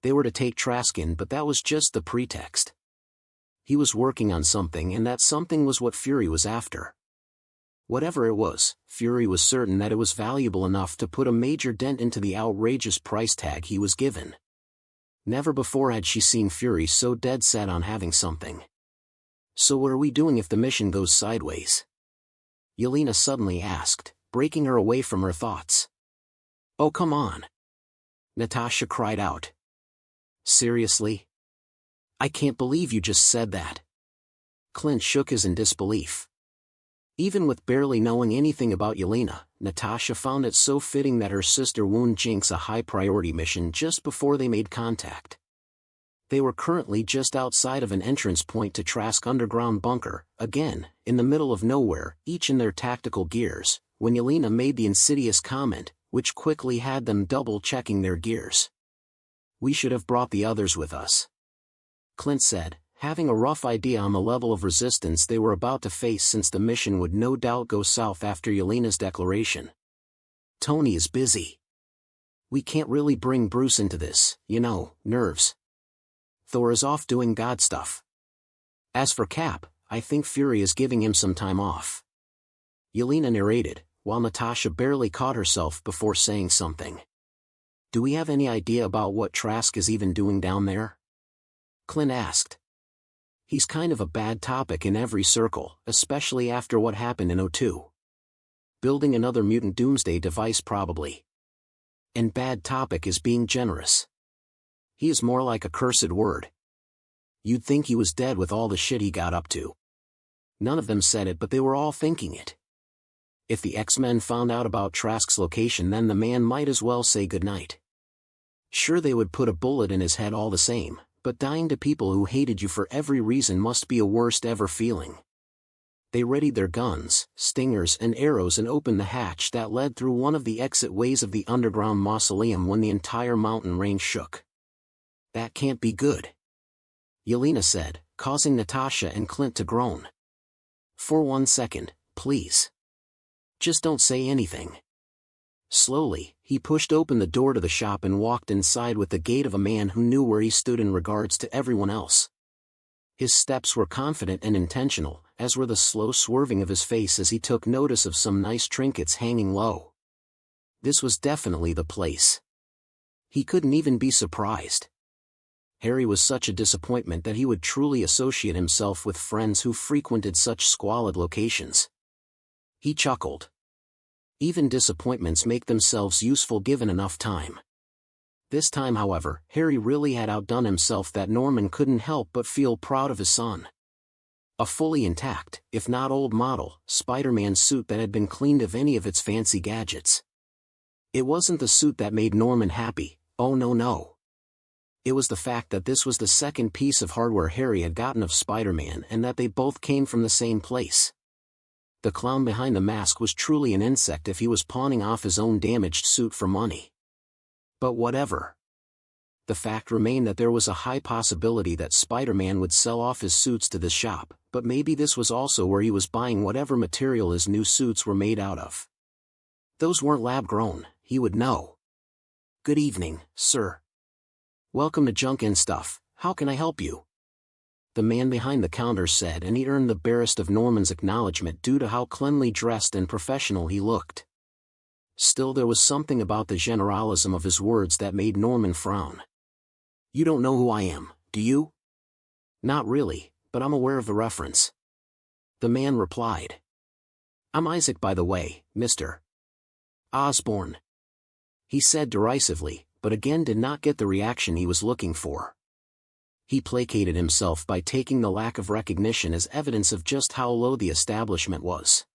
They were to take Traskin, but that was just the pretext. He was working on something, and that something was what Fury was after. Whatever it was, Fury was certain that it was valuable enough to put a major dent into the outrageous price tag he was given. Never before had she seen Fury so dead set on having something. "So what are we doing if the mission goes sideways?" Yelena suddenly asked, breaking her away from her thoughts. "Oh come on!" Natasha cried out. "Seriously? I can't believe you just said that." Clint shook his in disbelief. Even with barely knowing anything about Yelena, Natasha found it so fitting that her sister wound Jinx a high-priority mission just before they made contact. They were currently just outside of an entrance point to Trask underground bunker, again, in the middle of nowhere, each in their tactical gears, when Yelena made the insidious comment, which quickly had them double-checking their gears. "We should have brought the others with us," Clint said, having a rough idea on the level of resistance they were about to face since the mission would no doubt go south after Yelena's declaration. "Tony is busy. We can't really bring Bruce into this, nerves. Thor is off doing God stuff. As for Cap, I think Fury is giving him some time off," Yelena narrated, while Natasha barely caught herself before saying something. "Do we have any idea about what Trask is even doing down there?" Clint asked. "He's kind of a bad topic in every circle, especially after what happened in '02. Building another mutant doomsday device probably. And bad topic is being generous. He is more like a cursed word. You'd think he was dead with all the shit he got up to." None of them said it, but they were all thinking it. If the X-Men found out about Trask's location, then the man might as well say goodnight. Sure, they would put a bullet in his head all the same, but dying to people who hated you for every reason must be a worst ever feeling. They readied their guns, stingers and arrows and opened the hatch that led through one of the exit ways of the underground mausoleum when the entire mountain range shook. "That can't be good," Yelena said, causing Natasha and Clint to groan. "For 1 second, please. Just don't say anything." Slowly, he pushed open the door to the shop and walked inside with the gait of a man who knew where he stood in regards to everyone else. His steps were confident and intentional, as were the slow swerving of his face as he took notice of some nice trinkets hanging low. This was definitely the place. He couldn't even be surprised. Harry was such a disappointment that he would truly associate himself with friends who frequented such squalid locations. He chuckled. Even disappointments make themselves useful given enough time. This time, however, Harry really had outdone himself that Norman couldn't help but feel proud of his son. A fully intact, if not old model, Spider-Man suit that had been cleaned of any of its fancy gadgets. It wasn't the suit that made Norman happy, oh no. It was the fact that this was the second piece of hardware Harry had gotten of Spider-Man and that they both came from the same place. The clown behind the mask was truly an insect if he was pawning off his own damaged suit for money. But whatever. The fact remained that there was a high possibility that Spider-Man would sell off his suits to this shop, but maybe this was also where he was buying whatever material his new suits were made out of. Those weren't lab-grown, he would know. "Good evening, sir. Welcome to Junk and Stuff, how can I help you?" the man behind the counter said, and he earned the barest of Norman's acknowledgement due to how cleanly dressed and professional he looked. Still, there was something about the generalism of his words that made Norman frown. "You don't know who I am, do you?" "Not really, but I'm aware of the reference," the man replied. "I'm Isaac, by the way, Mr. Osborne," he said derisively, but again did not get the reaction he was looking for. He placated himself by taking the lack of recognition as evidence of just how low the establishment was.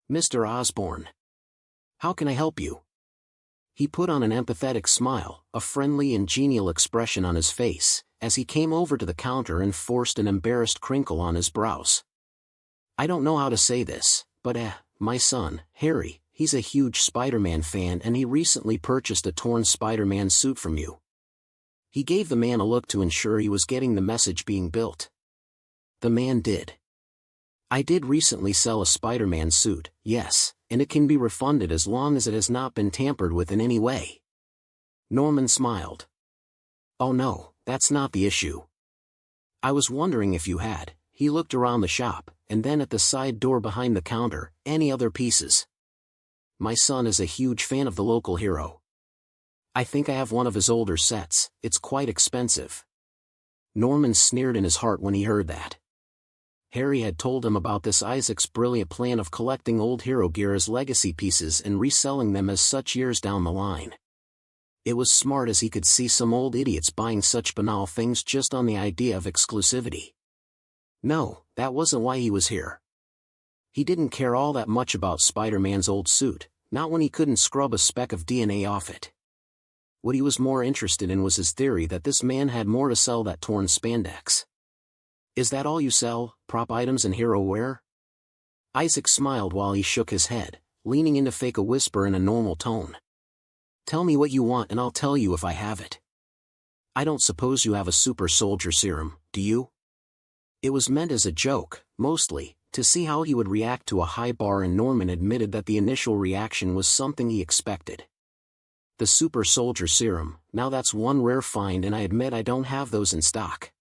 "Mr. Osborne, how can I help you?" He put on an empathetic smile, a friendly and genial expression on his face, as he came over to the counter and forced an embarrassed crinkle on his brows. "I don't know how to say this, but my son, Harry, he's a huge Spider-Man fan and he recently purchased a torn Spider-Man suit from you." He gave the man a look to ensure he was getting the message being built. The man did. "I did recently sell a Spider-Man suit, yes, and it can be refunded as long as it has not been tampered with in any way." Norman smiled. "Oh no, that's not the issue. I was wondering if you had," he looked around the shop, and then at the side door behind the counter, "any other pieces. My son is a huge fan of the local hero. I think I have one of his older sets, it's quite expensive." Norman sneered in his heart when he heard that. Harry had told him about this Isaac's brilliant plan of collecting old hero gear as legacy pieces and reselling them as such years down the line. It was smart, as he could see some old idiots buying such banal things just on the idea of exclusivity. No, that wasn't why he was here. He didn't care all that much about Spider-Man's old suit, not when he couldn't scrub a speck of DNA off it. What he was more interested in was his theory that this man had more to sell that torn spandex. "Is that all you sell, prop items and hero wear?" Isaac smiled while he shook his head, leaning in to fake a whisper in a normal tone. "Tell me what you want and I'll tell you if I have it. I don't suppose you have a super soldier serum, do you?" It was meant as a joke, mostly, to see how he would react to a high bar, and Norman admitted that the initial reaction was something he expected. "The super soldier serum, now that's one rare find, and I admit I don't have those in stock.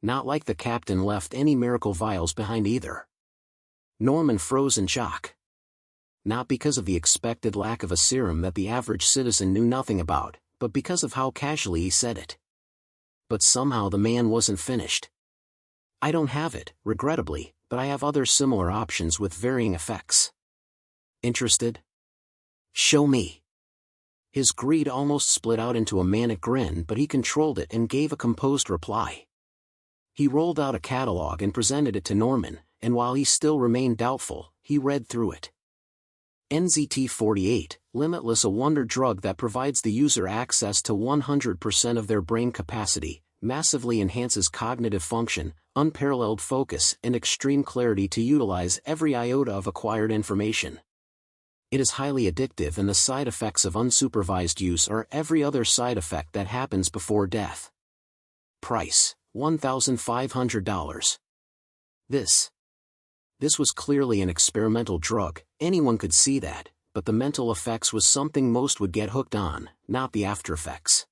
Not like the captain left any miracle vials behind either." Norman froze in shock. Not because of the expected lack of a serum that the average citizen knew nothing about, but because of how casually he said it. But somehow the man wasn't finished. "I don't have it, regrettably, but I have other similar options with varying effects. Interested?" "Show me." His greed almost split out into a manic grin, but he controlled it and gave a composed reply. He rolled out a catalog and presented it to Norman, and while he still remained doubtful, he read through it. NZT-48, Limitless, a wonder drug that provides the user access to 100% of their brain capacity, massively enhances cognitive function, unparalleled focus, and extreme clarity to utilize every iota of acquired information. It is highly addictive, and the side effects of unsupervised use are every other side effect that happens before death. Price, $1,500. This was clearly an experimental drug, anyone could see that, but the mental effects was something most would get hooked on, not the after effects.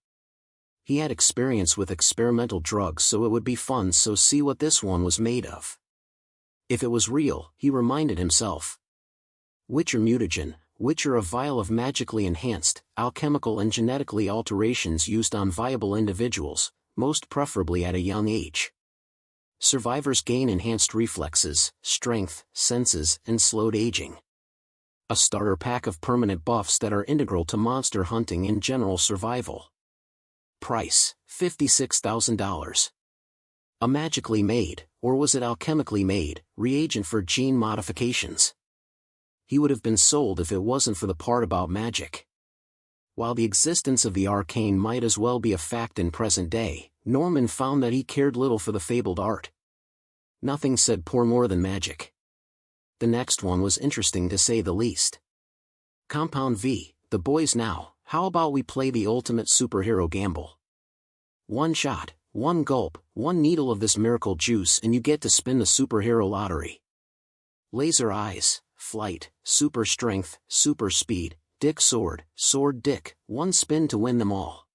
He had experience with experimental drugs, so it would be fun, so see what this one was made of. If it was real, he reminded himself. Witcher mutagen, Witcher, a vial of magically enhanced, alchemical and genetically alterations used on viable individuals, most preferably at a young age. Survivors gain enhanced reflexes, strength, senses, and slowed aging. A starter pack of permanent buffs that are integral to monster hunting and general survival. Price, $56,000. A magically made, or was it alchemically made, reagent for gene modifications. He would have been sold if it wasn't for the part about magic. While the existence of the arcane might as well be a fact in present day, Norman found that he cared little for the fabled art. Nothing said poor more than magic. The next one was interesting to say the least. Compound V, the boys now, how about we play the ultimate superhero gamble? One shot, one gulp, one needle of this miracle juice and you get to spin the superhero lottery. Laser eyes, flight, super strength, super speed, dick sword, sword dick, one spin to win them all.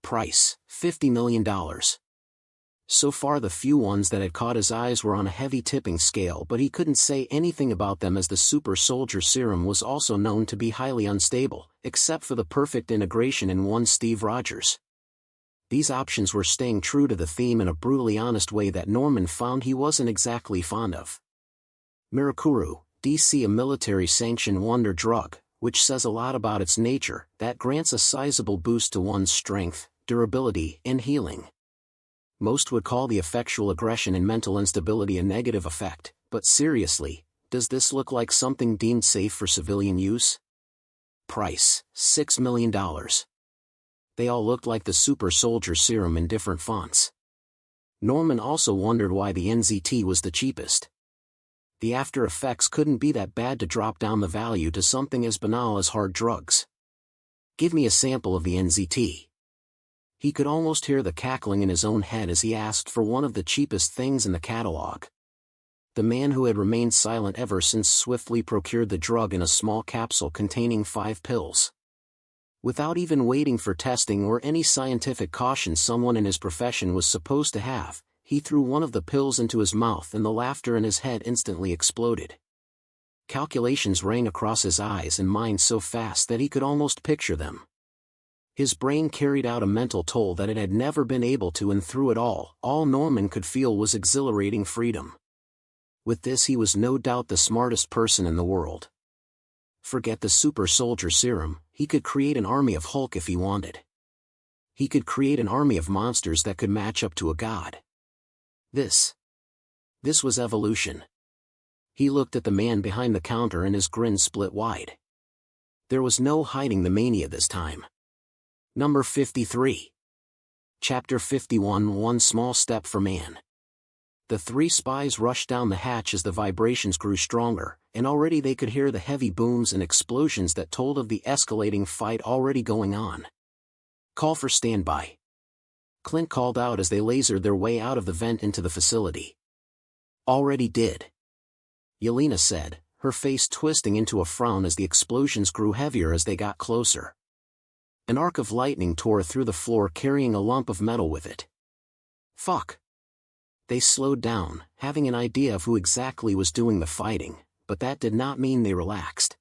Price, $50 million. So far the few ones that had caught his eyes were on a heavy tipping scale, but he couldn't say anything about them as the super soldier serum was also known to be highly unstable, except for the perfect integration in one Steve Rogers. These options were staying true to the theme in a brutally honest way that Norman found he wasn't exactly fond of. Mirakuru, DC, a military-sanctioned wonder drug, which says a lot about its nature, that grants a sizable boost to one's strength, durability, and healing. Most would call the effectual aggression and mental instability a negative effect, but seriously, does this look like something deemed safe for civilian use? Price, $6 million. They all looked like the super soldier serum in different fonts. Norman also wondered why the NZT was the cheapest. The after effects couldn't be that bad to drop down the value to something as banal as hard drugs. Give me a sample of the NZT. He could almost hear the cackling in his own head as he asked for one of the cheapest things in the catalog. The man who had remained silent ever since swiftly procured the drug in a small capsule containing 5 pills. Without even waiting for testing or any scientific caution someone in his profession was supposed to have, he threw one of the pills into his mouth and the laughter in his head instantly exploded. Calculations rang across his eyes and mind so fast that he could almost picture them. His brain carried out a mental toll that it had never been able to, and through it all Norman could feel was exhilarating freedom. With this he was no doubt the smartest person in the world. Forget the super soldier serum, he could create an army of Hulk if he wanted. He could create an army of monsters that could match up to a god. This was evolution. He looked at the man behind the counter and his grin split wide. There was no hiding the mania this time. Number 53. Chapter 51, One Small Step for Man. The 3 spies rushed down the hatch as the vibrations grew stronger, and already they could hear the heavy booms and explosions that told of the escalating fight already going on. Call for standby. Clint called out as they lasered their way out of the vent into the facility. Already did. Yelena said, her face twisting into a frown as the explosions grew heavier as they got closer. An arc of lightning tore through the floor carrying a lump of metal with it. Fuck. They slowed down, having an idea of who exactly was doing the fighting, but that did not mean they relaxed.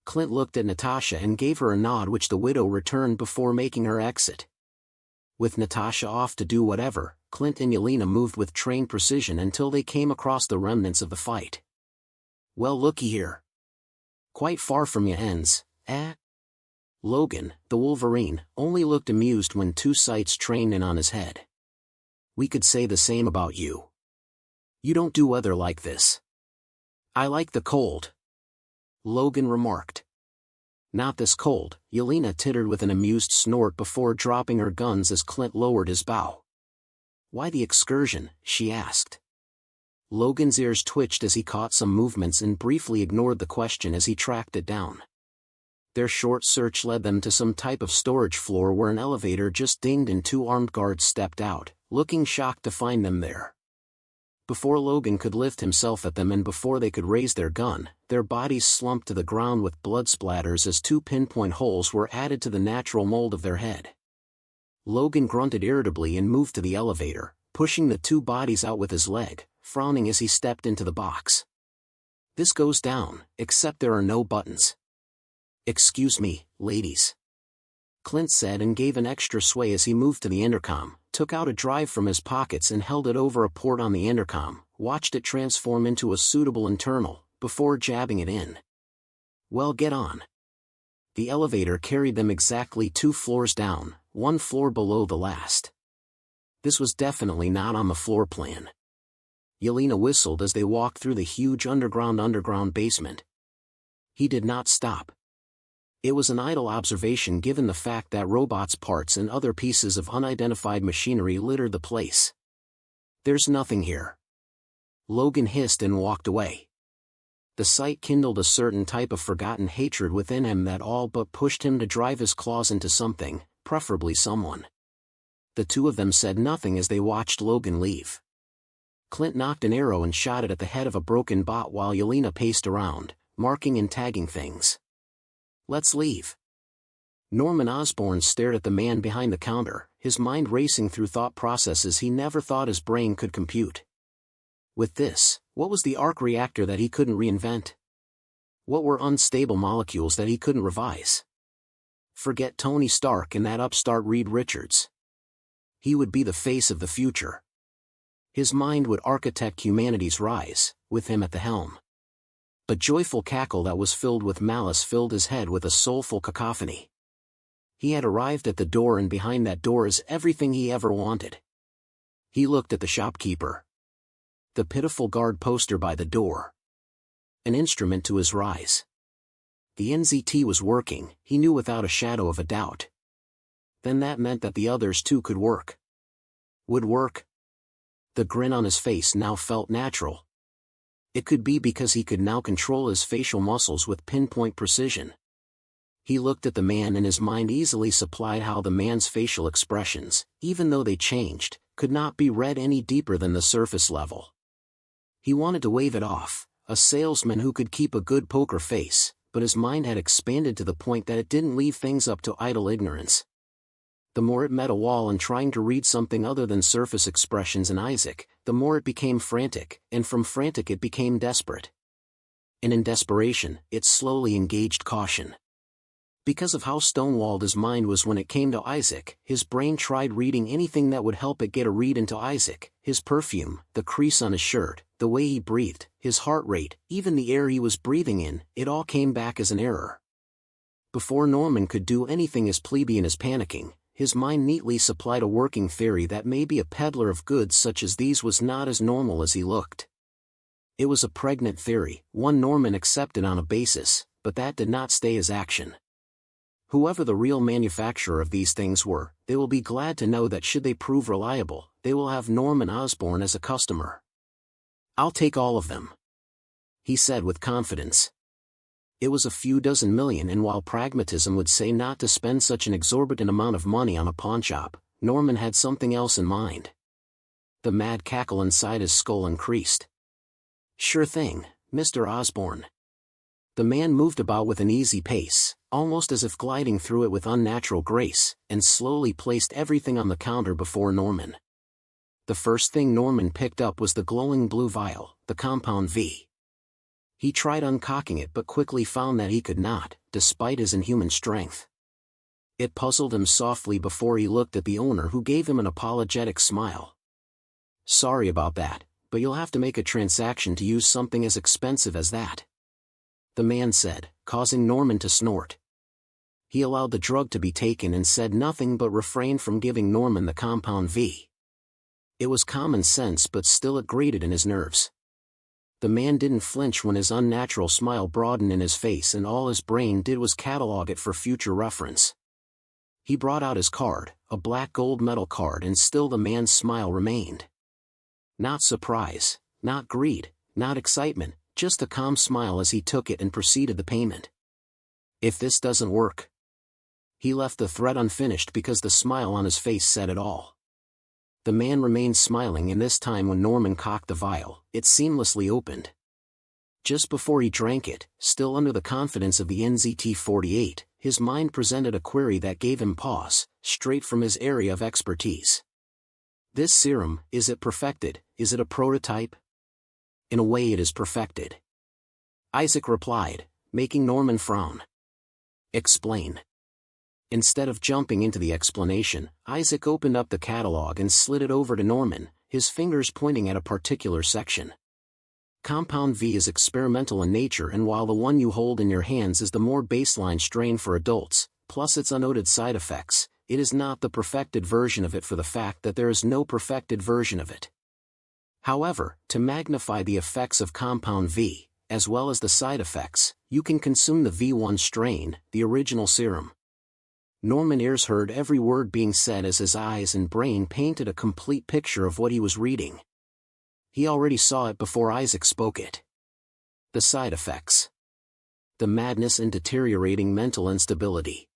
Clint looked at Natasha and gave her a nod, which the widow returned before making her exit. With Natasha off to do whatever, Clint and Yelena moved with trained precision until they came across the remnants of the fight. Well, looky here. Quite far from ya ends, eh? Logan, the Wolverine, only looked amused when 2 sights trained in on his head. We could say the same about you. You don't do weather like this. I like the cold. Logan remarked. Not this cold, Yelena tittered with an amused snort before dropping her guns as Clint lowered his bow. Why the excursion? She asked. Logan's ears twitched as he caught some movements and briefly ignored the question as he tracked it down. Their short search led them to some type of storage floor where an elevator just dinged and 2 armed guards stepped out, looking shocked to find them there. Before Logan could lift himself at them and before they could raise their gun, their bodies slumped to the ground with blood splatters as 2 pinpoint holes were added to the natural mold of their head. Logan grunted irritably and moved to the elevator, pushing the 2 bodies out with his leg, frowning as he stepped into the box. This goes down, except there are no buttons. Excuse me, ladies. Clint said and gave an extra sway as he moved to the intercom, took out a drive from his pockets and held it over a port on the intercom, watched it transform into a suitable internal, before jabbing it in. Well, get on. The elevator carried them exactly 2 floors down, 1 floor below the last. This was definitely not on the floor plan. Yelena whistled as they walked through the huge underground basement. He did not stop. It was an idle observation given the fact that robots' parts and other pieces of unidentified machinery littered the place. There's nothing here. Logan hissed and walked away. The sight kindled a certain type of forgotten hatred within him that all but pushed him to drive his claws into something, preferably someone. The 2 of them said nothing as they watched Logan leave. Clint knocked an arrow and shot it at the head of a broken bot while Yelena paced around, marking and tagging things. Let's leave. Norman Osborn stared at the man behind the counter, his mind racing through thought processes he never thought his brain could compute. With this, what was the arc reactor that he couldn't reinvent? What were unstable molecules that he couldn't revise? Forget Tony Stark and that upstart Reed Richards. He would be the face of the future. His mind would architect humanity's rise, with him at the helm. A joyful cackle that was filled with malice filled his head with a soulful cacophony. He had arrived at the door, and behind that door is everything he ever wanted. He looked at the shopkeeper. The pitiful guard poster by the door. An instrument to his rise. The NZT was working, he knew without a shadow of a doubt. Then that meant that the others too could work. Would work. The grin on his face now felt natural. It could be because he could now control his facial muscles with pinpoint precision. He looked at the man, and his mind easily supplied how the man's facial expressions, even though they changed, could not be read any deeper than the surface level. He wanted to wave it off, a salesman who could keep a good poker face, but his mind had expanded to the point that it didn't leave things up to idle ignorance. The more it met a wall in trying to read something other than surface expressions in Isaac, the more it became frantic, and from frantic it became desperate. And in desperation, it slowly engaged caution. Because of how stonewalled his mind was when it came to Isaac, his brain tried reading anything that would help it get a read into Isaac: his perfume, the crease on his shirt, the way he breathed, his heart rate, even the air he was breathing in. It all came back as an error. Before Norman could do anything as plebeian as panicking, his mind neatly supplied a working theory that maybe a peddler of goods such as these was not as normal as he looked. It was a pregnant theory, one Norman accepted on a basis, but that did not stay his action. Whoever the real manufacturer of these things were, they will be glad to know that should they prove reliable, they will have Norman Osborn as a customer. "I'll take all of them," he said with confidence. It was a few dozen million, and while pragmatism would say not to spend such an exorbitant amount of money on a pawnshop, Norman had something else in mind. The mad cackle inside his skull increased. "Sure thing, Mr. Osborn." The man moved about with an easy pace, almost as if gliding through it with unnatural grace, and slowly placed everything on the counter before Norman. The first thing Norman picked up was the glowing blue vial, the compound V. He tried uncocking it but quickly found that he could not, despite his inhuman strength. It puzzled him softly before he looked at the owner, who gave him an apologetic smile. "Sorry about that, but you'll have to make a transaction to use something as expensive as that," the man said, causing Norman to snort. He allowed the drug to be taken and said nothing but refrained from giving Norman the compound V. It was common sense, but still it grated in his nerves. The man didn't flinch when his unnatural smile broadened in his face, and all his brain did was catalog it for future reference. He brought out his card, a black gold metal card, and still the man's smile remained. Not surprise, not greed, not excitement, just a calm smile as he took it and proceeded the payment. "If this doesn't work..." He left the threat unfinished because the smile on his face said it all. The man remained smiling, and this time when Norman cocked the vial, it seamlessly opened. Just before he drank it, still under the confidence of the NZT-48, his mind presented a query that gave him pause, straight from his area of expertise. "This serum, is it perfected? Is it a prototype?" "In a way it is perfected," Isaac replied, making Norman frown. "Explain." Instead of jumping into the explanation, Isaac opened up the catalog and slid it over to Norman, his fingers pointing at a particular section. "Compound V is experimental in nature, and while the one you hold in your hands is the more baseline strain for adults, plus its unnoted side effects, it is not the perfected version of it for the fact that there is no perfected version of it. However, to magnify the effects of Compound V, as well as the side effects, you can consume the V1 strain, the original serum." Norman ears heard every word being said as his eyes and brain painted a complete picture of what he was reading. He already saw it before Isaac spoke it. The side effects. The madness and deteriorating mental instability.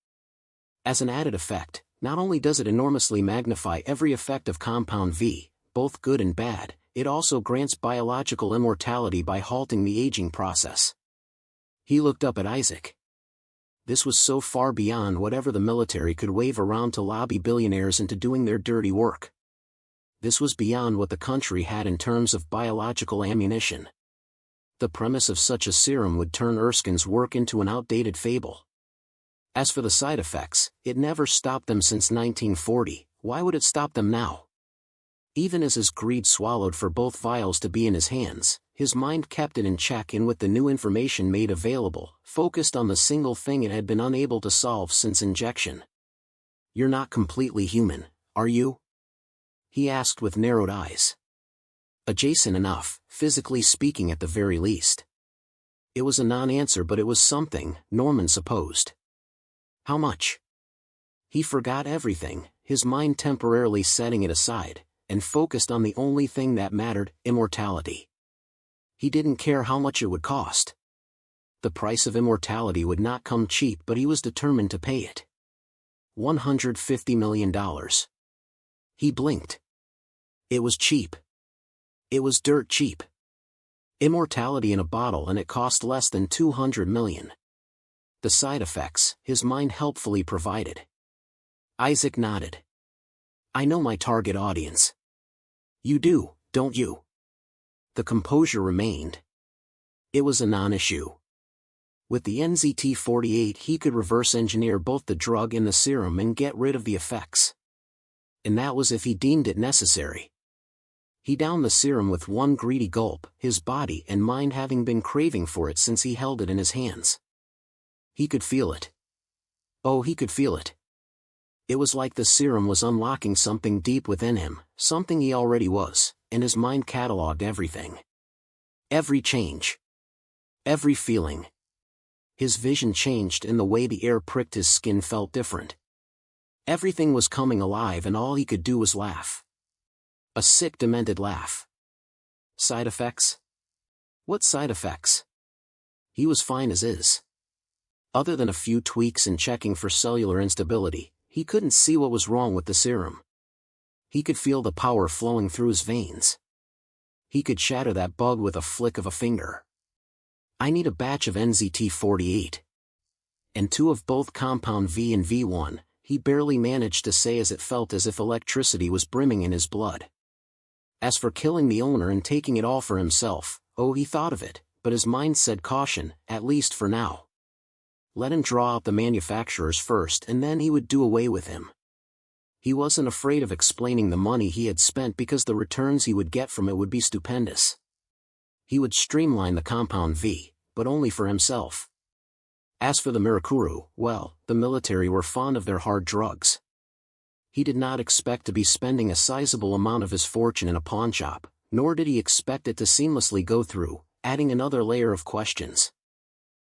As an added effect, not only does it enormously magnify every effect of Compound V, both good and bad, it also grants biological immortality by halting the aging process. He looked up at Isaac. This was so far beyond whatever the military could wave around to lobby billionaires into doing their dirty work. This was beyond what the country had in terms of biological ammunition. The premise of such a serum would turn Erskine's work into an outdated fable. As for the side effects, it never stopped them since 1940, why would it stop them now? Even as his greed swallowed for both vials to be in his hands, his mind kept it in check, and with the new information made available, focused on the single thing it had been unable to solve since injection. "You're not completely human, are you?" he asked with narrowed eyes. Adjacent enough, physically speaking at the very least. It was a non-answer, but it was something, Norman supposed. How much? He forgot everything, his mind temporarily setting it aside, and focused on the only thing that mattered, immortality. He didn't care how much it would cost. The price of immortality would not come cheap, but he was determined to pay it. $150 million. He blinked. It was cheap. It was dirt cheap. Immortality in a bottle, and it cost less than $200 million. The side effects, his mind helpfully provided. Isaac nodded. "I know my target audience." "You do, don't you?" The composure remained. It was a non-issue. With the NZT-48 he could reverse engineer both the drug and the serum and get rid of the effects. And that was if he deemed it necessary. He downed the serum with one greedy gulp, his body and mind having been craving for it since he held it in his hands. He could feel it. Oh, he could feel it. It was like the serum was unlocking something deep within him, something he already was, and his mind catalogued everything. Every change. Every feeling. His vision changed, and the way the air pricked his skin felt different. Everything was coming alive, and all he could do was laugh. A sick, demented laugh. Side effects? What side effects? He was fine as is. Other than a few tweaks and checking for cellular instability, he couldn't see what was wrong with the serum. He could feel the power flowing through his veins. He could shatter that bug with a flick of a finger. "I need a batch of NZT-48. And 2 of both compound V and V1, he barely managed to say as it felt as if electricity was brimming in his blood. As for killing the owner and taking it all for himself, oh, he thought of it, but his mind said caution, at least for now. Let him draw out the manufacturers first, and then he would do away with him. He wasn't afraid of explaining the money he had spent, because the returns he would get from it would be stupendous. He would streamline the compound V, but only for himself. As for the Mirakuru, well, the military were fond of their hard drugs. He did not expect to be spending a sizable amount of his fortune in a pawnshop, nor did he expect it to seamlessly go through, adding another layer of questions.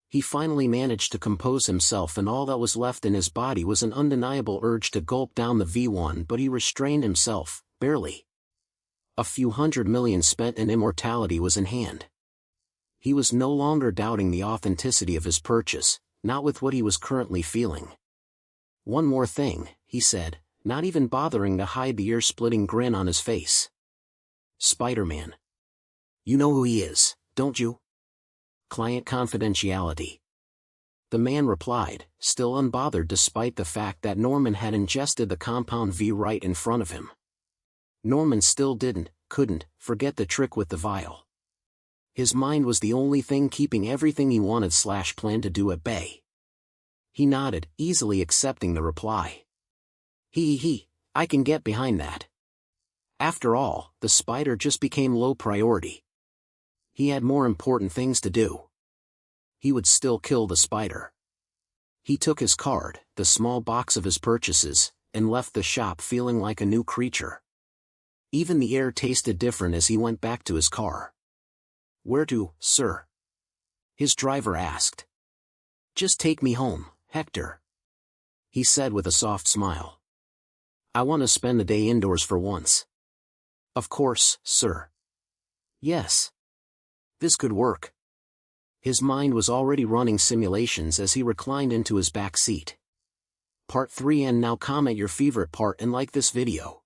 He finally managed to compose himself, and all that was left in his body was an undeniable urge to gulp down the V1, but he restrained himself, barely. A few $100 million spent in immortality was in hand. He was no longer doubting the authenticity of his purchase, not with what he was currently feeling. "One more thing," he said, not even bothering to hide the ear-splitting grin on his face. "Spider-Man. You know who he is, don't you? Client confidentiality." The man replied, still unbothered despite the fact that Norman had ingested the compound V right in front of him. Norman still couldn't, forget the trick with the vial. His mind was the only thing keeping everything he wanted/planned to do at bay. He nodded, easily accepting the reply. I can get behind that. After all, the spider just became low priority. He had more important things to do. He would still kill the spider. He took his card, the small box of his purchases, and left the shop feeling like a new creature. Even the air tasted different as he went back to his car. "Where to, sir?" his driver asked. "Just take me home, Hector," he said with a soft smile. "I want to spend the day indoors for once." "Of course, sir." "Yes. This could work." His mind was already running simulations as he reclined into his back seat. Part 3, and now comment your favorite part and like this video.